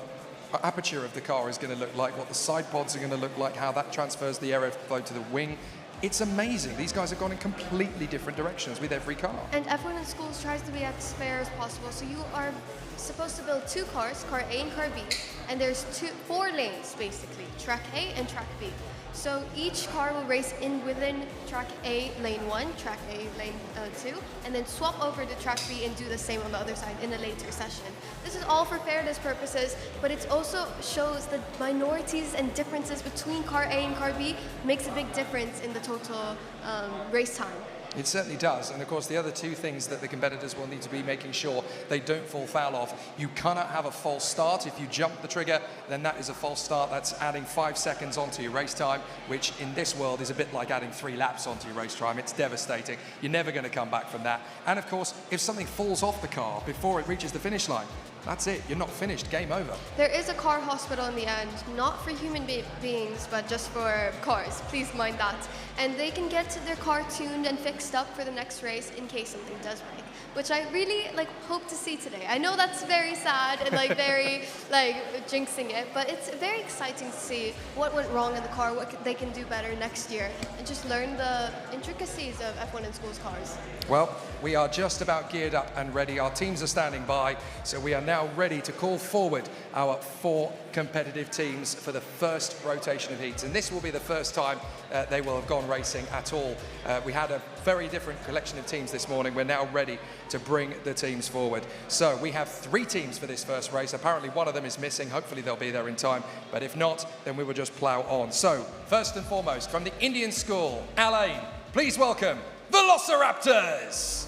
aperture of the car is going to look like, what the side pods are going to look like, how that transfers the airflow to the wing. it's amazing. These guys have gone in completely different directions with every car. And F1 in Schools tries to be as fair as possible. So you are supposed to build two cars, car A and car B, and there's four lanes basically, track A and track B. So each car will race within track A, lane 1, track A, lane 2, and then swap over to track B and do the same on the other side in a later session. This is all for fairness purposes, but it also shows the minorities and differences between car A and car B makes a big difference in the total race time. It certainly does. And of course, the other two things that the competitors will need to be making sure they don't fall foul of. You cannot have a false start. If you jump the trigger, then that is a false start. That's adding 5 seconds onto your race time, which in this world is a bit like adding 3 laps onto your race time. It's devastating. You're never going to come back from that. And of course, if something falls off the car before it reaches the finish line, that's it. You're not finished. Game over. There is a car hospital in the end, not for human beings, but just for cars. Please mind that. And they can get their car tuned and fixed up for the next race in case something does break, which I really hope to see today. I know that's very sad and very jinxing it, but it's very exciting to see what went wrong in the car, what they can do better next year, and just learn the intricacies of F1 in Schools cars. Well, we are just about geared up and ready. Our teams are standing by, so we are now ready to call forward our 4 competitive teams for the first rotation of heats. And this will be the first time they will have gone racing at all. We had a very different collection of teams this morning. We're now ready to bring the teams forward. So we have 3 teams for this first race. Apparently one of them is missing. Hopefully they'll be there in time. But if not, then we will just plough on. So first and foremost, from the Indian school, Alain, please welcome Velociraptors.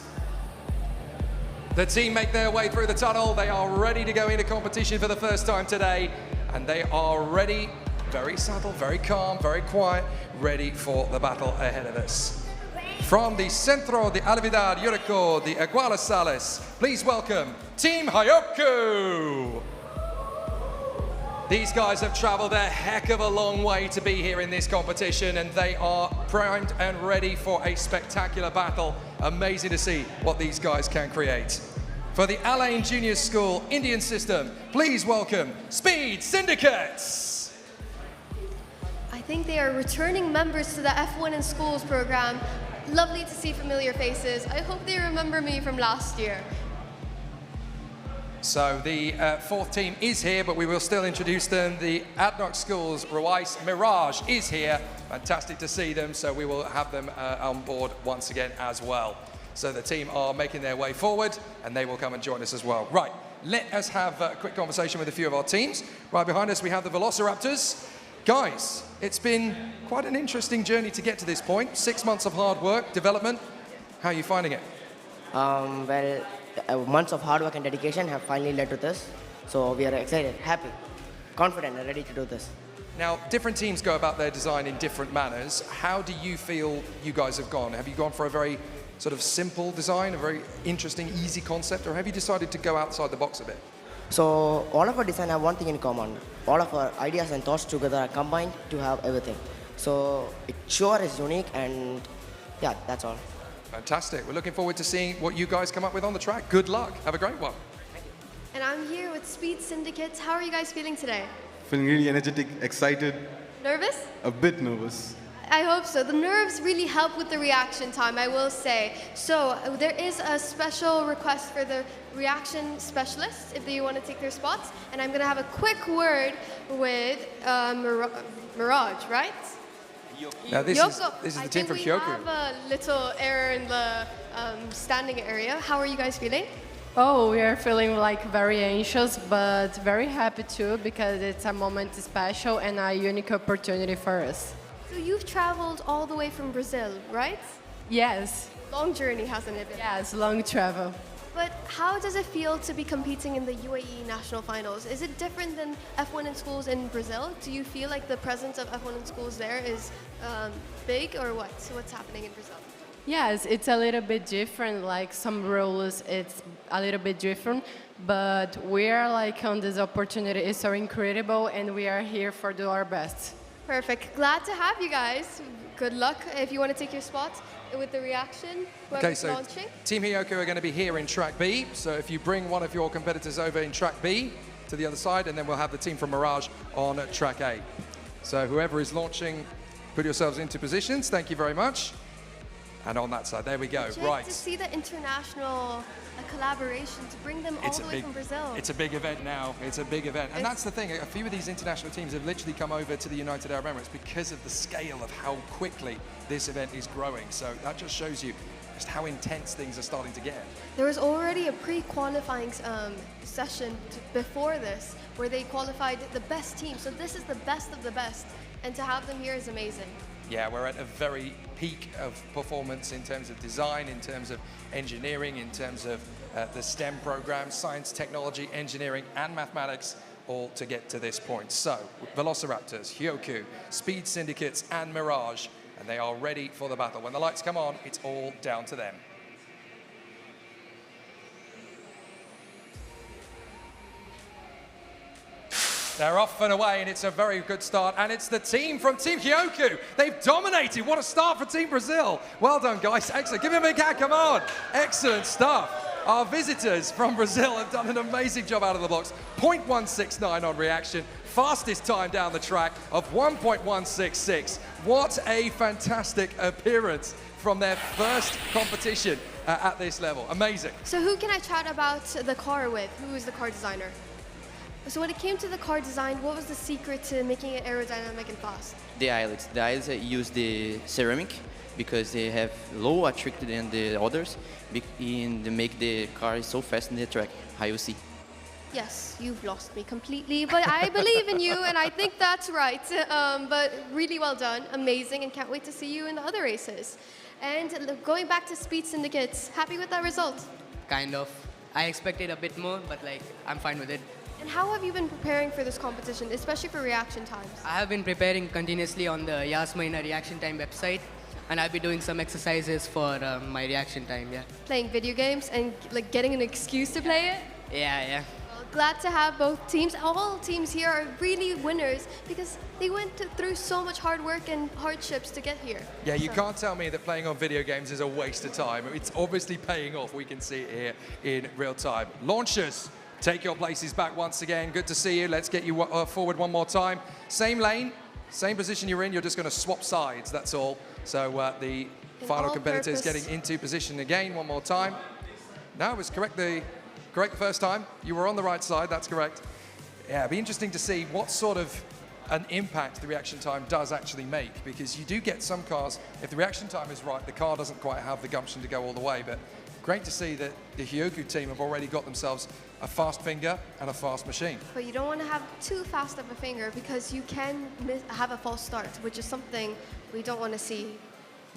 The team make their way through the tunnel. They are ready to go into competition for the first time today. And they are ready, very subtle, very calm, very quiet, ready for the battle ahead of us. From the Centro de Alvidad Yurico de Iguala Sales, please welcome Team Hyoku. These guys have traveled a heck of a long way to be here in this competition, and they are primed and ready for a spectacular battle. Amazing to see what these guys can create. For the Alain Junior School Indian system, please welcome Speed Syndicates. I think they are returning members to the F1 in Schools program. Lovely to see familiar faces. I hope they remember me from last year. So the 4th team is here, but we will still introduce them. The ADNOC Schools Ruwais Mirage is here. Fantastic to see them, so we will have them on board once again as well. So the team are making their way forward, and they will come and join us as well. Right, let us have a quick conversation with a few of our teams. Right behind us, we have the Velociraptors. Guys, it's been quite an interesting journey to get to this point. 6 months of hard work, development. How are you finding it? Months of hard work and dedication have finally led to this. So we are excited, happy, confident, and ready to do this. Now, different teams go about their design in different manners. How do you feel you guys have gone? Have you gone for a very sort of simple design, a very interesting, easy concept, or have you decided to go outside the box a bit? So all of our design have one thing in common. All of our ideas and thoughts together are combined to have everything. So it sure is unique, and yeah, that's all. Fantastic. We're looking forward to seeing what you guys come up with on the track. Good luck. Have a great one. And I'm here with Speed Syndicates. How are you guys feeling today? Feeling really energetic, excited. Nervous? A bit nervous. I hope so. The nerves really help with the reaction time, I will say. So there is a special request for the reaction specialists if you want to take their spots. And I'm going to have a quick word with Mirage, right? Now this is the team from Hyoku. We have a little error in the standing area. How are you guys feeling? Oh, we are feeling very anxious, but very happy too, because it's a moment special and a unique opportunity for us. So you've traveled all the way from Brazil, right? Yes. Long journey, hasn't it been? Yes, long travel. But how does it feel to be competing in the UAE national finals? Is it different than F1 in Schools in Brazil? Do you feel like the presence of F1 in Schools there is big, or what? So what's happening in Brazil? Yes, it's a little bit different. Like some rules, it's a little bit different. But we are on this opportunity. It's so incredible, and we are here for do our best. Perfect. Glad to have you guys. Good luck if you want to take your spots with the reaction. Okay, so launching. Team Hyoku are going to be here in track B. So if you bring one of your competitors over in track B to the other side, and then we'll have the team from Mirage on track A. So whoever is launching Put yourselves into positions. Thank you very much. And on that side, there we go. Right. To see the international collaboration, to bring them all the way from Brazil. It's a big event now. It's a big event. And that's the thing. A few of these international teams have literally come over to the United Arab Emirates because of the scale of how quickly this event is growing. So that just shows you just how intense things are starting to get. There was already a pre-qualifying session before this where they qualified the best team. So this is the best of the best. And to have them here is amazing. Yeah, we're at a very peak of performance in terms of design, in terms of engineering, in terms of the STEM programs, science, technology, engineering, and mathematics, all to get to this point. So, Velociraptors, Hyoku, Speed Syndicates, and Mirage, and they are ready for the battle. When the lights come on, it's all down to them. They're off and away, and it's a very good start. And it's the team from Team Hyoku. They've dominated. What a start for Team Brazil. Well done, guys. Excellent. Give me a big hand. Come on. Excellent stuff. Our visitors from Brazil have done an amazing job out of the blocks. 0.169 on reaction. Fastest time down the track of 1.166. What a fantastic appearance from their first competition at this level. Amazing. So who can I chat about the car with? Who is the car designer? So when it came to the car design, what was the secret to making it aerodynamic and fast? The eyelets. The eyelets use the ceramic because they have lower trick than the others and they make the car so fast in the track, how you see. Yes, you've lost me completely, but I believe in you and I think that's right. But really well done, amazing, and can't wait to see you in the other races. And going back to Speed Syndicates, happy with that result? Kind of. I expected a bit more, but I'm fine with it. And how have you been preparing for this competition, especially for reaction times? I have been preparing continuously on the Yas Marina reaction time website, and I'll be doing some exercises for my reaction time, yeah. Playing video games and getting an excuse to play it? Yeah. Well, glad to have both teams. All teams here are really winners because they went through so much hard work and hardships to get here. Yeah, you can't tell me that playing on video games is a waste of time. It's obviously paying off. We can see it here in real time. Launchers. Take your places back once again. Good to see you. Let's get you forward one more time. Same lane, same position you're in. You're just going to swap sides, that's all. So the final competitor is getting into position again one more time. No, it was correct the first time. You were on the right side, that's correct. Yeah, it'd be interesting to see what sort of an impact the reaction time does actually make, because you do get some cars, if the reaction time is right, the car doesn't quite have the gumption to go all the way, but great to see that the Hyoku team have already got themselves a fast finger and a fast machine. But you don't want to have too fast of a finger because you can have a false start, which is something we don't want to see.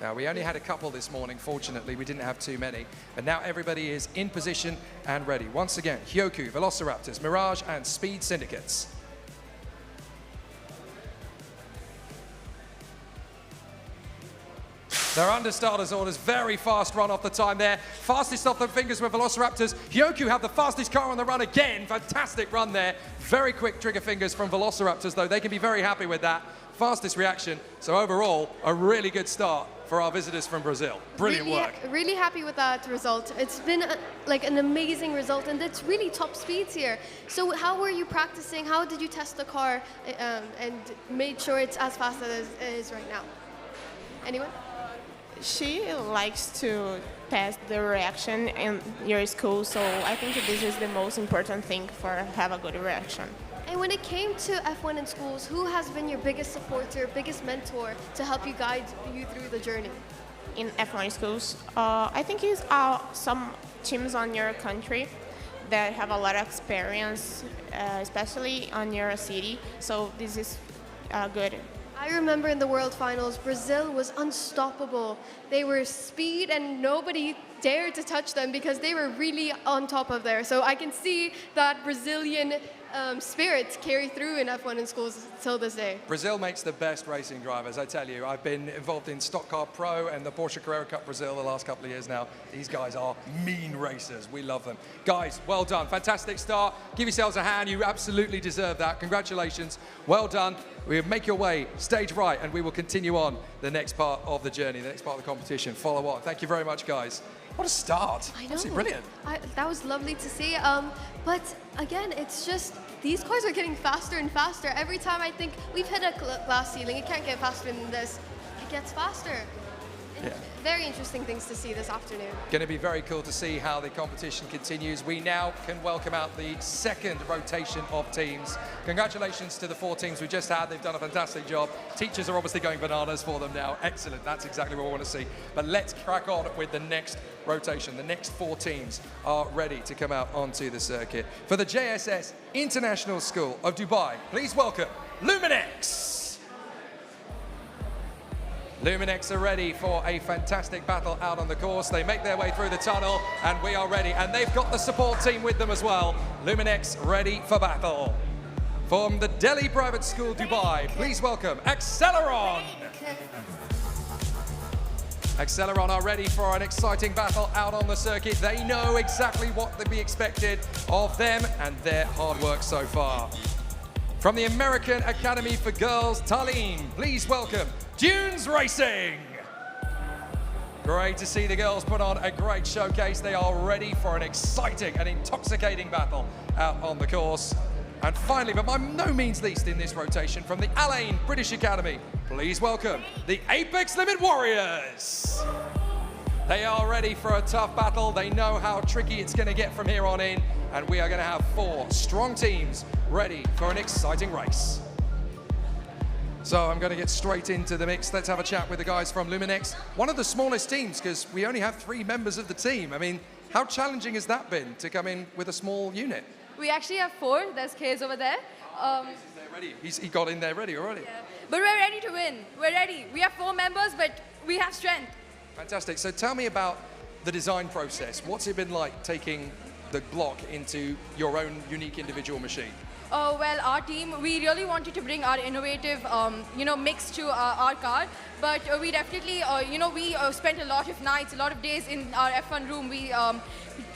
Now, we only had a couple this morning. Fortunately, we didn't have too many. But now everybody is in position and ready. Once again, Hyoku, Velociraptors, Mirage, and Speed Syndicates. They're under starters orders. Very fast run off the time there. Fastest off the fingers with Velociraptors. Hyoku have the fastest car on the run again. Fantastic run there. Very quick trigger fingers from Velociraptors, though. They can be very happy with that. Fastest reaction. So overall, a really good start for our visitors from Brazil. Brilliant work. Really happy with that result. It's been an amazing result, and it's really top speeds here. So how were you practicing? How did you test the car and made sure it's as fast as it is right now? Anyone? She likes to test the reaction in your school, so I think this is the most important thing for have a good reaction. And when it came to F1 in schools, who has been your biggest supporter, biggest mentor to help you guide you through the journey? In F1 schools, I think it's some teams on your country that have a lot of experience, especially on your city, so this is good. I remember in the World Finals, Brazil was unstoppable. They were speed and nobody dared to touch them because they were really on top of there. So I can see that Brazilian spirit carry through in F1 in schools till this day. Brazil makes the best racing drivers, I tell you. I've been involved in Stock Car Pro and the Porsche Carrera Cup Brazil the last couple of years now. These guys are mean racers. We love them. Guys, well done. Fantastic start. Give yourselves a hand. You absolutely deserve that. Congratulations. Well done. We'll make your way stage right, and we will continue on the next part of the journey, the next part of the competition. Follow on. Thank you very much, guys. What a start. I know. Absolutely brilliant. That was lovely to see. But again, it's just these cars are getting faster and faster. Every time I think we've hit a glass ceiling, it can't get faster than this. It gets faster. Yeah. Very interesting things to see this afternoon. Going to be very cool to see how the competition continues. We now can welcome out the second rotation of teams. Congratulations to the 4 teams we just had. They've done a fantastic job. Teachers are obviously going bananas for them now. Excellent. That's exactly what we want to see. But let's crack on with the next rotation. The next 4 teams are ready to come out onto the circuit. For the JSS International School of Dubai, please welcome Luminex. Luminex are ready for a fantastic battle out on the course. They make their way through the tunnel, and we are ready. And they've got the support team with them as well. Luminex ready for battle. From the Delhi Private School, Dubai, please welcome Acceleron. Acceleron are ready for an exciting battle out on the circuit. They know exactly what to be expected of them and their hard work so far. From the American Academy for Girls, Talim, please welcome Dunes Racing. Great to see the girls put on a great showcase. They are ready for an exciting and intoxicating battle out on the course. And finally, but by no means least in this rotation, from the Alain British Academy, please welcome the Apex Limit Warriors. They are ready for a tough battle. They know how tricky it's going to get from here on in. And we are going to have 4 strong teams ready for an exciting race. So I'm going to get straight into the mix. Let's have a chat with the guys from Luminex. One of the smallest teams, because we only have 3 members of the team. I mean, how challenging has that been to come in with a small unit? We actually have 4. There's Kay's over there. They're ready. He got in there ready already. Yeah. But we're ready to win. We're ready. We have 4 members, but we have strength. Fantastic. So tell me about the design process. What's it been like taking the block into your own unique individual machine? Oh, well, our team, we really wanted to bring our innovative, mix to our car. But we definitely, we spent a lot of nights, a lot of days in our F1 room. We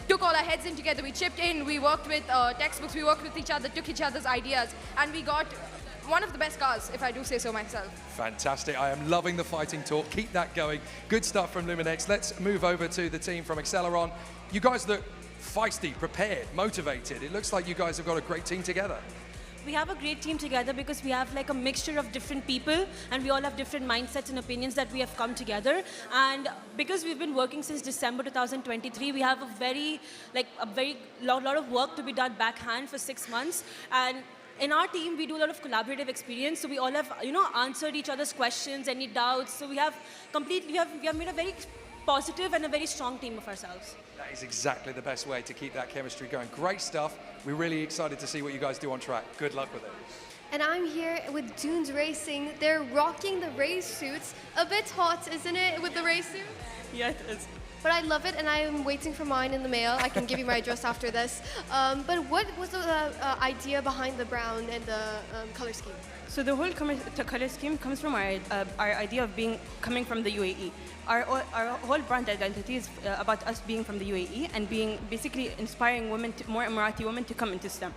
took all our heads in together. We chipped in. We worked with textbooks. We worked with each other, took each other's ideas. And we got one of the best cars, if I do say so myself. Fantastic. I am loving the fighting talk. Keep that going. Good stuff from Luminex. Let's move over to the team from Acceleron. You guys look feisty, prepared, motivated. It looks like you guys have got a great team together. We have a great team together because we have like a mixture of different people and we all have different mindsets and opinions that we have come together. And because we've been working since December 2023, we have a very lot of work to be done backhand for 6 months. And in our team, we do a lot of collaborative experience. So we all have, answered each other's questions, any doubts. So we have made a very positive and a very strong team of ourselves. That is exactly the best way to keep that chemistry going. Great stuff. We're really excited to see what you guys do on track. Good luck with it. And I'm here with Dunes Racing. They're rocking the race suits. A bit hot, isn't it, with the race suit? Yeah, it is. But I love it, and I'm waiting for mine in the mail. I can give you my address after this. But what was the idea behind the brown and the color scheme? So the whole color scheme comes from our idea of coming from the UAE. Our whole brand identity is about us being from the UAE and being basically inspiring women, more Emirati women, to come into STEM.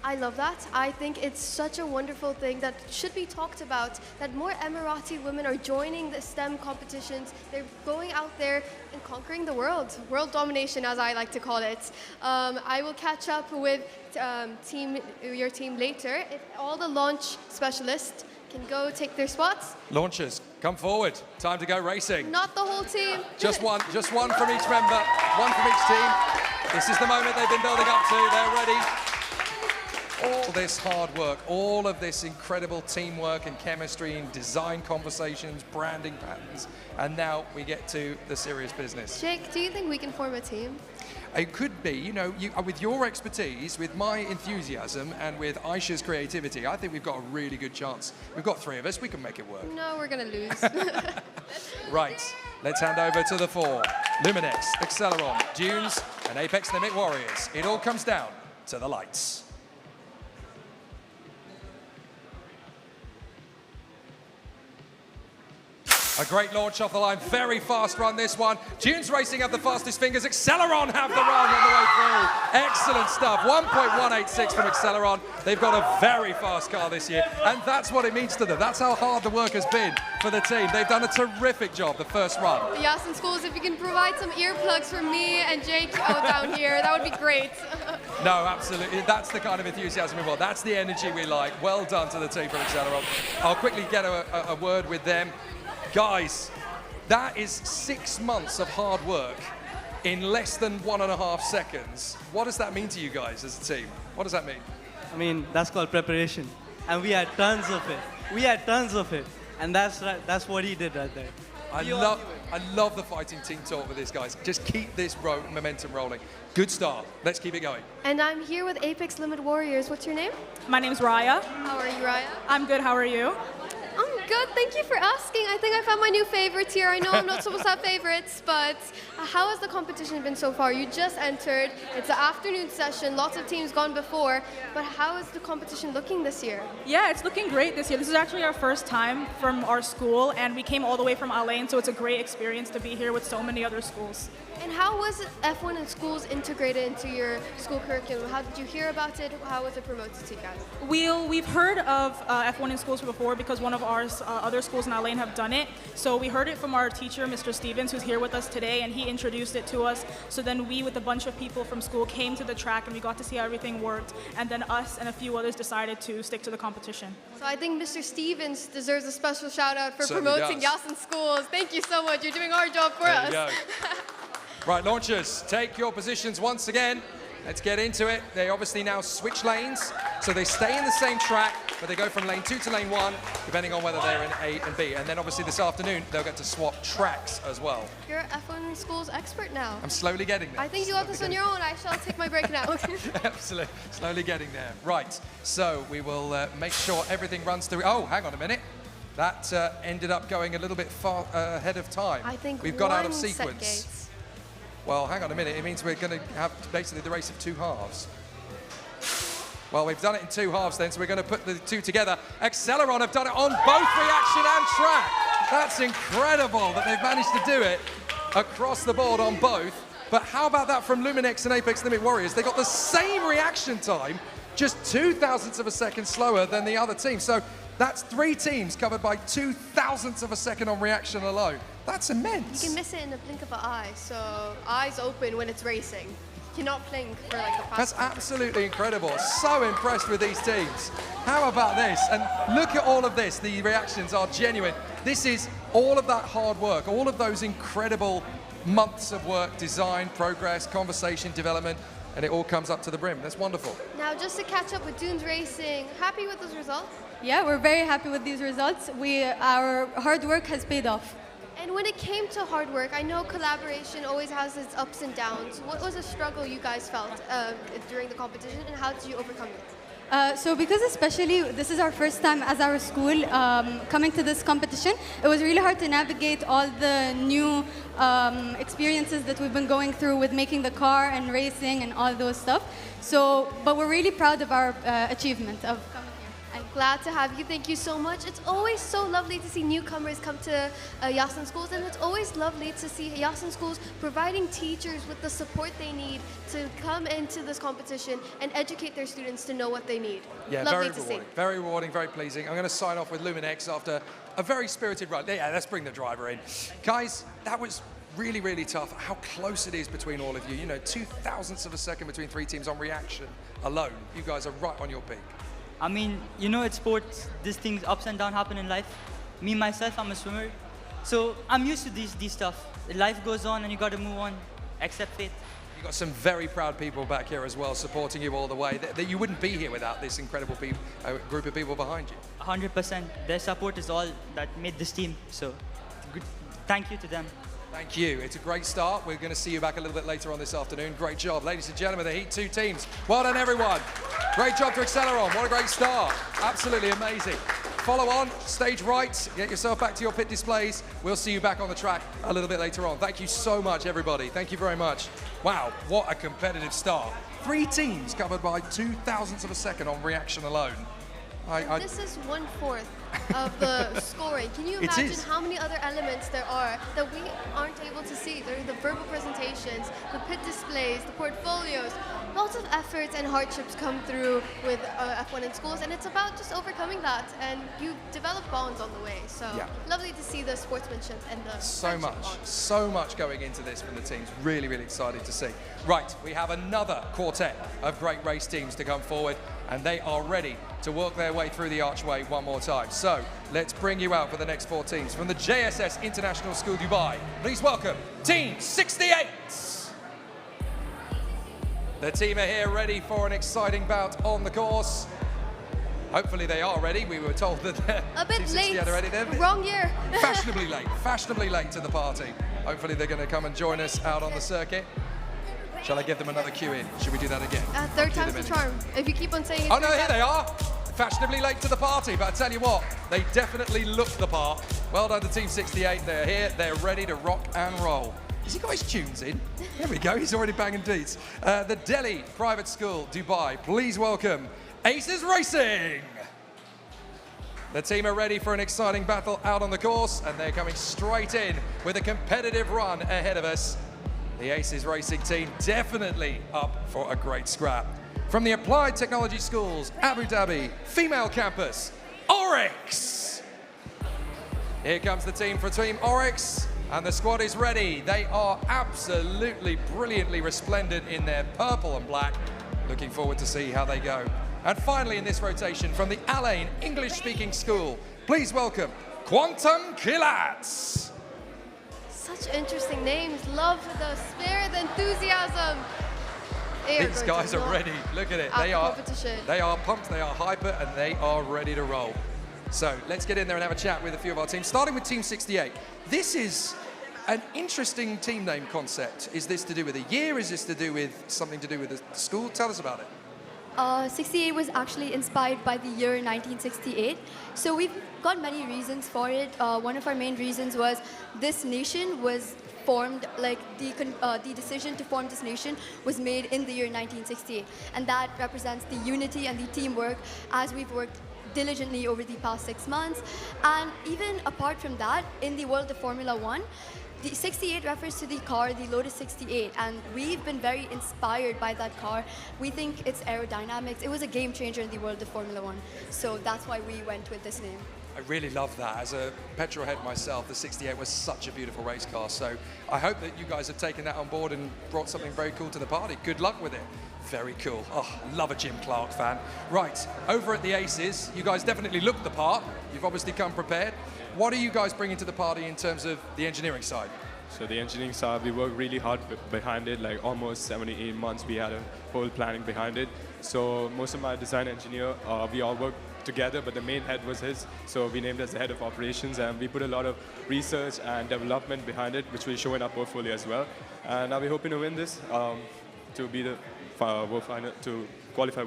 I love that. I think it's such a wonderful thing that should be talked about, that more Emirati women are joining the STEM competitions. They're going out there and conquering the world. World domination, as I like to call it. I will catch up with your team later. If all the launch specialists can go take their spots. Launchers, come forward. Time to go racing. Not the whole team. Just one from each member, one from each team. This is the moment they've been building up to. They're ready. All this hard work, all of this incredible teamwork and chemistry and design conversations, branding patterns, and now we get to the serious business. Jake, do you think we can form a team? It could be, with your expertise, with my enthusiasm, and with Aisha's creativity, I think we've got a really good chance. We've got 3 of us, we can make it work. No, we're going to lose. Right, let's hand over to the 4. Luminex, Acceleron, Dunes, and Apex Limit Warriors. It all comes down to the lights. A great launch off the line, very fast run this one. Dunes Racing have the fastest fingers, Acceleron have the run on the way through. Excellent stuff, 1.186 from Acceleron. They've got a very fast car this year, and that's what it means to them. That's how hard the work has been for the team. They've done a terrific job the first run. Yas and Schools, if you can provide some earplugs for me and Jake down here, that would be great. No, absolutely. That's the kind of enthusiasm we want. That's the energy we like. Well done to the team from Acceleron. I'll quickly get a word with them. Guys, that is 6 months of hard work in less than 1.5 seconds. What does that mean to you guys as a team? What does that mean? I mean, that's called preparation. And we had tons of it. We had tons of it. And that's what he did right there. I love the fighting team talk with these guys. Just keep this momentum rolling. Good start. Let's keep it going. And I'm here with Apex Limit Warriors. What's your name? My name's Raya. How are you, Raya? I'm good. How are you? I'm good. Thank you for asking. I think I found my new favorites here. I know I'm not supposed to have favorites, but how has the competition been so far? You just entered. It's an afternoon session. Lots of teams gone before. But how is the competition looking this year? Yeah, it's looking great this year. This is actually our first time from our school, and we came all the way from Al Ain, so it's a great experience to be here with so many other schools. And how was F1 in schools integrated into your school curriculum? How did you hear about it? How was it promoted to you guys? We've heard of F1 in schools before because one of our other schools in Al Ain have done it. So we heard it from our teacher, Mr. Stevens, who's here with us today, and he introduced it to us. So then we, with a bunch of people from school, came to the track and we got to see how everything worked. And then us and a few others decided to stick to the competition. So I think Mr. Stevens deserves a special shout out for Certainly promoting does. Yas in schools. Thank you so much. You're doing our job for There us. you go. Right, launchers, take your positions once again. Let's get into it. They obviously now switch lanes, so they stay in the same track, but they go from lane 2 to lane 1, depending on whether they're in A and B. And then obviously this afternoon, they'll get to swap tracks as well. You're an F1 in schools expert now. I'm slowly getting there. I think you got this on your own. I shall take my break now. Absolutely, slowly getting there. Right, so we will make sure everything runs through. Oh, hang on a minute. That ended up going a little bit far ahead of time. I think we've got out of one set sequence. gates. Well, hang on a minute. It means we're going to have basically the race of 2 halves. Well, we've done it in 2 halves then, so we're going to put the 2 together. Acceleron have done it on both reaction and track. That's incredible that they've managed to do it across the board on both. But how about that from Luminex and Apex Limit Warriors? They got the same reaction time, just 2 thousandths of a second slower than the other team. So that's 3 teams covered by 2 thousandths of a second on reaction alone. That's immense. You can miss it in the blink of an eye, so eyes open when it's racing. You cannot blink for like the past. That's absolutely incredible. So impressed with these teams. How about this? And look at all of this. The reactions are genuine. This is all of that hard work, all of those incredible months of work, design, progress, conversation, development, and it all comes up to the brim. That's wonderful. Now, just to catch up with Dunes Racing, happy with those results? Yeah, we're very happy with these results. Our hard work has paid off. And when it came to hard work, I know collaboration always has its ups and downs. What was a struggle you guys felt during the competition, and how did you overcome it? So because especially this is our first time as our school coming to this competition, it was really hard to navigate all the new experiences that we've been going through with making the car and racing and all those stuff. So, but we're really proud of our achievement of coming here. I'm glad to have you. Thank you so much. It's always so lovely to see newcomers come to Yas in Schools, and it's always lovely to see Yas in Schools providing teachers with the support they need to come into this competition and educate their students to know what they need. Yeah, lovely very to rewarding. see. Very rewarding, very pleasing. I'm going to sign off with Luminex after a very spirited run. Yeah, let's bring the driver in. Guys, that was really, really tough. How close it is between all of you. You know, 2 thousandths of a second between 3 teams on reaction alone. You guys are right on your peak. I mean, you know, it's sports. These things, ups and downs happen in life. Me, myself, I'm a swimmer. So I'm used to these stuff. Life goes on and you got to move on, accept it. You've got some very proud people back here as well, supporting you all the way. That you wouldn't be here without this incredible group of people behind you. 100%. Their support is all that made this team. So good. Thank you to them. Thank you. It's a great start. We're going to see you back a little bit later on this afternoon. Great job. Ladies and gentlemen, the Heat 2 teams. Well done, everyone. Great job to Acceleron. What a great start. Absolutely amazing. Follow on, stage right. Get yourself back to your pit displays. We'll see you back on the track a little bit later on. Thank you so much, everybody. Thank you very much. Wow, what a competitive start. 3 teams covered by 2 thousandths of a second on reaction alone. This is 1/4 of the scoring. Can you It imagine is. how many other elements there are that we aren't able to see? There are the verbal presentations, the pit displays, the portfolios. Lots of efforts and hardships come through with F1 in schools, and it's about just overcoming that. And you develop bonds on the way. So Yeah. lovely to see the sportsmanship and the So much going into this from the teams. Really, really excited to see. Right, we have another quartet of great race teams to come forward, and they are ready to work their way through the archway one more time. So let's bring you out for the next 4 teams. From the JSS International School Dubai, please welcome Team 68. The team are here ready for an exciting bout on the course. Hopefully they are ready. We were told that they're a bit Team 68 late. are ready. They're Wrong year. fashionably late to the party. Hopefully they're going to come and join us out on the circuit. Shall I give them another cue in? Should we do that again? Third Cue time's them the in. charm. If you keep on saying it. Oh no, here they are. Fashionably late to the party, but I tell you what, they definitely look the part. Well done to Team 68. They're here. They're ready to rock and roll. Has he got his tunes in? There we go. He's already banging deets. The Delhi Private School, Dubai. Please welcome Aces Racing. The team are ready for an exciting battle out on the course, and they're coming straight in with a competitive run ahead of us. The Aces Racing team definitely up for a great scrap. From the Applied Technology Schools, Abu Dhabi, female campus, Oryx. Here comes the team for Team Oryx, and the squad is ready. They are absolutely brilliantly resplendent in their purple and black. Looking forward to see how they go. And finally in this rotation, from the Al Ain English-speaking school, please welcome Quantum Kilats. Such interesting names. Love the spirit, the enthusiasm. These guys are ready. Look at it. They are pumped, they are hyper, and they are ready to roll. So let's get in there and have a chat with a few of our teams, starting with Team 68. This is an interesting team name concept. Is this to do with a year? Is this to do with something to do with the school? Tell us about it. 68 was actually inspired by the year 1968. So we've got many reasons for it. One of our main reasons was this nation was formed, like the decision to form this nation was made in the year 1968. And that represents the unity and the teamwork as we've worked diligently over the past 6 months. And even apart from that, in the world of Formula One, the 68 refers to the car, the Lotus 68, and we've been very inspired by that car. We think its aerodynamics, it was a game changer in the world of Formula One. So that's why we went with this name. I really love that. As a petrol head myself, the 68 was such a beautiful race car. So I hope that you guys have taken that on board and brought something very cool to the party. Good luck with it. Very cool. Oh, love a Jim Clark fan. Right, over at the Aces, you guys definitely look the part. You've obviously come prepared. What are you guys bringing to the party in terms of the engineering side? So the engineering side, we worked really hard behind it, like almost 78 months. We had a whole planning behind it. So most of my design engineer, we all worked together, but the main head was his. So we named as the head of operations, and we put a lot of research and development behind it, which will show in our portfolio as well. And now we're hoping to win this to be the World Final, to qualify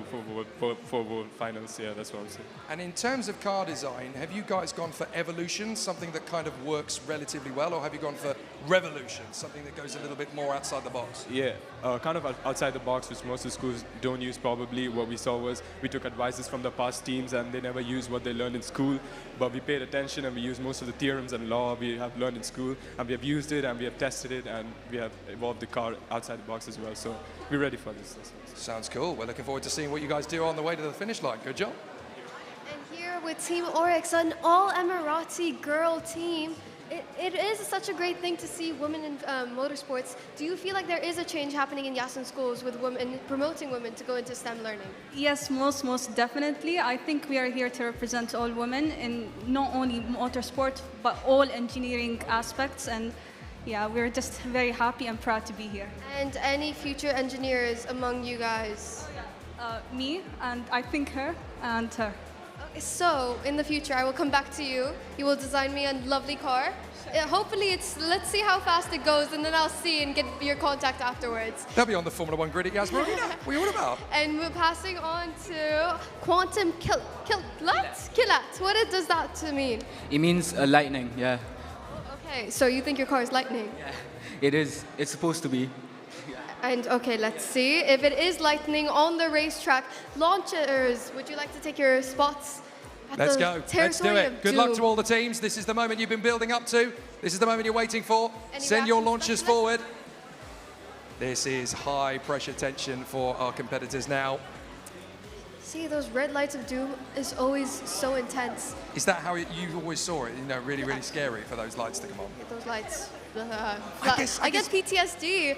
for World Finals. Yeah, that's what I'm saying. And in terms of car design, have you guys gone for evolution, something that kind of works relatively well, or have you gone for revolution, something that goes a little bit more outside the box? Yeah, kind of outside the box, which most of the schools don't use probably. What we saw was we took advices from the past teams and they never used what they learned in school, but we paid attention and we used most of the theorems and law we have learned in school, and we have used it and we have tested it and we have evolved the car outside the box as well. So we're ready for this. Sounds cool. We're looking forward to seeing what you guys do on the way to the finish line. Good job. And here with Team Oryx, an all-Emirati girl team. It is such a great thing to see women in motorsports. Do you feel like there is a change happening in Yasin schools with women, promoting women to go into STEM learning? Yes, most definitely. I think we are here to represent all women in not only motorsport, but all engineering aspects. And yeah, we're just very happy and proud to be here. And any future engineers among you guys? Me, and I think her, and her. Okay, so in the future, I will come back to you. You will design me a lovely car. Hopefully, let's see how fast it goes, and then I'll see and get your contact afterwards. They'll be on the Formula One grid at Yas. What are you all about? And we're passing on to Quantum Kilats. What does that mean? It means lightning, yeah. Okay, so you think your car is lightning? Yeah, it is. It's supposed to be. And okay, let's see. If it is lightning on the racetrack, launchers, would you like to take your spots? Let's go. Let's do it. Good luck to all the teams. This is the moment you've been building up to. This is the moment you're waiting for. Send your launchers forward. This is high pressure tension for our competitors now. See, those red lights of doom is always so intense. Is that how you always saw it? You know, really, really scary for those lights to come on. Those lights. I get PTSD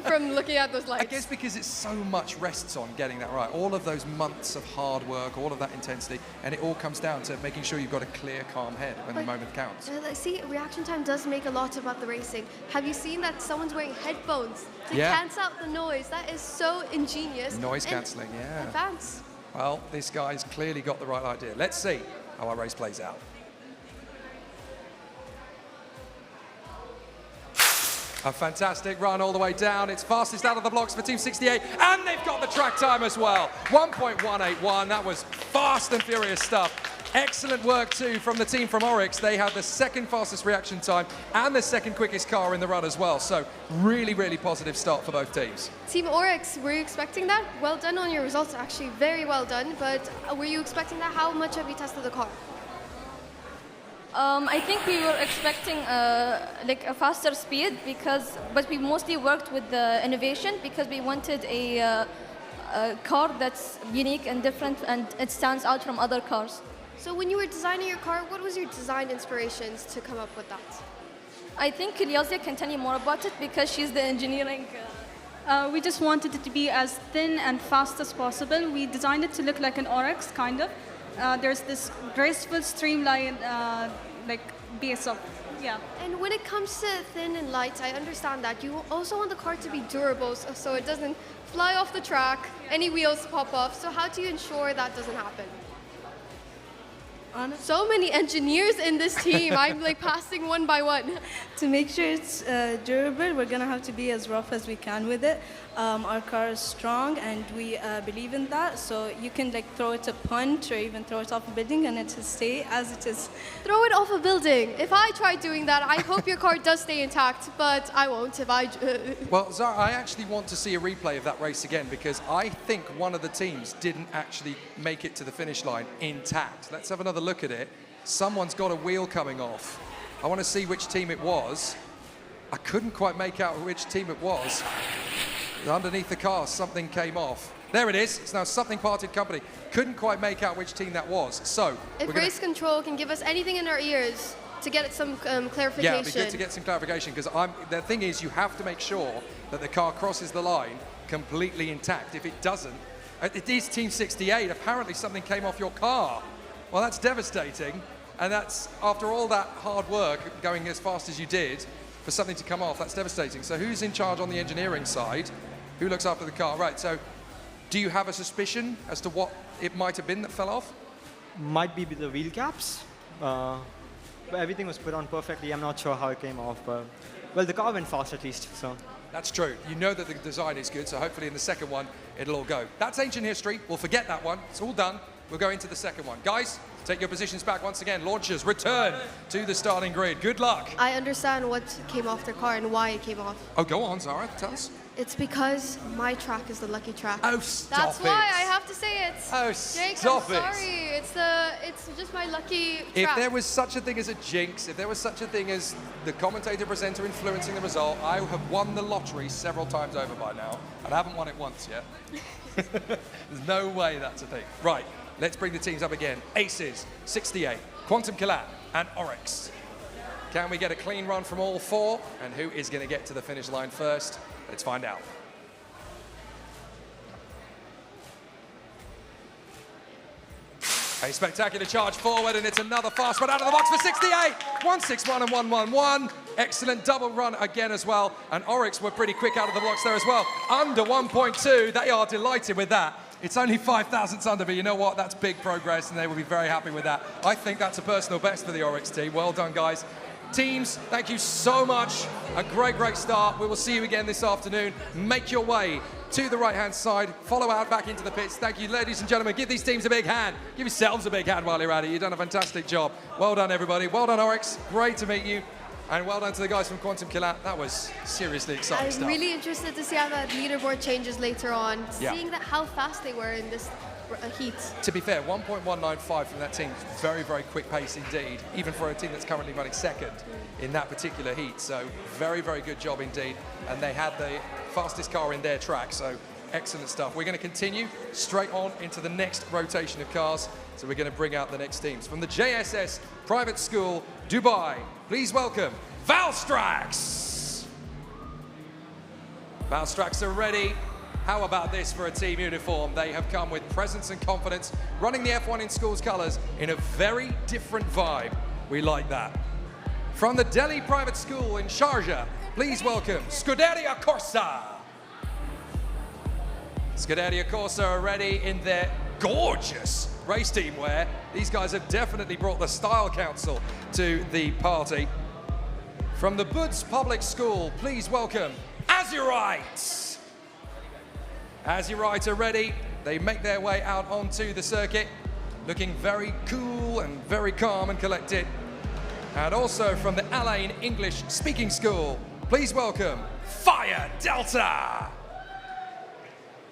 from looking at those lights. I guess because it's so much rests on getting that right. All of those months of hard work, all of that intensity, and it all comes down to making sure you've got a clear, calm head when the moment counts. See, reaction time does make a lot about the racing. Have you seen that someone's wearing headphones to Yeah. cancel out the noise? That is so ingenious. Noise and cancelling, yeah. Advanced. Well, this guy's clearly got the right idea. Let's see how our race plays out. A fantastic run all the way down. It's fastest out of the blocks for Team 68, and they've got the track time as well. 1.181, that was fast and furious stuff. Excellent work too from the team from Oryx. They had the second fastest reaction time and the second quickest car in the run as well. So really, really positive start for both teams. Team Oryx, were you expecting that? Well done on your results, actually very well done, but were you expecting that? How much have you tested the car? I think we were expecting like a faster speed but we mostly worked with the innovation because we wanted a car that's unique and different and it stands out from other cars. So when you were designing your car, what was your design inspirations to come up with that? I think Lyazia can tell you more about it because she's the engineering. We just wanted it to be as thin and fast as possible. We designed it to look like an Oryx, kind of. There's this graceful streamline like base of, yeah. And when it comes to thin and light, I understand that. You also want the car to be durable so it doesn't fly off the track, any wheels pop off. So how do you ensure that doesn't happen? So many engineers in this team. I'm like passing one by one. To make sure it's durable, we're gonna have to be as rough as we can with it. Our car is strong and we believe in that. So you can like throw it a punch or even throw it off a building and it will stay as it is. Throw it off a building. If I try doing that, I hope your car does stay intact, but I won't if I... Well, Zara, I actually want to see a replay of that race again because I think one of the teams didn't actually make it to the finish line intact. Let's have another look at it. Someone's got a wheel coming off. I want to see which team it was. I couldn't quite make out which team it was. Underneath the car, something came off. There it is. It's now Something Parted Company. Couldn't quite make out which team that was. So, if race control can give us anything in our ears to get some clarification. Yeah, it'd be good to get some clarification because the thing is you have to make sure that the car crosses the line completely intact. If it doesn't, it is Team 68. Apparently something came off your car. Well, that's devastating. And that's, after all that hard work, going as fast as you did, for something to come off, that's devastating. So who's in charge on the engineering side? Who looks after the car? Right, so do you have a suspicion as to what it might have been that fell off? Might be the wheel caps. But everything was put on perfectly. I'm not sure how it came off, but, well, the car went fast at least, so. That's true. You know that the design is good, so hopefully in the second one, it'll all go. That's ancient history. We'll forget that one. It's all done. We'll go into the second one. Guys, take your positions back once again. Launchers, return to the starting grid. Good luck. I understand what came off their car and why it came off. Oh, go on, Zara. Tell us. It's because my track is the lucky track. Oh, stop That's it. why I have to say it. Oh, Jake, stop I'm it. sorry. It's just my lucky track. If there was such a thing as a jinx, if there was such a thing as the commentator presenter influencing the result, I have won the lottery several times over by now, and I haven't won it once yet. There's no way that's a thing. Right, let's bring the teams up again. Aces, 68, Quantum Collat, and Oryx. Can we get a clean run from all four? And who is going to get to the finish line first? Let's find out. A spectacular charge forward, and it's another fast one out of the box for 68. 161 and 111. Excellent double run again as well. And Oryx were pretty quick out of the blocks there as well. Under 1.2. They are delighted with that. It's only 5 thousandths under, but you know what? That's big progress, and they will be very happy with that. I think that's a personal best for the Oryx team. Well done, guys. Teams, thank you so much. A great, great start. We will see you again this afternoon. Make your way to the right-hand side. Follow out back into the pits. Thank you, ladies and gentlemen. Give these teams a big hand. Give yourselves a big hand while you're at it. You've done a fantastic job. Well done, everybody. Well done, Oryx. Great to meet you. And well done to the guys from Quantum Kilat. That was seriously exciting I'm stuff. really interested to see how that leaderboard changes later on, Yeah. seeing that how fast they were in this heat. To be fair, 1.195 from that team is very, very quick pace indeed, even for a team that's currently running second in that particular heat. So very, very good job indeed. And they had the fastest car in their track, so excellent stuff. We're going to continue straight on into the next rotation of cars. So we're going to bring out the next teams. From the JSS Private School, Dubai, please welcome Valstrax. Valstrax are ready. How about this for a team uniform? They have come with presence and confidence, running the F1 in Schools colours in a very different vibe. We like that. From the Delhi Private School in Sharjah, please welcome Scuderia Corsa. Scuderia Corsa are ready in their gorgeous race team wear. These guys have definitely brought the Style Council to the party. From the Buds Public School, please welcome Azurites. Azurites are ready. They make their way out onto the circuit, looking very cool and very calm and collected. And also from the Alain English Speaking School, please welcome Fire Delta.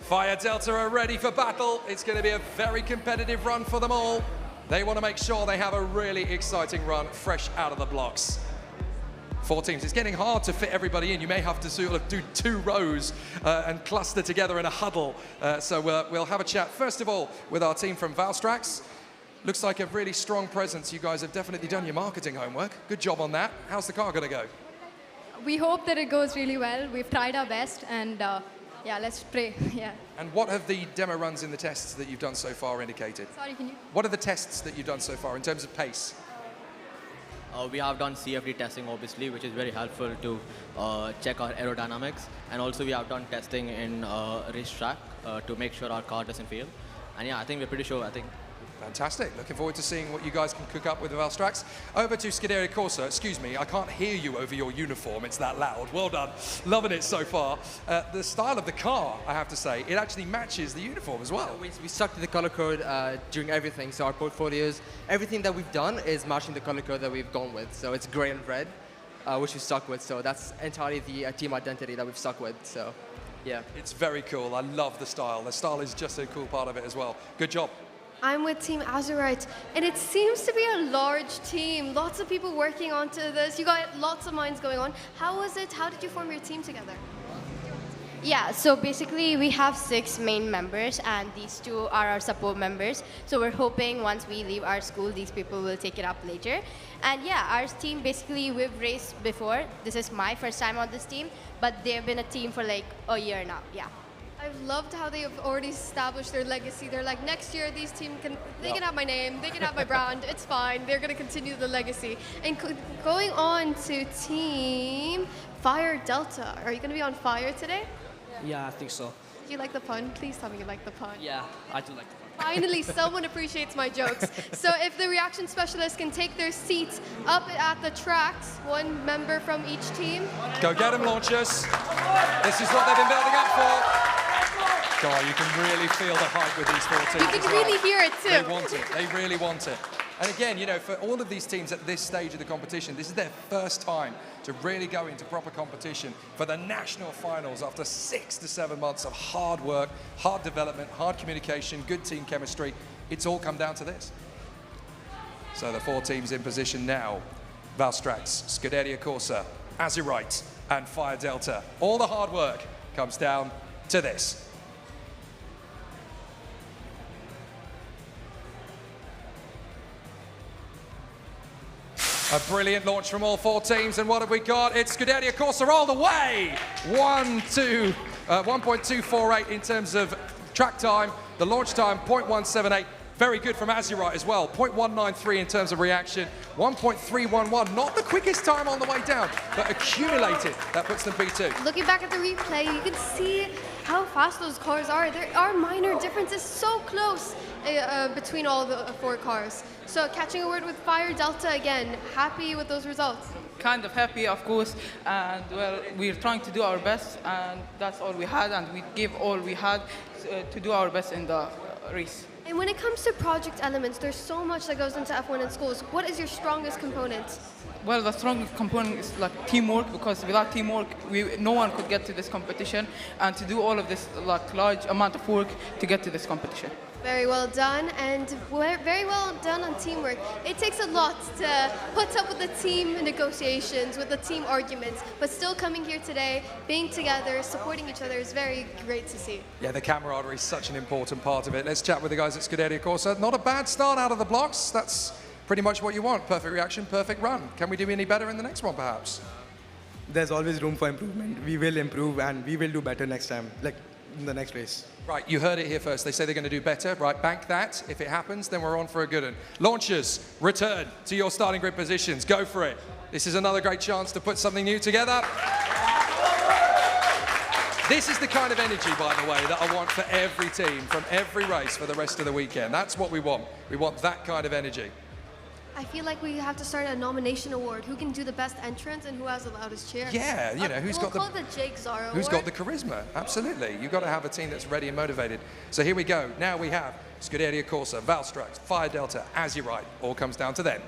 Fire Delta are ready for battle. It's going to be a very competitive run for them all. They want to make sure they have a really exciting run fresh out of the blocks. 4 teams. It's getting hard to fit everybody in. You may have to sort of do 2 rows and cluster together in a huddle. So we'll have a chat, first of all, with our team from Valstrax. Looks like a really strong presence. You guys have definitely done your marketing homework. Good job on that. How's the car going to go? We hope that it goes really well. We've tried our best, and yeah, let's pray. Yeah. And what have the demo runs in the tests that you've done so far indicated? Sorry, can you? What are the tests that you've done so far in terms of pace? We have done CFD testing, obviously, which is very helpful to check our aerodynamics. And also we have done testing in racetrack to make sure our car doesn't fail. And yeah, I think we're pretty sure, I think. Fantastic. Looking forward to seeing what you guys can cook up with the Valstrax. Over to Scuderia Corsa. Excuse me, I can't hear you over your uniform. It's that loud. Well done. Loving it so far. The style of the car, I have to say, it actually matches the uniform as well. We stuck to the color code during everything. So our portfolios, everything that we've done is matching the color code that we've gone with. So it's gray and red, which we stuck with. So that's entirely the team identity that we've stuck with. So yeah. It's very cool. I love the style. The style is just a cool part of it as well. Good job. I'm with Team Azurite, and it seems to be a large team. Lots of people working onto this. You got lots of minds going on. How was it? How did you form your team together? Yeah, so basically we have 6 main members and these 2 are our support members. So we're hoping once we leave our school, these people will take it up later. And yeah, our team basically, we've raced before. This is my first time on this team, but they've been a team for like a year now, yeah. I've loved how they have already established their legacy. They're like, next year these team can have my name, they can have my brand, it's fine. They're going to continue the legacy. And going on to Team Fire Delta. Are you going to be on fire today? Yeah, I think so. Do you like the pun? Please tell me you like the pun. Yeah, I do like the pun. Finally, someone appreciates my jokes. So if the reaction specialists can take their seats up at the tracks, 1 member from each team. Go get them, launchers. This is what they've been building up for. God, you can really feel the hype with these 4 teams. You can really hear it too. They want it. They really want it. And again, you know, for all of these teams at this stage of the competition, this is their first time to really go into proper competition for the national finals after 6 to 7 months of hard work, hard development, hard communication, good team chemistry. It's all come down to this. So the 4 teams in position now: Valstrax, Scuderia Corsa, Azurite, and Fire Delta. All the hard work comes down to this. A brilliant launch from all 4 teams, and what have we got? It's Scuderia Corsa all the way! 1.248 in terms of track time. The launch time, 0.178. Very good from Azurite as well. 0.193 in terms of reaction. 1.311, not the quickest time on the way down, but accumulated. That puts them P2. Looking back at the replay, you can see how fast those cars are. There are minor differences so close between all the 4 cars. So catching a word with Fire Delta again, happy with those results? Kind of happy, of course, and well, we're trying to do our best, and that's all we had, and we gave all we had to do our best in the race. And when it comes to project elements, there's so much that goes into F1 in Schools. What is your strongest component? Well, the strongest component is like teamwork, because without teamwork, no one could get to this competition, and to do all of this like large amount of work to get to this competition. Very well done, and very well done on teamwork. It takes a lot to put up with the team negotiations, with the team arguments, but still coming here today, being together, supporting each other is very great to see. Yeah, the camaraderie is such an important part of it. Let's chat with the guys at Schools UAE. Not a bad start out of the blocks. That's pretty much what you want. Perfect reaction, perfect run. Can we do any better in the next one, perhaps? There's always room for improvement. We will improve and we will do better next time, like in the next race. Right, you heard it here first. They say they're going to do better. Right, bank that. If it happens, then we're on for a good one. Launchers, return to your starting grid positions. Go for it. This is another great chance to put something new together. This is the kind of energy, by the way, that I want for every team, from every race for the rest of the weekend. That's what we want. We want that kind of energy. I feel like we have to start a nomination award. Who can do the best entrance and who has the loudest cheer? Yeah, you know, who's we'll got the... call it the Jake Zara Who's award. got the charisma? Absolutely. You've got to have a team that's ready and motivated. So here we go. Now we have Schools UAE, Valstrax, Fire Delta, Azurite. All comes down to them.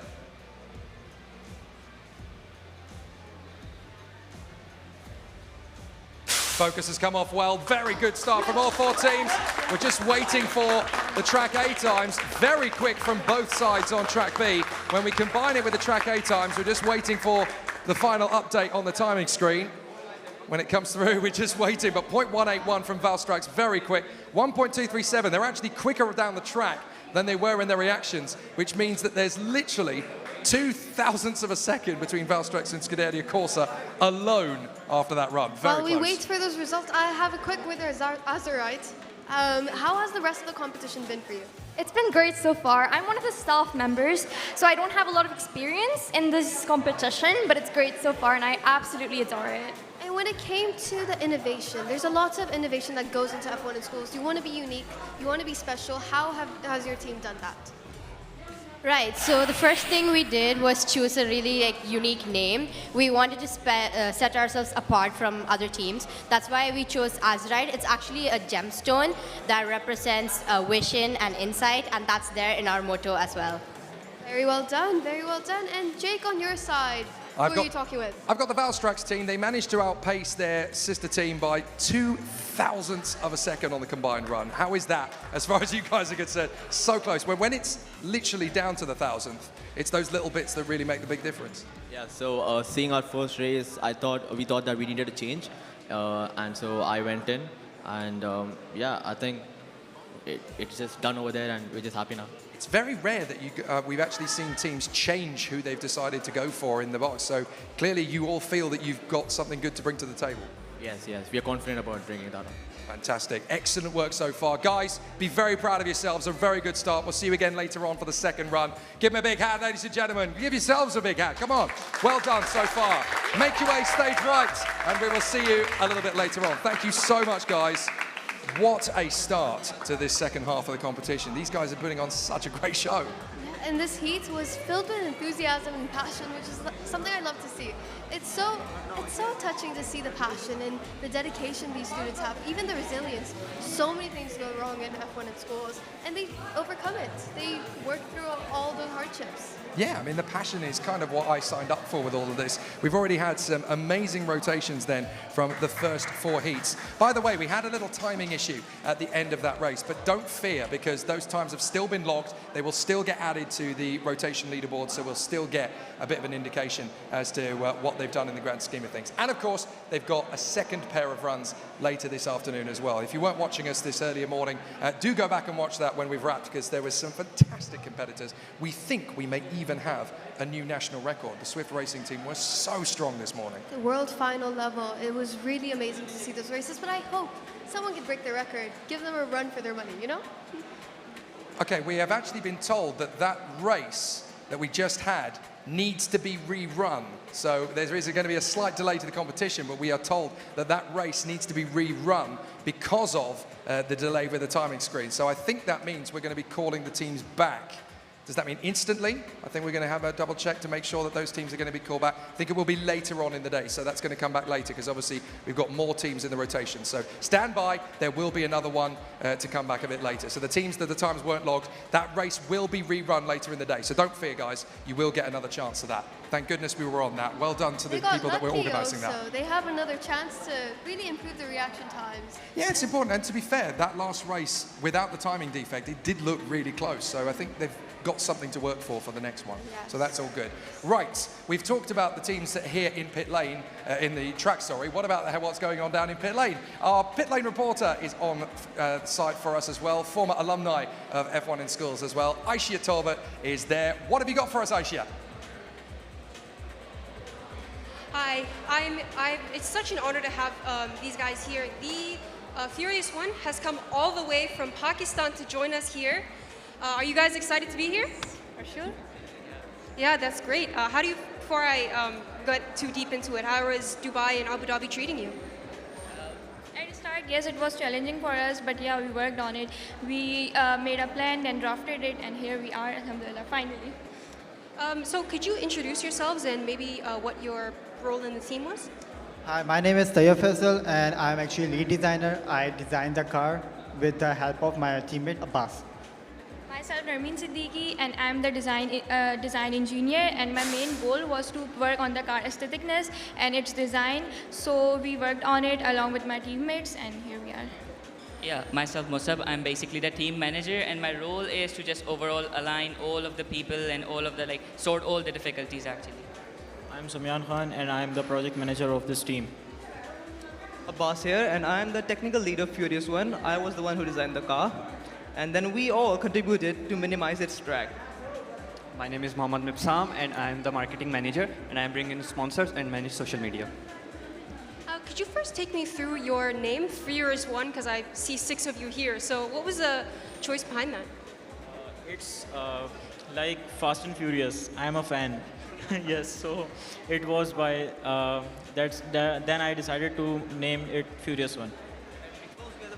Focus has come off well. Very good start from all four teams. We're just waiting for the track A times. Very quick from both sides on track B. When we combine it with the track A times, we're just waiting for the final update on the timing screen. When it comes through, we're just waiting. But 0.181 from Valstrax, very quick. 1.237, they're actually quicker down the track than they were in their reactions, which means that there's literally 0.002 of a second between Valstrax and Schools UAE alone after that run. Very While we close. wait for those results, I have a quick with Azurite. How has the rest of the competition been for you? It's been great so far. I'm one of the staff members, so I don't have a lot of experience in this competition, but it's great so far, and I absolutely adore it. And when it came to the innovation, there's a lot of innovation that goes into F1 in schools. You want to be unique, you want to be special. How has your team done that? Right, so the first thing we did was choose a really unique name. We wanted to set ourselves apart from other teams. That's why we chose Azurite. It's actually a gemstone that represents vision and insight, and that's there in our motto as well. Very well done, very well done. And Jake, on your side, who are you talking with? I've got the Valstrax team. They managed to outpace their sister team by 0.002 of a second on the combined run. How is that, as far as you guys are concerned? So close. When it's literally down to the 1,000th, it's those little bits that really make the big difference. Yeah, so seeing our first race, we thought that we needed a change. And so I went in, and yeah, I think it's just done over there, and we're just happy now. It's very rare that we've actually seen teams change who they've decided to go for in the box. So clearly you all feel that you've got something good to bring to the table. Yes, we are confident about bringing that on. Fantastic. Excellent work so far. Guys, be very proud of yourselves. A very good start. We'll see you again later on for the second run. Give them a big hand, ladies and gentlemen. Give yourselves a big hand. Come on. Well done so far. Make your way stage right, and we will see you a little bit later on. Thank you so much, guys. What a start to this second half of the competition. These guys are putting on such a great show. And this heat was filled with enthusiasm and passion, which is something I love to see. It's so touching to see the passion and the dedication these students have, even the resilience. So many things go wrong in F1 in schools, and they overcome it. They work through all those hardships. Yeah, I mean, the passion is kind of what I signed up for with all of this. We've already had some amazing rotations then from the first four heats. By the way, we had a little timing issue at the end of that race, but don't fear, because those times have still been logged. They will still get added to the rotation leaderboard, so we'll still get a bit of an indication as to what they've done in the grand scheme of things. And of course, they've got a second pair of runs later this afternoon as well. If you weren't watching us this earlier morning, do go back and watch that when we've wrapped, because there was some fantastic competitors. We think we may even have a new national record. The Swift Racing team was so strong this morning. The world final level, it was really amazing to see those races, but I hope someone can break the record, give them a run for their money, you know? Okay, we have actually been told that that race that we just had needs to be rerun. So there is going to be a slight delay to the competition, but we are told that that race needs to be rerun because of the delay with the timing screen. So I think that means we're going to be calling the teams back Does that mean instantly? I think we're going to have a double check to make sure that those teams are going to be called back. I think it will be later on in the day, so that's going to come back later because obviously we've got more teams in the rotation. So stand by, there will be another one to come back a bit later. So the teams that the times weren't logged, that race will be rerun later in the day. So don't fear, guys, you will get another chance of that. Thank goodness we were on that. Well done to the people that were organising that. So they have another chance to really improve the reaction times. Yeah, it's important. And to be fair, that last race, without the timing defect, it did look really close. So I think they've got something to work for the next one. Yes. So that's all good. Right, we've talked about the teams that are here in pit lane, in the track, sorry. What about what's going on down in pit lane? Our pit lane reporter is on site for us as well, former alumni of F1 in Schools as well. Aisha Talbot is there. What have you got for us, Aisha? Hi, it's such an honor to have these guys here. The Furious One has come all the way from Pakistan to join us here. Are you guys excited to be here? For sure. Yeah, that's great. How do you, before I get too deep into it, how is Dubai and Abu Dhabi treating you? At the start, yes, it was challenging for us, but yeah, we worked on it. We made a plan and drafted it, and here we are, alhamdulillah, finally. So could you introduce yourselves and maybe what your role in the team was? Hi, my name is Tayyab Faisal, and I'm actually lead designer. I designed the car with the help of my teammate Abbas. Myself, Narmeen Siddiqui, and I'm the design engineer, and my main goal was to work on the car aestheticness and its design. So we worked on it along with my teammates, and here we are. Yeah, myself, Musab, I'm basically the team manager, and my role is to just overall align all of the people and all of the, sort all the difficulties actually. I'm Sumyan Khan, and I'm the project manager of this team. Abbas here, and I'm the technical lead of Furious One. I was the one who designed the car. And then we all contributed to minimize its drag. My name is Mohammad Mibsam, and I'm the marketing manager, and I'm bringing in sponsors and manage social media. Could you first take me through your name, Furious One, because I see 6 of you here. So what was the choice behind that? It's like Fast and Furious. I'm a fan. Yes, so it was by, then I decided to name it Furious One.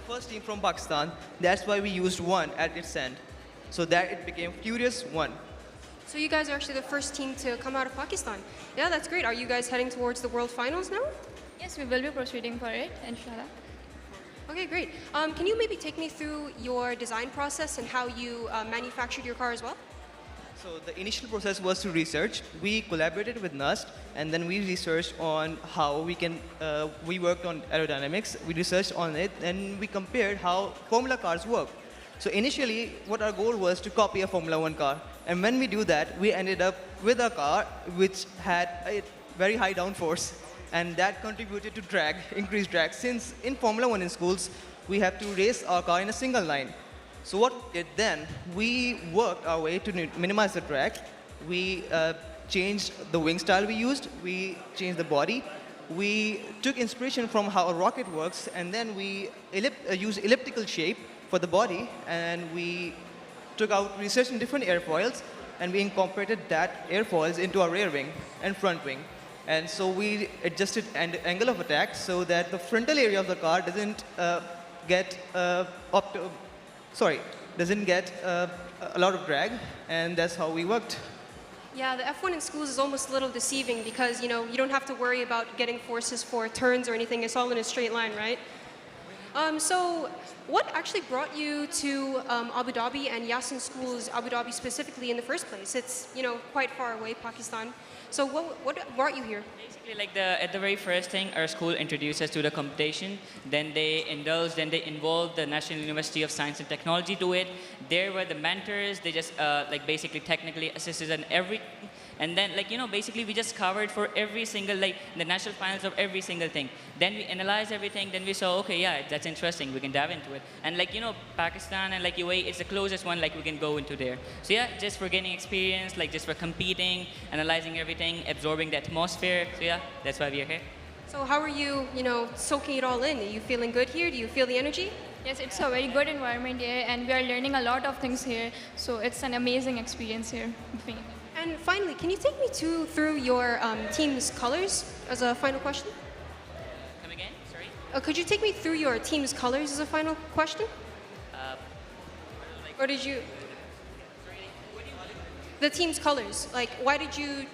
First team from Pakistan, that's why we used 1 at its end. So that it became Furious One. So you guys are actually the first team to come out of Pakistan. Yeah, that's great. Are you guys heading towards the World Finals now? Yes, we will be proceeding for it, inshallah. Okay, great. Can you maybe take me through your design process and how you manufactured your car as well? So the initial process was to research. We collaborated with NUST, and then we researched on how we can, we worked on aerodynamics, we researched on it, and we compared how Formula cars work. So initially, what our goal was to copy a Formula One car. And when we do that, we ended up with a car which had a very high downforce, and that contributed to drag, increased drag. Since in Formula One in Schools, we have to race our car in a single line. So what we did then, we worked our way to minimize the drag. We changed the wing style we used. We changed the body. We took inspiration from how a rocket works, and then we used elliptical shape for the body, and we took out research in different airfoils, and we incorporated that airfoils into our rear wing and front wing. And so we adjusted angle of attack so that the frontal area of the car doesn't get a lot of drag, and that's how we worked. Yeah, the F1 in Schools is almost a little deceiving because, you don't have to worry about getting forces for turns or anything. It's all in a straight line, right? So what actually brought you to Abu Dhabi and Yas in Schools, Abu Dhabi specifically in the first place? It's, quite far away, Pakistan. So what brought you here? Basically, at the very first thing, our school introduced us to the competition. Then they involved the National University of Science and Technology to it. There were the mentors. They just basically technically assisted in every. And then basically we just covered for every single, the national finals of every single thing. Then we analyzed everything. Then we saw, okay, yeah, that's interesting. We can dive into it. And Pakistan and UAE, it's the closest one we can go into there. So yeah, just for gaining experience, just for competing, analyzing everything, absorbing the atmosphere. So yeah, that's why we are here. So how are you, soaking it all in? Are you feeling good here? Do you feel the energy? Yes, it's a very good environment here, and we are learning a lot of things here. So it's an amazing experience here with me. And finally, can you take me through your team's colors as a final question? Come again? Sorry? Could you take me through your team's colors as a final question? Or did you? the team's colors? Like, why did you?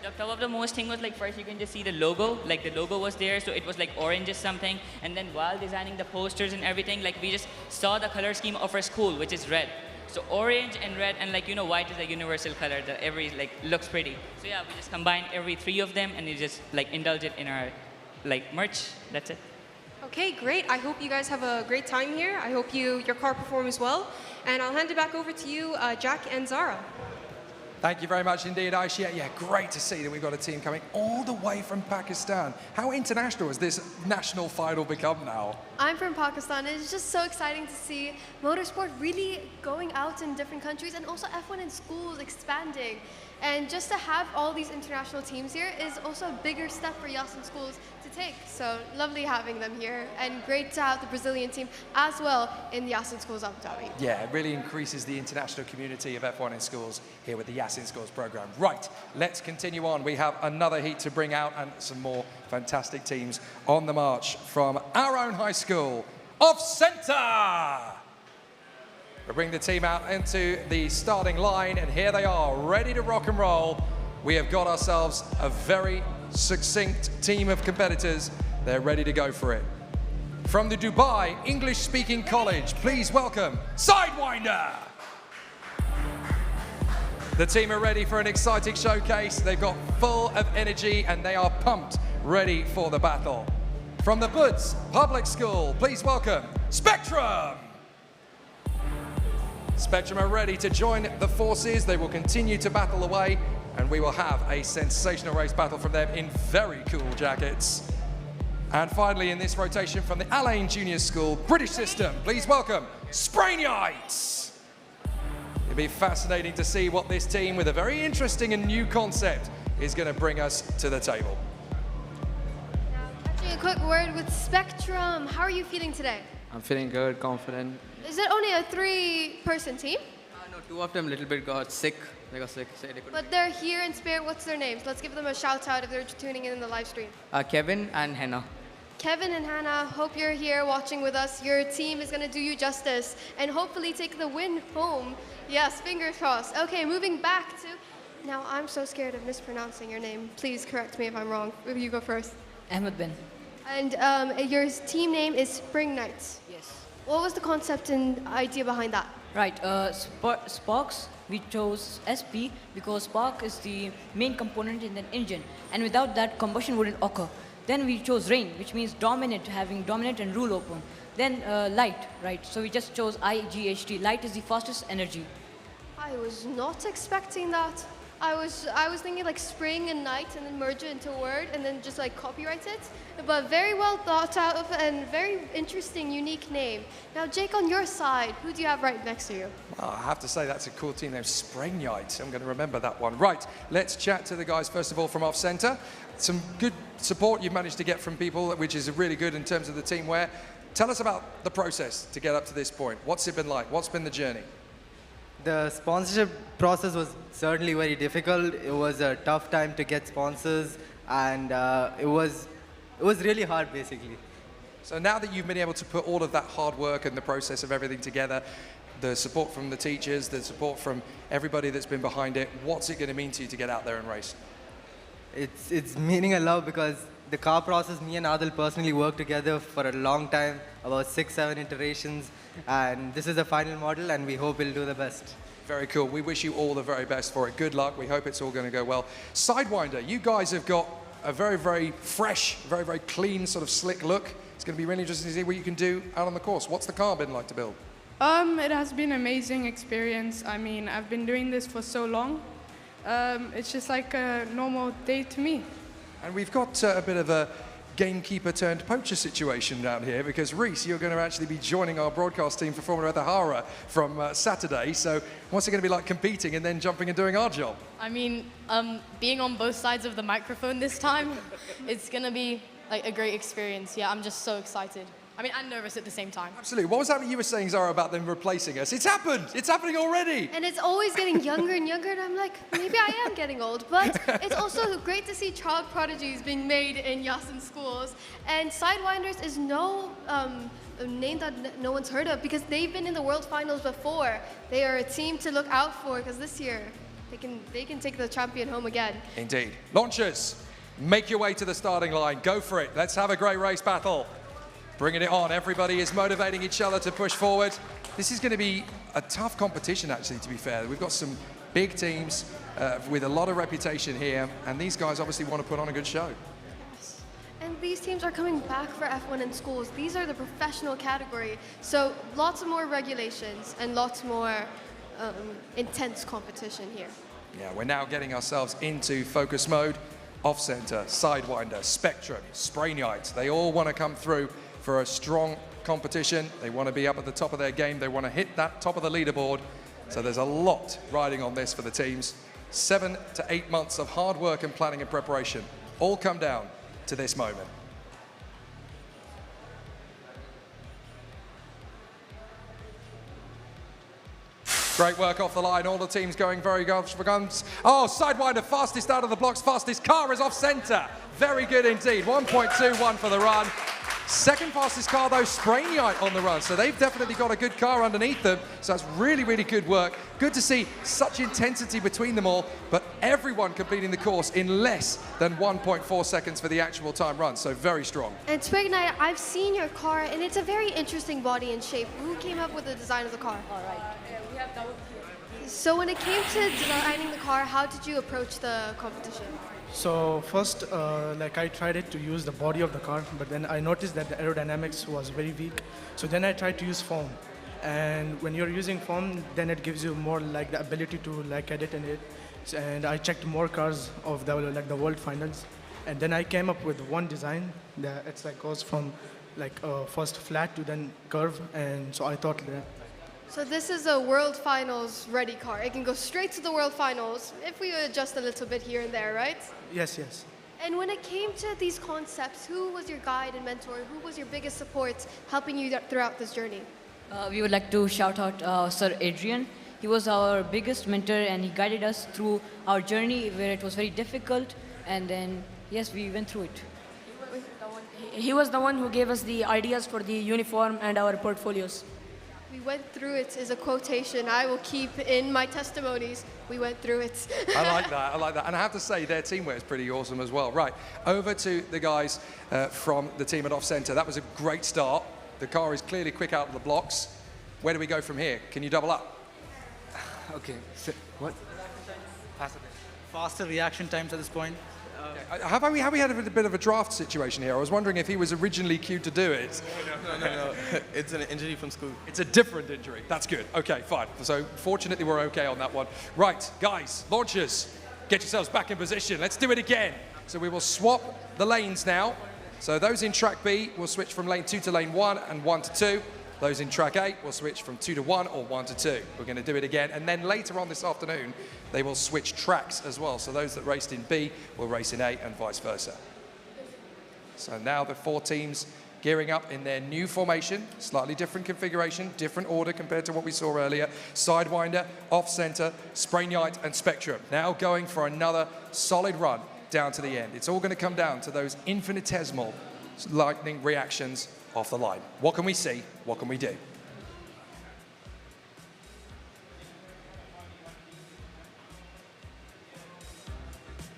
The top of the most thing was like first you can just see the logo, like the logo was there, so it was like orange or something. And then while designing the posters and everything, like we just saw the color scheme of our school, which is red. So orange and red and like, you know, white is a universal color that every like looks pretty. So yeah, we just combine every 3 of them and you just like indulge it in our like merch. That's it. Okay, great. I hope you guys have a great time here. I hope your car performs well. And I'll hand it back over to you, Jack and Zara. Thank you very much indeed, Aisha. Yeah, great to see that we've got a team coming all the way from Pakistan. How international has this national final become now? I'm from Pakistan, and it's just so exciting to see motorsport really going out in different countries and also F1 in schools expanding. And just to have all these international teams here is also a bigger step for Yas in schools to take. So lovely having them here, and great to have the Brazilian team as well in Yas in schools Abu Dhabi. Yeah, it really increases the international community of F1 in schools here with the Yas in Schools program. Right, let's continue on. We have another heat to bring out and some more fantastic teams on the march from our own high school, Off Centre. We'll bring the team out into the starting line, and here they are, ready to rock and roll. We have got ourselves a very succinct team of competitors. They're ready to go for it. From the Dubai English-speaking college, please welcome Sidewinder. The team are ready for an exciting showcase. They've got full of energy and they are pumped, ready for the battle. From the Buds Public School, please welcome Spectrum. Spectrum are ready to join the forces. They will continue to battle away, and we will have a sensational race battle from them in very cool jackets. And finally, in this rotation from the Alain Junior School, British System, please welcome Sprainites. It'll be fascinating to see what this team, with a very interesting and new concept, is going to bring us to the table. Now, catching a quick word with Spectrum. How are you feeling today? I'm feeling good, confident. Is it only a 3-person team? No, 2 of them a little bit got sick. They got sick, so they couldn't. But they're here in spirit. What's their names? Let's give them a shout out if they're tuning in the live stream. Kevin and Hannah. Kevin and Hannah, hope you're here watching with us. Your team is going to do you justice and hopefully take the win home. Yes, fingers crossed. Okay, moving back to... Now, I'm so scared of mispronouncing your name. Please correct me if I'm wrong. You go first. Ahmed Ben. And your team name is Spring Knights. Yes. What was the concept and idea behind that? Right, sparks, we chose SP because spark is the main component in an engine, and without that, combustion wouldn't occur. Then we chose rain, which means dominant, having dominant and rule open. Then light, right, so we just chose IGHT. Light is the fastest energy. I was not expecting that. I was thinking like spring and night and then merge it into a word and then just like copyright it. But very well thought out of and very interesting, unique name. Now, Jake, on your side, who do you have right next to you? Well, I have to say that's a cool team name, Sprainites. I'm going to remember that one. Right, let's chat to the guys first of all from Off Centre. Some good support you've managed to get from people, which is really good in terms of the team wear. Tell us about the process to get up to this point. What's it been like? What's been the journey? The sponsorship process was certainly very difficult. It was a tough time to get sponsors, and it was really hard, basically. So now that you've been able to put all of that hard work and the process of everything together, the support from the teachers, the support from everybody that's been behind it, what's it going to mean to you to get out there and race? It's meaning a lot because the car process, me and Adil personally worked together for a long time, about 6-7 iterations, and this is the final model, and we hope we'll do the best. Very cool. We wish you all the very best for it. Good luck. We hope it's all going to go well. Sidewinder, you guys have got a very, very fresh, very, very clean, sort of slick look. It's going to be really interesting to see what you can do out on the course. What's the car been like to build? It has been an amazing experience. I mean, I've been doing this for so long. It's just like a normal day to me. And we've got a bit of a gamekeeper turned poacher situation down here because Reese, you're going to actually be joining our broadcast team for Formula Tahara from Saturday. So what's it going to be like competing and then jumping and doing our job? I mean, being on both sides of the microphone this time, it's going to be like a great experience. Yeah, I'm just so excited. I mean, I'm nervous at the same time. Absolutely. What was that you were saying, Zara, about them replacing us? It's happened. It's happening already. And it's always getting younger and younger, and I'm like, maybe I am getting old. But it's also great to see child prodigies being made in Yas in schools. And Sidewinders is no name that no one's heard of because they've been in the World Finals before. They are a team to look out for because this year, they can take the champion home again. Indeed. Launchers, make your way to the starting line. Go for it. Let's have a great race battle. Bringing it on. Everybody is motivating each other to push forward. This is going to be a tough competition, actually, to be fair. We've got some big teams with a lot of reputation here, and these guys obviously want to put on a good show. And these teams are coming back for F1 in schools. These are the professional category. So lots of more regulations and lots more intense competition here. Yeah, we're now getting ourselves into focus mode. Off-center, Sidewinder, Spectrum, Sprainite. They all want to come through for a strong competition. They want to be up at the top of their game. They want to hit that top of the leaderboard. So there's a lot riding on this for the teams. 7 to 8 months of hard work and planning and preparation all come down to this moment. Great work off the line. All the teams going very good for guns. Oh, Sidewinder, fastest out of the blocks, fastest car is off center. Very good indeed. 1.21 for the run. Second fastest car, though, Sprainite on the run. So they've definitely got a good car underneath them. So that's really, really good work. Good to see such intensity between them all, but everyone completing the course in less than 1.4 seconds for the actual time run. So very strong. And Sprainite, I've seen your car, and it's a very interesting body and shape. Who came up with the design of the car? All right. We have double. So when it came to designing the car, how did you approach the competition? So first, I tried it to use the body of the car, but then I noticed that the aerodynamics was very weak. So then I tried to use foam. And when you're using foam, then it gives you more like the ability to edit in it. And I checked more cars of the world finals. And then I came up with one design that it's goes from first flat to then curve. And so I thought that. So this is a World Finals ready car. It can go straight to the World Finals if we adjust a little bit here and there, right? Yes, yes. And when it came to these concepts, who was your guide and mentor? Who was your biggest support helping you throughout this journey? We would like to shout out Sir Adrian. He was our biggest mentor and he guided us through our journey where it was very difficult. And then, yes, we went through it. He was the one who gave us the ideas for the uniform and our portfolios. We went through it is a quotation I will keep in my testimonies. We went through it. I like that, I like that. And I have to say, their teamwear is pretty awesome as well. Right, over to the guys from the team at Off Centre. That was a great start. The car is clearly quick out of the blocks. Where do we go from here? Can you double up? Okay, so what? Faster reaction times at this point. Have we had a bit of a draft situation here? I was wondering if he was originally cued to do it. No. It's an injury from school. It's a different injury. That's good. Okay, fine. So fortunately, we're okay on that one. Right, guys, launchers, get yourselves back in position. Let's do it again. So we will swap the lanes now. So those in track B will switch from lane 2 to lane 1 and 1 to 2. Those in track A will switch from 2 to 1 or 1 to 2. We're going to do it again. And then later on this afternoon, they will switch tracks as well. So those that raced in B will race in A and vice versa. So now the 4 teams gearing up in their new formation, slightly different configuration, different order compared to what we saw earlier. Sidewinder, off-center, Sprainite and Spectrum. Now going for another solid run down to the end. It's all going to come down to those infinitesimal lightning reactions off the line. What can we see? What can we do?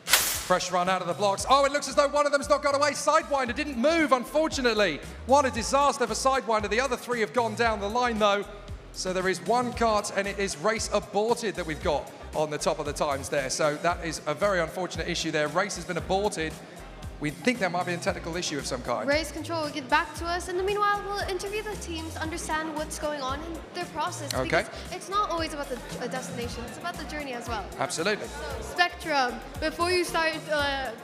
Fresh run out of the blocks. Oh, it looks as though one of them's not got away. Sidewinder didn't move, unfortunately. What a disaster for Sidewinder. The other 3 have gone down the line, though. So there is one kart, and it is race aborted that we've got on the top of the times there. So that is a very unfortunate issue there. Race has been aborted. We think there might be a technical issue of some kind. Race control will get back to us. In the meanwhile, we'll interview the teams, understand what's going on in their process. Okay. Because it's not always about the destination, it's about the journey as well. Absolutely. So, Spectrum, before you start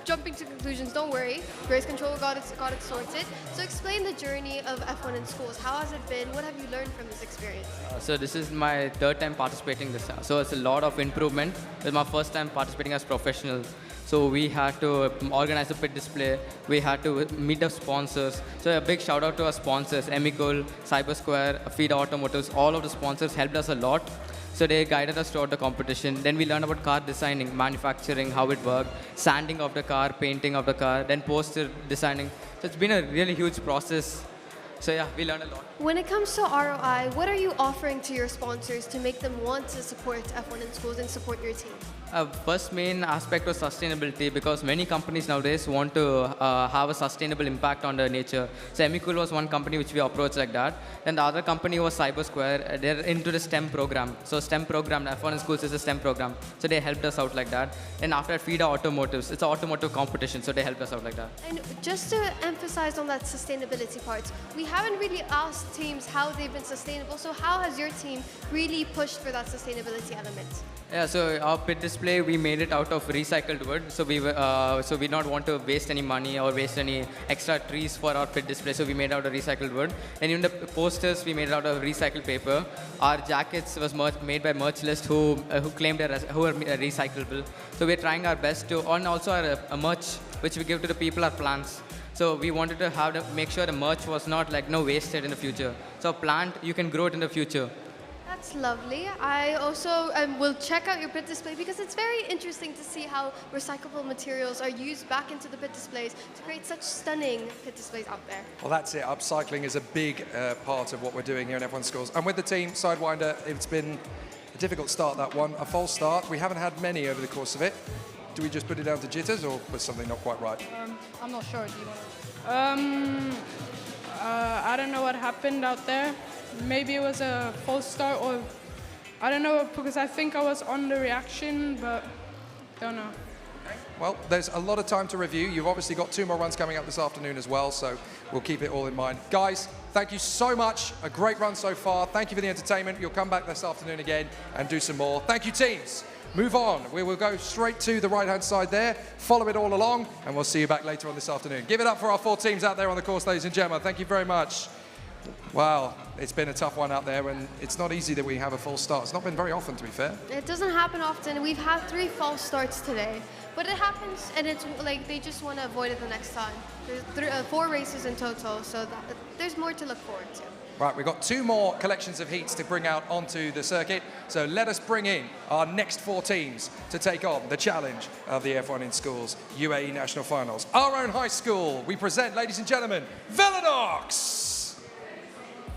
jumping to conclusions, don't worry. Race control got it sorted. So explain the journey of F1 in schools. How has it been? What have you learned from this experience? So this is my 3rd time participating this time. So it's a lot of improvement. It's my first time participating as professional. So we had to organize a pit display. We had to meet the sponsors. So a big shout out to our sponsors, Emicol, Cybersquare, Feed Automotives. All of the sponsors helped us a lot. So they guided us throughout the competition. Then we learned about car designing, manufacturing, how it worked, sanding of the car, painting of the car, then poster designing. So it's been a really huge process. So yeah, we learned a lot. When it comes to ROI, what are you offering to your sponsors to make them want to support F1 in schools and support your team? First main aspect was sustainability because many companies nowadays want to have a sustainable impact on the nature. So Emicool was one company which we approached like that. Then the other company was CyberSquare. They're into the STEM program. So STEM program, F1 in Schools is a STEM program. So they helped us out like that. And after that, Feed Automotives. It's an automotive competition. So they helped us out like that. And just to emphasize on that sustainability part, we haven't really asked teams how they've been sustainable. So how has your team really pushed for that sustainability element? Yeah, so our pit display, we made it out of recycled wood. So we not want to waste any money or waste any extra trees for our pit display. So we made out of recycled wood. And even the posters, we made it out of recycled paper. Our jackets was made by merch list who claimed who are recyclable. So we're trying our best to, and also our merch, which we give to the people, are plants. So we wanted to make sure the merch was not wasted in the future. So a plant, you can grow it in the future. That's lovely. I also will check out your pit display because it's very interesting to see how recyclable materials are used back into the pit displays to create such stunning pit displays out there. Well, that's it. Upcycling is a big part of what we're doing here in F1 Schools. And with the team, Sidewinder, it's been a difficult start, that one. A false start. We haven't had many over the course of it. Do we just put it down to jitters or was something not quite right? I'm not sure. Do you want to? I don't know what happened out there. Maybe it was a false start, or I don't know, because I think I was on the reaction, but don't know. Well, there's a lot of time to review. You've obviously got 2 more runs coming up this afternoon as well, so we'll keep it all in mind. Guys, thank you so much. A great run so far. Thank you for the entertainment. You'll come back this afternoon again and do some more. Thank you, teams. Move on. We will go straight to the right-hand side there, follow it all along, and we'll see you back later on this afternoon. Give it up for our 4 teams out there on the course, ladies and gentlemen. Thank you very much. Wow, it's been a tough one out there, and it's not easy that we have a false start. It's not been very often, to be fair. It doesn't happen often. We've had 3 false starts today, but it happens, and it's like they just want to avoid it the next time. There's 4 races in total, so there's more to look forward to. Right, we've got 2 more collections of heats to bring out onto the circuit, so let us bring in our next 4 teams to take on the challenge of the F1 in Schools UAE National Finals. Our own high school, we present, ladies and gentlemen, ADNOC.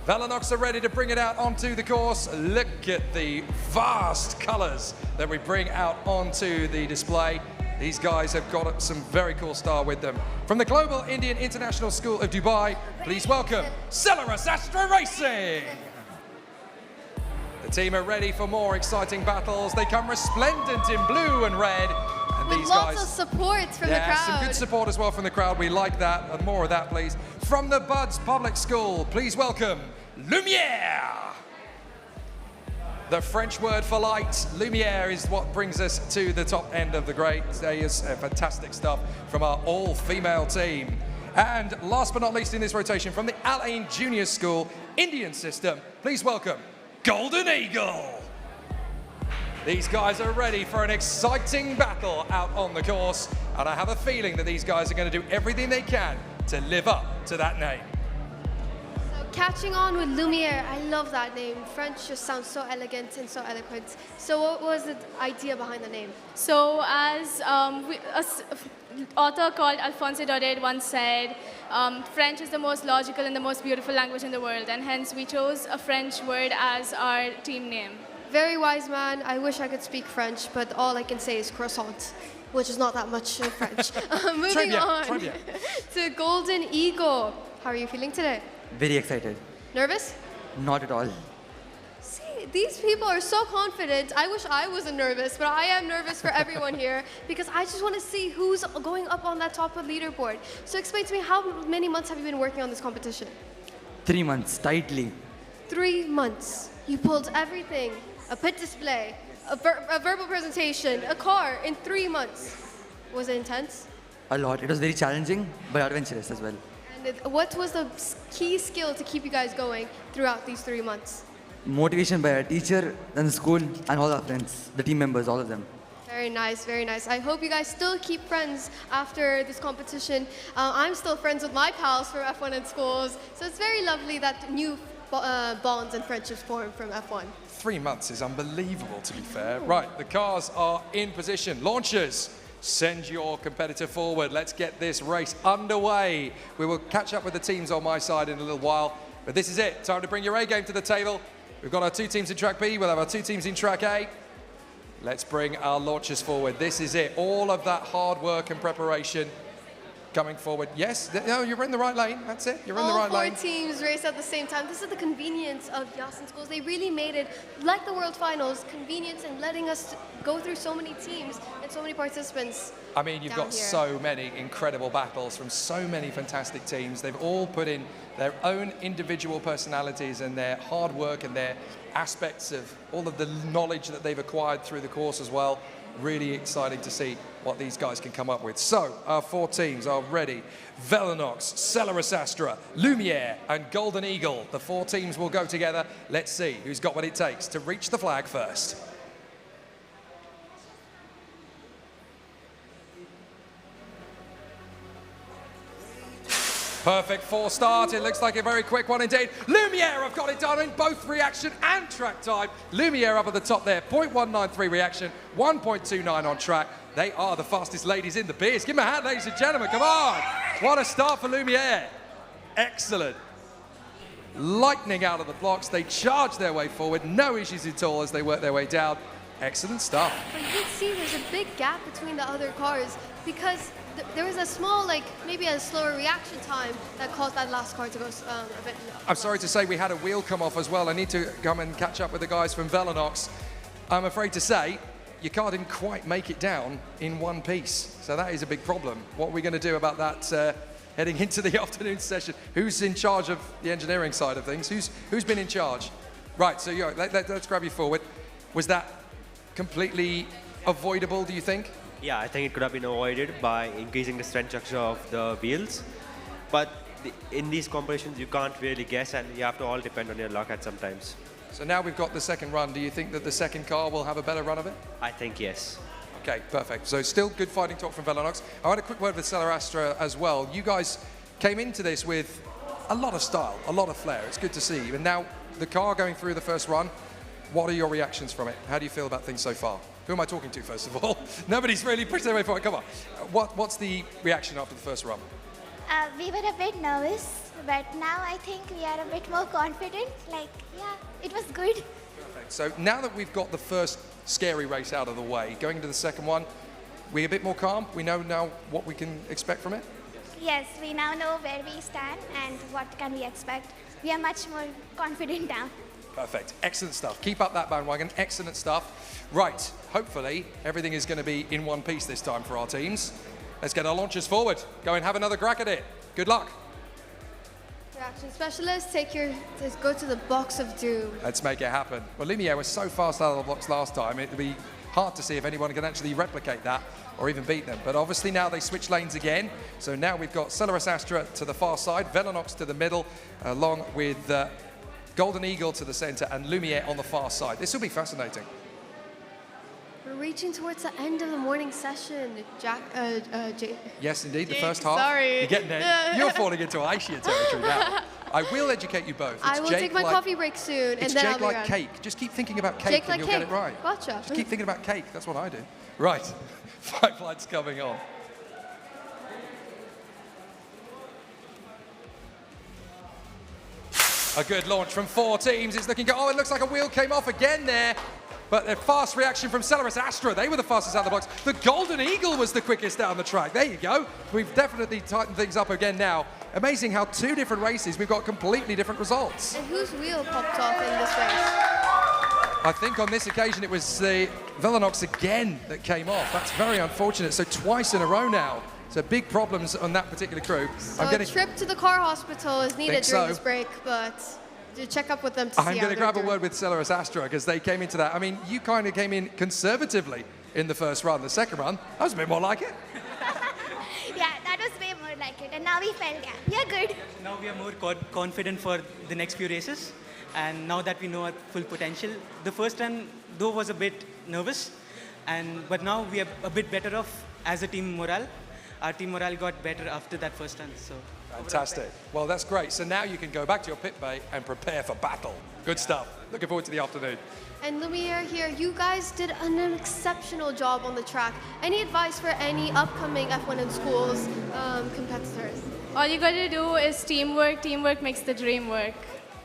ADNOC are ready to bring it out onto the course. Look at the vast colours that we bring out onto the display. These guys have got some very cool style with them. From the Global Indian International School of Dubai, please welcome Celerus Astra Racing. The team are ready for more exciting battles. They come resplendent in blue and red. And with these lots guys, of support from the crowd. some good support as well from the crowd. We like that, and more of that, please. From the Buds Public School, please welcome Lumiere. The French word for light, lumiere, is what brings us to the top end of the grade. There is fantastic stuff from our all-female team. And last but not least in this rotation, from the Al Ain Junior School Indian system, please welcome Golden Eagle. These guys are ready for an exciting battle out on the course, and I have a feeling that these guys are going to do everything they can to live up to that name. Catching on with Lumiere, I love that name. French just sounds so elegant and so eloquent. So what was the idea behind the name? So as an author called Alphonse Daudet once said, French is the most logical and the most beautiful language in the world, and hence we chose a French word as our team name. Very wise man. I wish I could speak French, but all I can say is croissant, which is not that much French. Moving on to Golden Eagle. How are you feeling today? Very excited. Nervous? Not at all. See, these people are so confident. I wish I wasn't nervous, but I am nervous for everyone here because I just want to see who's going up on that top of the leaderboard. So explain to me, how many months have you been working on this competition? 3 months, tightly. 3 months. You pulled everything. A pit display, a verbal presentation, a car in 3 months. Was it intense? A lot. It was very challenging, but adventurous as well. And what was the key skill to keep you guys going throughout these 3 months? Motivation by our teacher, then the school, and all our friends, the team members, all of them. Very nice, very nice. I hope you guys still keep friends after this competition. I'm still friends with my pals from F1 in Schools, so it's very lovely that new bonds and friendships form from F1. 3 months is unbelievable, to be fair. Right, the cars are in position. Launchers, send your competitor forward. Let's get this race underway. We will catch up with the teams on my side in a little while, but this is it. Time to bring your A game to the table. We've got our 2 teams in track B. We'll have our 2 teams in track A. Let's bring our launchers forward. This is it. All of that hard work and preparation coming forward. Yes, no, you're in the right lane. That's it. You're in the right lane. All 4 teams race at the same time. This is the convenience of Yas in Schools. They really made it, like the World Finals, convenience and letting us go through so many teams and so many participants. I mean, you've got here. so many incredible battles from so many fantastic teams. They've all put in their own individual personalities and their hard work and their aspects of all of the knowledge that they've acquired through the course as well. Really exciting to see what these guys can come up with. So, our 4 teams are ready. Velinox, Celeris Astra, Lumiere, and Golden Eagle. The 4 teams will go together. Let's see who's got what it takes to reach the flag first. Perfect 4 start. It looks like a very quick one indeed. Lumiere have got it done in both reaction and track time. Lumiere up at the top there. 0.193 reaction, 1.29 on track. They are the fastest ladies in the biz. Give them a hand, ladies and gentlemen. Come on. What a start for Lumiere. Excellent. Lightning out of the blocks. They charge their way forward. No issues at all as they work their way down. Excellent stuff. But you can see there's a big gap between the other cars because there was a small, like, maybe a slower reaction time that caused that last car to go a bit. I'm sorry to say we had a wheel come off as well. I need to come and catch up with the guys from Velinox. I'm afraid to say your car didn't quite make it down in one piece. So that is a big problem. What are we going to do about that heading into the afternoon session? Who's in charge of the engineering side of things? Who's been in charge? Right, so let's grab you forward. Was that completely avoidable, do you think? Yeah, I think it could have been avoided by increasing the strength structure of the wheels. But in these competitions, you can't really guess, and you have to all depend on your luck at some times. So now we've got the second run. Do you think that the second car will have a better run of it? I think yes. Okay, perfect. So still good fighting talk from Velinox. I had a quick word with Celeris Astra as well. You guys came into this with a lot of style, a lot of flair. It's good to see. And now the car going through the first run, what are your reactions from it? How do you feel about things so far? Who am I talking to, first of all? Nobody's really pushed their way forward. Come on. What's the reaction after the first run? We were a bit nervous, but now I think we are a bit more confident. Like, yeah, it was good. Perfect. So now that we've got the first scary race out of the way, going into the second one, we're a bit more calm? We know now what we can expect from it? Yes, we now know where we stand and what can we expect. We are much more confident now. Perfect. Excellent stuff. Keep up that bandwagon. Excellent stuff. Right. Hopefully, everything is going to be in one piece this time for our teams. Let's get our launchers forward. Go and have another crack at it. Good luck. Reaction specialist, go to the box of doom. Let's make it happen. Well, Lumiere was so fast out of the blocks last time, it'll be hard to see if anyone can actually replicate that or even beat them. But obviously now they switch lanes again. So now we've got Celeris Astra to the far side, Velinox to the middle, along with Golden Eagle to the center and Lumiere on the far side. This will be fascinating. We're reaching towards the end of the morning session, Yes, indeed, the first half. Sorry. You're getting there. You're falling into Aisha territory now. I will educate you both. I will take my coffee break soon, and then I'll be Jake like around. cake. Just keep thinking about cake Jake and like you'll cake. get it right. Gotcha. Just keep thinking about cake. That's what I do. Right. 5 lights coming on. A good launch from 4 teams. It's looking good. Oh, it looks like a wheel came off again there. But a fast reaction from Celeris Astra. They were the fastest out of the box. The Golden Eagle was the quickest down the track. There you go. We've definitely tightened things up again now. Amazing how 2 different races, we've got completely different results. And whose wheel popped off in this race? I think on this occasion it was the Velinox again that came off. That's very unfortunate. So twice in a row now. So big problems on that particular crew. So a trip to the car hospital is needed during this break, but to check up with them to see how I'm going to grab a doing. word with Celeris Astra because they came into that. I mean, you kind of came in conservatively in the first run. The second run, that was a bit more like it. Yeah, that was way more like it. And now we felt, yeah, we are good. Now we are more confident for the next few races. And now that we know our full potential, the first run, though, was a bit nervous. But now we are a bit better off as a team morale. Our team morale got better after that first run. So. Fantastic. Well, that's great. So now you can go back to your pit bay and prepare for battle. Good stuff. Looking forward to the afternoon. And Lumiere here, you guys did an exceptional job on the track. Any advice for any upcoming F1 in Schools competitors? All you got to do is teamwork. Teamwork makes the dream work.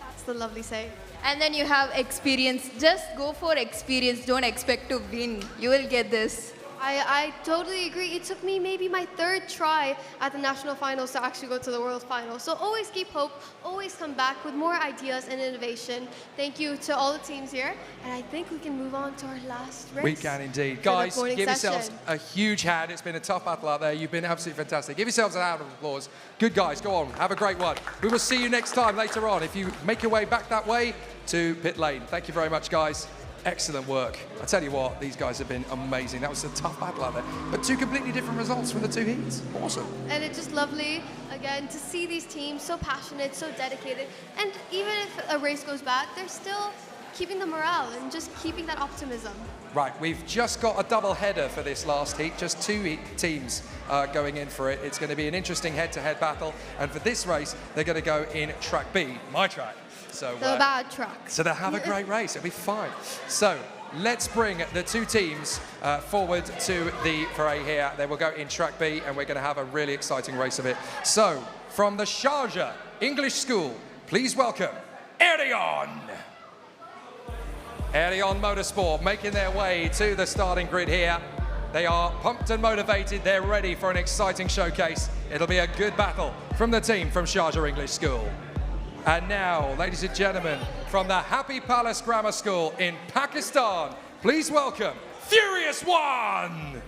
That's the lovely say. And then you have experience. Just go for experience. Don't expect to win. You will get this. I totally agree. It took me maybe my 3rd try at the national finals to actually go to the world finals. So always keep hope, always come back with more ideas and innovation. Thank you to all the teams here. And I think we can move on to our last race. We can indeed. for the Guys, morning give session. yourselves a huge hand. It's been a tough battle out there. You've been absolutely fantastic. Give yourselves a round of applause. Good guys, go on. Have a great one. We will see you next time later on if you make your way back that way to pit lane. Thank you very much, guys. Excellent work. I tell you what, these guys have been amazing. That was a tough battle out there, but 2 completely different results from the 2 heats. Awesome. And it's just lovely, again, to see these teams so passionate, so dedicated. And even if a race goes bad, they're still keeping the morale and just keeping that optimism. Right, we've just got a double header for this last heat, just 2 teams going in for it. It's going to be an interesting head-to-head battle, and for this race, they're going to go in track B, my track. So, The bad track. So they'll have a great race, it'll be fine. So let's bring the 2 teams forward to the parade here. They will go in track B, and we're going to have a really exciting race of it. So from the Sharjah English School, please welcome Arion. Arion Motorsport making their way to the starting grid here. They are pumped and motivated. They're ready for an exciting showcase. It'll be a good battle from the team from Sharjah English School. And now, ladies and gentlemen, from the Happy Palace Grammar School in Pakistan, please welcome Furious One.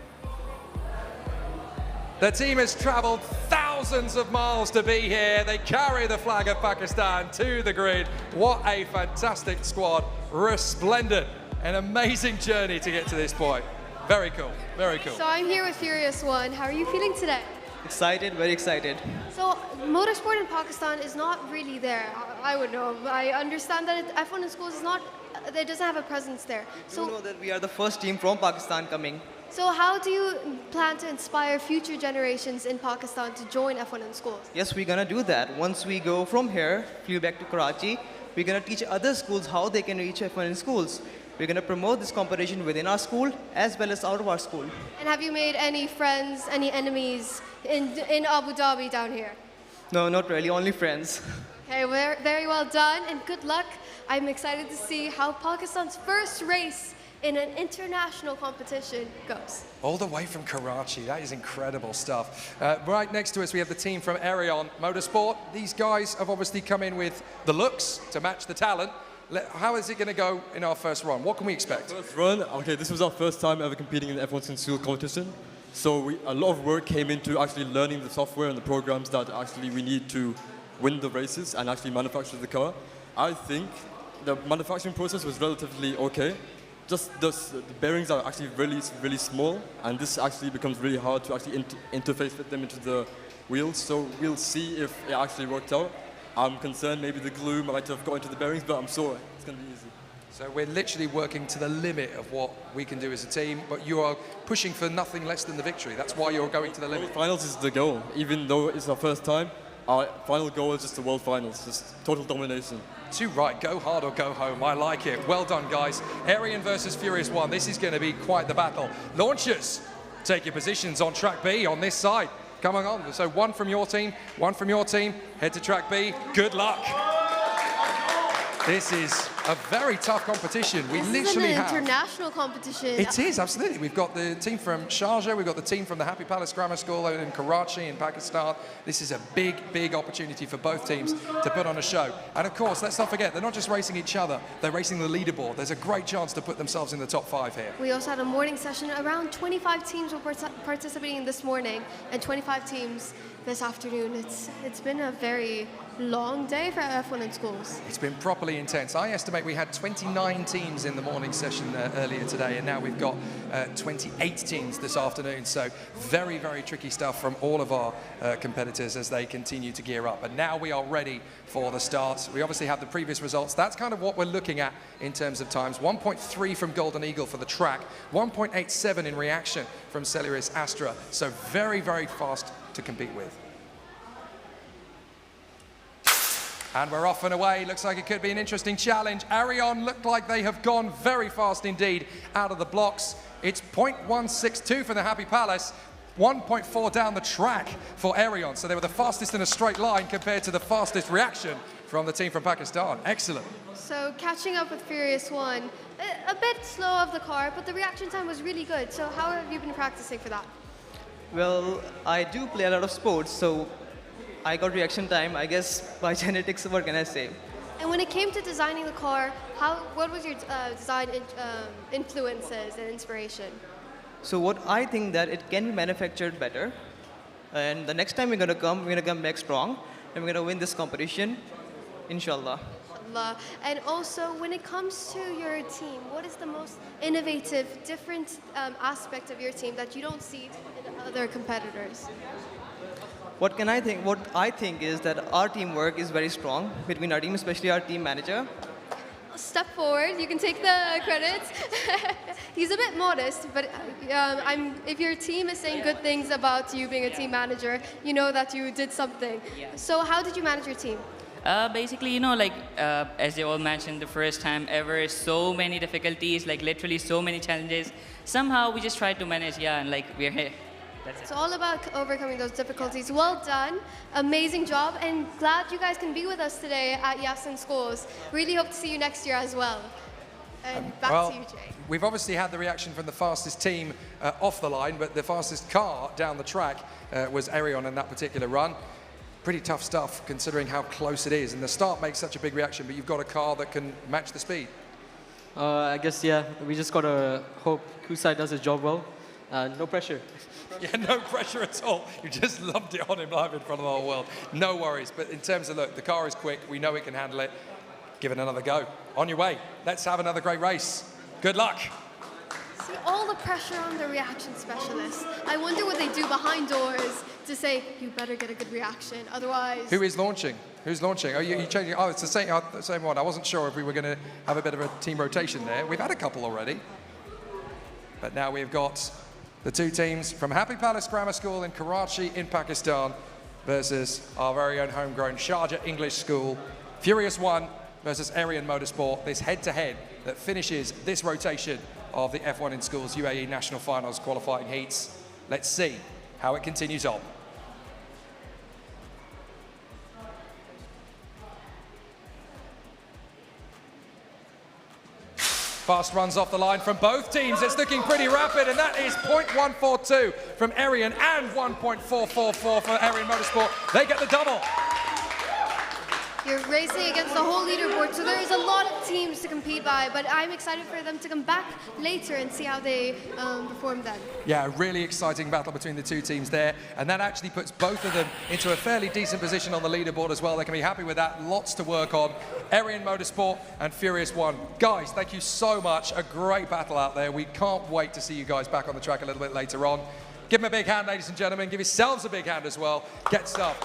The team has traveled thousands of miles to be here. They carry the flag of Pakistan to the grid. What a fantastic squad. Resplendent. An amazing journey to get to this point. Very cool, very cool. So I'm here with Furious One. How are you feeling today? Excited, very excited. So motorsport in Pakistan is not really there. I would know. I understand that F1 in schools is not, it doesn't have a presence there. So you know that we are the first team from Pakistan coming. So how do you plan to inspire future generations in Pakistan to join F1 in schools? Yes, we're gonna do that. Once we go from here, flew back to Karachi, we're gonna teach other schools how they can reach F1 in schools. We're gonna promote this competition within our school as well as out of our school. And have you made any friends, any enemies in Abu Dhabi down here? No, not really, only friends. Okay, very well done and good luck. I'm excited to see how Pakistan's first race in an international competition goes. All the way from Karachi, that is incredible stuff. Right next to us, we have the team from Arion Motorsport. These guys have obviously come in with the looks to match the talent. How is it going to go in our first run? What can we expect? First run, okay, this was our first time ever competing in the F1 School competition. So a lot of work came into actually learning the software and the programs that actually we need to win the races and actually manufacture the car. I think the manufacturing process was relatively okay. Just the bearings are actually really, really small, and this actually becomes really hard to actually interface with them into the wheels. So we'll see if it actually worked out. I'm concerned maybe the glue might have got into the bearings, but I'm sure it's going to be easy. So we're literally working to the limit of what we can do as a team, but you are pushing for nothing less than the victory. That's why you're going to the limit. World finals is the goal. Even though it's our first time, our final goal is just the world finals, just total domination. Too right, go hard or go home. I like it. Well done, guys. Arion versus Furious One. This is going to be quite the battle. Launchers, take your positions on track B on this side. Come on. So one from your team, one from your team. Head to track B. Good luck. This is a very tough competition. We literally have... This is an international competition. It is, absolutely. We've got the team from Sharjah, we've got the team from the Happy Palace Grammar School in Karachi in Pakistan. This is a big, big opportunity for both teams to put on a show. And of course, let's not forget, they're not just racing each other, they're racing the leaderboard. There's a great chance to put themselves in the top 5 here. We also had a morning session. Around 25 teams were participating this morning and 25 teams this afternoon. It's been a very long day for F1 in schools. It's been properly intense. I estimate we had 29 teams in the morning session earlier today, and now we've got 28 teams this afternoon. So very, very tricky stuff from all of our competitors as they continue to gear up. And now we are ready for the start. We obviously have the previous results. That's kind of what we're looking at in terms of times. 1.3 from Golden Eagle for the track, 1.87 in reaction from Celeris Astra. So very, very fast to compete with. And we're off and away. Looks like it could be an interesting challenge. Arion looked like they have gone very fast indeed out of the blocks. It's 0.162 for the Happy Palace. 1.4 down the track for Arion. So they were the fastest in a straight line compared to the fastest reaction from the team from Pakistan. Excellent. So catching up with Furious One, a bit slow of the car, but the reaction time was really good. So how have you been practicing for that? Well, I do play a lot of sports, so I got reaction time, I guess, by genetics, what can I say? And when it came to designing the car, what was your design influences and inspiration? So what I think that it can be manufactured better, and the next time we're gonna come back strong, and we're gonna win this competition, inshallah. And also, when it comes to your team, what is the most innovative, different aspect of your team that you don't see in other competitors? What I think is that our teamwork is very strong between our team, especially our team manager. Step forward, you can take the credits. He's a bit modest, but if your team is saying good things about you being a team manager, you know that you did something. So how did you manage your team? Basically, you know, like, as they all mentioned, the first time ever, so many difficulties, like literally so many challenges. Somehow we just tried to manage, and like, we're here. That's it. It's all about overcoming those difficulties. Well done, amazing job, and glad you guys can be with us today at Yas in Schools. Really hope to see you next year as well. And back to you, Jay. We've obviously had the reaction from the fastest team off the line, but the fastest car down the track was Arion in that particular run. Pretty tough stuff considering how close it is, and the start makes such a big reaction, but you've got a car that can match the speed. I guess, yeah, we just got to hope Kusai does his job well. No pressure. Yeah, no pressure at all. You just lumped it on him live in front of the whole world. No worries, but in terms of, look, the car is quick, we know it can handle it. Give it another go. On your way, let's have another great race. Good luck. See all the pressure on the reaction specialist. I wonder what they do behind doors to say, you better get a good reaction, otherwise... Who is launching? Who's launching? Oh, you changing? Oh, it's the same one. I wasn't sure if we were going to have a bit of a team rotation there. We've had a couple already. But now we've got the two teams from Happy Palace Grammar School in Karachi in Pakistan versus our very own homegrown Sharjah English School. Furious One versus Arion Motorsport. This head-to-head that finishes this rotation of the F1 in Schools UAE National Finals qualifying heats. Let's see how it continues on. Fast runs off the line from both teams. It's looking pretty rapid, and that is 0.142 from Arion and 1.444 for Arion Motorsport. They get the double. You're racing against the whole leaderboard, so there's a lot of teams to compete by, but I'm excited for them to come back later and see how they perform then. Yeah, really exciting battle between the two teams there, and that actually puts both of them into a fairly decent position on the leaderboard as well. They can be happy with that. Lots to work on. Arion Motorsport and Furious One. Guys, thank you so much. A great battle out there. We can't wait to see you guys back on the track a little bit later on. Give them a big hand, ladies and gentlemen. Give yourselves a big hand as well. Get stuff.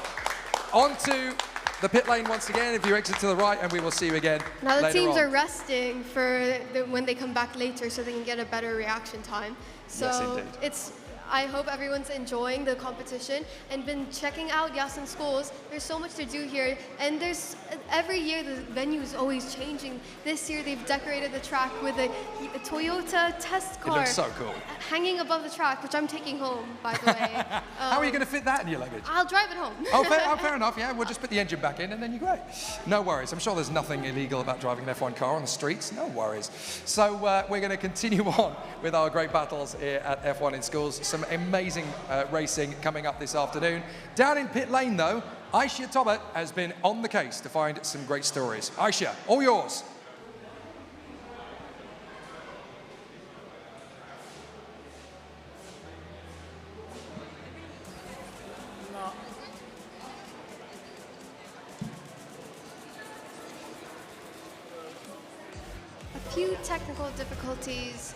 On to the pit lane once again, if you exit to the right, and we will see you again Now the later teams on. are resting for when they come back later so they can get a better reaction time. So Yes, indeed. I hope everyone's enjoying the competition and been checking out Yas in Schools. There's so much to do here, and every year the venue is always changing. This year they've decorated the track with a Toyota test car. It looks so cool. Hanging above the track, which I'm taking home, by the way. How are you going to fit that in your luggage? I'll drive it home. Oh, fair enough, yeah. We'll just put the engine back in and then you're great. No worries. I'm sure there's nothing illegal about driving an F1 car on the streets. No worries. So we're going to continue on with our great battles here at F1 in Schools. Some amazing racing coming up this afternoon. Down in pit lane, though, Aisha Tobat has been on the case to find some great stories. Aisha, all yours. A few technical difficulties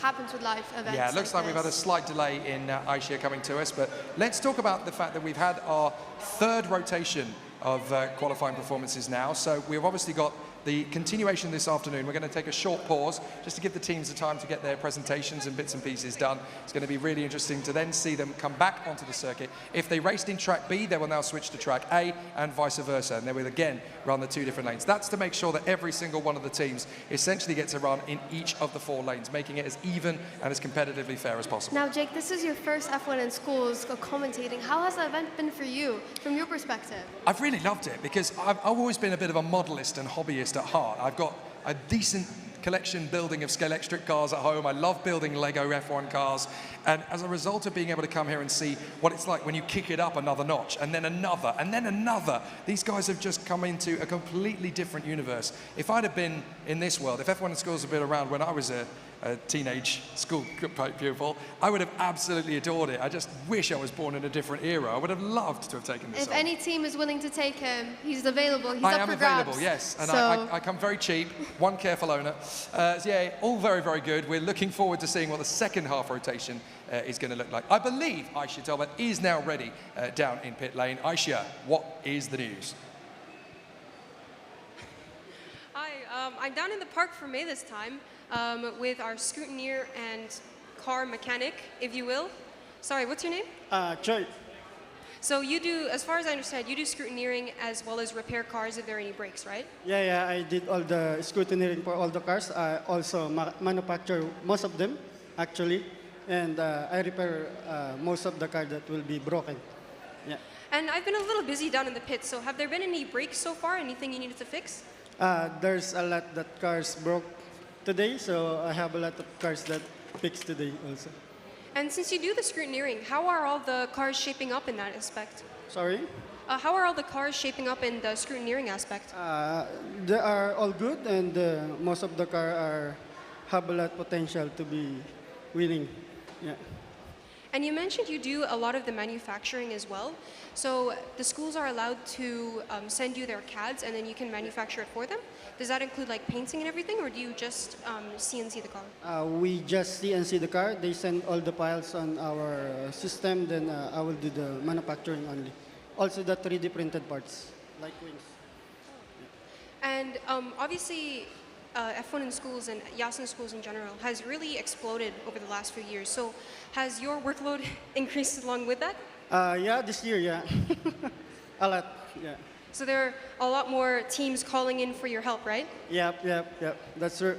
happens with live events. Yeah, it looks like we've had a slight delay in Aisha coming to us, but let's talk about the fact that we've had our third rotation of qualifying performances now. So we've obviously got the continuation this afternoon. We're going to take a short pause just to give the teams the time to get their presentations and bits and pieces done. It's going to be really interesting to then see them come back onto the circuit. If they raced in track B, they will now switch to track A and vice versa, and they will again run the 2 different lanes. That's to make sure that every single one of the teams essentially gets a run in each of the 4 lanes, making it as even and as competitively fair as possible. Now, Jake, this is your first F1 in schools commentating. How has the event been for you, from your perspective? I've really loved it because I've always been a bit of a modelist and hobbyist at heart. I've got a decent collection building of Scalextric cars at home. I love building Lego F1 cars. And as a result of being able to come here and see what it's like when you kick it up another notch, and then another, and then another, these guys have just come into a completely different universe. If I'd have been in this world, if F1 in schools had been around when I was a teenage school pupil, I would have absolutely adored it. I just wish I was born in a different era. I would have loved to have taken this If on. any team is willing to take him, he's available. He's I up am for available, grabs. yes, and So- I come very cheap, one careful owner. So yeah, all very, very good. We're looking forward to seeing what the second half rotation is going to look like. I believe Aisha Talbot is now ready down in pit lane. Aisha, what is the news? Hi, I'm down in the park for May this time with our scrutineer and car mechanic, if you will. Sorry, what's your name? Choi. So you do, as far as I understand, you do scrutineering as well as repair cars if there are any breaks, right? Yeah, I did all the scrutineering for all the cars. I also manufacture most of them, actually. And I repair most of the cars that will be broken. Yeah. And I've been a little busy down in the pits, so have there been any breaks so far? Anything you needed to fix? There's a lot that cars broke today, so I have a lot of cars that fixed today also. And since you do the scrutineering, how are all the cars shaping up in that aspect? Sorry? How are all the cars shaping up in the scrutineering aspect? They are all good, and most of the cars have a lot of potential to be winning. Yeah. And you mentioned you do a lot of the manufacturing as well. So the schools are allowed to send you their CADs and then you can manufacture it for them. Does that include like painting and everything, or do you just CNC the car? We just CNC the car. They send all the files on our system, then I will do the manufacturing only. Also the 3D printed parts, like wings. And obviously, F1 in schools and Yas in schools in general has really exploded over the last few years. So has your workload increased along with that? Yeah, this year, yeah. A lot, yeah. So there are a lot more teams calling in for your help, right? Yep. That's true.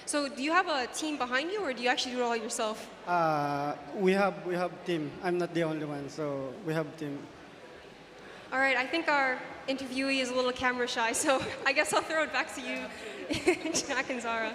So do you have a team behind you, or do you actually do it all yourself? We have team. I'm not the only one, so we have team. All right, I think our interviewee is a little camera shy, so I guess I'll throw it back to you, Jack and Zara.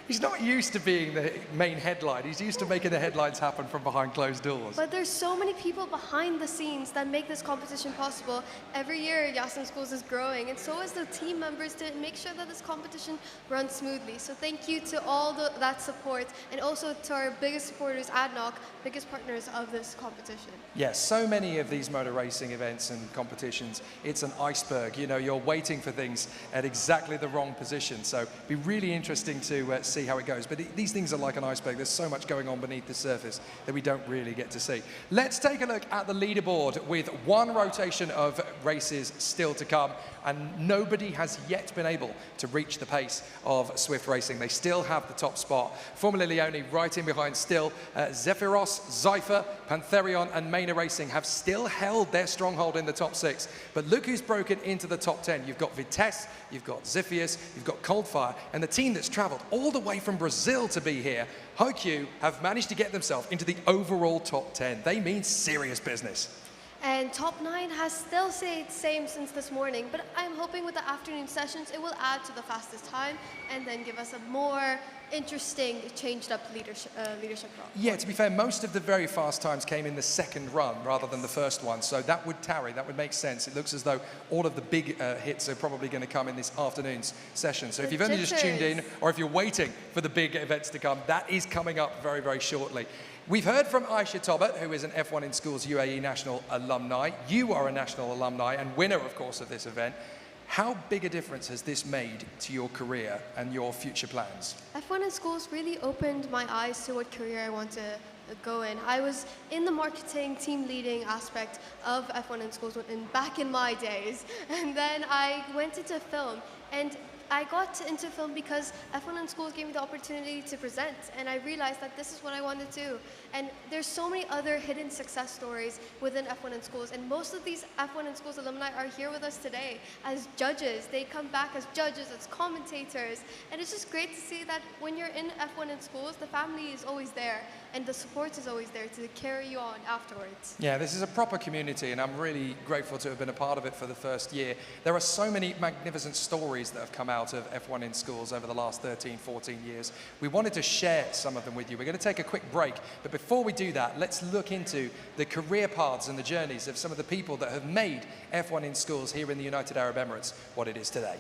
He's not used to being the main headline. He's used to making the headlines happen from behind closed doors. But there's so many people behind the scenes that make this competition possible. Every year, Yas in Schools is growing, and so is the team members to make sure that this competition runs smoothly. So thank you to all that support, and also to our biggest supporters, ADNOC, biggest partners of this competition. Yes, so many of these motor racing events and competitions, it's an iceberg. You know, you're waiting for things at exactly the wrong position. So it'd be really interesting to see how it goes. But these things are like an iceberg. There's so much going on beneath the surface that we don't really get to see. Let's take a look at the leaderboard with one rotation of races still to come. And nobody has yet been able to reach the pace of Swift Racing. They still have the top spot. Formula Leone right in behind still. Zephyros, Zypher, Pantherion and Maina Racing have still held their stronghold in the top 6. But look who's broken into the top 10. You've got Vitesse, you've got Ziphius, you've got Coldfire, and the team that's travelled all the way from Brazil to be here, HOQ, have managed to get themselves into the overall top 10. They mean serious business. And top 9 has still stayed same since this morning, but I'm hoping with the afternoon sessions it will add to the fastest time and then give us a more interesting, changed up leadership role. Yeah, to be fair, most of the very fast times came in the second run rather than the first one, so that would tarry, that would make sense. It looks as though all of the big hits are probably going to come in this afternoon's session. So if you've only just tuned in, or if you're waiting for the big events to come, that is coming up very, very shortly. We've heard from Aisha Talbot, who is an F1 in Schools UAE national alumni. You are a national alumni and winner, of course, of this event. How big a difference has this made to your career and your future plans? F1 in Schools really opened my eyes to what career I want to go in. I was in the marketing team leading aspect of F1 in schools back in my days. And then I went into film, and I got into film because F1 in schools gave me the opportunity to present, and I realized that this is what I wanted to do. And there's so many other hidden success stories within F1 in schools, and most of these F1 in schools alumni are here with us today as judges. They come back as judges, as commentators, and it's just great to see that when you're in F1 in schools, the family is always there, and the support is always there to carry you on afterwards. Yeah, this is a proper community, and I'm really grateful to have been a part of it for the first year. There are so many magnificent stories that have come out of F1 in schools over the last 13, 14 years. We wanted to share some of them with you. We're going to take a quick break, but before we do that, let's look into the career paths and the journeys of some of the people that have made F1 in schools here in the United Arab Emirates what it is today.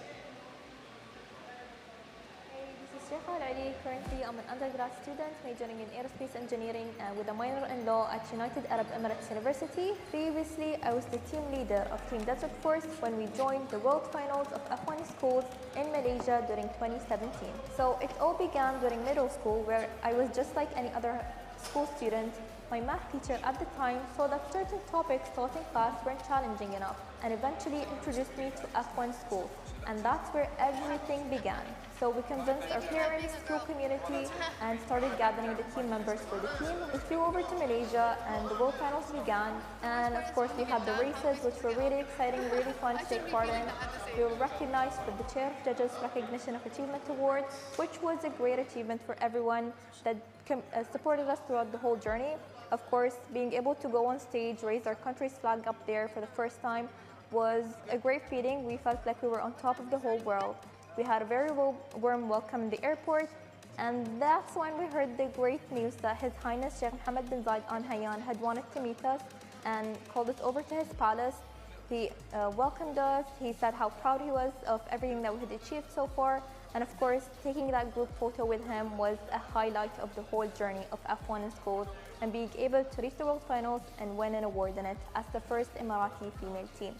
Currently, I'm an undergrad student majoring in aerospace engineering with a minor in law at United Arab Emirates University. Previously, I was the team leader of Team Desert Force when we joined the World Finals of F1 schools in Malaysia during 2017. So it all began during middle school, where I was just like any other school student. My math teacher at the time saw that certain topics taught in class weren't challenging enough and eventually introduced me to F1 school. And that's where everything began. So we convinced our parents, school community, and started gathering the team members for the team. We flew over to Malaysia and the World Finals began. And of course we had the races, which were really exciting, really fun to take part in. We were recognized with the Chair of Judges Recognition of Achievement Award, which was a great achievement for everyone that supported us throughout the whole journey. Of course, being able to go on stage, raise our country's flag up there for the first time was a great feeling. We felt like we were on top of the whole world. We had a very warm welcome in the airport, and that's when we heard the great news that His Highness Sheikh Mohammed bin Zayed Al Nahyan had wanted to meet us and called us over to his palace. He welcomed us. He said how proud he was of everything that we had achieved so far. And of course, taking that group photo with him was a highlight of the whole journey of F1 in schools, and being able to reach the World Finals and win an award in it as the first Emirati female team.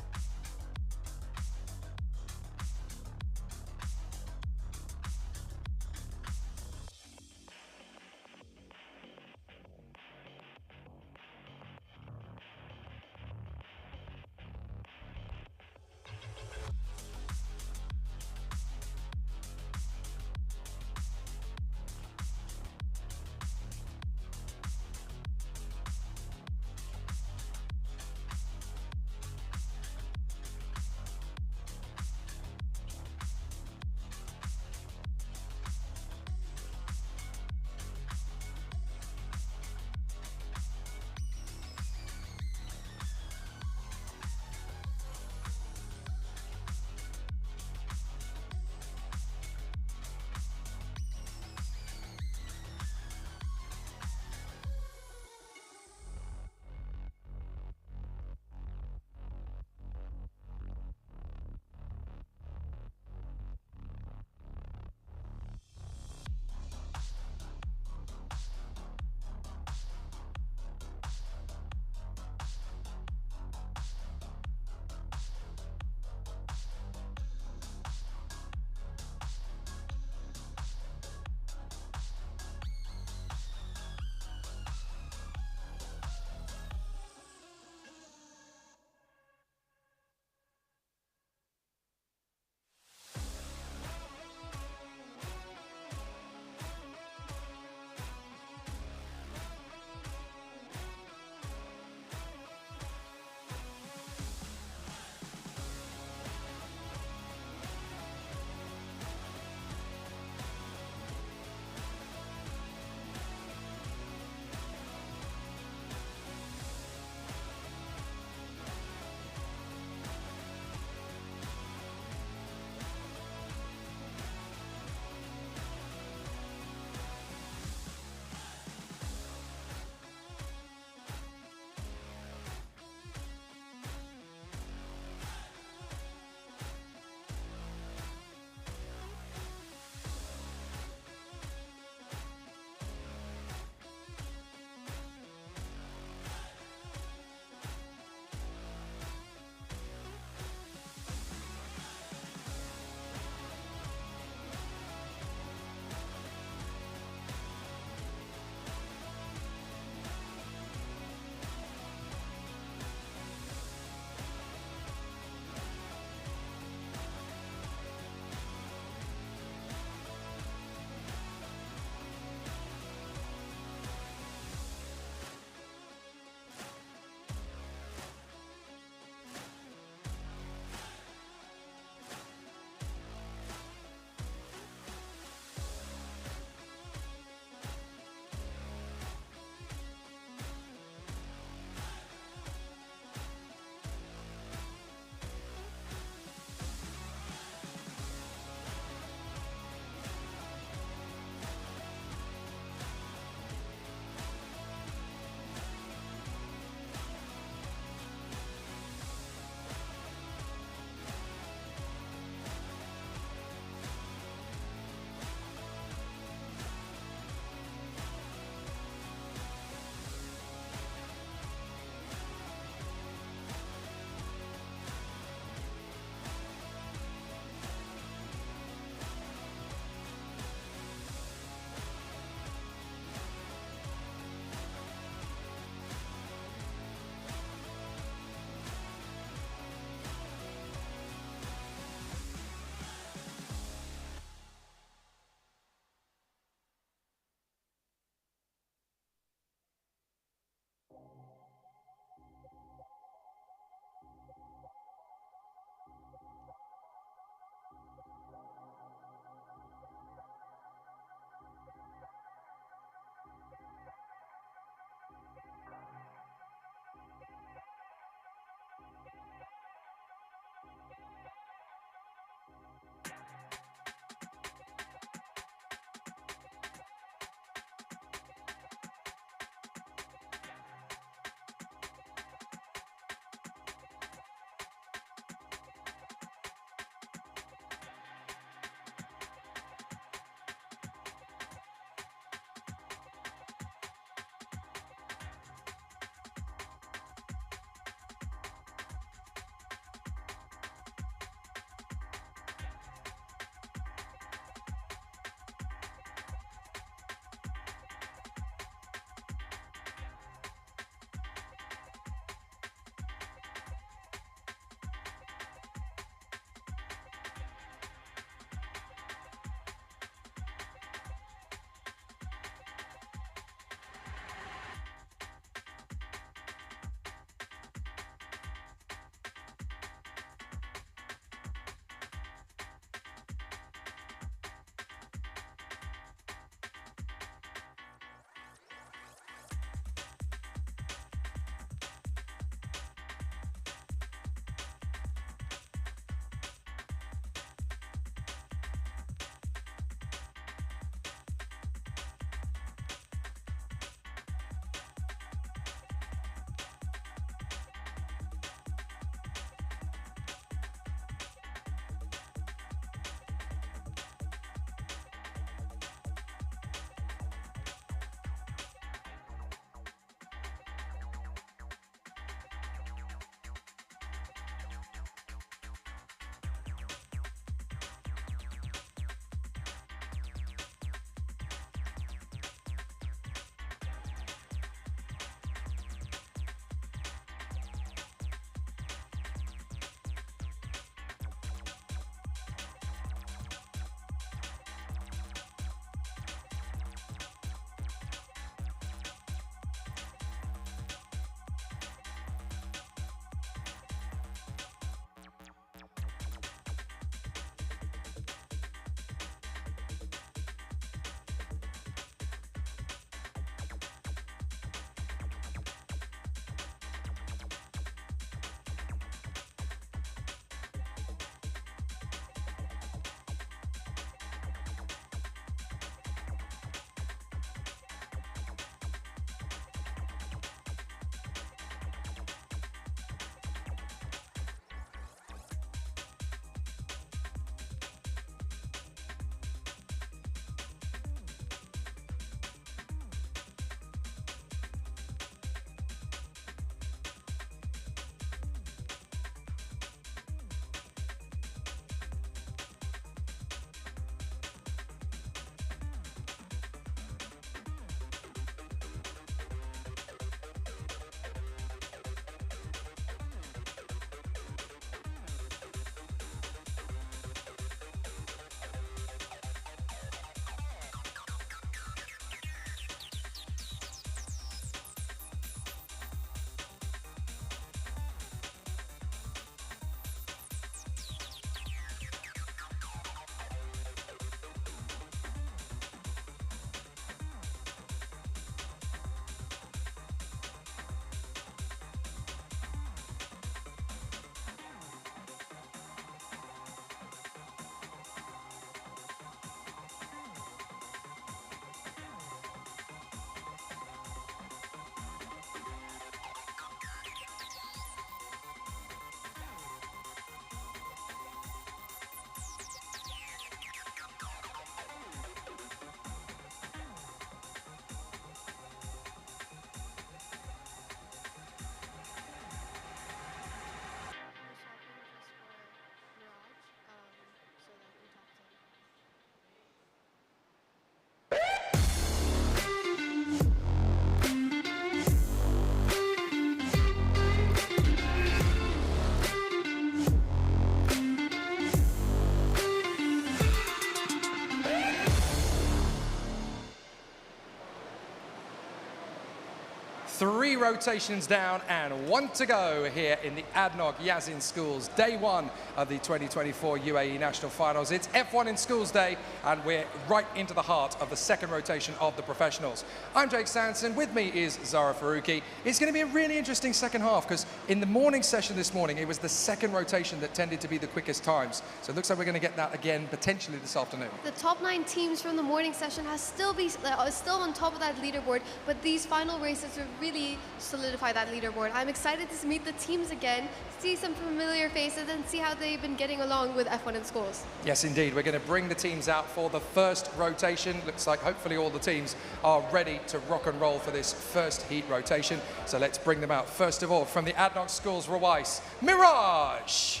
3 rotations down and 1 to go here in the ADNOC Yas in Schools, day 1 of the 2024 UAE National Finals. It's F1 in Schools Day, and we're right into the heart of the second rotation of the professionals. I'm Jake Sanson, with me is Zara Faruqi. It's going to be a really interesting second half, because in the morning session this morning, it was the second rotation that tended to be the quickest times. So it looks like we're going to get that again, potentially this afternoon. The top 9 teams from the morning session has still on top of that leaderboard, but these final races will really solidify that leaderboard. I'm excited to meet the teams again, see some familiar faces, and see how they've been getting along with F1 in Schools. Yes, indeed. We're going to bring the teams out for the first rotation. Looks like hopefully all the teams are ready to rock and roll for this first heat rotation. So let's bring them out. First of all, from the ADNOC Schools Ruwais, Mirage.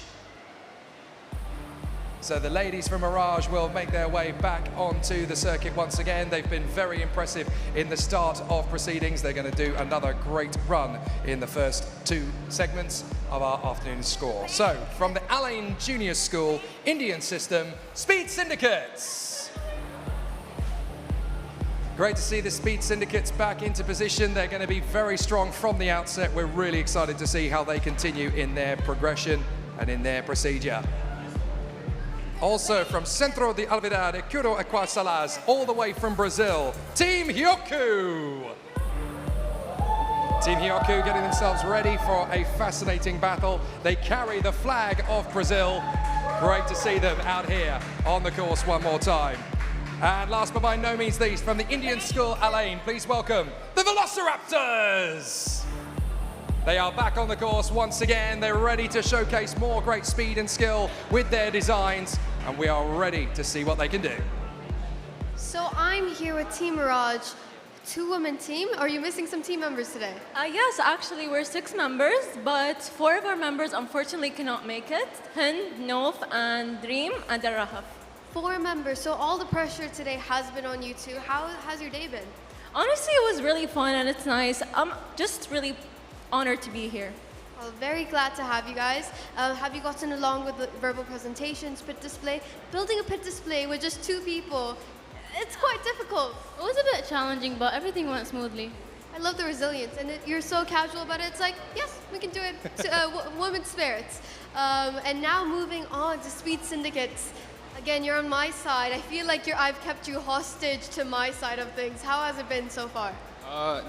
So the ladies from Mirage will make their way back onto the circuit once again. They've been very impressive in the start of proceedings. They're going to do another great run in the first 2 segments of our afternoon score. So from the Alain Junior School, Indian System, Speed Syndicates. Great to see the Speed Syndicates back into position. They're going to be very strong from the outset. We're really excited to see how they continue in their progression and in their procedure. Also from Centro de Alvidade, Curo Equasalas, all the way from Brazil, Team Hyoku. Team Hyoku getting themselves ready for a fascinating battle. They carry the flag of Brazil. Great to see them out here on the course one more time. And last but by no means least, from the Indian School Alain, please welcome the Velociraptors. They are back on the course once again. They're ready to showcase more great speed and skill with their designs, and we are ready to see what they can do. So I'm here with Team Mirage, 2-woman team. Are you missing some team members today? Yes, actually we're 6 members, but 4 of our members unfortunately cannot make it. Hind, Nof, and Dream, and Rahaf. 4 members, so all the pressure today has been on you two. How has your day been? Honestly, it was really fun and it's nice. I'm just really honored to be here. Well, very glad to have you guys. Have you gotten along with the verbal presentations, pit display? Building a pit display with just 2 people, it's quite difficult. It was a bit challenging, but everything went smoothly. I love the resilience, and you're so casual about it. It's like, yes, we can do it. Women's spirits. And now moving on to Speed Syndicates. Again, you're on my side. I feel like I've kept you hostage to my side of things. How has it been so far?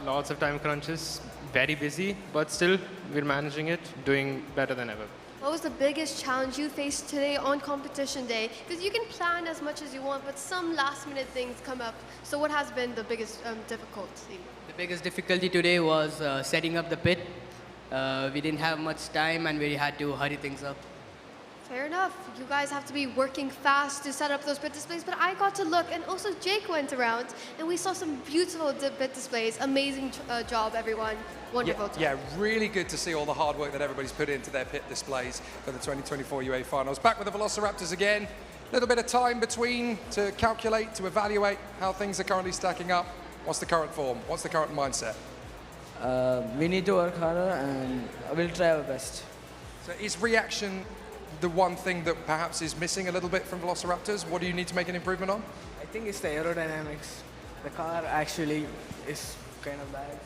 Lots of time crunches, very busy, but still we're managing it, doing better than ever. What was the biggest challenge you faced today on competition day? Because you can plan as much as you want, but some last minute things come up. So what has been the biggest difficulty? The biggest difficulty today was setting up the pit. We didn't have much time and we had to hurry things up. Fair enough. You guys have to be working fast to set up those pit displays, but I got to look, and also Jake went around, and we saw some beautiful pit displays. Amazing job, everyone. Wonderful job. Yeah, really good to see all the hard work that everybody's put into their pit displays for the 2024 UAE Finals. Back with the Velociraptors again. A little bit of time between to calculate, to evaluate how things are currently stacking up. What's the current form? What's the current mindset? We need to work harder, and we'll try our best. So is reaction the one thing that perhaps is missing a little bit from Velociraptors? What do you need to make an improvement on? I think it's the aerodynamics. The car actually is kind of bad.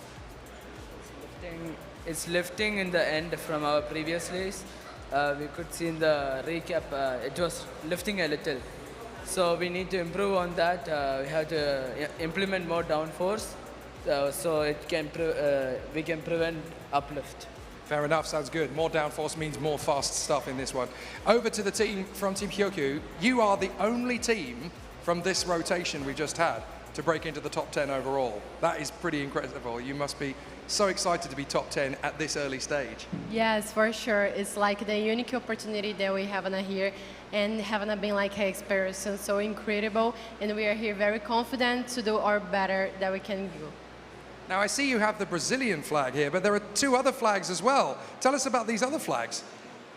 It's lifting in the end from our previous race. We could see in the recap, it was lifting a little. So we need to improve on that. We have to implement more downforce so we can prevent uplift. Fair enough, sounds good. More downforce means more fast stuff in this one. Over to the team from Team Hyoku. You are the only team from this rotation we just had to break into the top 10 overall. That is pretty incredible. You must be so excited to be top 10 at this early stage. Yes, for sure. It's like the unique opportunity that we have here, and having been like an experience so incredible, and we are here very confident to do our better that we can do. Now, I see you have the Brazilian flag here, but there are 2 other flags as well. Tell us about these other flags.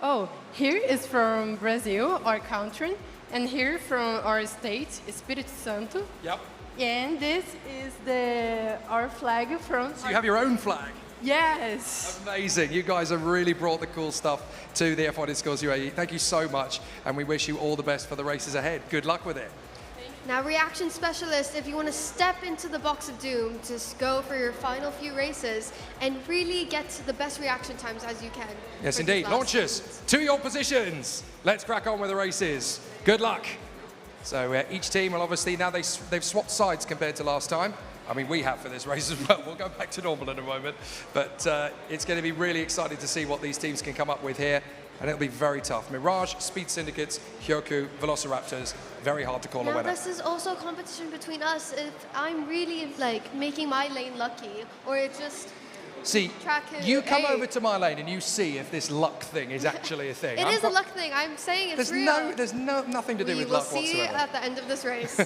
Oh, here is from Brazil, our country, and here from our state, Espírito Santo. Yep. And this is our flag from... So you have your own flag? Yes. Amazing. You guys have really brought the cool stuff to the F1 in Schools UAE. Thank you so much, and we wish you all the best for the races ahead. Good luck with it. Now, reaction specialist, if you want to step into the box of doom, just go for your final few races and really get the best reaction times as you can. Yes, indeed. Launchers, to your positions. Let's crack on with the races. Good luck. So each team will obviously, now they've swapped sides compared to last time. I mean, we have for this race as well. We'll go back to normal in a moment. But it's going to be really exciting to see what these teams can come up with here. And it'll be very tough. Mirage, Speed Syndicates, Hyoku, Velociraptors. Very hard to call a Now, winner. this is also a competition between us. If I'm really like making my lane lucky, or it just See, track you come A. over to my lane and you see if this luck thing is actually a thing. It is a luck thing. I'm saying it's there's real. nothing to do We with will luck see whatsoever. at the end of this race.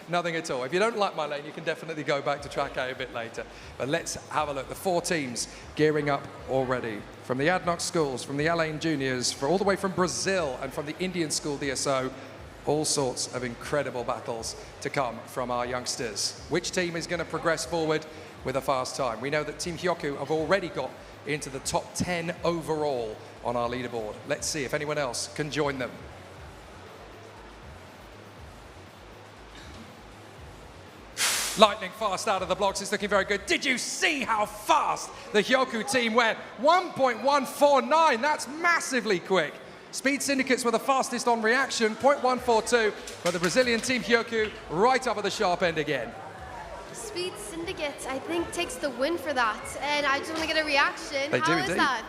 Nothing at all. If you don't like my lane, you can definitely go back to track A bit later. But let's have a look. The 4 teams gearing up already. From the ADNOC schools, from the LA Juniors, for all the way from Brazil and from the Indian school DSO. All sorts of incredible battles to come from our youngsters. Which team is going to progress forward with a fast time? We know that Team Hyoku have already got into the top 10 overall on our leaderboard. Let's see if anyone else can join them. Lightning fast out of the blocks. It's looking very good. Did you see how fast the Hyoku team went? 1.149. That's massively quick. Speed Syndicates were the fastest on reaction, 0.142, but the Brazilian team Hyoku right up at the sharp end again. Speed Syndicates, I think, takes the win for that. And I just want to get a reaction. They do How is indeed. that?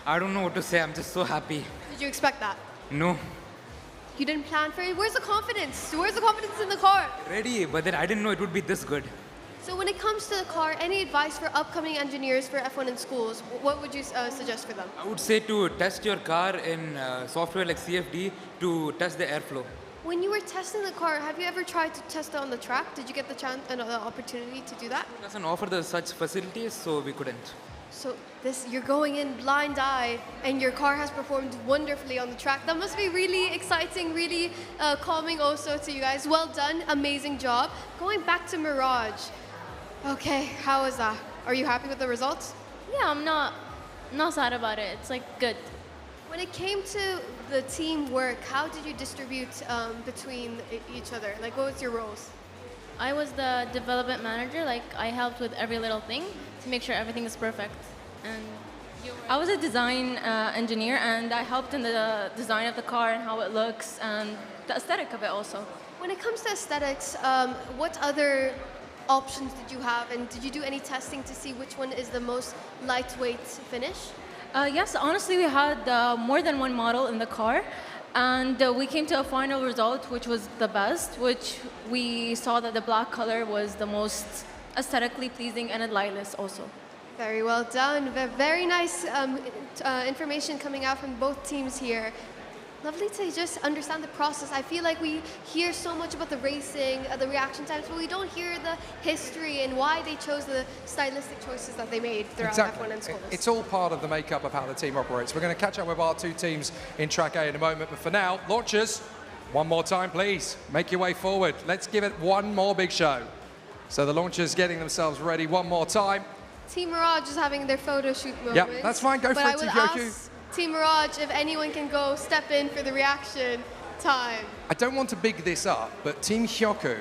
I don't know what to say. I'm just so happy. Did you expect that? No, You didn't plan for it? Where's the confidence? Where's the confidence in the car? ready, but then I didn't know it would be this good. So when it comes to the car, any advice for upcoming engineers for F1 in schools? What would you suggest for them? I would say to test your car in software like CFD to test the airflow. When you were testing the car, have you ever tried to test it on the track? Did you get the chance and the opportunity to do that? It doesn't offer such facilities, so we couldn't. So you're going in blind eye, and your car has performed wonderfully on the track. That must be really exciting, really calming also to you guys. Well done, amazing job. Going back to Mirage. Okay, how was that? Are you happy with the results? Yeah, I'm not sad about it. It's like good. When it came to the teamwork, how did you distribute between each other? Like, what was your roles? I was the development manager. Like, I helped with every little thing to make sure everything is perfect. And I was a design engineer, and I helped in the design of the car and how it looks and the aesthetic of it also. When it comes to aesthetics, what other options did you have, and did you do any testing to see which one is the most lightweight finish? Yes, honestly, we had more than one model in the car, and we came to a final result which was the best, which we saw that the black color was the most aesthetically pleasing and lightless also. Very well done. Very nice information coming out from both teams here. Lovely to just understand the process. I feel like we hear so much about the racing, the reaction times, but we don't hear the history and why they chose the stylistic choices that they made throughout F1 and schools. It's all part of the makeup of how the team operates. We're going to catch up with our 2 teams in Track A in a moment, but for now, launchers, one more time, please. Make your way forward. Let's give it one more big show. So the launchers getting themselves ready one more time. Team Mirage is having their photo shoot moment. Yeah, that's fine. Go for it, Team Hyoku. Ask Team Mirage if anyone can go step in for the reaction time. I don't want to big this up, but Team Hyoku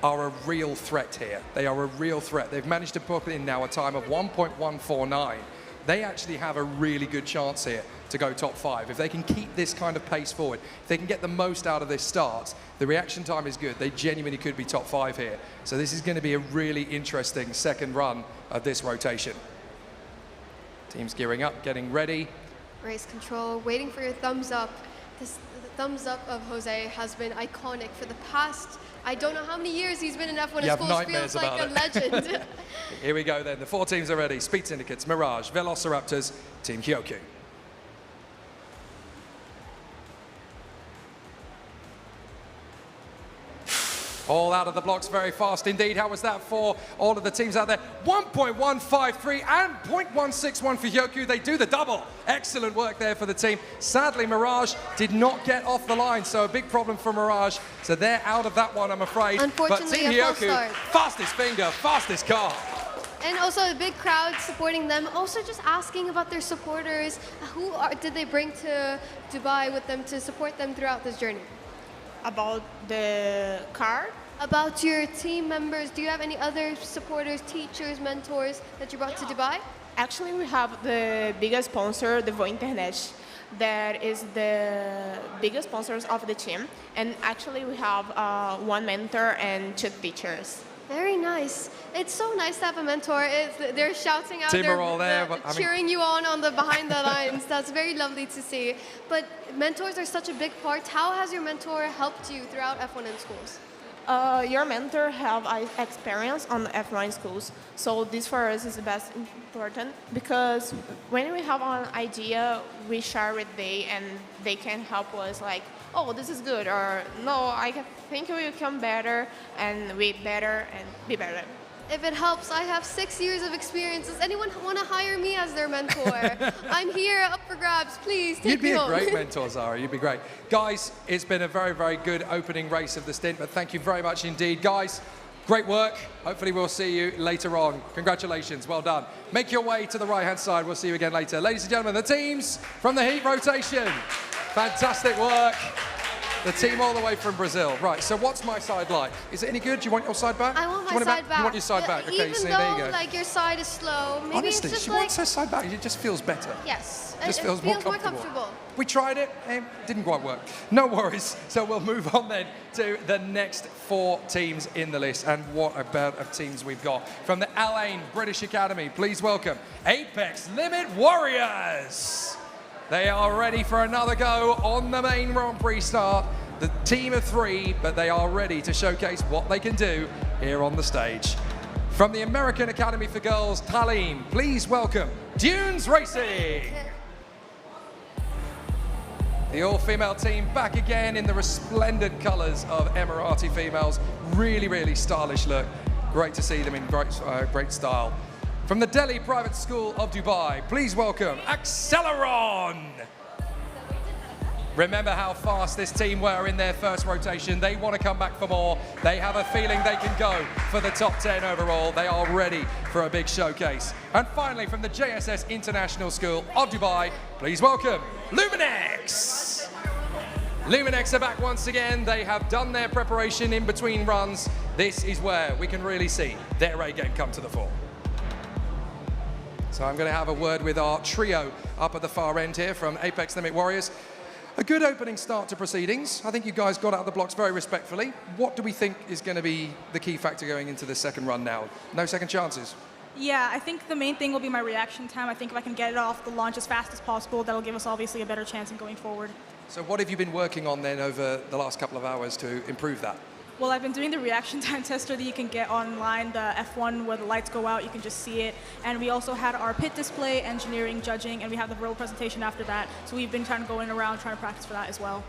are a real threat here. They are a real threat. They've managed to put in now a time of 1.149. They actually have a really good chance here to go top 5. If they can keep this kind of pace forward, if they can get the most out of this start, the reaction time is good. They genuinely could be top 5 here. So this is going to be a really interesting second run of this rotation. Teams gearing up, getting ready. Race control, waiting for your thumbs up. The thumbs up of Jose has been iconic for the past, I don't know how many years he's been in F1 and schools, feels like a legend. Here we go then, the 4 teams are ready. Speed Syndicates, Mirage, Velociraptors, Team Hyoku. All out of the blocks very fast indeed. How was that for all of the teams out there? 1.153 and 0.161 for Hyoku. They do the double. Excellent work there for the team. Sadly, Mirage did not get off the line, so a big problem for Mirage. So they're out of that one, I'm afraid. Unfortunately, but Team a false Hyoku, start. fastest finger, fastest car. And also a big crowd supporting them. Also just asking about their supporters. Did they bring to Dubai with them to support them throughout this journey? about the car. About your team members, do you have any other supporters, teachers, mentors that you brought to Dubai? Actually, we have the biggest sponsor, the Internet. That is the biggest sponsors of the team. And actually, we have one mentor and 2 teachers. Very nice. It's so nice to have a mentor. They're shouting out, Team are all there, cheering you on the behind the lines. That's very lovely to see. But mentors are such a big part. How has your mentor helped you throughout F1 in schools? Your mentor have experience on F1 schools, so this for us is the best important because when we have an idea, we share with they and they can help us like, oh, this is good, or no, I think we can better and we better and be better. If it helps, I have 6 years of experience. Does anyone want to hire me as their mentor? I'm here, up for grabs. Please take me on. You'd be a great mentor, Zara. You'd be great. Guys, it's been a very, very good opening race of the stint, but thank you very much indeed. Guys, great work. Hopefully we'll see you later on. Congratulations. Well done. Make your way to the right-hand side. We'll see you again later. Ladies and gentlemen, the teams from the heat rotation. Fantastic work. The team all the way from Brazil. Right, so what's my side like? Is it any good? Do you want your side back? I want my side back. You want your side back? Okay, even so though, there you go. like, your side is slow, maybe Honestly, it's just she like... wants her side back. It just feels better. Yes. It just feels more more comfortable. We tried it, didn't quite work. No worries. So we'll move on then to the next 4 teams in the list. And what about of teams we've got? From the Al Ain British Academy, please welcome Apex Limit Warriors. They are ready for another go on the main Grand Prix start. The team of 3, but they are ready to showcase what they can do here on the stage. From the American Academy for Girls, Talim, please welcome Dunes Racing. The all-female team back again in the resplendent colours of Emirati females. Really, really stylish look. Great to see them in great style. From the Delhi Private School of Dubai, please welcome Acceleron. Remember how fast this team were in their first rotation. They want to come back for more. They have a feeling they can go for the top 10 overall. They are ready for a big showcase. And finally, from the JSS International School of Dubai, please welcome Luminex. Luminex are back once again. They have done their preparation in between runs. This is where we can really see their A game come to the fore. So I'm going to have a word with our trio up at the far end here from Apex Limit Warriors. A good opening start to proceedings. I think you guys got out of the blocks very respectfully. What do we think is going to be the key factor going into the second run now? No second chances? Yeah, I think the main thing will be my reaction time. I think if I can get it off the launch as fast as possible, that'll give us obviously a better chance in going forward. So what have you been working on then over the last couple of hours to improve that? Well, I've been doing the reaction time tester that you can get online, the F1 where the lights go out, you can just see it. And we also had our pit display, engineering, judging, and we have the verbal presentation after that. So we've been kind of going around trying to practice for that as well.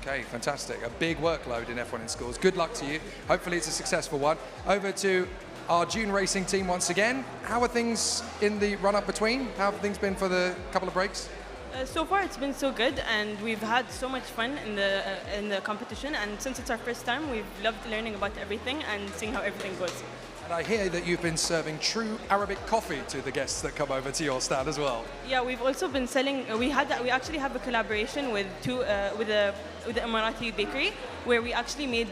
Okay, fantastic. A big workload in F1 in schools. Good luck to you. Hopefully it's a successful one. Over to our June racing team once again. How are things in the run-up between? How have things been for the couple of breaks? So far, it's been so good, and we've had so much fun in the competition. And since it's our first time, we've loved learning about everything and seeing how everything goes. And I hear that you've been serving true Arabic coffee to the guests that come over to your stand as well. Yeah, we've also been selling. We actually have a collaboration with the Emirati bakery, where we actually made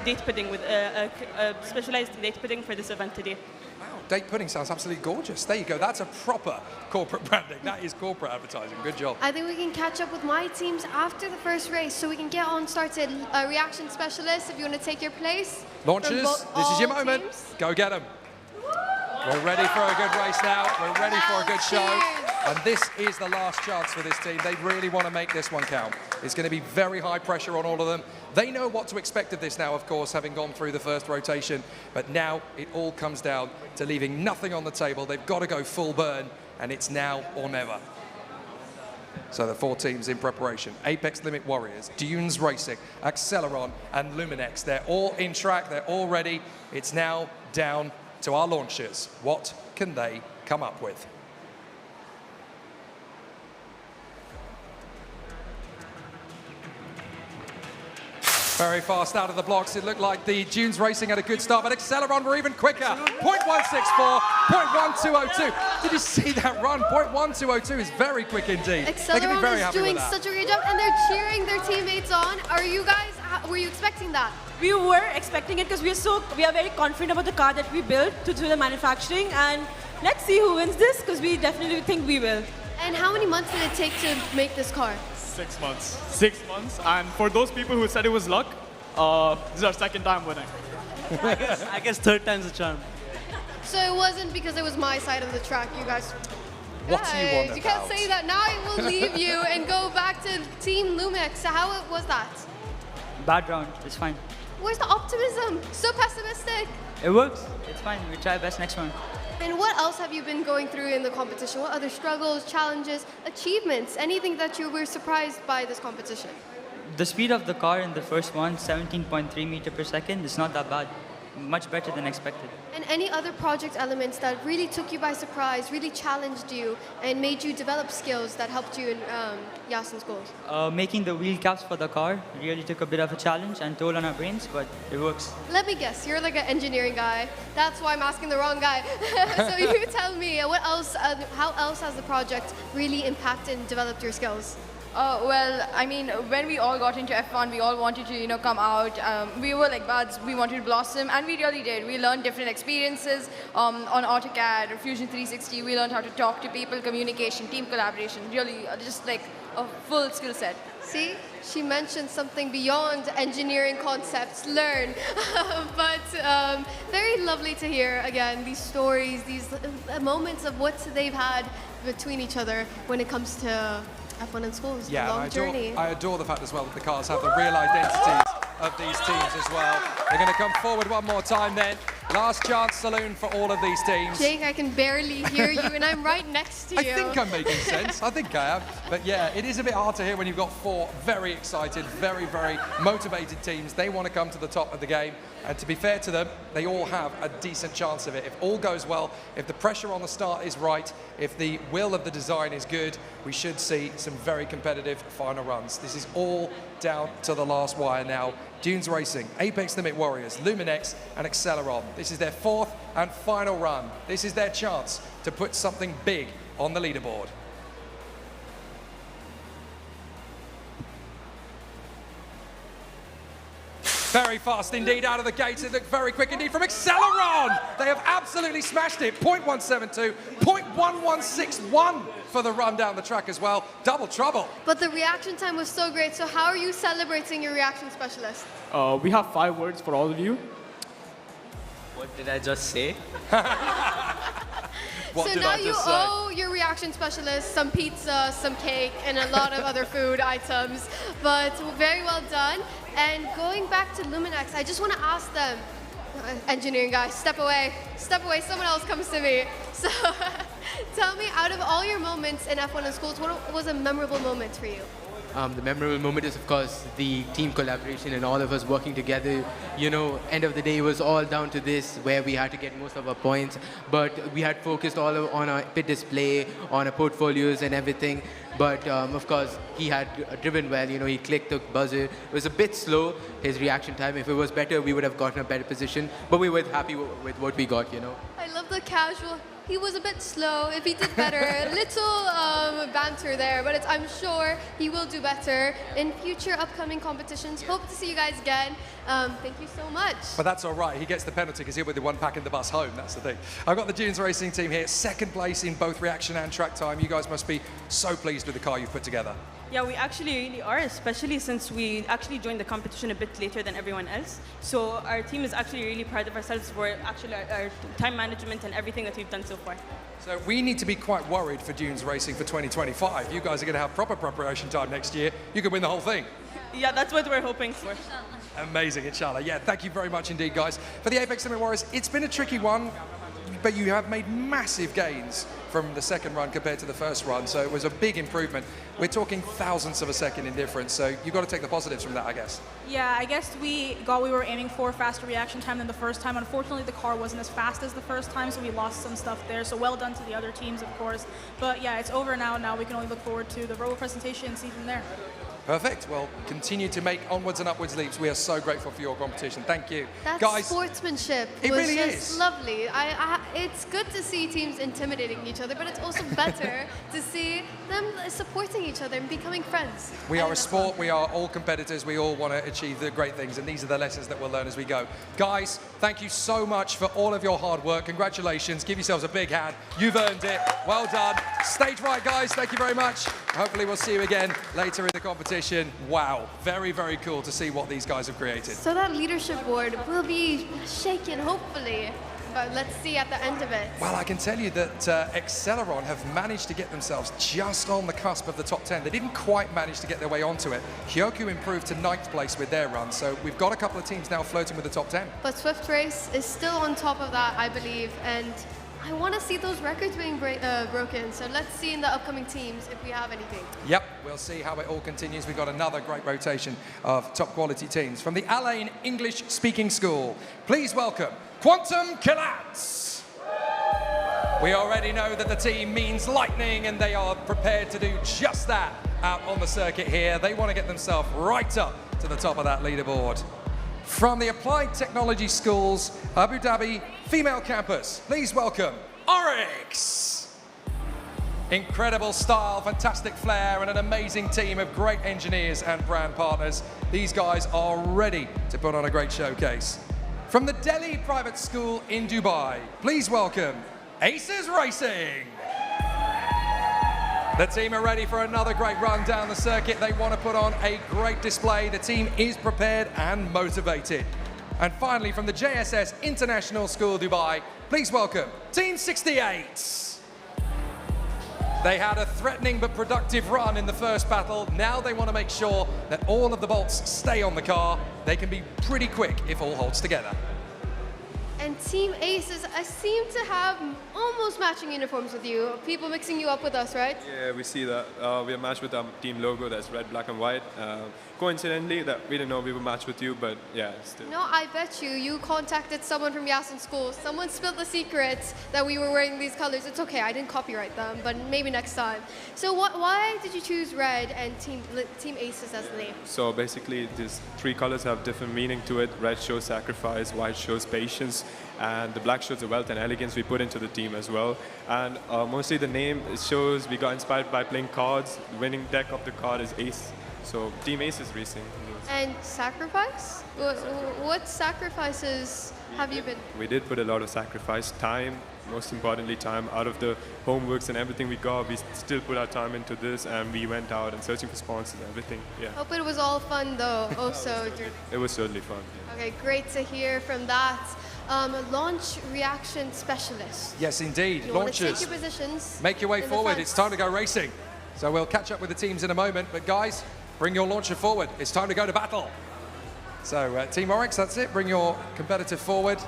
date pudding with a specialized date pudding for this event today. Date pudding sounds absolutely gorgeous. There you go. That's a proper corporate branding. That is corporate advertising. Good job. I think we can catch up with my teams after the first race so we can get on started. Reaction specialists, if you want to take your place. Launchers, this is your moment. Teams. Go get them. We're ready for a good race now. We're ready for a good show. And this is the last chance for this team. They really want to make this one count. It's going to be very high pressure on all of them. They know what to expect of this now, of course, having gone through the first rotation. But now it all comes down to leaving nothing on the table. They've got to go full burn, and it's now or never. So the 4 teams in preparation: Apex Limit Warriors, Dunes Racing, Acceleron, and Luminex. They're all in track. They're all ready. It's now down to our launchers. What can they come up with? Very fast out of the blocks. It looked like the Dunes Racing had a good start, but Acceleron were even quicker. 0.164, 0.1202. Did you see that run? 0.1202 is very quick indeed. They're going to be very Acceleron is happy doing with that. such a great job, and they're cheering their teammates on. Are you guys, were you expecting that? We were expecting it because we are very confident about the car that we built to do the manufacturing, and let's see who wins this because we definitely think we will. And how many months did it take to make this car? 6 months. 6 months. And for those people who said it was luck, this is our second time winning. I guess third time's the charm. So it wasn't because it was my side of the track, you guys. What do you want You can't say that. Now I will leave you and go back to Team Lumex. How was that? Bad round. It's fine. Where's the optimism? So pessimistic. It works. It's fine. We try best next one. And what else have you been going through in the competition? What other struggles, challenges, achievements, anything that you were surprised by this competition? The speed of the car in the first one, 17.3 meter per second, is not that bad. Much better than expected. And any other project elements that really took you by surprise, really challenged you, and made you develop skills that helped you in Yas and Schools? Making the wheel caps for the car really took a bit of a challenge and toll on our brains, but it works. Let me guess, you're like an engineering guy. That's why I'm asking the wrong guy. So you tell me, what else? How else has the project really impacted and developed your skills? Well, I mean, when we all got into F1, we all wanted to, come out. We were like buds. We wanted to blossom, and we really did. We learned different experiences on AutoCAD or Fusion 360. We learned how to talk to people, communication, team collaboration. Really, just like a full skill set. See, she mentioned something beyond engineering concepts. Learn, but very lovely to hear again these stories, these moments of what they've had between each other when it comes to F1 and Schools. Yeah, long journey. I adore the fact as well that the cars have the real identities of these teams as well. They're going to come forward one more time then. Last chance saloon for all of these teams. Jake, I can barely hear you, and I'm right next to you. I think I'm making sense. I think I am. But yeah, it is a bit hard to hear when you've got four very excited, very, very motivated teams. They want to come to the top of the game. And to be fair to them, they all have a decent chance of it. If all goes well, if the pressure on the start is right, if the will of the design is good, we should see some very competitive final runs. This is all down to the last wire now. Dunes Racing, Apex Limit Warriors, Luminex and Acceleron. This is their fourth and final run. This is their chance to put something big on the leaderboard. Very fast indeed out of the gates. It looked very quick indeed from Acceleron. They have absolutely smashed it. 0.172, 0.1161 for the run down the track as well. Double trouble. But the reaction time was so great. So how are you celebrating your reaction specialist? We have 5 words for all of you. What did I just say? So now you owe your reaction specialist some pizza, some cake, and a lot of other food items. But very well done. And going back to Luminex, I just want to ask them, engineering guy, step away, someone else comes to me. So tell me, out of all your moments in F1 and Schools, what was a memorable moment for you? The memorable moment is, of course, the team collaboration and all of us working together. You know, end of the day, it was all down to this, where we had to get most of our points. But we had focused all on our pit display, on our portfolios and everything. But, of course, he had driven well. You know, he clicked the buzzer. It was a bit slow, his reaction time. If it was better, we would have gotten a better position. But we were happy with what we got, you know. I love the casual. He was a bit slow. If he did better, a little banter there, but I'm sure he will do better in future upcoming competitions. Hope to see you guys again. Thank you so much. But that's all right. He gets the penalty because he'll be the one packing the bus home. That's the thing. I've got the Dunes Racing team here, second place in both reaction and track time. You guys must be so pleased with the car you've put together. Yeah, we actually really are, especially since we actually joined the competition a bit later than everyone else. So our team is actually really proud of ourselves for actually our time management and everything that we've done so far. So we need to be quite worried for Dunes Racing for 2025. You guys are going to have proper preparation time next year. You could win the whole thing. Yeah, that's what we're hoping for. Amazing, inshallah. Yeah, thank you very much indeed, guys. For the Apex Limit Warriors, it's been a tricky one, but you have made massive gains from the second run compared to the first run, so it was a big improvement. We're talking thousandths of a second in difference, so you've got to take the positives from that, I guess. Yeah, I guess we got what we were aiming for, faster reaction time than the first time. Unfortunately, the car wasn't as fast as the first time, so we lost some stuff there. So well done to the other teams, of course. But yeah, it's over now. Now we can only look forward to the road presentation and see from there. Perfect. Well, continue to make onwards and upwards leaps. We are so grateful for your competition. Thank you. That Guys, sportsmanship it was really just is. lovely. It's good to see teams intimidating each other, but it's also better to see them supporting each other and becoming friends. we are a sport. We are all competitors. We all want to achieve the great things, and these are the lessons that we'll learn as we go. Guys, thank you so much for all of your hard work. Congratulations. Give yourselves a big hand. You've earned it. Well done. Stage right, guys. Thank you very much. Hopefully we'll see you again later in the competition. Wow. Very, very cool to see what these guys have created. So that leadership board will be shaken, hopefully, but let's see at the end of it. Well, I can tell you that Exhilarating have managed to get themselves just on the cusp of the top 10. They didn't quite manage to get their way onto it. Hyoku improved to 9th place with their run, so we've got a couple of teams now floating with the top 10. But Swift Race is still on top of that, I believe, and I want to see those records being broken. So let's see in the upcoming teams if we have anything. Yep, we'll see how it all continues. We've got another great rotation of top quality teams. From the Alain English Speaking School, please welcome Quantum Kilats. We already know that the team means lightning, and they are prepared to do just that out on the circuit here. They want to get themselves right up to the top of that leaderboard. From the Applied Technology Schools, Abu Dhabi Female Campus, please welcome Oryx. Incredible style, fantastic flair, and an amazing team of great engineers and brand partners. These guys are ready to put on a great showcase. From the Delhi Private School in Dubai, please welcome Aces Racing. The team are ready for another great run down the circuit. They want to put on a great display. The team is prepared and motivated. And finally, from the JSS International School Dubai, please welcome Team 68. They had a threatening but productive run in the first battle. Now they want to make sure that all of the bolts stay on the car. They can be pretty quick if all holds together. And Team Aces, I seem to have almost matching uniforms with you. People mixing you up with us, right? Yeah, we see that. We are matched with our team logo that's red, black, and white. Coincidentally, that we didn't know we were matched with you, but yeah, still. No, I bet you contacted someone from Yas in school. Someone spilled the secret that we were wearing these colors. It's okay, I didn't copyright them, but maybe next time. So why did you choose red and Team Aces as the name? So basically, these three colors have different meaning to it. Red shows sacrifice, white shows patience, and the black shows the wealth and elegance we put into the team as well. And mostly the name shows we got inspired by playing cards. The winning deck of the card is Ace. So Team Ace is racing. And sacrifice? What sacrifices have you been? We did put a lot of sacrifice, time, most importantly time, out of the homeworks and everything we got, we still put our time into this, and we went out and searching for sponsors and everything, yeah. Hope it was all fun though, also. It was certainly fun. Yeah. Okay, great to hear from that. Launch reaction specialist. Yes, indeed. You Launchers. want to take your positions. Make your way in the forward. front. It's time to go racing. So we'll catch up with the teams in a moment. But guys, bring your launcher forward. It's time to go to battle. So Team Oryx, that's it. Bring your competitor forward.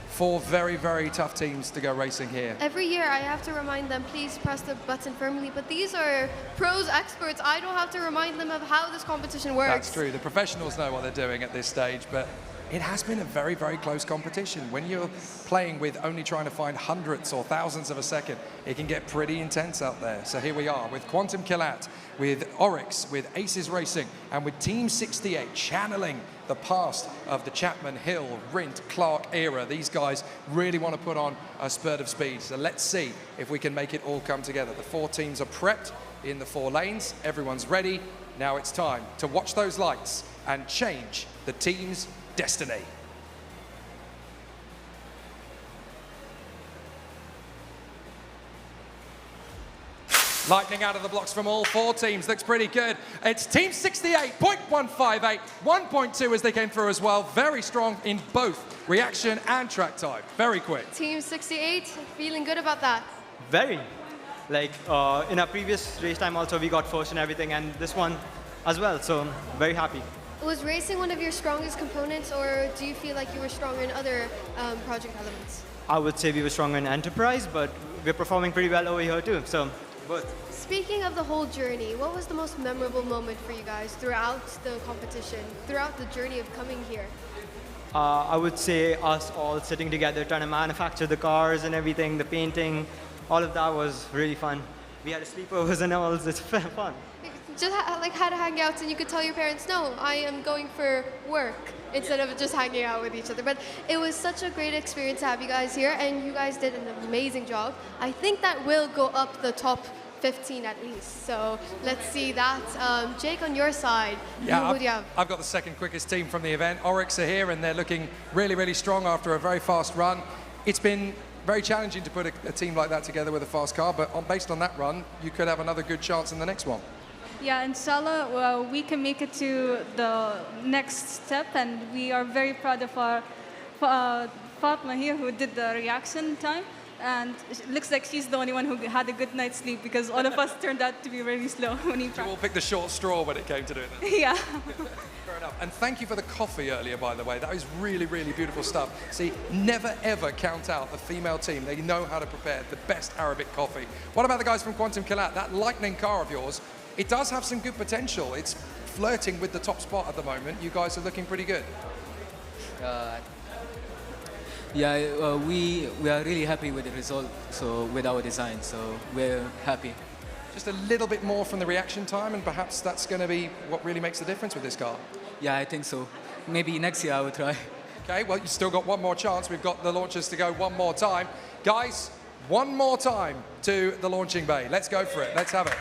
4 very, very tough teams to go racing here. Every year I have to remind them, please press the button firmly, but these are pros, experts. I don't have to remind them of how this competition works. That's true. The professionals know what they're doing at this stage, but it has been a very, very close competition. When you're playing with only trying to find hundredths or thousands of a second, it can get pretty intense out there. So here we are with Quantum Killat, with Oryx, with Aces Racing, and with Team 68 channeling the past of the Chapman, Hill, Rint, Clark era. These guys really want to put on a spurt of speed. So let's see if we can make it all come together. The 4 teams are prepped in the 4 lanes. Everyone's ready. Now it's time to watch those lights and change the team's destiny. Lightning out of the blocks from all 4 teams. Looks pretty good. It's Team 68, 0.158, 1.2 as they came through as well. Very strong in both reaction and track time. Very quick. Team 68, feeling good about that? Very. Like in our previous race time also we got first and everything, and this one as well, so very happy. Was racing one of your strongest components, or do you feel like you were stronger in other project elements? I would say we were stronger in Enterprise, but we're performing pretty well over here too, so both. Speaking of the whole journey, what was the most memorable moment for you guys throughout the competition, throughout the journey of coming here? I would say us all sitting together, trying to manufacture the cars and everything, the painting, all of that was really fun. We had sleepovers and all, it's fun. just had hangouts, and you could tell your parents, no, I am going for work, instead of just hanging out with each other. But it was such a great experience to have you guys here, and you guys did an amazing job. I think that will go up the top 15 at least. So let's see that. Jake, on your side, Yeah, who do you have? I've got the second quickest team from the event. Oryx are here, and they're looking really, really strong after a very fast run. It's been very challenging to put a team like that together with a fast car, but based on that run, you could have another good chance in the next one. Yeah, inshallah, we can make it to the next step, and we are very proud of our Fatma here, who did the reaction time. And it looks like she's the only one who had a good night's sleep, because all of us turned out to be really slow when he You all picked the short straw when it came to doing that. Yeah. Fair enough. And thank you for the coffee earlier, by the way. That was really, really beautiful stuff. See, never ever count out the female team. They know how to prepare the best Arabic coffee. What about the guys from Quantum Kilat? That lightning car of yours, it does have some good potential. It's flirting with the top spot at the moment. You guys are looking pretty good. Yeah, we are really happy with the result, so with our design, so we're happy. Just a little bit more from the reaction time, and perhaps that's going to be what really makes the difference with this car. Yeah, I think so. Maybe next year I will try. Okay, well, you've still got one more chance. We've got the launchers to go one more time. Guys, one more time to the launching bay. Let's go for it. Let's have it.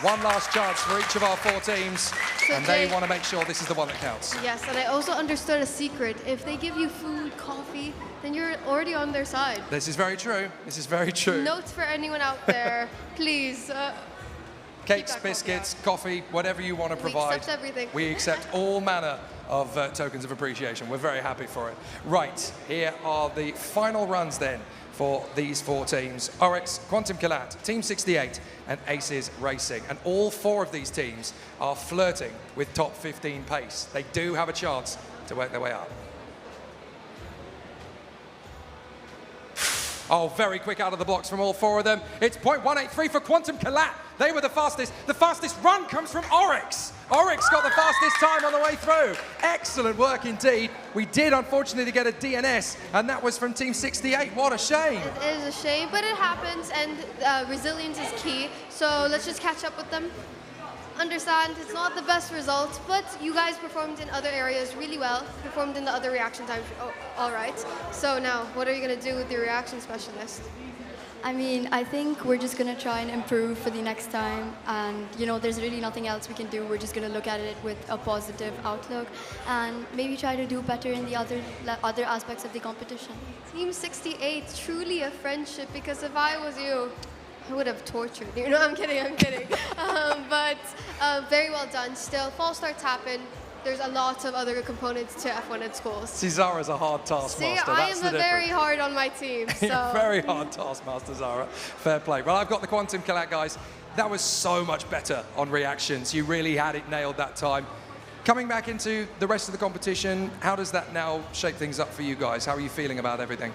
One last chance for each of our 4 teams, and they want to make sure this is the one that counts. Yes, and I also understood a secret. If they give you food, coffee, then you're already on their side. This is very true. This is very true. Notes for anyone out there, please. Cakes, biscuits, coffee, whatever you want to provide. We accept everything. We accept all manner of tokens of appreciation. We're very happy for it. Right, here are the final runs then for these 4 teams. Oryx, Quantum Kilat, Team 68, and Aces Racing. And all 4 of these teams are flirting with top 15 pace. They do have a chance to work their way up. Oh, very quick out of the blocks from all 4 of them. It's 0.183 for Quantum Kilat. They were the fastest. The fastest run comes from Oryx. Oryx got the fastest time on the way through. Excellent work indeed. We did, unfortunately, get a DNS, and that was from Team 68. What a shame. It is a shame, but it happens, and resilience is key. So let's just catch up with them. Understand it's not the best result, but you guys performed in other areas really well, performed in the other reaction times all right. So now, what are you going to do with the reaction specialist? I mean, I think we're just going to try and improve for the next time, and there's really nothing else we can do. We're just going to look at it with a positive outlook and maybe try to do better in the other aspects of the competition. Team 68, truly a friendship, because if I was you, I would have tortured you. No, I'm kidding. But very well done. Still, false start happen. There's a lot of other components to F1 at schools. See, Zara's a hard taskmaster. See, I am very hard on my team. So. Very hard taskmaster, Zara. Fair play. Well, I've got the Quantum Kilat guys. That was so much better on reactions. You really had it nailed that time. Coming back into the rest of the competition, how does that now shape things up for you guys? How are you feeling about everything?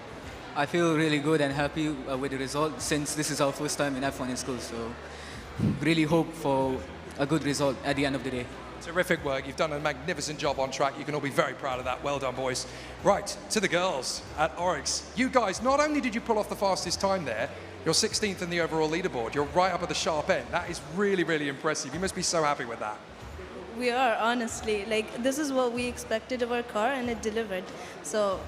I feel really good and happy with the result, since this is our first time in F1 in school, so really hope for a good result at the end of the day. Terrific work. You've done a magnificent job on track. You can all be very proud of that. Well done, boys. Right, to the girls at Oryx. You guys, not only did you pull off the fastest time there, you're 16th in the overall leaderboard. You're right up at the sharp end. That is really, really impressive. You must be so happy with that. We are, honestly. This is what we expected of our car, and it delivered. So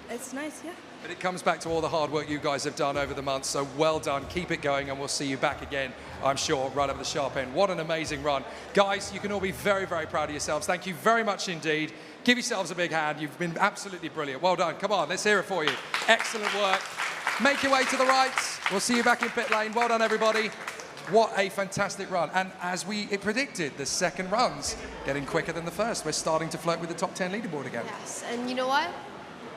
it's nice, yeah. But it comes back to all the hard work you guys have done over the months, so well done. Keep it going, and we'll see you back again, I'm sure, right up the sharp end. What an amazing run. Guys, you can all be very, very proud of yourselves. Thank you very much indeed. Give yourselves a big hand. You've been absolutely brilliant. Well done. Come on, let's hear it for you. Excellent work. Make your way to the right. We'll see you back in pit lane. Well done, everybody. What a fantastic run. And as we predicted, the second run's getting quicker than the first. We're starting to flirt with the top 10 leaderboard again. Yes, and you know what?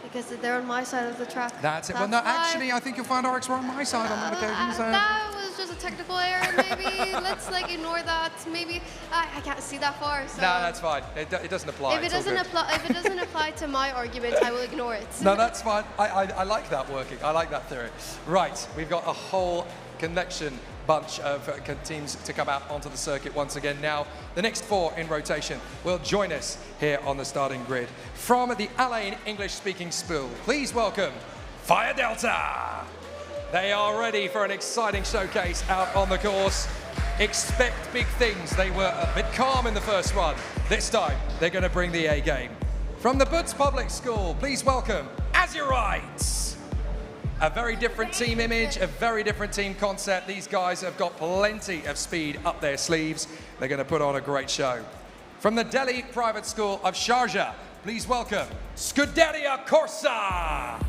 Because they're on my side of the track. That's it. Well, no, actually, I think you'll find Oryx were on my side on that occasion. So. That was just a technical error, maybe. Let's ignore that. Maybe I can't see that far. So. No, that's fine. It doesn't apply. If it doesn't apply to my argument, I will ignore it. No, that's fine. I like that working. I like that theory. Right, we've got a whole connection bunch of teams to come out onto the circuit once again. Now, the next 4 in rotation will join us here on the starting grid. From the Alain English-speaking spool, please welcome Fire Delta. They are ready for an exciting showcase out on the course. expect big things. They were a bit calm in the first one. This time, they're going to bring the A game. From the Butts Public School, please welcome Azurites. A very different team image, a very different team concept. These guys have got plenty of speed up their sleeves. They're going to put on a great show. From the Delhi Private School of Sharjah, please welcome Scuderia Corsa.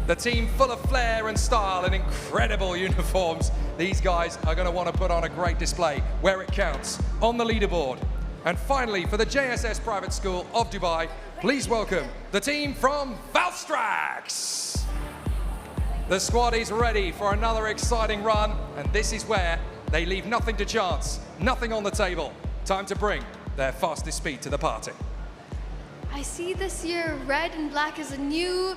The team full of flair and style and incredible uniforms. These guys are going to want to put on a great display where it counts, on the leaderboard. And finally, for the JSS Private School of Dubai, please welcome the team from Valstrax. The squad is ready for another exciting run, and this is where they leave nothing to chance, nothing on the table. Time to bring their fastest speed to the party. I see this year red and black is a new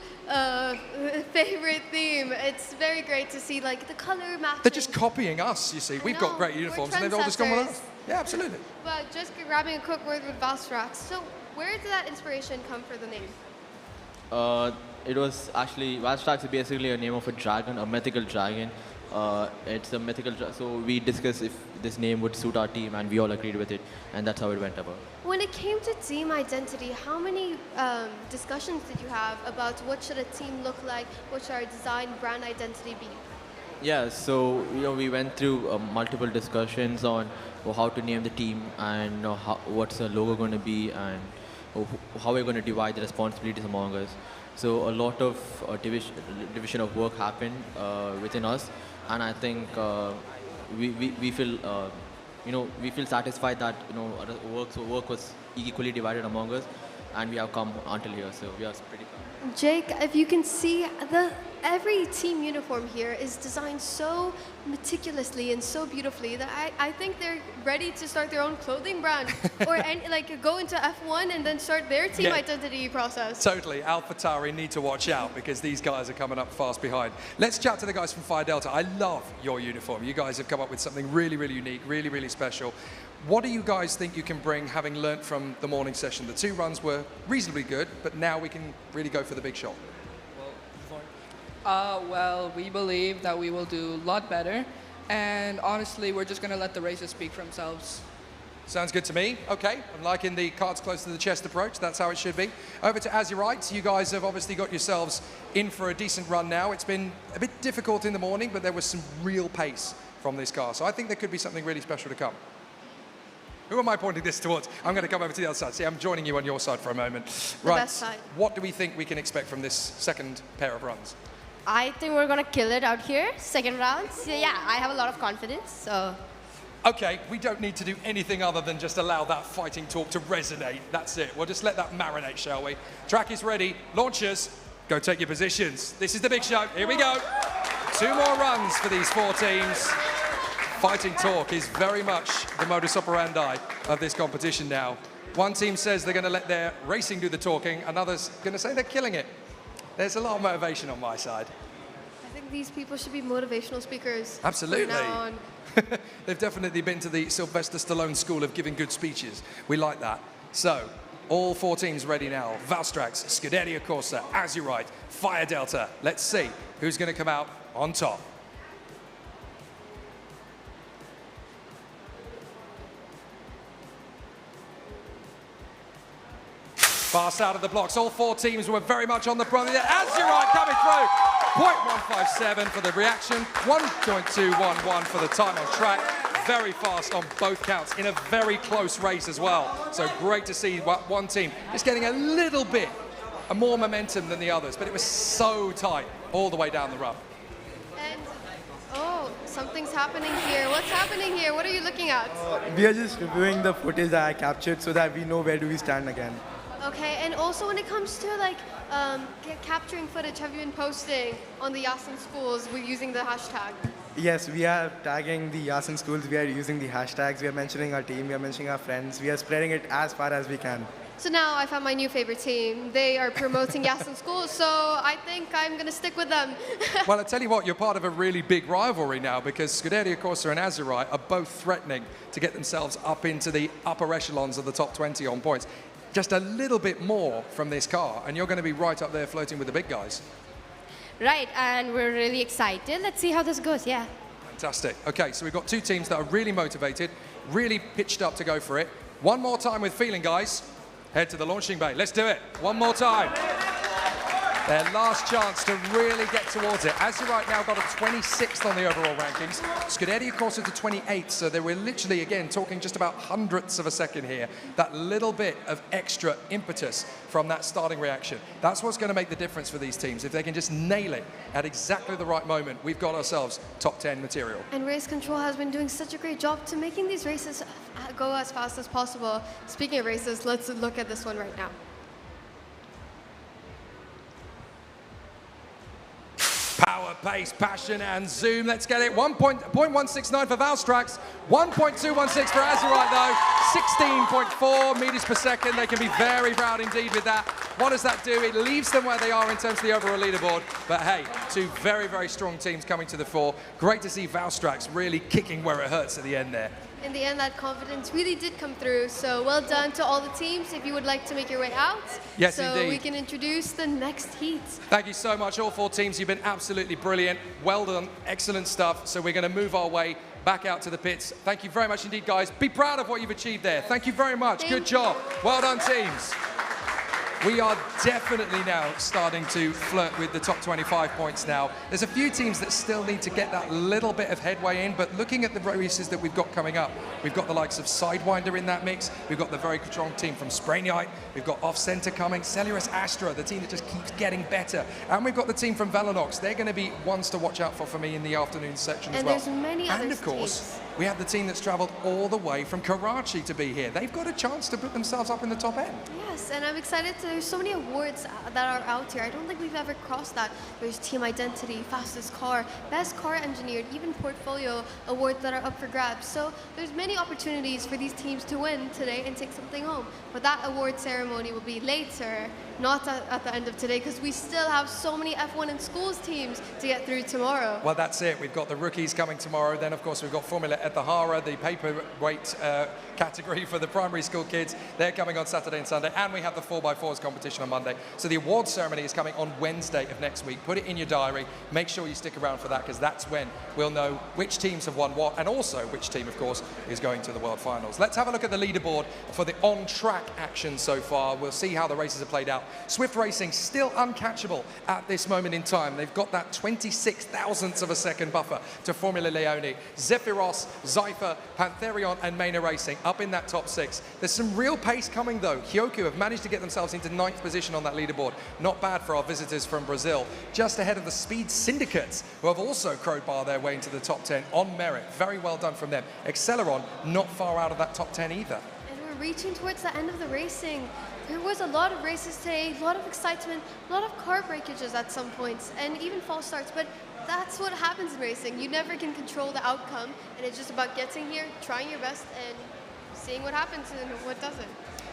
favorite theme. It's very great to see like the color matching. They're just copying us, you see. We've got great uniforms and they've all just gone with us. Yeah, absolutely. But just grabbing a quick word with Valstrax. So where did that inspiration come for the name? It was actually, Valstrax is basically a name of a dragon, a mythical dragon. It's a mythical so we discussed if this name would suit our team and we all agreed with it, and that's how it went about. When it came to team identity, how many discussions did you have about what should a team look like, what should our design brand identity be? Yeah, so we went through multiple discussions on how to name the team and what's the logo going to be and how we're going to divide the responsibilities among us. So a lot of division of work happened within us, and I think we feel we feel satisfied that work was equally divided among us, and we have come until here. So we are pretty proud. Jake, if you can see, every team uniform here is designed so meticulously and so beautifully that I think they're ready to start their own clothing brand or go into F1 and then start their team identity process. Totally. AlphaTauri need to watch out because these guys are coming up fast behind. Let's chat to the guys from Fire Delta. I love your uniform. You guys have come up with something really, really unique, really, really special. What do you guys think you can bring, having learnt from the morning session? The two runs were reasonably good, but now we can really go for the big shot. Well, we believe that we will do a lot better, and honestly, we're just going to let the races speak for themselves. Sounds good to me. Okay, I'm liking the cards close to the chest approach. That's how it should be. Over to Azurites. You guys have obviously got yourselves in for a decent run now. It's been a bit difficult in the morning, but there was some real pace from this car. So I think there could be something really special to come. Who am I pointing this towards? I'm going to come over to the other side. See, I'm joining you on your side for a moment. The best side. What do we think we can expect from this second pair of runs? I think we're going to kill it out here, second round. So yeah, I have a lot of confidence, so. Okay, we don't need to do anything other than just allow that fighting talk to resonate. That's it. We'll just let that marinate, shall we? Track is ready. Launchers, go take your positions. This is the big show. Here we go. 2 more runs for these 4 teams. Fighting talk is very much the modus operandi of this competition now. One team says they're going to let their racing do the talking, another's going to say they're killing it. There's a lot of motivation on my side. I think these people should be motivational speakers. Absolutely. From now on. They've definitely been to the Sylvester Stallone school of giving good speeches. We like that. So, all 4 teams ready now. Valstrax, Scuderia Corsa, Azurite, Fire Delta. Let's see who's going to come out on top. Fast out of the blocks. All 4 teams were very much on the front. Azurite coming through. 0.157 for the reaction. 1.211 for the time on track. Very fast on both counts in a very close race as well. So great to see one team just getting a little bit more momentum than the others. But it was so tight all the way down the run. And, oh, something's happening here. What's happening here? What are you looking at? We are just reviewing the footage that I captured so that we know where do we stand again. Okay, and also when it comes to capturing footage, have you been posting on the Yas in Schools with using the hashtag? Yes, we are tagging the Yas in Schools, we are using the hashtags, we are mentioning our team, we are mentioning our friends, we are spreading it as far as we can. So now I found my new favorite team. They are promoting Yas in Schools, so I think I'm going to stick with them. Well, I tell you what, you're part of a really big rivalry now because Scuderia Corsa and Azurite are both threatening to get themselves up into the upper echelons of the top 20 on points. Just a little bit more from this car, and you're going to be right up there floating with the big guys. Right, and we're really excited. Let's see how this goes, yeah. Fantastic. Okay, so we've got two teams that are really motivated, really pitched up to go for it. One more time with feeling, guys. Head to the launching bay. Let's do it. One more time. Their last chance to really get towards it. As you right now got a 26th on the overall rankings. Scudetti, of course, is a 28th, so they were literally, again, talking just about hundredths of a second here. That little bit of extra impetus from that starting reaction. That's what's going to make the difference for these teams. If they can just nail it at exactly the right moment, we've got ourselves top 10 material. And race control has been doing such a great job to making these races go as fast as possible. Speaking of races, let's look at this one right now. Power, pace, passion, and zoom. Let's get it. 1.169 for Valstrax. 1.216 for Azurite, though. 16.4 meters per second. They can be very proud indeed with that. What does that do? It leaves them where they are in terms of the overall leaderboard. But hey, two very, very strong teams coming to the fore. Great to see Valstrax really kicking where it hurts at the end there. In the end, that confidence really did come through. So well done to all the teams. If you would like to make your way out, yes, so indeed. we can introduce the next heat. Thank you so much, all four teams. You've been absolutely brilliant. Well done, excellent stuff. So we're going to move our way back out to the pits. Thank you very much indeed, guys. Be proud of what you've achieved there. Thank you very much. Good job. Well done, teams. We are definitely now starting to flirt with the top 25 points now. There's a few teams that still need to get that little bit of headway in, but looking at the races that we've got coming up, we've got the likes of Sidewinder in that mix, we've got the very strong team from Sprainite, we've got Off Center coming, Cellulus Astra, the team that just keeps getting better, and we've got the team from Velanox. They're going to be ones to watch out for me in the afternoon section as well. And there's many other And of course, we have the team that's traveled all the way from Karachi to be here. They've got a chance to put themselves up in the top end. Yes, and I'm excited there's so many awards that are out here. I don't think we've ever crossed that. There's Team Identity, Fastest Car, Best Car Engineered, even Portfolio awards that are up for grabs. So there's many opportunities for these teams to win today and take something home. But that award ceremony will be later, not at the end of today, because we still have so many F1 and schools teams to get through tomorrow. Well, that's it. We've got the rookies coming tomorrow. Then, of course, we've got Formula at the Hara, the paperweight category for the primary school kids. They're coming on Saturday and Sunday. And we have the 4x4s competition on Monday. So the awards ceremony is coming on Wednesday of next week. Put it in your diary. Make sure you stick around for that, because that's when we'll know which teams have won what, and also which team, of course, is going to the World Finals. Let's have a look at the leaderboard for the on-track action so far. We'll see how the races are played out. Swift Racing still uncatchable at this moment in time. They've got that 26 thousandths of a second buffer to Formula Leone. Zephyros, Zypher, Pantherion, and Maina Racing up in that top 6. There's some real pace coming though. Hyoku have managed to get themselves into 9th position on that leaderboard. Not bad for our visitors from Brazil. Just ahead of the Speed Syndicates, who have also crowbar their way into the top 10 on merit. Very well done from them. Acceleron not far out of that top 10 either. And we're reaching towards the end of the racing. There was a lot of races today, a lot of excitement, a lot of car breakages at some points, and even false starts. But that's what happens in racing. You never can control the outcome, and it's just about getting here, trying your best, and seeing what happens and what doesn't.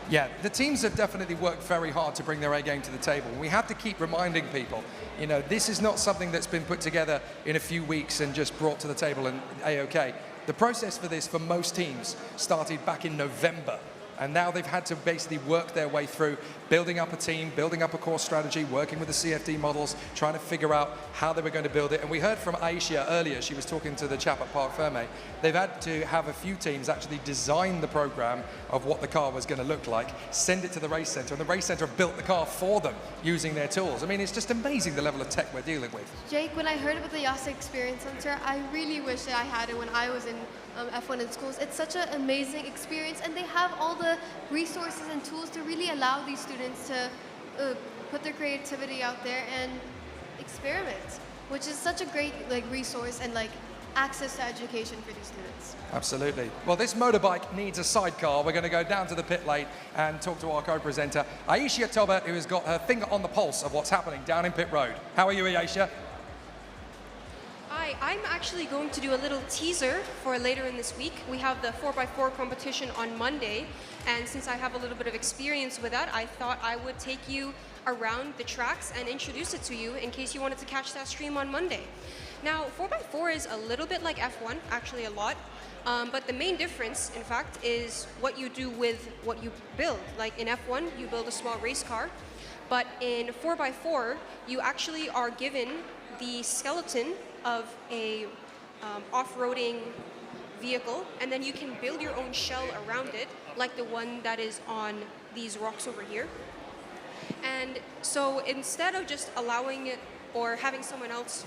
Yeah, the teams have definitely worked very hard to bring their A game to the table. We have to keep reminding people, you know, this is not something that's been put together in a few weeks and just brought to the table and A-OK. The process for this, for most teams, started back in November. And now they've had to basically work their way through building up a team, building up a core strategy, working with the CFD models, trying to figure out how they were going to build it. And we heard from Aisha earlier, she was talking to the chap at Parc Ferme. They've had to have a few teams actually design the program of what the car was going to look like, send it to the race center, and the race center have built the car for them using their tools. I mean, it's just amazing the level of tech we're dealing with. Jake, when I heard about the Yas Experience Center, I really wish that I had it when I was in F1 in schools. It's such an amazing experience, and they have all the resources and tools to really allow these students to put their creativity out there and experiment, which is such a great resource and access to education for these students. Absolutely. Well, this motorbike needs a sidecar. We're going to go down to the pit lane and talk to our co-presenter, Aisha Tobert, who has got her finger on the pulse of what's happening down in pit road. How are you, Aisha? Hi, I'm actually going to do a little teaser for later in this week. We have the 4x4 competition on Monday, and since I have a little bit of experience with that, I thought I would take you around the tracks and introduce it to you in case you wanted to catch that stream on Monday. Now, 4x4 is a little bit like F1, actually a lot, but the main difference, in fact, is what you do with what you build. Like in F1, you build a small race car, but in 4x4, you actually are given the skeleton of a off-roading vehicle, and then you can build your own shell around it, like the one that is on these rocks over here. And so instead of just allowing it or having someone else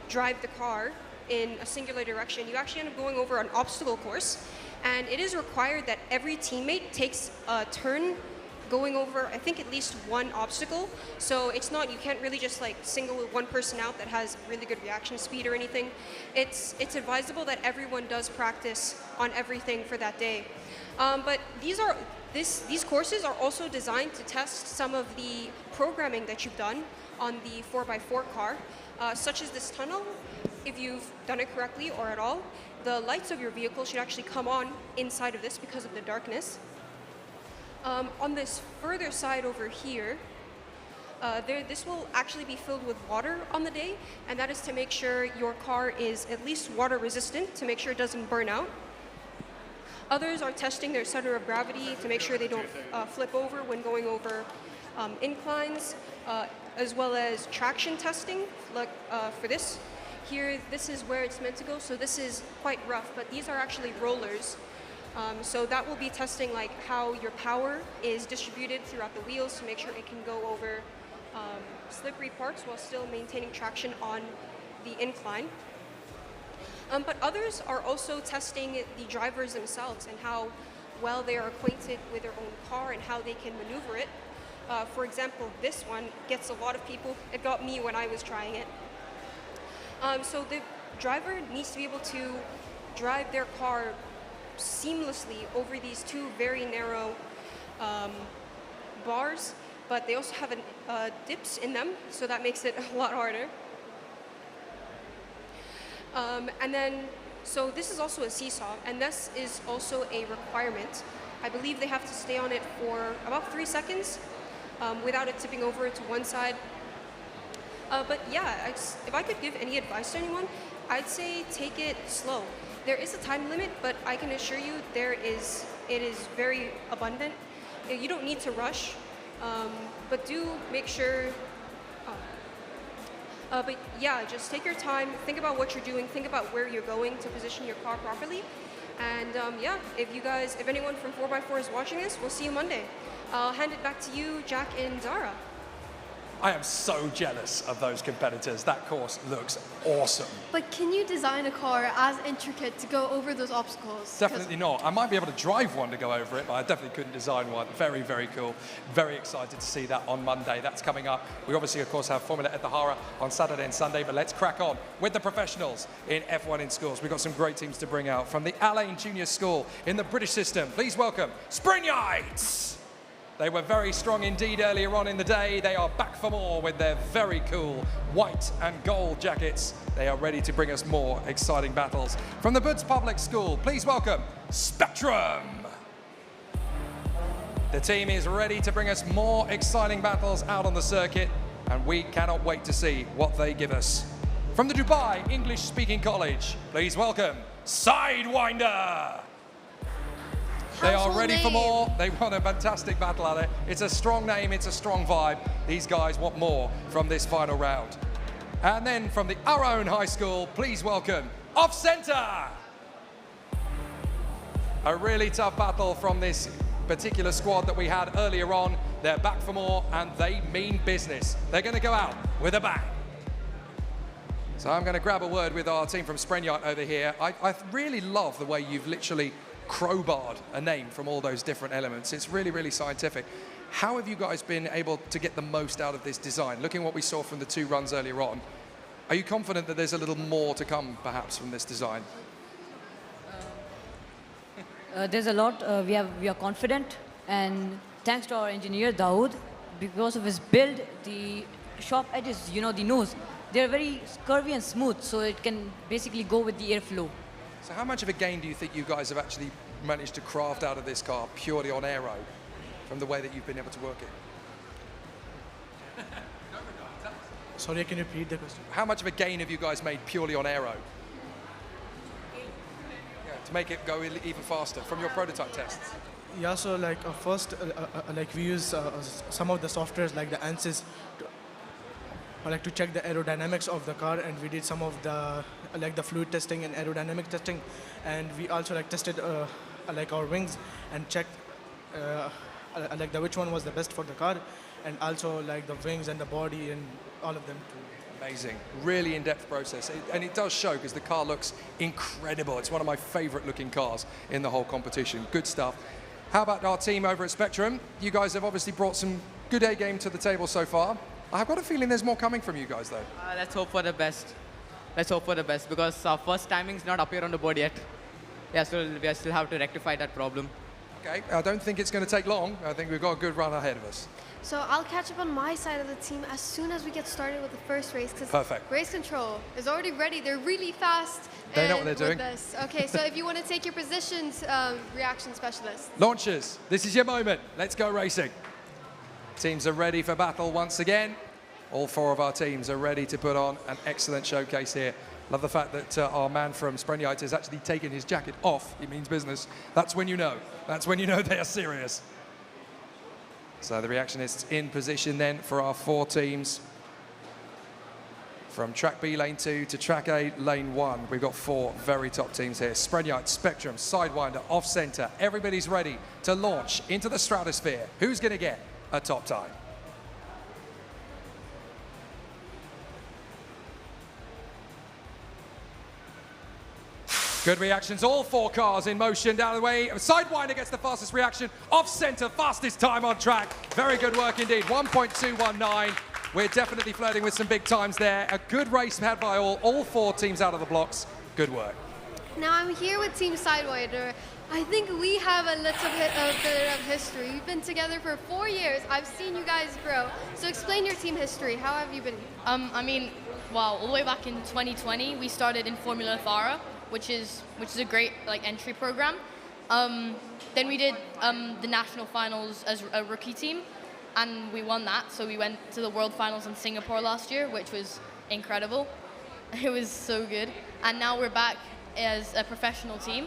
drive the car in a singular direction, you actually end up going over an obstacle course. And it is required that every teammate takes a turn going over, I think, at least one obstacle. So it's not, you can't really just like single one person out that has really good reaction speed or anything. It's advisable that everyone does practice on everything for that day. But these courses are also designed to test some of the programming that you've done on the 4x4 car, such as this tunnel. If you've done it correctly or at all, the lights of your vehicle should actually come on inside of this because of the darkness. On this further side over here, this will actually be filled with water on the day, and that is to make sure your car is at least water resistant, to make sure it doesn't burn out. Others are testing their center of gravity to make sure they don't flip over when going over inclines, as well as traction testing, like for this. Here, this is where it's meant to go, so this is quite rough, but these are actually rollers. So that will be testing like how your power is distributed throughout the wheels to make sure it can go over slippery parts while still maintaining traction on the incline. But others are also testing the drivers themselves and how well they are acquainted with their own car and how they can maneuver it. For example, this one gets a lot of people. It got me when I was trying it. So the driver needs to be able to drive their car seamlessly over these two very narrow bars, but they also have dips in them, so that makes it a lot harder. And then, so this is also a seesaw, and this is also a requirement. I believe they have to stay on it for about 3 seconds without it tipping over to one side. But yeah, if I could give any advice to anyone, I'd say take it slow. There is a time limit, but I can assure you it is very abundant. You don't need to rush, but do make sure. But yeah, just take your time, think about what you're doing, think about where you're going to position your car properly. And yeah, if anyone from 4x4 is watching this, we'll see you Monday. I'll hand it back to you, Jack and Zara. I am so jealous of those competitors. That course looks awesome. But can you design a car as intricate to go over those obstacles? Definitely not. I might be able to drive one to go over it, but I definitely couldn't design one. Very, very cool. Very excited to see that on Monday. That's coming up. We obviously, of course, have Formula at the Hara on Saturday and Sunday, but let's crack on with the professionals in F1 in schools. We've got some great teams to bring out. From the Alain Junior School in the British system, please welcome Springites. They were very strong indeed earlier on in the day. They are back for more with their very cool white and gold jackets. They are ready to bring us more exciting battles. From the Buds Public School, please welcome Spectrum. The team is ready to bring us more exciting battles out on the circuit, and we cannot wait to see what they give us. From the Dubai English Speaking College, please welcome Sidewinder. They are ready for more. They want a fantastic battle at it. It's a strong name, it's a strong vibe. These guys want more from this final round. And then from our own high school, please welcome Off Center. A really tough battle from this particular squad that we had earlier on. They're back for more and they mean business. They're going to go out with a bang. So I'm going to grab a word with our team from Springites over here. I really love the way you've literally crowbarred a name from all those different elements. It's really, really scientific. How have you guys been able to get the most out of this design? Looking at what we saw from the 2 runs earlier on, are you confident that there's a little more to come, perhaps, from this design? There's a lot. We are confident, and thanks to our engineer Dawood, because of his build, the sharp edges, the nose, they're very curvy and smooth, so it can basically go with the airflow. So how much of a gain do you think you guys have actually managed to craft out of this car purely on aero from the way that you've been able to work it? Sorry, can you repeat the question? How much of a gain have you guys made purely on aero? To make it go even faster from your prototype tests? Yeah, so like first, like we use some of the softwares like the ANSYS to check the aerodynamics of the car, and we did some of the like the fluid testing and aerodynamic testing, and we also like tested like our wings and checked like which one was the best for the car, and also like the wings and the body and all of them too. Amazing, really in-depth process, and it does show because the car looks incredible. It's one of my favorite looking cars in the whole competition. Good stuff. How about our team over at Spectrum? You guys have obviously brought some good A game to the table so far. I've got a feeling there's more coming from you guys though. Let's hope for the best. Let's hope for the best because our first timing's not up here on the board yet. Yeah, so we still have to rectify that problem. Okay, I don't think it's going to take long. I think we've got a good run ahead of us. So I'll catch up on my side of the team as soon as we get started with the first race. Perfect. Race control is already ready. They're really fast. They know what they're doing. This. Okay, so if you want to take your positions, reaction specialist. Launchers, this is your moment. Let's go racing. Teams are ready for battle once again. All four of our teams are ready to put on an excellent showcase here. Love the fact that our man from Sprenjite has actually taken his jacket off. It means business. That's when you know. That's when you know they are serious. So the reactionists in position then for our four teams. From track B, lane 2 to track A, lane 1. We've got four very top teams here. Sprenjite, Spectrum, Sidewinder, Off-Center. Everybody's ready to launch into the stratosphere. Who's going to get a top time? Good reactions, all four cars in motion down the way. Sidewinder gets the fastest reaction. Off-center, fastest time on track. Very good work indeed, 1.219. We're definitely flirting with some big times there. A good race had by all four teams out of the blocks. Good work. Now I'm here with Team Sidewinder. I think we have a little bit of history. We've been together for 4 years. I've seen you guys grow. So explain your team history. How have you been? I mean, wow, all the way back in 2020, we started in Formula Thara, which is a great entry program. Then we did the national finals as a rookie team, and we won that. So we went to the world finals in Singapore last year, which was incredible. It was so good. And now we're back as a professional team,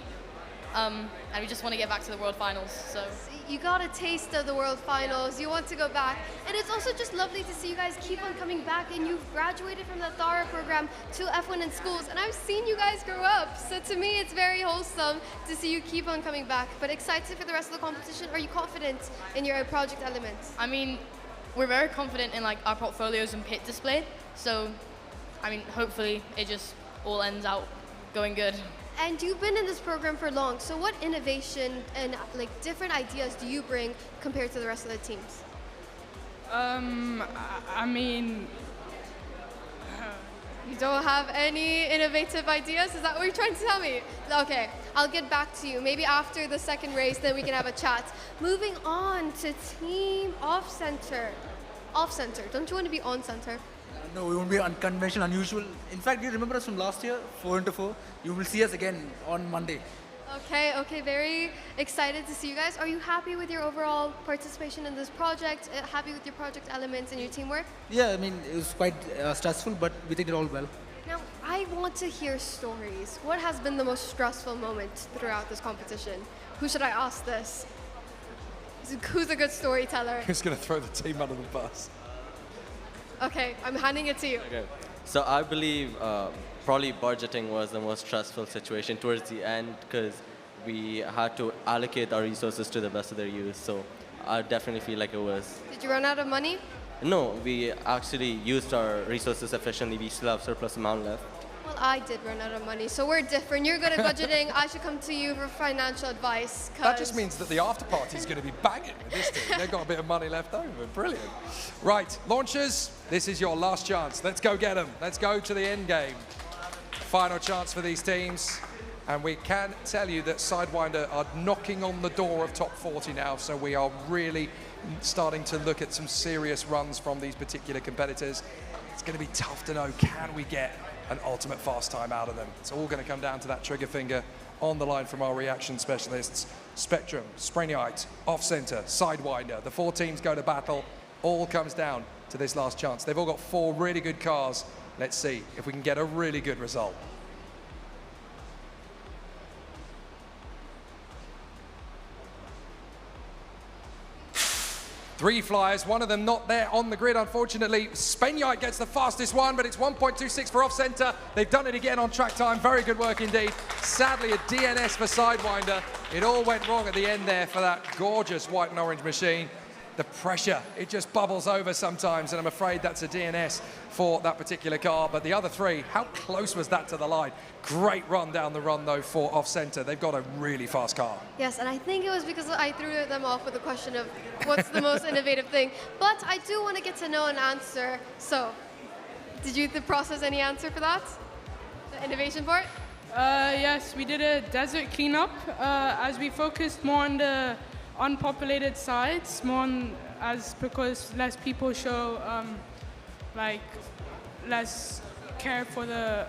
and we just want to get back to the world finals. So you got a taste of the world finals. You want to go back, and it's also just lovely to see you guys keep on coming back. And you've graduated from the Thara program to F1 in schools, and I've seen you guys grow up. So to me, it's very wholesome to see you keep on coming back. But excited for the rest of the competition. Are you confident in your project elements? I mean, we're very confident in our portfolios and pit display. So, I mean, hopefully it just all ends out going good. And you've been in this program for long, so what innovation and different ideas do you bring compared to the rest of the teams? I mean, you don't have any innovative ideas? Is that what you're trying to tell me? Okay, I'll get back to you. Maybe after the second race, then we can have a chat. Moving on to Team Off-Center. Off-Center, don't you want to be on-center? No, we won't be unconventional, unusual. In fact, you remember us from last year, 4x4. You will see us again on Monday. Okay, very excited to see you guys. Are you happy with your overall participation in this project? Happy with your project elements and your teamwork? Yeah, I mean, it was quite stressful, but we did it all well. Now, I want to hear stories. What has been the most stressful moment throughout this competition? Who should I ask this? Who's a good storyteller? Who's going to throw the team under the bus? Okay, I'm handing it to you. Okay. So I believe probably budgeting was the most stressful situation towards the end because we had to allocate our resources to the best of their use. So I definitely feel like it was. Did you run out of money? No, we actually used our resources efficiently. We still have surplus amount left. Well, I did run out of money, so we're different. You're good at budgeting. I should come to you for financial advice. That just means that the after party is going to be banging with this team. They've got a bit of money left over. Brilliant. Right, launchers, this is your last chance. Let's go get them. Let's go to the end game. Final chance for these teams. And we can tell you that Sidewinder are knocking on the door of top 40 now, so we are really starting to look at some serious runs from these particular competitors. It's going to be tough to know, can we get an ultimate fast time out of them? It's all going to come down to that trigger finger on the line from our reaction specialists. Spectrum, Sprenjite, Off-Center, Sidewinder. The four teams go to battle. All comes down to this last chance. They've all got four really good cars. Let's see if we can get a really good result. 3 flyers, one of them not there on the grid, unfortunately. Spenyite gets the fastest one, but it's 1.26 for off-center. They've done it again on track time. Very good work indeed. Sadly, a DNS for Sidewinder. It all went wrong at the end there for that gorgeous white and orange machine. The pressure, it just bubbles over sometimes, and I'm afraid that's a DNS for that particular car. But the other 3, how close was that to the line? Great run down the run, though, for off-center. They've got a really fast car. Yes, and I think it was because I threw them off with the question of what's the most innovative thing. But I do want to get to know an answer. So, did you process any answer for that? The innovation part? Yes, we did a desert cleanup as we focused more on the unpopulated sites, because less people show like less care for the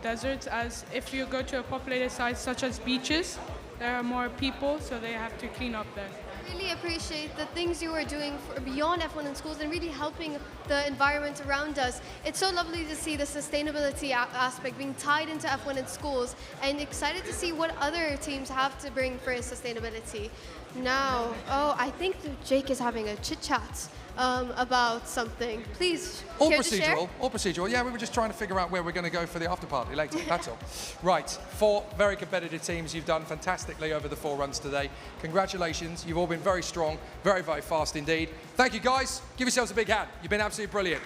deserts. As if you go to a populated site such as beaches, there are more people, so they have to clean up there. I really appreciate the things you are doing for beyond F1 in schools and really helping the environment around us. It's so lovely to see the sustainability aspect being tied into F1 in schools, and excited to see what other teams have to bring for sustainability. Now, I think Jake is having a chit-chat about something. Please, All care to share? procedural. Yeah, we were just trying to figure out where we're going to go for the after party later. That's all. Right, 4 very competitive teams. You've done fantastically over the 4 runs today. Congratulations. You've all been very strong, very, very fast indeed. Thank you, guys. Give yourselves a big hand. You've been absolutely brilliant.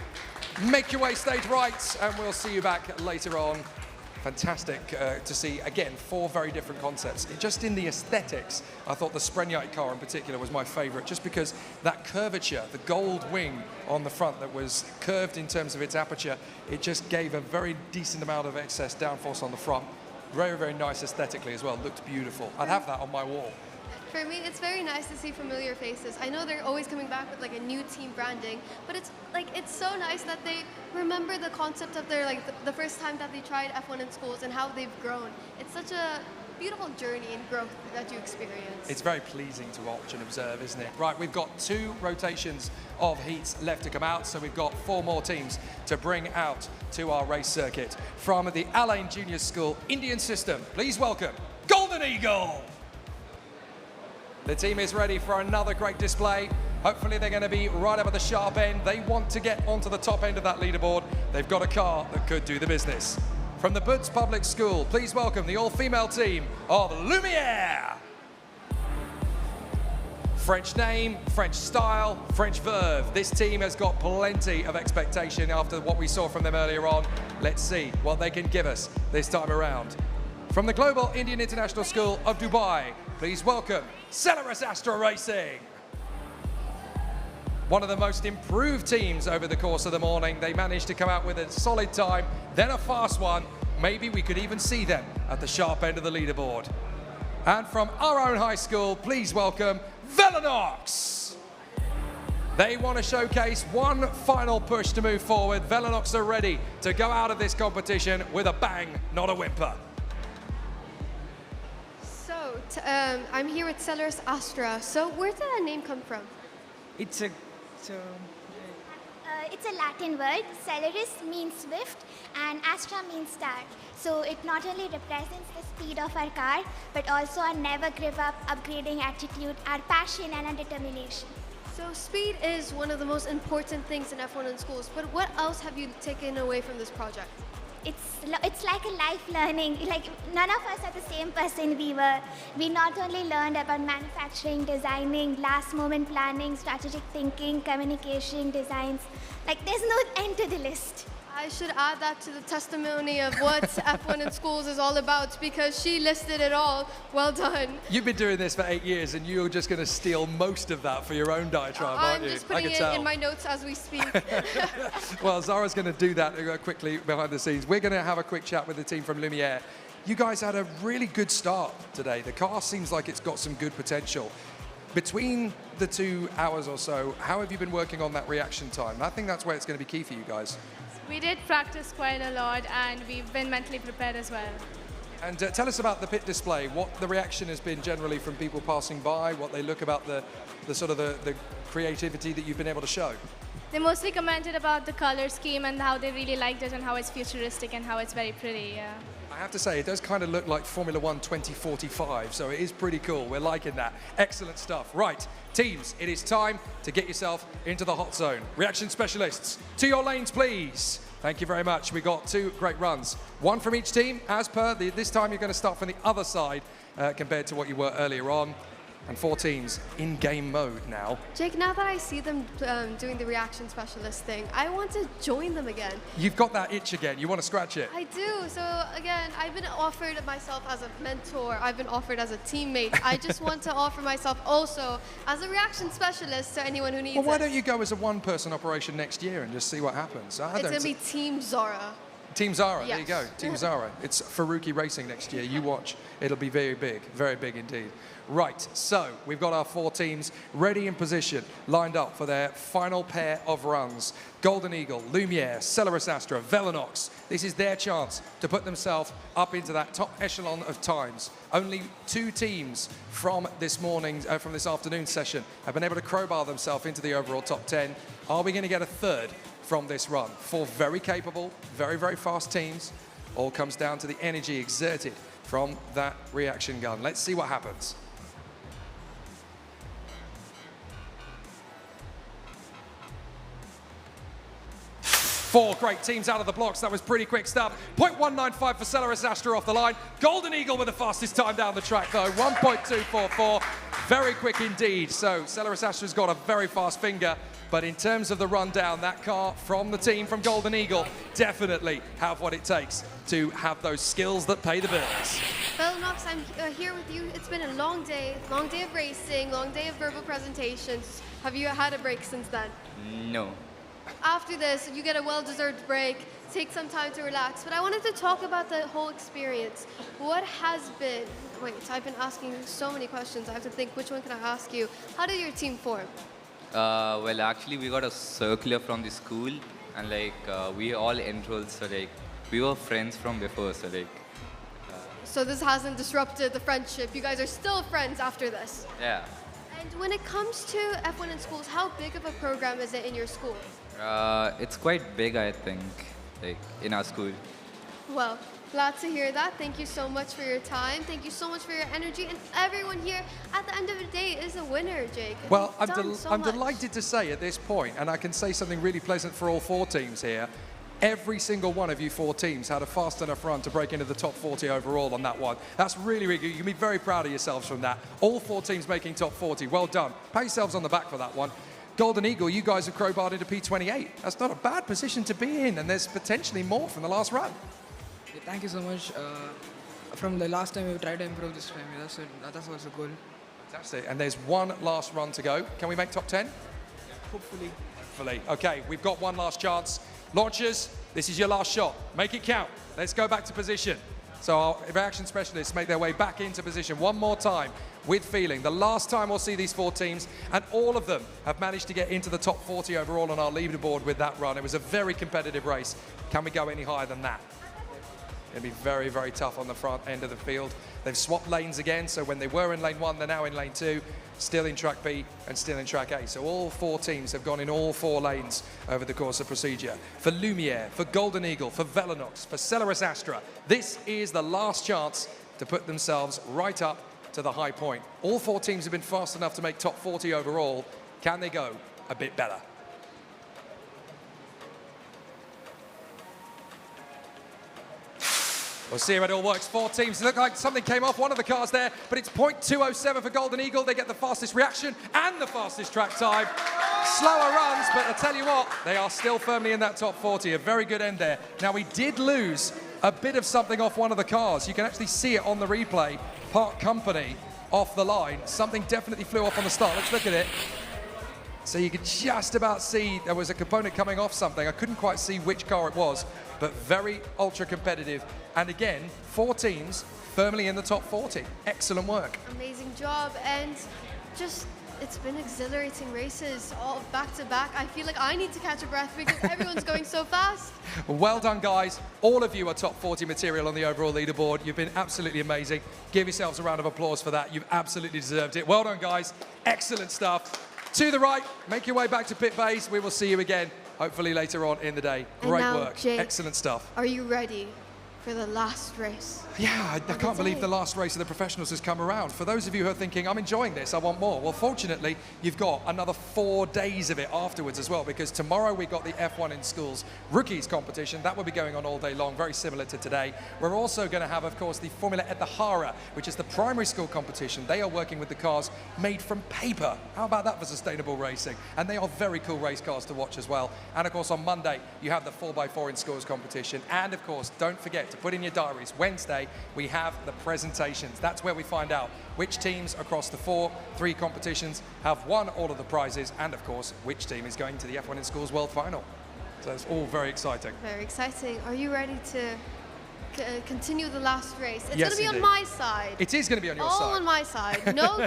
Make your way stage right, and we'll see you back later on. Fantastic to see, again, 4 very different concepts. Just in the aesthetics, I thought the Spenyite car in particular was my favorite, just because that curvature, the gold wing on the front that was curved in terms of its aperture, it just gave a very decent amount of excess downforce on the front. Very, very nice aesthetically as well, looked beautiful. I'd have that on my wall. For me, it's very nice to see familiar faces. I know they're always coming back with like a new team branding, but it's so nice that they remember the concept of their the first time that they tried F1 in schools and how they've grown. It's such a beautiful journey and growth that you experience. It's very pleasing to watch and observe, isn't it? Right, we've got 2 rotations of heats left to come out, so we've got 4 more teams to bring out to our race circuit. From the Al Ain Junior School Indian System, please welcome Golden Eagle. The team is ready for another great display. Hopefully they're going to be right up at the sharp end. They want to get onto the top end of that leaderboard. They've got a car that could do the business. From the Boots Public School, please welcome the all-female team of Lumiere. French name, French style, French verve. This team has got plenty of expectation after what we saw from them earlier on. Let's see what they can give us this time around. From the Global Indian International School of Dubai, please welcome Celerus Astra Racing. One of the most improved teams over the course of the morning. They managed to come out with a solid time, then a fast one. Maybe we could even see them at the sharp end of the leaderboard. And from our own high school, please welcome Velinox. They want to showcase one final push to move forward. Velinox are ready to go out of this competition with a bang, not a whimper. I'm here with Celerus Astra. So where did that name come from? It's a Latin word. Celerus means swift and Astra means star. So it not only represents the speed of our car, but also our never give up upgrading attitude, our passion and our determination. So speed is one of the most important things in F1 in schools, but what else have you taken away from this project? It's like a life learning. Like none of us are the same person we were. We not only learned about manufacturing, designing, last moment planning, strategic thinking, communication, designs. Like there's no end to the list. I should add that to the testimony of what F1 in schools is all about, because she listed it all. Well done. You've been doing this for 8 years and you're just going to steal most of that for your own diatribe, aren't you? I'm just putting it in my notes as we speak. Well, Zara's going to do that quickly behind the scenes. We're going to have a quick chat with the team from Lumiere. You guys had a really good start today. The car seems like it's got some good potential. Between the 2 hours or so, how have you been working on that reaction time? I think that's where it's going to be key for you guys. We did practice quite a lot, and we've been mentally prepared as well. And tell us about the pit display, what the reaction has been generally from people passing by, what they look about the sort of the creativity that you've been able to show. They mostly commented about the color scheme and how they really liked it and how it's futuristic and how it's very pretty, yeah. I have to say, it does kind of look like Formula One 2045, so it is pretty cool. We're liking that. Excellent stuff. Right, teams, it is time to get yourself into the hot zone. Reaction specialists, to your lanes, please. Thank you very much. We got 2 great runs. 1 from each team, as per. This time you're going to start from the other side compared to what you were earlier on. And 4 teams in game mode now. Jake, now that I see them doing the reaction specialist thing, I want to join them again. You've got that itch again. You want to scratch it. I do. So again, I've been offered myself as a mentor. I've been offered as a teammate. I just want to offer myself also as a reaction specialist to anyone who needs it. Well, why don't you go as a one-person operation next year and just see what happens? It's going to be Team Zara. Team Zara, Yes. there you go. Team Zara. It's Faruqi Racing next year. You watch. It'll be very big indeed. Right, so we've got our 4 teams ready in position, lined up for their final pair of runs. Golden Eagle, Lumiere, Celeris Astra, Velinox. This is their chance to put themselves up into that top echelon of times. Only 2 teams from this afternoon session have been able to crowbar themselves into the overall top 10. Are we going to get a third from this run? 4 very capable, very fast teams. All comes down to the energy exerted from that reaction gun. Let's see what happens. 4 great teams out of the blocks. That was pretty quick stuff. 0.195 for Celeris Astra off the line. Golden Eagle with the fastest time down the track, though. 1.244. Very quick indeed. So Celeris Astra's got a very fast finger. But in terms of the rundown, that car from the team from Golden Eagle definitely have what it takes to have those skills that pay the bills. Velinox, I'm here with you. It's been a long day of racing, long day of verbal presentations. Have you had a break since then? No. After this, you get a well-deserved break, take some time to relax. But I wanted to talk about the whole experience. What has been, wait, I've been asking so many questions. I have to think, which one can I ask you? How did your team form? Well, actually, we got a circular from the school, and we all enrolled, so we were friends from before, so So this hasn't disrupted the friendship. You guys are still friends after this. yeah. And when it comes to F1 in schools, how big of a program is it in your school? It's quite big, I think, in our school. Well, glad to hear that. Thank you so much for your time. Thank you so much for your energy. And everyone here, at the end of the day, is a winner, Jake. Well, You've done I'm so much. delighted to say at this point, and I can say something really pleasant for all 4 teams here, every single one of you 4 teams had a fast enough run to break into the top 40 overall on that one. That's really good. You can be very proud of yourselves from that. All 4 teams making top 40. Well done. Pat yourselves on the back for that one. Golden Eagle, you guys have crowbarred into P28. That's not a bad position to be in, and there's potentially more from the last run. Yeah, thank you so much. From the last time, we tried to improve this time. That's also good. Fantastic. And there's one last run to go. Can we make top 10? Hopefully. Hopefully. Okay, we've got one last chance. Launchers, this is your last shot. Make it count. Let's go back to position. So our reaction specialists make their way back into position one more time with feeling. The last time we'll see these 4 teams, and all of them have managed to get into the top 40 overall on our leaderboard with that run. It was a very competitive race. Can we go any higher than that? It'll be very tough on the front end of the field. They've swapped lanes again, so when they were in lane 1, they're now in lane 2, still in track B and still in track A. So all 4 teams have gone in all 4 lanes over the course of procedure. For Lumiere, for Golden Eagle, for Velinox, for Celeris Astra, this is the last chance to put themselves right up to the high point. All 4 teams have been fast enough to make top 40 overall. Can they go a bit better? We'll see how it all works. 4 teams. It looked like something came off one of the cars there, but it's 0.207 for Golden Eagle. They get the fastest reaction and the fastest track time. Slower runs, but I tell you what, they are still firmly in that top 40. A very good end there. Now, we did lose a bit of something off one of the cars. You can actually see it on the replay. Park Company off the line. Something definitely flew off on the start. Let's look at it. So you could just about see there was a component coming off something. I couldn't quite see which car it was, but very ultra competitive. And again, 4 teams firmly in the top 40. Excellent work. Amazing job. And just, it's been exhilarating races all back to back. I feel like I need to catch a breath because everyone's going so fast. Well done, guys. All of you are top 40 material on the overall leaderboard. You've been absolutely amazing. Give yourselves a round of applause for that. You've absolutely deserved it. Well done, guys. Excellent stuff. To the right, make your way back to pit bays. We will see you again, hopefully later on in the day. Great now, work. Jake, excellent stuff. Are you ready for the last race. Yeah, I can't believe the last race of the professionals has come around. For those of you who are thinking, I'm enjoying this, I want more. Well, fortunately, you've got another 4 days of it afterwards as well, because tomorrow we've got the F1 in Schools Rookies competition. That will be going on all day long, very similar to today. We're also going to have, of course, the Formula at the Hara, which is the primary school competition. They are working with the cars made from paper. How about that for sustainable racing? And they are very cool race cars to watch as well. And of course, on Monday, you have the 4x4 in Schools competition. And of course, don't forget to put in your diaries, Wednesday, we have the presentations. That's where we find out which teams across the 3 competitions have won all of the prizes, and of course, which team is going to the F1 in Schools World Final. So it's all very exciting. Very exciting. Are you ready to continue the last race? It's Yes, going to be indeed. on my side. It is going to be on your All side. on my side. No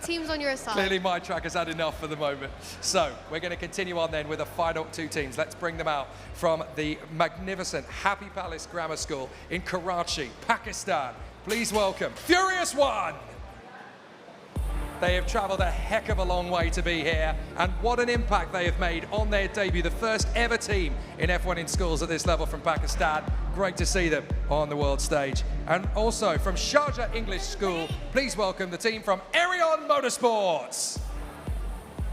teams on your side. Clearly my track has had enough for the moment. So we're going to continue on then with the final 2 teams. Let's bring them out from the magnificent Happy Palace Grammar School in Karachi, Pakistan. Please welcome Furious One. They have travelled a heck of a long way to be here, and what an impact they have made on their debut, the first ever team in F1 in Schools at this level from Pakistan. Great to see them on the world stage. And also from Sharjah English School, please welcome the team from Arion Motorsports.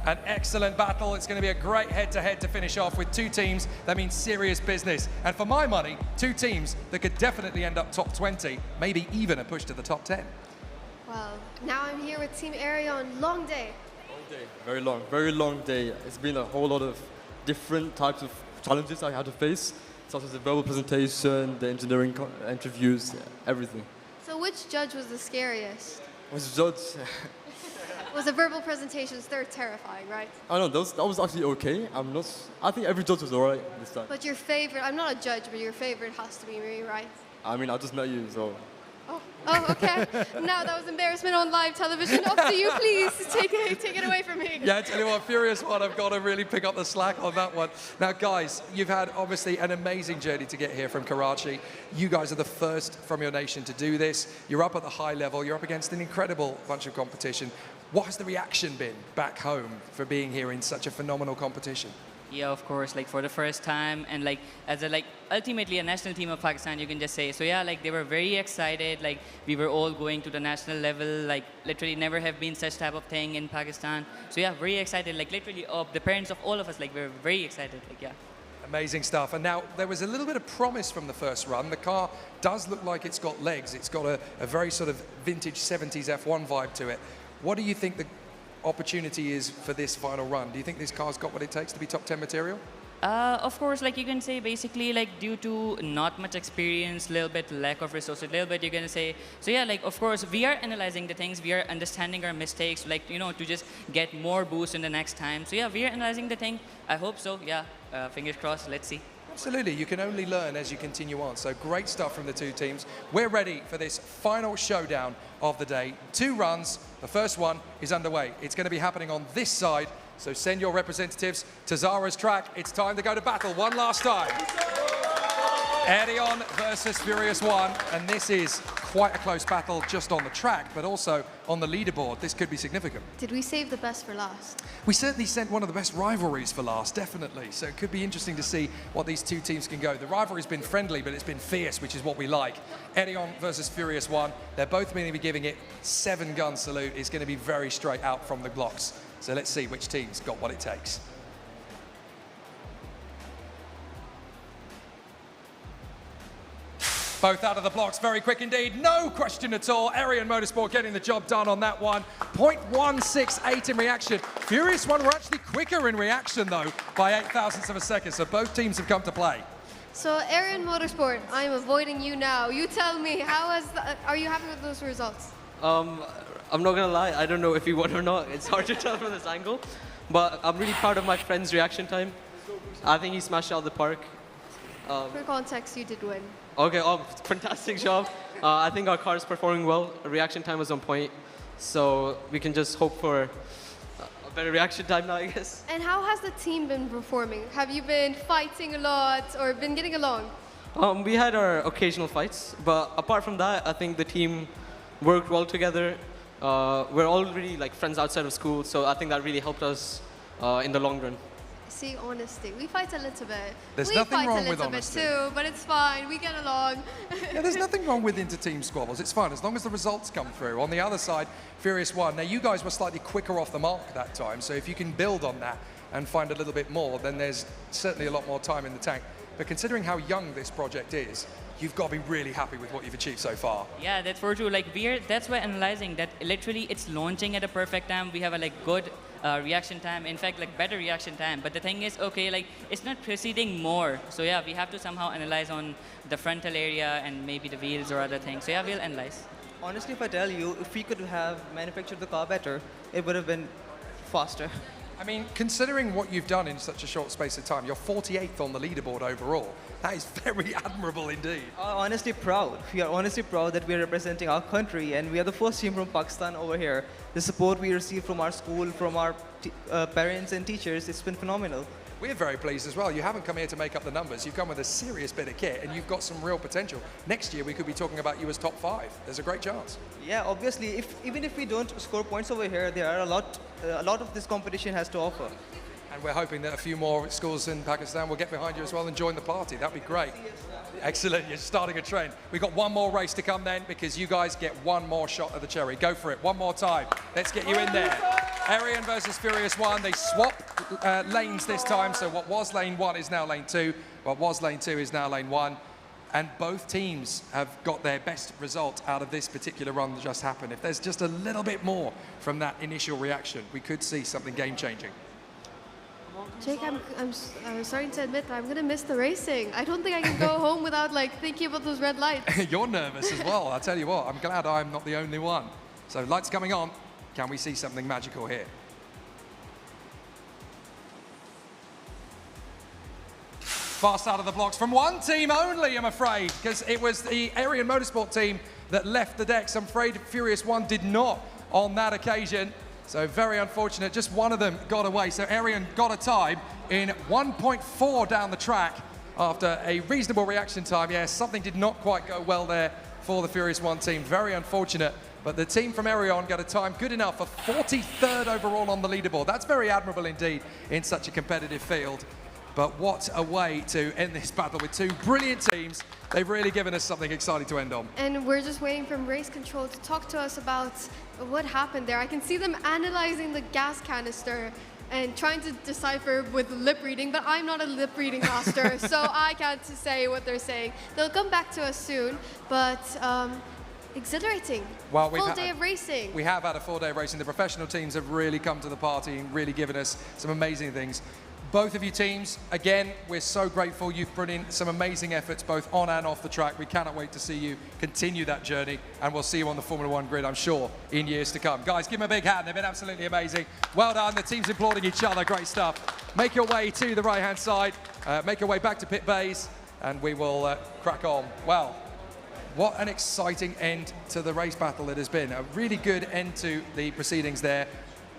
An excellent battle. It's going to be a great head-to-head to finish off with 2 teams that means serious business. And for my money, 2 teams that could definitely end up top 20, maybe even a push to the top 10. Well, now I'm here with Team Arion. Long day. Long day, very long day. It's been a whole lot of different types of challenges I had to face, such as the verbal presentation, the engineering interviews, everything. So which judge was the scariest? Was judge? Was the verbal presentations? They're terrifying, right? I don't know, that was actually okay. I think every judge was alright this time. But your favorite, I'm not a judge, but your favorite has to be me, right? I mean, I just met you, so. Oh, okay. Now that was embarrassment on live television. Up to you, please. Take it away from me. Yeah, I tell you what, Furious One, I've got to really pick up the slack on that one. Now, guys, you've had obviously an amazing journey to get here from Karachi. You guys are the first from your nation to do this. You're up at the high level. You're up against an incredible bunch of competition. What has the reaction been back home for being here in such a phenomenal competition? Yeah, of course, like for the first time, and like as a ultimately a national team of Pakistan, you can just say. So yeah, like they were very excited. Like we were all going to the national level. Like literally never have been such type of thing in Pakistan. So yeah, very excited. Like literally, the parents of all of us, like we're very excited. Like yeah. Amazing stuff. And now there was a little bit of promise from the first run. The car does look like it's got legs. It's got a very sort of vintage 70s F1 vibe to it. What do you think the opportunity is for this final run? Do you think this car's got what it takes to be top 10 material? Of course, like you can say basically like due to not much experience, little bit lack of resources, little bit you're gonna say. So yeah, like of course we are analyzing the things, we are understanding our mistakes, like to just get more boost in the next time. So yeah, we are analyzing the thing. I hope so. Yeah, fingers crossed. Let's see. Absolutely, you can only learn as you continue on. So great stuff from the 2 teams. We're ready for this final showdown of the day. 2 runs. The first one is underway. It's going to be happening on this side. So send your representatives to Zara's track. It's time to go to battle one last time. Arion versus Furious One, and this is quite a close battle just on the track, but also on the leaderboard. This could be significant. Did we save the best for last? We certainly sent one of the best rivalries for last, definitely. So it could be interesting to see what these 2 teams can go. The rivalry's been friendly, but it's been fierce, which is what we like. Arion versus Furious One. They're both going to be giving it 7-gun salute. It's going to be very straight out from the blocks. So let's see which team's got what it takes. Both out of the blocks, very quick indeed. No question at all. Arion Motorsport getting the job done on that one. 0.168 in reaction. Furious One were actually quicker in reaction, though, by 0.08 of a second. So both teams have come to play. So Arion Motorsport, I'm avoiding you now. You tell me, are you happy with those results? I'm not gonna lie, I don't know if he won or not. It's hard to tell from this angle. But I'm really proud of my friend's reaction time. I think he smashed it out of the park. For context, you did win. Okay, fantastic job. I think our car is performing well. Reaction time was on point. So we can just hope for a better reaction time now, I guess. And how has the team been performing? Have you been fighting a lot or been getting along? We had our occasional fights, but apart from that, I think the team worked well together. We're already like friends outside of school, so I think that really helped us in the long run. See, honesty. We fight a little bit. There's we nothing fight wrong a with little honesty. bit too, but it's fine. We get along. Yeah, there's nothing wrong with inter-team squabbles. It's fine, as long as the results come through. On the other side, Furious One. Now, you guys were slightly quicker off the mark that time, so if you can build on that and find a little bit more, then there's certainly a lot more time in the tank. But considering how young this project is, you've got to be really happy with what you've achieved so far. Yeah, that's for true. Like that's why analyzing that literally it's launching at a perfect time. We have a good reaction time. In fact, better reaction time. But the thing is, okay, it's not proceeding more. So yeah, we have to somehow analyze on the frontal area and maybe the wheels or other things. So yeah, we'll analyze. Honestly, if I tell you, if we could have manufactured the car better, it would have been faster. I mean, considering what you've done in such a short space of time, you're 48th on the leaderboard overall. That is very admirable indeed. Honestly proud. We are honestly proud that we are representing our country, and we are the first team from Pakistan over here. The support we receive from our school, from our parents and teachers, it's been phenomenal. We're very pleased as well. You haven't come here to make up the numbers. You've come with a serious bit of kit, and you've got some real potential. Next year, we could be talking about you as top 5. There's a great chance. Yeah, obviously, even if we don't score points over here, there are a lot of this competition has to offer. And we're hoping that a few more schools in Pakistan will get behind you as well and join the party. That'd be great. Excellent, you're starting a trend. We've got one more race to come then, because you guys get one more shot at the cherry. Go for it, one more time. Let's get you in there. Arian versus Furious One. They swap lanes this time, so what was lane 1 is now lane 2. What was lane 2 is now lane 1. And both teams have got their best result out of this particular run that just happened. If there's just a little bit more from that initial reaction, we could see something game-changing. Jake, I'm starting to admit that I'm going to miss the racing. I don't think I can go home without thinking about those red lights. You're nervous as well. I'll tell you what, I'm glad I'm not the only one. So lights coming on. Can we see something magical here? Fast out of the blocks from one team only, I'm afraid, because it was the Arian Motorsport team that left the decks. I'm afraid Furious One did not on that occasion. So very unfortunate, just one of them got away. So Arian got a time in 1.4 down the track after a reasonable reaction time. Yes, something did not quite go well there for the Furious One team. Very unfortunate, but the team from Arian got a time good enough for 43rd overall on the leaderboard. That's very admirable indeed in such a competitive field. But what a way to end this battle with two brilliant teams. They've really given us something exciting to end on. And we're just waiting for race control to talk to us about what happened there. I can see them analyzing the gas canister and trying to decipher with lip reading, but I'm not a lip reading master, so I can't say what they're saying. They'll come back to us soon, but exhilarating. Well, full day of racing. We have had a full day of racing. The professional teams have really come to the party and really given us some amazing things. Both of you teams, again, we're so grateful. You've put in some amazing efforts both on and off the track. We cannot wait to see you continue that journey, and we'll see you on the Formula One grid, I'm sure, in years to come. Guys, give them a big hand. They've been absolutely amazing. Well done. The team's applauding each other. Great stuff. Make your way to the right-hand side. Make your way back to pit bays, and we will crack on. Well, what an exciting end to the race battle it has been. A really good end to the proceedings there,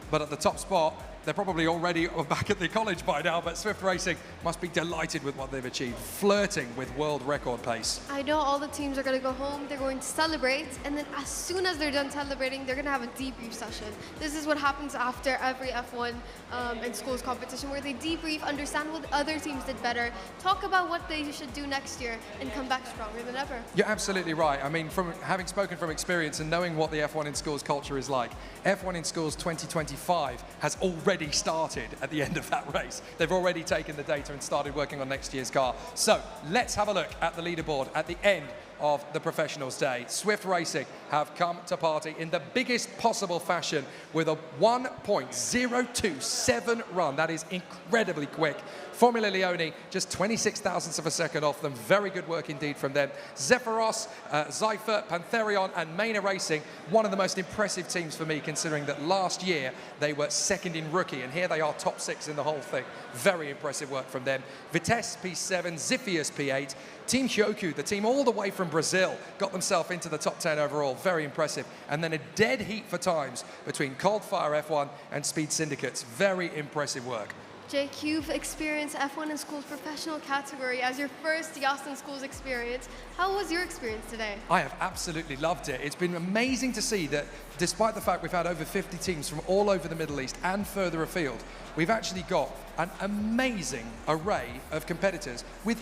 but at the top spot, they're probably already back at the college by now, but Swift Racing must be delighted with what they've achieved, flirting with world record pace. I know all the teams are going to go home, they're going to celebrate, and then as soon as they're done celebrating, they're going to have a debrief session. This is what happens after every F1 and schools competition, where they debrief, understand what other teams did better, talk about what they should do next year, and come back stronger than ever. You're absolutely right. I mean, from having spoken from experience and knowing what the F1 in Schools culture is like, F1 in Schools 2025 has already started at the end of that race. They've already taken the data and started working on next year's car. So let's have a look at the leaderboard at the end of the Professionals Day. Swift Racing have come to party in the biggest possible fashion with a 1.027 run. That is incredibly quick. Formula Leone, just 26 thousandths of a second off them. Very good work indeed from them. Zephyros, Zypher, Pantherion and Maina Racing, one of the most impressive teams for me, considering that last year they were second in rookie, and here they are top 6 in the whole thing. Very impressive work from them. Vitesse P7, Ziphius P8, Team Hyoku, the team all the way from Brazil, got themselves into the top 10 overall. Very impressive. And then a dead heat for times between Coldfire F1 and Speed Syndicates. Very impressive work. Jake, you've experienced F1 in Schools professional category as your first Yas in Schools experience. How was your experience today? I have absolutely loved it. It's been amazing to see that despite the fact we've had over 50 teams from all over the Middle East and further afield, we've actually got an amazing array of competitors with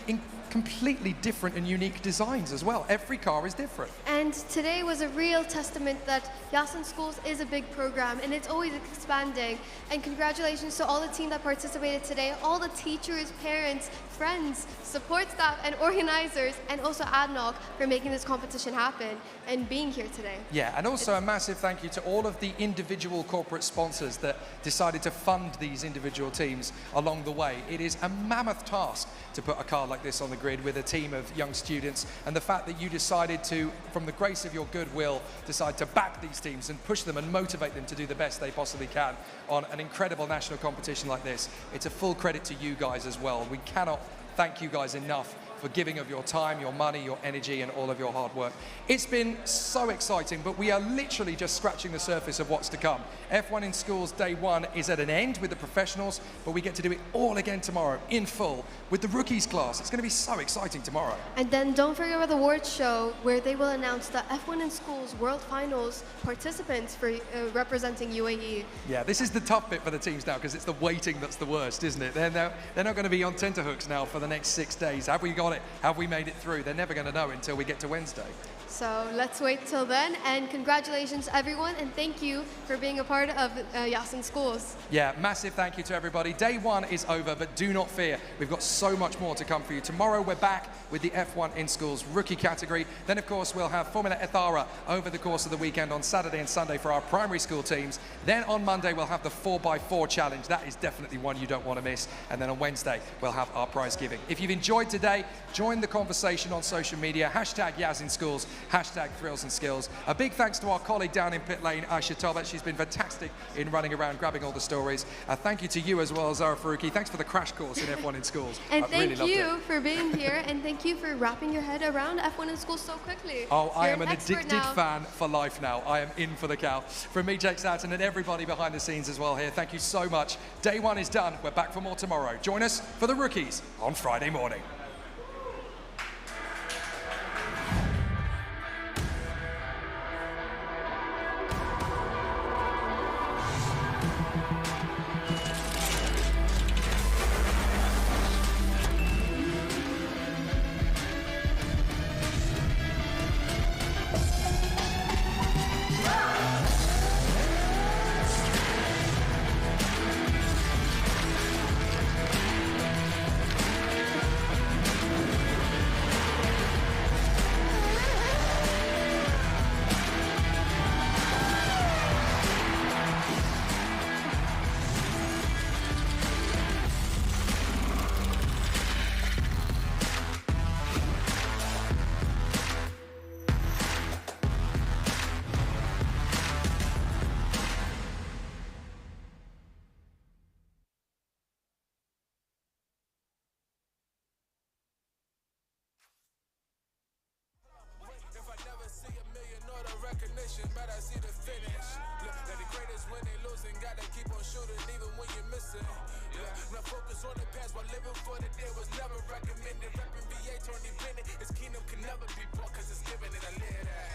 completely different and unique designs as well. Every car is different. And today was a real testament that Yas in Schools is a big program and it's always expanding. And congratulations to all the team that participated today, all the teachers, parents, friends, support staff, and organizers, and also ADNOC for making this competition happen and being here today. Yeah, and also a massive thank you to all of the individual corporate sponsors that decided to fund these individual teams along the way. It is a mammoth task to put a car like this on the grid with a team of young students, and the fact that you decided to, from the grace of your goodwill, decide to back these teams and push them and motivate them to do the best they possibly can on an incredible national competition like this. It's a full credit to you guys as well. We cannot thank you guys enough for giving of your time, your money, your energy, and all of your hard work. It's been so exciting, but we are literally just scratching the surface of what's to come. F1 in Schools Day 1 is at an end with the professionals, but we get to do it all again tomorrow in full with the rookies class. It's going to be so exciting tomorrow. And then don't forget about the awards show where they will announce the F1 in Schools World Finals participants for representing UAE. Yeah, this is the tough bit for the teams now because it's the waiting that's the worst, isn't it? They're not going to be on tenterhooks now for the next 6 days. Have we got it? Have we made it through? They're never going to know until we get to Wednesday. So let's wait till then, and congratulations everyone, and thank you for being a part of Yas in Schools. Yeah, massive thank you to everybody. Day 1 is over, but do not fear. We've got so much more to come for you. Tomorrow we're back with the F1 in Schools rookie category. Then of course we'll have Formula Ethara over the course of the weekend on Saturday and Sunday for our primary school teams. Then on Monday we'll have the 4x4 challenge. That is definitely one you don't want to miss. And then on Wednesday we'll have our prize giving. If you've enjoyed today, join the conversation on social media. Hashtag Yas in Schools. Hashtag Thrills and Skills. A big thanks to our colleague down in pit lane, Aisha Tolbert. She's been fantastic in running around, grabbing all the stories. Thank you to you as well, Zara Faruqi. Thanks for the crash course in F1 in Schools. And really thank you for being here, and thank you for wrapping your head around F1 in Schools so quickly. Oh, I You're am an addicted fan for life now. I am in for the count. From me, Jake Satton, and everybody behind the scenes as well here, thank you so much. Day 1 is done. We're back for more tomorrow. Join us for the rookies on Friday morning. But I see the finish. Look, they're the greatest when they losing. Gotta keep on shooting even when you're missing. Yeah, not focus on the past, but living for the day was never recommended. Rapping VA, Tony Bennett. His kingdom can never be bought, cause it's given and I live that.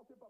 it,